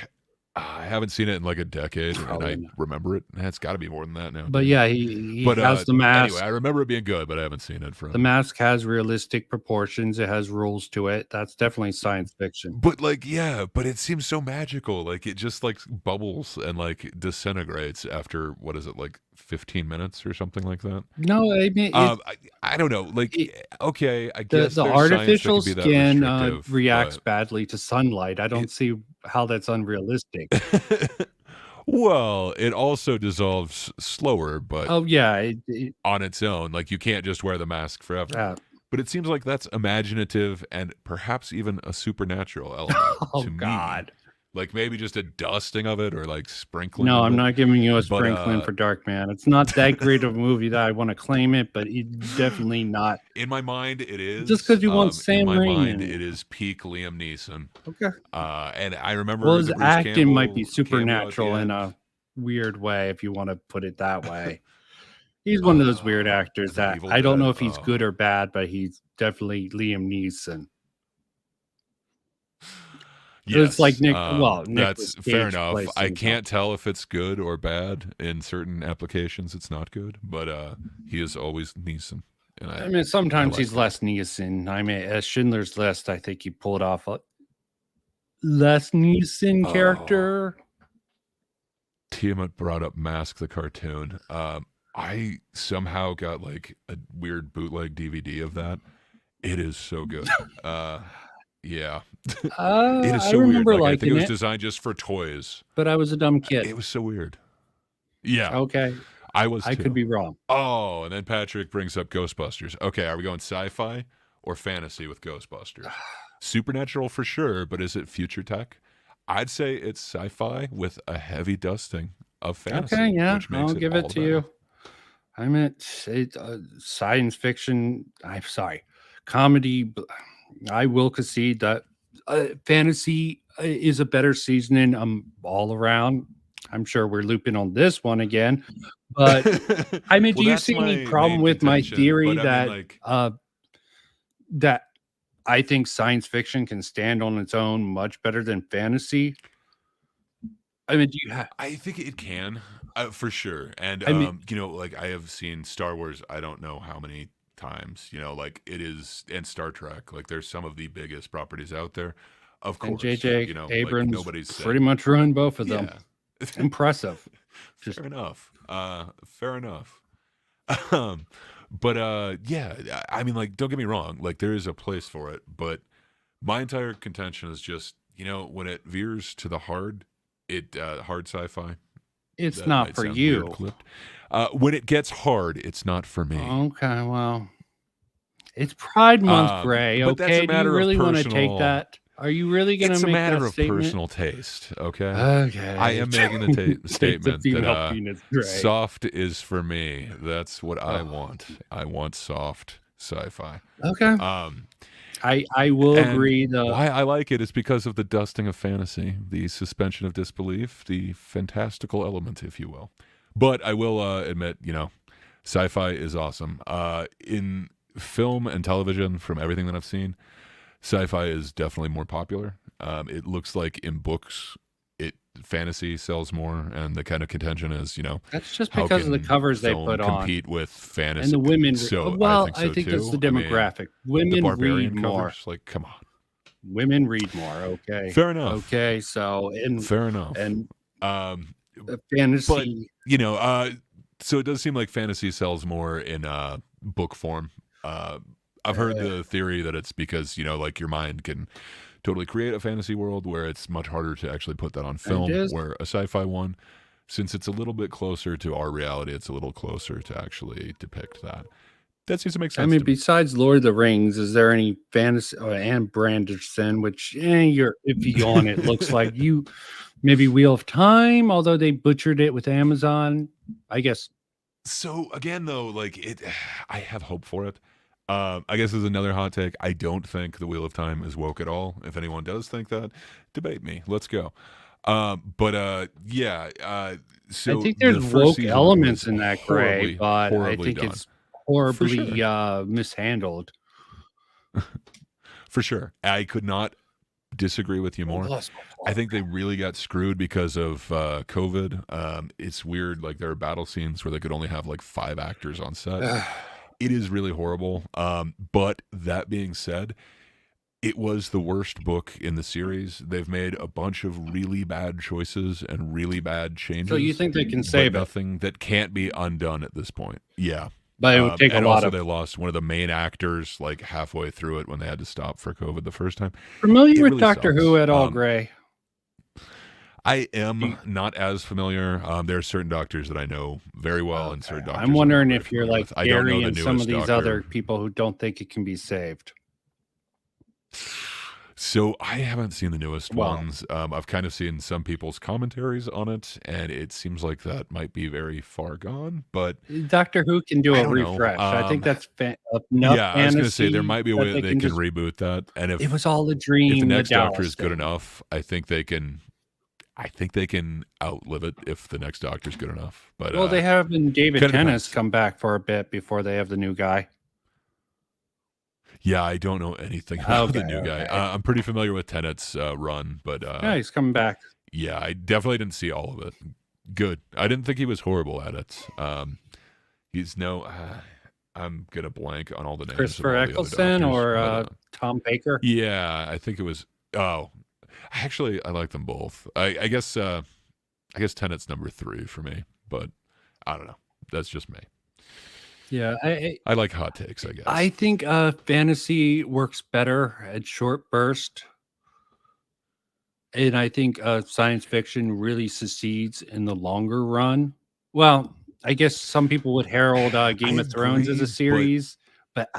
I haven't seen it in like a decade, Probably and I remember it. It's got to be more than that now. But yeah, he has the mask. Anyway, I remember it being good, but I haven't seen it from. The mask has realistic proportions. It has rules to it. That's definitely science fiction. But like, yeah, but it seems so magical. Like it just like bubbles and like disintegrates after what is it, like 15 minutes or something like that? No, I mean, I don't know. Like, okay, I guess the there's artificial science that could be that skin restrictive, reacts but badly to sunlight. I don't see how that's unrealistic. well, it also dissolves slower, but Oh yeah, on its own. Like you can't just wear the mask forever. yeah. But it seems like that's imaginative and perhaps even a supernatural element Oh to me. God. Like maybe just a dusting of it or like sprinkling. No, of I'm it. not giving you a But, sprinkling for Dark Man. It's not that great of a movie that I want to claim it, but it's definitely not. In my mind, it is. Just 'cause you want Sam in my Raimi mind, in it. it is peak Liam Neeson. Okay. And I remember Well, his the Bruce acting might be Campbell cameo at the supernatural in end. a weird way, if you want to put it that way. He's one of those weird actors The that Evil I don't know Dead, if he's good or bad, but he's definitely Liam Neeson. It's like Nick. Well, that's Nicolas fair Cage enough. plays I himself. can't tell if it's good or bad. In certain applications, it's not good, but he is always Neeson. And I mean, sometimes like he's that. less Neeson. I mean, as Schindler's List, I think he pulled off a less Neeson character. Tiamat brought up Mask the cartoon. I somehow got like a weird bootleg DVD of that. It is so good. Yeah. It is I so weird. remember Like, I think liking it was it, designed just for toys. but I was a dumb kid. It was so weird. Yeah. Okay, I was I too. could be wrong. Oh, and then Patrick brings up Ghostbusters. Okay, are we going sci-fi or fantasy with Ghostbusters? Supernatural for sure, but is it future tech? I'd say it's sci-fi with a heavy dusting of fantasy. Okay, yeah, which makes I'll give all it the to better. you. I meant science fiction. I'm sorry, comedy. I will concede that fantasy is a better seasoning all around. I'm sure we're looping on this one again, but I mean, Well, do you that's see any my problem main with my contention, theory but I mean, that like, that I think science fiction can stand on its own much better than fantasy? I mean, do you have? I think it can, for sure. And I mean- like I have seen Star Wars. I don't know how many times. Like it is, and Star Trek. Like there's some of the biggest properties out there. Of And course, J.J. like, Abrams nobody's said, pretty much ruined both of them. Yeah. Impressive. Just Fair enough. Fair enough. But yeah, I mean, like, don't get me wrong. Like, there is a place for it, but my entire contention is just, when it veers to the hard sci-fi. it's that not might for sound you. weird clipped. When it gets hard, it's not for me. Okay, well, it's Pride Month, Gray. but that's a Okay, do you matter of really want to personal- take that? Are you really going It's to a make matter that of statement? personal taste, okay? Okay, I am making the Take the statement female that penis, Gray. soft is for me. That's what I want. I want soft sci-fi. Okay, I will And agree. why I like it is because of the dusting of fantasy, the suspension of disbelief, the fantastical element, if you will. But I will admit, sci-fi is awesome. In film and television, from everything that I've seen, sci-fi is definitely more popular. It looks like in books, fantasy sells more, and the kind of contention is, That's just how because of the can covers they film put on, compete with fantasy, and the women. So Well, I think that's so the too. I mean, demographic. the Women barbarian read more. covers, like, come on. Women read more. Okay, Fair enough. Okay, so Fair enough. and But fantasy. so it does seem like fantasy sells more in book form. I've heard the theory that it's because like your mind can totally create a fantasy world where it's much harder to actually put that on It film. is. Where a sci-fi one, since it's a little bit closer to our reality, it's a little closer to actually depict that. That seems to make I sense mean, to me. besides Lord of the Rings, is there any fantasy and Branderson, which you're iffy on? It looks like you maybe Wheel of Time, although they butchered it with Amazon. I guess So again, though, like it, I have hope for it. I guess is another hot take. I don't think the Wheel of Time is woke at all. If anyone does think that, debate me. Let's go. Yeah. I So think the there's first woke season elements was in that gray, but I horribly think done. it's For horribly sure. mishandled. For sure. I could not disagree with you more. Plus, I think they really got screwed because of COVID. It's weird. Like there are battle scenes where they could only have like 5 actors on set. It is really horrible. But that being said, it was the worst book in the series. They've made a bunch of really bad choices and really bad changes. so you think they can but save it, nothing that can't be undone at this point. Yeah. but it would take a And lot also of they lost one of the main actors like halfway through it when they had to stop for COVID the first time. familiar It with really Doctor sucks. Who at all, Gray? I am not as familiar. There are certain doctors that I know very well, and certain doctors I'm wondering not if very you're familiar like with. I don't know Gary the and some of newest these doctor. other people who don't think it can be saved. So I haven't seen the newest Well, ones. I've kind of seen some people's commentaries on it, and it seems like that might be very far gone. But Doctor Who can do I a don't know. refresh. I think that's enough Yeah, I was going to say there fantasy might be a that way they they can can just. reboot that, and It if was all a the dream. The next Doctor Dallas is good thing. enough, I think they can. I think they can outlive it if the next Doctor's good enough. But Well, they have David kinda Tennant's depends. come back for a bit before they have the new guy. Yeah, I don't know anything about the Okay, new guy. okay. I'm pretty familiar with Tennant's run, but Yeah, he's coming back. yeah, I definitely didn't see all of it. Good. I didn't think he was horrible at it. He's no. I'm gonna blank on all the names Christopher of all the other Eccleston doctors, or but Tom Baker. yeah, I think it was. Oh, actually, I like them both. I guess. I guess Tennant's number 3 for me, but I don't know. That's just me. Yeah, I like hot takes, I guess. I think fantasy works better at short burst, and I think science fiction really succeeds in the longer run. Well, I guess some people would herald Game I of Thrones as agree, a but series, but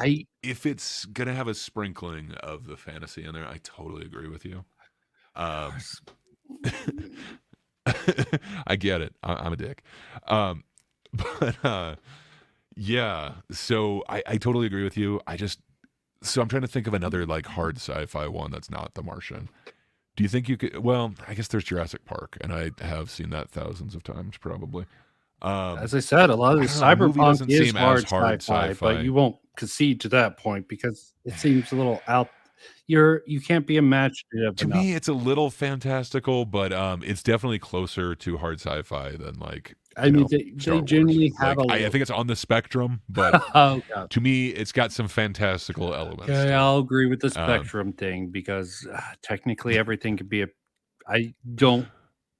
if it's gonna have a sprinkling of the fantasy in there, I totally agree with you. Um, I get it. I'm a dick. But yeah, so I totally agree with you. So I'm trying to think of another like hard sci-fi one that's not The Martian. Do you think you could? Well, I guess there's Jurassic Park, and I have seen that thousands of times probably. as I said, a lot of I the don't know. The movie cyberpunk doesn't is seem hard as hard sci-fi, but sci-fi. you won't concede to that point because it seems a little out. You can't be imaginative To enough. me, it's a little fantastical, but it's definitely closer to hard sci-fi than like I mean, they Star Wars. generally have Like, a I little. think it's on the spectrum, but Oh god. to me, it's got some fantastical elements. Okay, to it. I'll agree with the Um, spectrum thing because technically everything could be a. I don't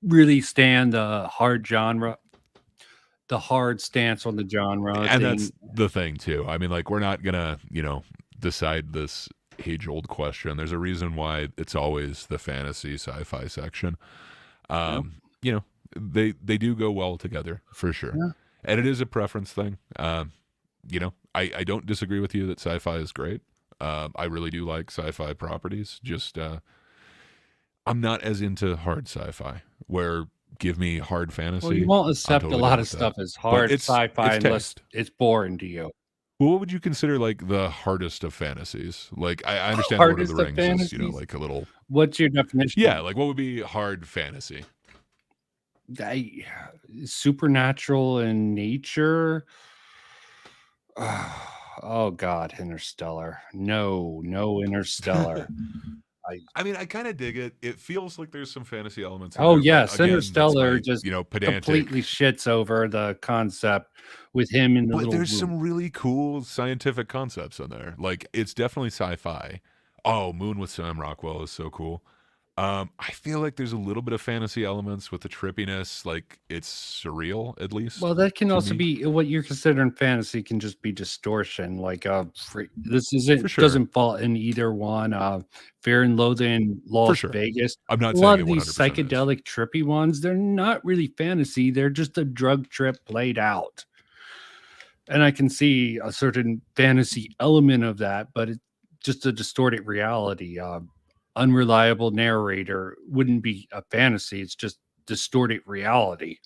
really stand the hard genre, the hard stance on the genre and thing. that's the thing too. I mean, like we're not gonna, decide this age-old question. There's a reason why it's always the fantasy sci-fi section. Yeah. They do go well together for sure, Yeah. and it is a preference thing. I don't disagree with you that sci-fi is great. I really do like sci-fi properties. Just I'm not as into hard sci-fi where give me hard fantasy. Well, you won't I'm accept totally a lot down of with that. stuff as But hard it's sci-fi unless taste. it's boring to you. Well, what would you consider like the hardest of fantasies? Like I understand Lord of Hardest the of Rings is, fantasies? like a little What's your definition? yeah, like what would be hard fantasy? Supernatural in nature. Oh God, Interstellar. No, Interstellar. I mean, I kind of dig it. It feels like there's some fantasy elements. In Oh there, but yes, again, that's Interstellar my, just pedantic. completely shits over the concept with him in the But little there's room. some really cool scientific concepts in there. Like it's definitely sci-fi. Oh, Moon with Sam Rockwell is so cool. I feel like there's a little bit of fantasy elements with the trippiness. Like it's surreal, at least Well, that can to also me. be what you're considering fantasy can just be distortion. Like this For isn't sure. doesn't fall in either one. Fear and Loathing in For Las sure. Vegas. I'm not A saying lot it of these 100% is. psychedelic trippy ones, they're not really fantasy. They're just a drug trip played out. And I can see a certain fantasy element of that, but it's just a distorted reality. Unreliable narrator wouldn't be a fantasy. It's just distorted reality.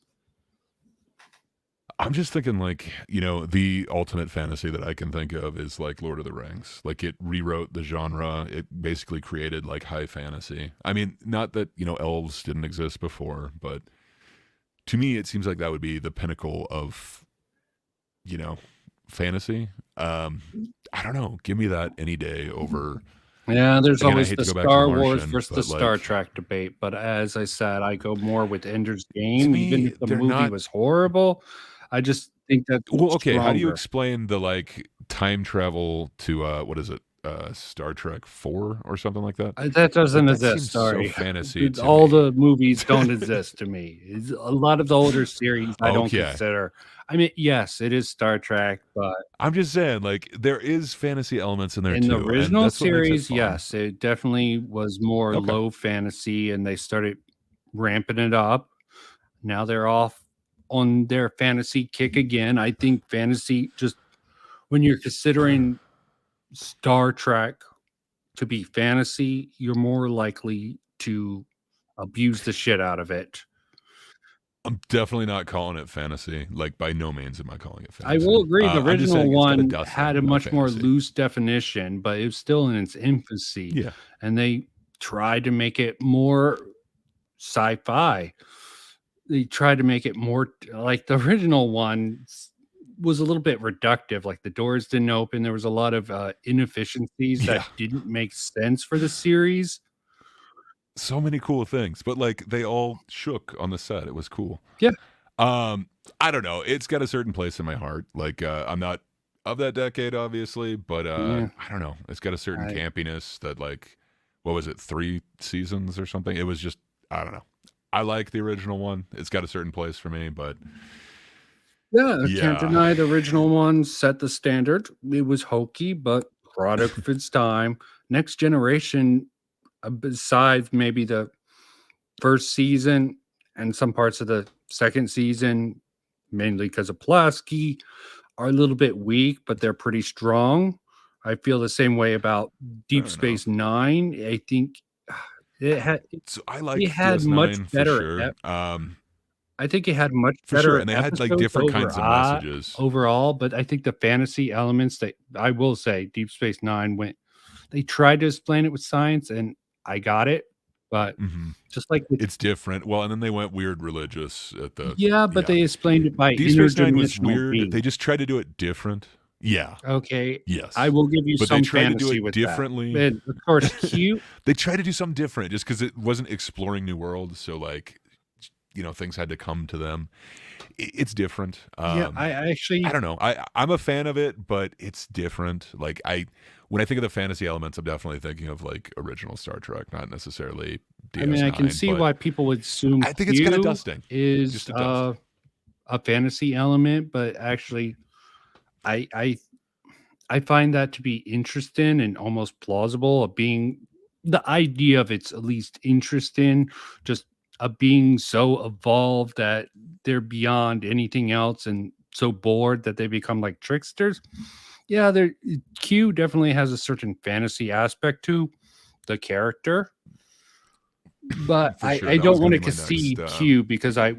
I'm just thinking like, the ultimate fantasy that I can think of is like Lord of the Rings. Like it rewrote the genre. It basically created like high fantasy. I mean, not that, elves didn't exist before, but to me it seems like that would be the pinnacle of, you know, fantasy. I don't know. Give me that any day over. Yeah, there's Again, I always hate the to go back to The Star Wars Martian, versus the but Star like Trek debate. But as I said, I go more with Ender's to Game. Even me, if the they're movie not. was horrible, I just think that's Well, okay. How do you stronger. explain the like time travel to what is it? Star Trek 4 or something like that? That Like doesn't that exist. seems so Sorry, fantasy to all me. the movies don't exist to me. A lot of the older series I don't Okay. consider. I mean, yes, it is Star Trek, but I'm just saying, like, there is fantasy elements in there in the too, and original that's what makes it series, fun. yes, it definitely was more Okay. low fantasy, and they started ramping it up. Now they're off on their fantasy kick again. I think fantasy just when you're considering Star Trek to be fantasy, you're more likely to abuse the shit out of it. I'm definitely not calling it fantasy. Like, by no means am I calling it I will fantasy. agree. The I'm just original saying it's got a one had dusting a of much more fantasy. loose definition, but it was still in its infancy. Yeah. And they tried to make it more sci-fi. They tried to make it more like the original one was a little bit reductive. Like the doors didn't open. There was a lot of inefficiencies Yeah. that didn't make sense for the series. So many cool things, but like they all shook on the set. It was cool. Yeah. I don't know. It's got a certain place in my heart. Like, I'm not of that decade, obviously, but Yeah. I don't know. It's got a certain I, campiness that, like, what was it, 3 seasons or something? It was just, I don't know. I like the original one. It's got a certain place for me, but yeah, I can't yeah, deny the original one set the standard. It was hokey, but product of its time. Next generation, besides maybe the first season and some parts of the second season, mainly because of Pulaski, are a little bit weak, but they're pretty strong. I feel the same way about Deep fair Space enough. Nine. I think it had So I it liked had much DS9 for better. sure. I think it had much For sure, better and they had like episodes different kinds of messages. overall. But I think the fantasy elements that I will say, Deep Space Nine went. They tried to explain it with science, and I got it, but Hmm. just like with It's different. Well, and then they went weird religious at the yeah, but yeah. they explained it by Deep Space Nine was interdimensional weird. They being. just tried to do it different. Yeah. Okay, I Yes. will give you But they some tried to do fantasy it with that. differently. And of course, Q. They tried to do something different just because it wasn't exploring new worlds. So like, things had to come to them. It's different. Yeah, I I actually, don't know. I'm a fan of it, but it's different. Like when I think of the fantasy elements, I'm definitely thinking of like original Star Trek, not necessarily I mean, I can DS9. see But why people would assume I think it's kind of Q dusting, is just a dust. a fantasy element, but actually, I I I find that to be interesting and almost plausible of being the idea of it's at least interesting, just a being so evolved that they're beyond anything else and so bored that they become like tricksters. Yeah, there Q definitely has a certain fantasy aspect to the character, but For sure, I that was don't going want to to be my next. concede Q because I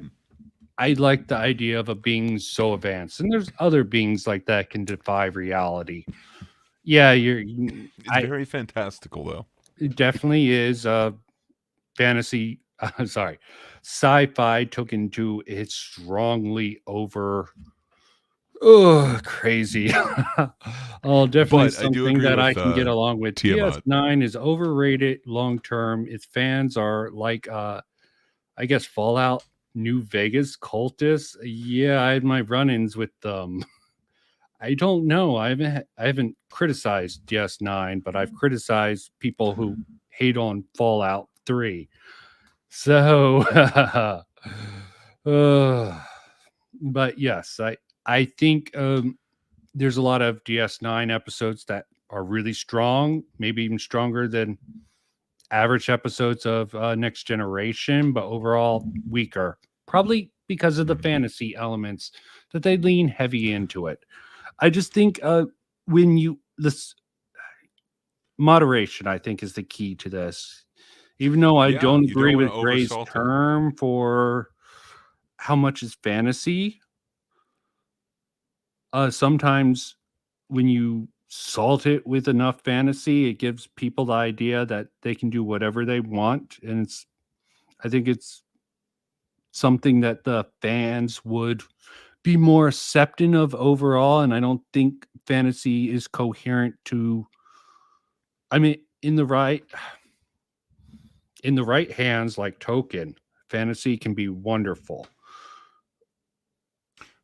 like the idea of a being so advanced, and there's other beings like that can defy reality. Yeah, It's I very fantastical, though. it definitely is fantasy. Sorry, sci-fi took into its strongly over. Oh, crazy. Oh, definitely But I do something agree that I with can get along with. Tiamat. DS9 is overrated long term. Its fans are like I guess Fallout New Vegas cultists. Yeah, I had my run-ins with them. I don't know. I haven't criticized DS9, but I've criticized people who hate on Fallout 3. So, but yes, I think there's a lot of DS9 episodes that are really strong, maybe even stronger than average episodes of Next Generation, but overall weaker, probably because of the fantasy elements that they lean heavy into it. I just think when you this moderation, I think, is the key to this. Even though I don't you don't agree want with to Gray's oversalt it. term for how much is fantasy, sometimes when you salt it with enough fantasy, it gives people the idea that they can do whatever they want, and I think it's something that the fans would be more accepting of overall, and I don't think fantasy is coherent to. I mean, in the right hands, like Token, fantasy can be wonderful.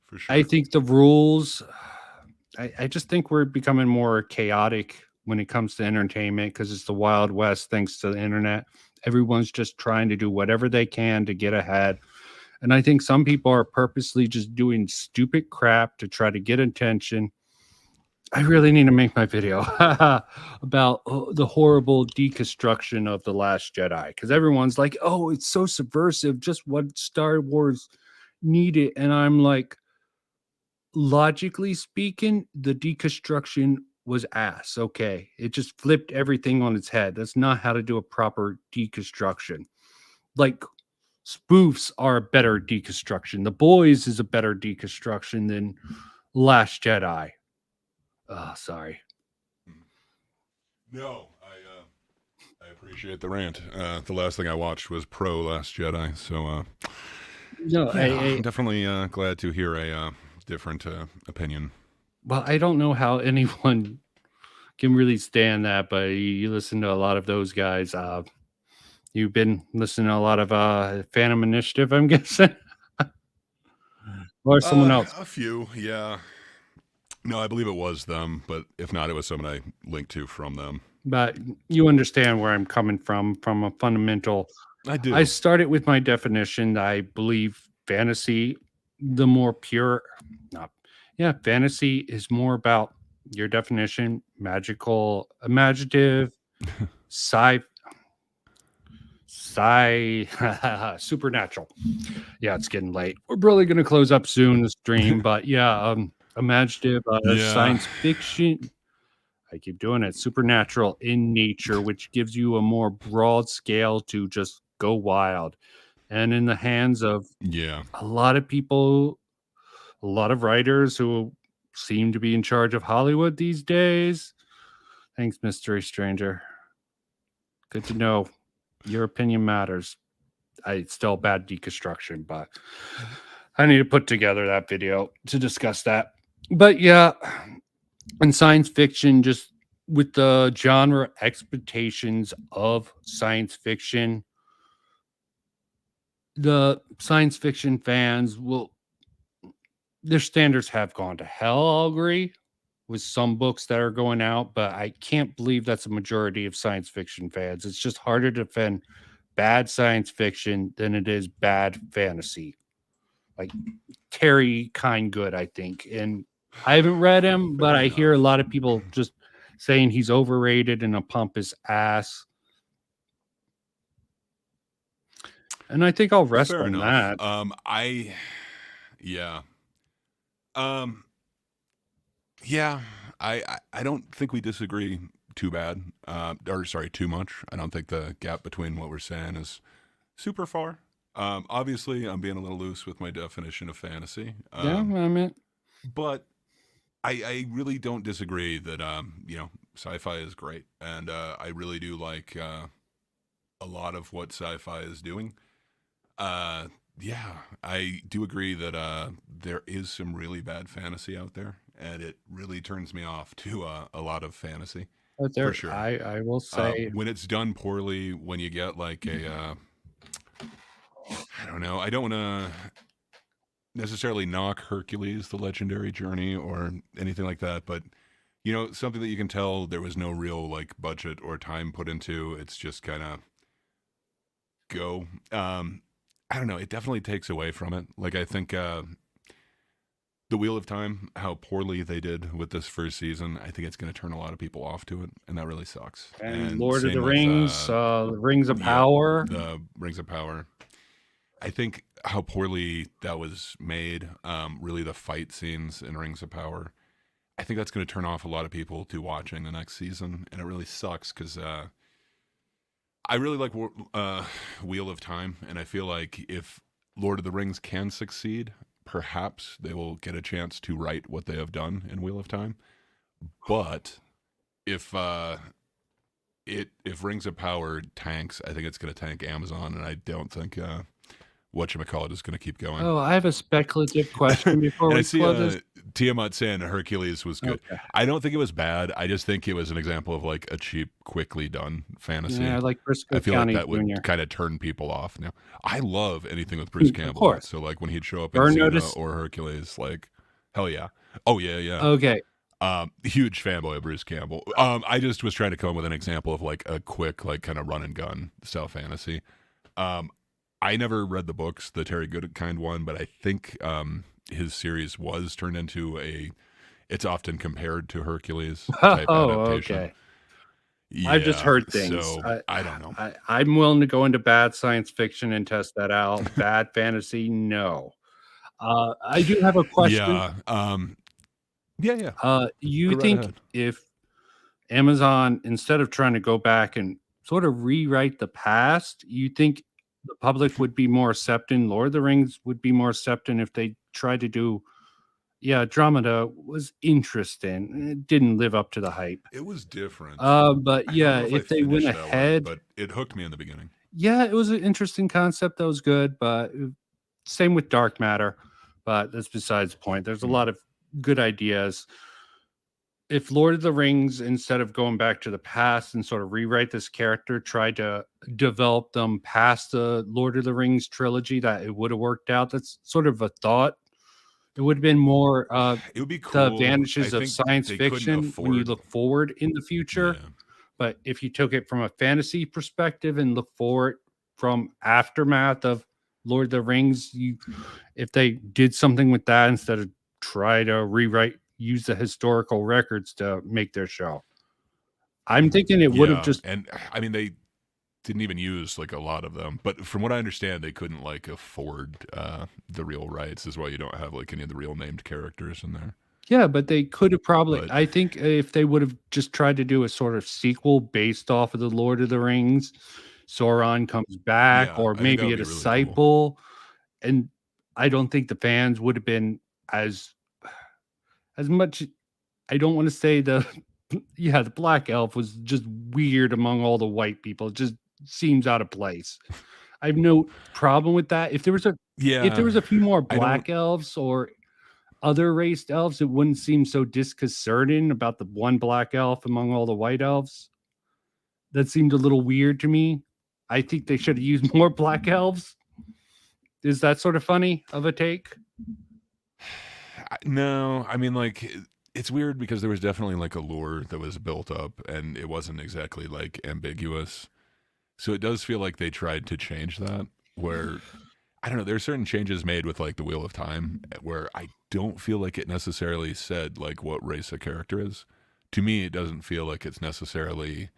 For sure. I think the rules, I just think we're becoming more chaotic when it comes to entertainment because it's the Wild West thanks to the internet. Everyone's just trying to do whatever they can to get ahead. And I think some people are purposely just doing stupid crap to try to get attention. I really need to make my video about the horrible deconstruction of The Last Jedi because everyone's like, oh, it's so subversive, just what Star Wars needed. And I'm like, logically speaking, the deconstruction was ass. Okay. It just flipped everything on its head. That's not how to do a proper deconstruction. Like, spoofs are a better deconstruction. The Boys is a better deconstruction than Last Jedi. Oh, sorry. No, I appreciate the rant. The last thing I watched was Pro Last Jedi, so No, I'm definitely glad to hear a different opinion. Well, I don't know how anyone can really stand that, but you listen to a lot of those guys. You've been listening to a lot of Phantom Initiative, I'm guessing, or someone else. A few, yeah. No, I believe it was them, but if not, it was someone I linked to from them. But you understand where I'm coming from a fundamental. I do. I started with my definition. That I believe fantasy, the more pure, not, yeah, fantasy is more about your definition, magical, imaginative, supernatural. Yeah, it's getting late. We're probably going to close up soon the stream, but yeah, imaginative, science fiction. I keep doing it. Supernatural in nature, which gives you a more broad scale to just go wild. And in the hands of a lot of people, a lot of writers who seem to be in charge of Hollywood these days. Thanks, Mystery Stranger. Good to know. Your opinion matters. It's still bad deconstruction, but I need to put together that video to discuss that. But yeah, in science fiction, just with the genre expectations of science fiction, the science fiction fans their standards have gone to hell, I'll agree, with some books that are going out, but I can't believe that's a majority of science fiction fans. It's just harder to defend bad science fiction than it is bad fantasy. Like Terry Kindgood, I think. And I haven't read him, but I hear a lot of people just saying he's overrated and a pompous ass. And I think I'll rest on that. I don't think we disagree too bad. Too much. I don't think the gap between what we're saying is super far. Obviously, I'm being a little loose with my definition of fantasy. But I really don't disagree that sci-fi is great, and I really do like a lot of what sci-fi is doing. I do agree that there is some really bad fantasy out there, and it really turns me off to a lot of fantasy. For sure. I will say when it's done poorly, when you get like I don't know, I don't want to necessarily knock Hercules, the legendary journey, or anything like that, but something that you can tell there was no real like budget or time put into. It's just kind of go. I don't know. It definitely takes away from it. Like, I think the Wheel of Time, how poorly they did with this first season, I think it's going to turn a lot of people off to it, and that really sucks. And And Lord of the same with Rings, Rings of yep, Power. the Rings of Power. I think how poorly that was made, really the fight scenes in Rings of Power, I think that's going to turn off a lot of people to watching the next season, and it really sucks because I really like Wheel of Time, and I feel like if Lord of the Rings can succeed, perhaps they will get a chance to write what they have done in Wheel of Time. But if if Rings of Power tanks, I think it's going to tank Amazon, and I don't think whatchamacallit is going to keep going. Oh, I have a speculative question before And I we see close this. Tiamat saying Hercules was good. Okay. I don't think it was bad. I just think it was an example of like a cheap, quickly done fantasy. Yeah, I like Briscoe I feel County like that would Jr. kind of turn people off. Now, I love anything with Bruce Of Campbell. course. So like when he'd show up in Burn Xena Notice. or Hercules, like hell yeah. Oh yeah, yeah. Okay. Huge fanboy of Bruce Campbell. I just was trying to come up with an example of like a quick, like kind of run and gun style fantasy. I never read the books, the Terry Goodkind one, but I think his series was turned into it's often compared to Hercules type adaptation. Okay. Yeah, I've just heard things. So I don't know. I'm willing to go into bad science fiction and test that out. Bad fantasy, no. I do have a question. Yeah. You Go right think ahead. if Amazon, instead of trying to go back and sort of rewrite the past, you think the public would be more accepting? Lord of the Rings would be more accepting if they tried to do. Yeah, Andromeda was interesting. It didn't live up to the hype. It was different. But I yeah, don't know if I they went finished that one, ahead, but it hooked me in the beginning. yeah, it was an interesting concept that was good. But same with Dark Matter. But that's besides the point. There's a lot of good ideas. If Lord of the Rings, instead of going back to the past and sort of rewrite this character, tried to develop them past the Lord of the Rings trilogy, that it would have worked out. That's sort of a thought. It would have been more It would be cool. the advantages I of think science they couldn't fiction when you afford- look forward in the future. Yeah. But if you took it from a fantasy perspective and look forward from aftermath of Lord of the Rings, if they did something with that instead of try to use the historical records to make their show. I'm thinking it would have just. And I mean, they didn't even use like a lot of them, but from what I understand, they couldn't like afford the real rights, is why you don't have like any of the real named characters in there. Yeah, but they could have probably. But- I think if they would have just tried to do a sort of sequel based off of the Lord of the Rings, Sauron comes back, Yeah, or I think maybe that a would be really disciple, and I don't think the fans would have been as much. I don't want to say the black elf was just weird among all the white people. It just seems out of place. I have no problem with that. If there was a few more black elves or other raced elves, it wouldn't seem so disconcerting about the one black elf among all the white elves. That seemed a little weird to me. I think they should have used more black elves. Is that sort of funny of a take? No, I mean, like, it's weird because there was definitely like a lore that was built up, and it wasn't exactly like ambiguous. So it does feel like they tried to change that, where I don't know, there are certain changes made with like the Wheel of Time where I don't feel like it necessarily said like what race a character is. To me, it doesn't feel like it's necessarily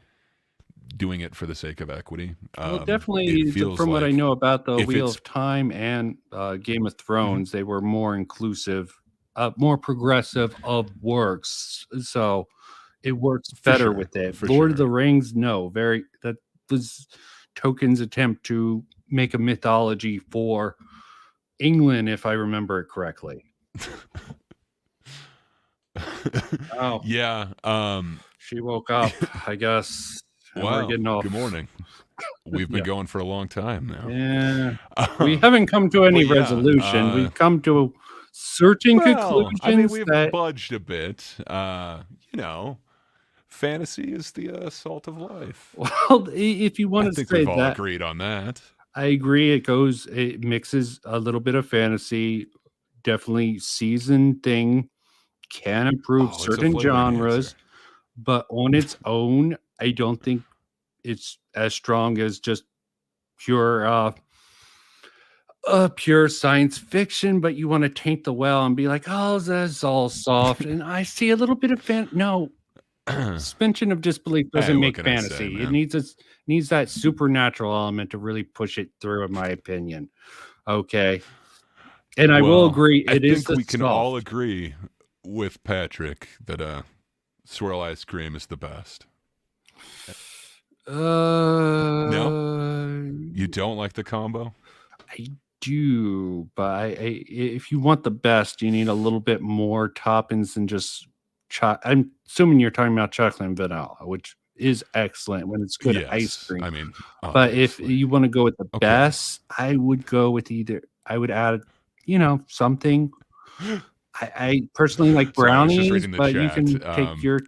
doing it for the sake of equity. Well, definitely, it feels from what I like know about the if Wheel it's- of Time and Game of Thrones, they were more inclusive, more progressive of works. So it works better sure, with it. for Lord of sure. the Rings, no, that was Tolkien's attempt to make a mythology for England, if I remember it correctly. Oh, Yeah. she woke up, I guess. and we're Wow. getting off. Good morning. We've been Yeah. going for a long time now. Yeah. We haven't come to any But yeah, resolution. We've come to certain conclusions I mean, we've that budged a bit. Fantasy is the salt of life. well, if you I want to think say we've all that, agreed on that. I agree. It mixes a little bit of fantasy, definitely seasoned thing, can improve Oh, it's a certain flavor genres, enhancer. but on its own, I don't think it's as strong as just pure science fiction, but you want to taint the well and be like, oh, that's all soft. And I see a little bit of no. Suspension of disbelief doesn't Hey, what make can I say, fantasy. It man? needs that supernatural element to really push it through, in my opinion. Okay. And I will Well, agree, I it is think the we can all soft. agree with Patrick that swirl ice cream is the best. You don't like the combo? I do, but if you want the best, you need a little bit more toppings than just I'm assuming you're talking about chocolate and vanilla, which is excellent when it's good ice Yes. cream. I mean, But if obviously. you want to go with the Okay. best, I would go with I would add, something. I personally like Sorry, I was just brownies, reading the but you chat. can take your.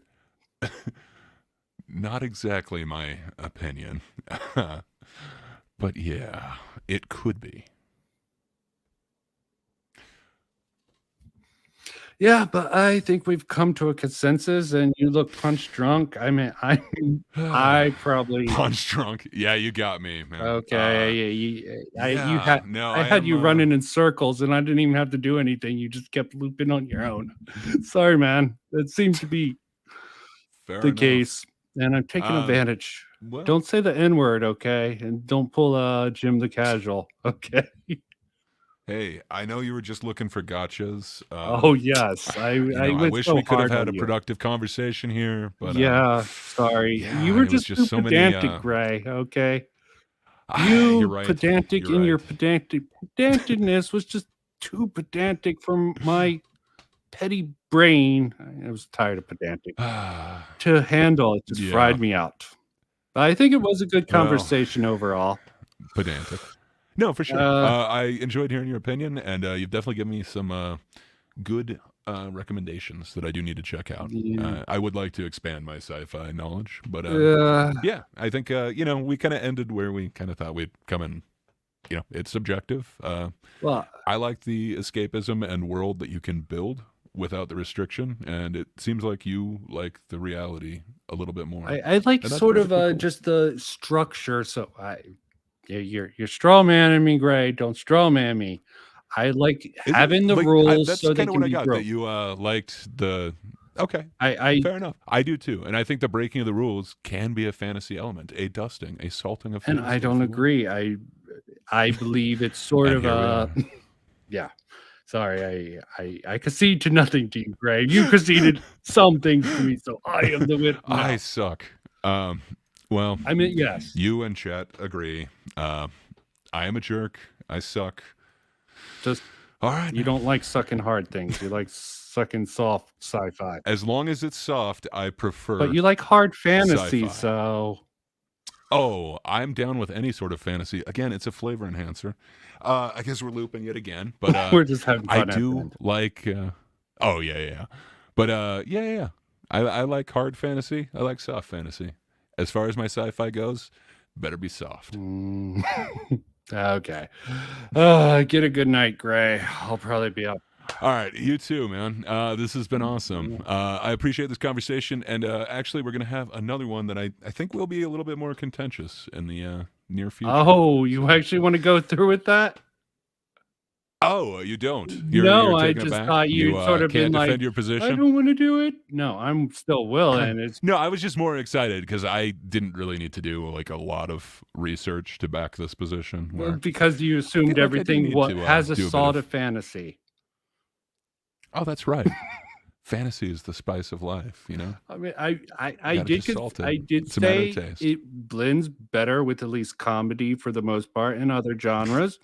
Not exactly my opinion. But yeah, it could be. Yeah, but I think we've come to a consensus, and you look punch drunk. I mean, I probably Punch drunk. Yeah, you got me, man. okay. Yeah, no, I I had am, you running in circles, and I didn't even have to do anything. You just kept looping on your own. Sorry, man. That seemed to be fair the enough. case, and I'm taking advantage. Well, Don't say the N word, okay? And don't pull Jim the Casual, okay? hey, I know you were just looking for gotchas. Oh yes, I went wish so we could have hard had on a you. productive conversation here, but Yeah, sorry. You yeah, were it was just just too so many. pedantic, Gray. Okay, You're you right. pedantic You're in right. your pedanticness was just too pedantic for my petty brain. I was tired of pedantic to handle. It just Yeah. fried me out. But I think it was a good Well, conversation overall. pedantic. No, for sure. I enjoyed hearing your opinion, and you've definitely given me some good recommendations that I do need to check out. Yeah. I would like to expand my sci-fi knowledge, but yeah, I think we kind of ended where we kind of thought we'd come in. It's subjective. Well, I like the escapism and world that you can build without the restriction, and it seems like you like the reality a little bit more. I like And that's sort of perfectly cool. just the structure. So you're straw manning me, Gray. Don't straw man me. I like Is it? having the Like, rules that's so they kind of can what I be got. That broke. you liked the. Okay, I fair enough. I do too, and I think the breaking of the rules can be a fantasy element, a dusting, a salting of and fantasy. I don't agree. I believe it's sort And of yeah. Sorry, I concede to nothing to you, Gray. You conceded some things to me, so I am the wit. No. I suck. Well, I mean, yes. you and Chet agree. I am a jerk. I suck. Just all right. You don't like sucking hard things. You like sucking soft sci-fi. As long as it's soft, I prefer. But you like hard fantasy, sci-fi. so. Oh, I'm down with any sort of fantasy. Again, it's a flavor enhancer. I guess we're looping it again, but we're just having fun. I do like. Oh yeah. But yeah. I like hard fantasy. I like soft fantasy. As far as my sci-fi goes, better be soft. Okay. Get a good night, Gray. I'll probably be up. All right, you too, man. This has been awesome. I appreciate this conversation, and actually, we're going to have another one that I think will be a little bit more contentious in the near future. Oh, you actually want to go through with that? Oh, you don't? No, I just thought you sort of can't been defend like, your position. I don't want to do it. No, I'm still willing. No, I was just more excited because I didn't really need to do like a lot of research to back this position. Well, because you assumed everything has a salt of fantasy. Oh, that's right. Fantasy is the spice of life, you know. I mean, I did say it blends better with at least comedy for the most part and other genres.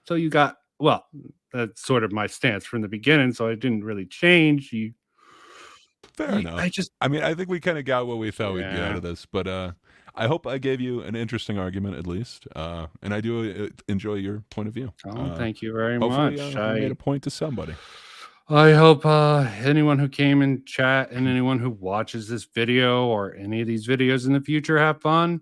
So you got, well, that's sort of my stance from the beginning. So I didn't really change. Fair enough. I mean, I think we kind of got what we thought we'd get out of this, but I hope I gave you an interesting argument at least, and I do enjoy your point of view. Oh, thank you very hopefully, much. I made a point to somebody. I hope anyone who came in chat and anyone who watches this video or any of these videos in the future have fun.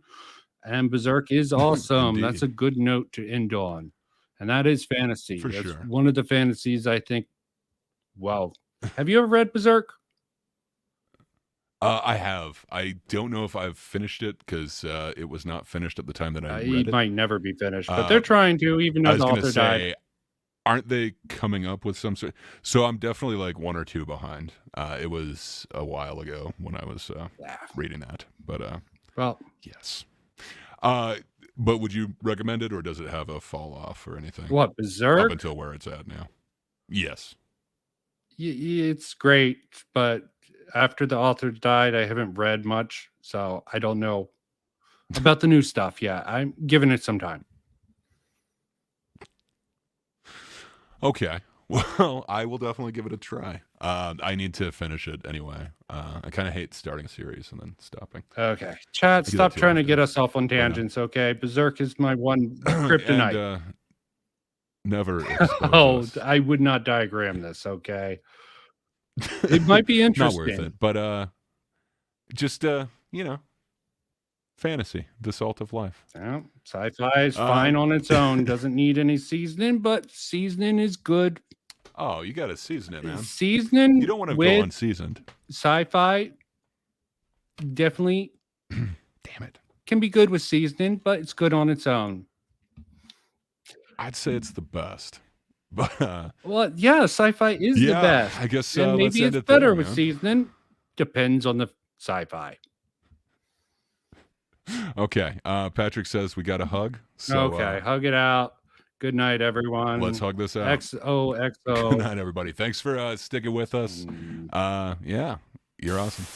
And Berserk is awesome. That's a good note to end on. And that is fantasy. That's sure. One of the fantasies I think. Wow. Have you ever read Berserk? I have. I don't know if I've finished it because it was not finished at the time that I It read it. might never be finished, but they're Uh, trying to, even I though was the gonna author died. say, aren't they coming up with some sort? So I'm definitely like 1 or 2 behind. It was a while ago when I was Yeah. reading that, but Well, yes. But would you recommend it, or does it have a fall off or anything what, up Berserk? until where it's at now? Yes. It's great, but after the author died, I haven't read much, so I don't know about the new stuff yet. I'm giving it some time. Okay. Well, I will definitely give it a try. I need to finish it anyway. I kind of hate starting a series and then stopping. Okay. Chat, do that stop too trying to often. get us off on tangents, okay? Berserk is my one kryptonite. And never expose Oh, us. I would not diagram this, okay? It might be Not worth interesting. it, but just fantasy, the salt of life. Yeah, sci-fi is fine on its own. Doesn't need any seasoning, but seasoning is good. Oh, you got to season it, man. Seasoning You don't want to go with unseasoned. sci-fi definitely Damn it. can be good with seasoning, but it's good on its own. I'd say it's the best. But Well, yeah, sci-fi is the yeah, best. I guess And let's maybe end it's it better there, with man. seasoning. Depends on the sci-fi. Okay. Patrick says we got a hug. So, Okay, hug it out. Good night, everyone. let's hug this out. XOXO. Good night, everybody. Thanks for sticking with us. Mm. Yeah, you're awesome.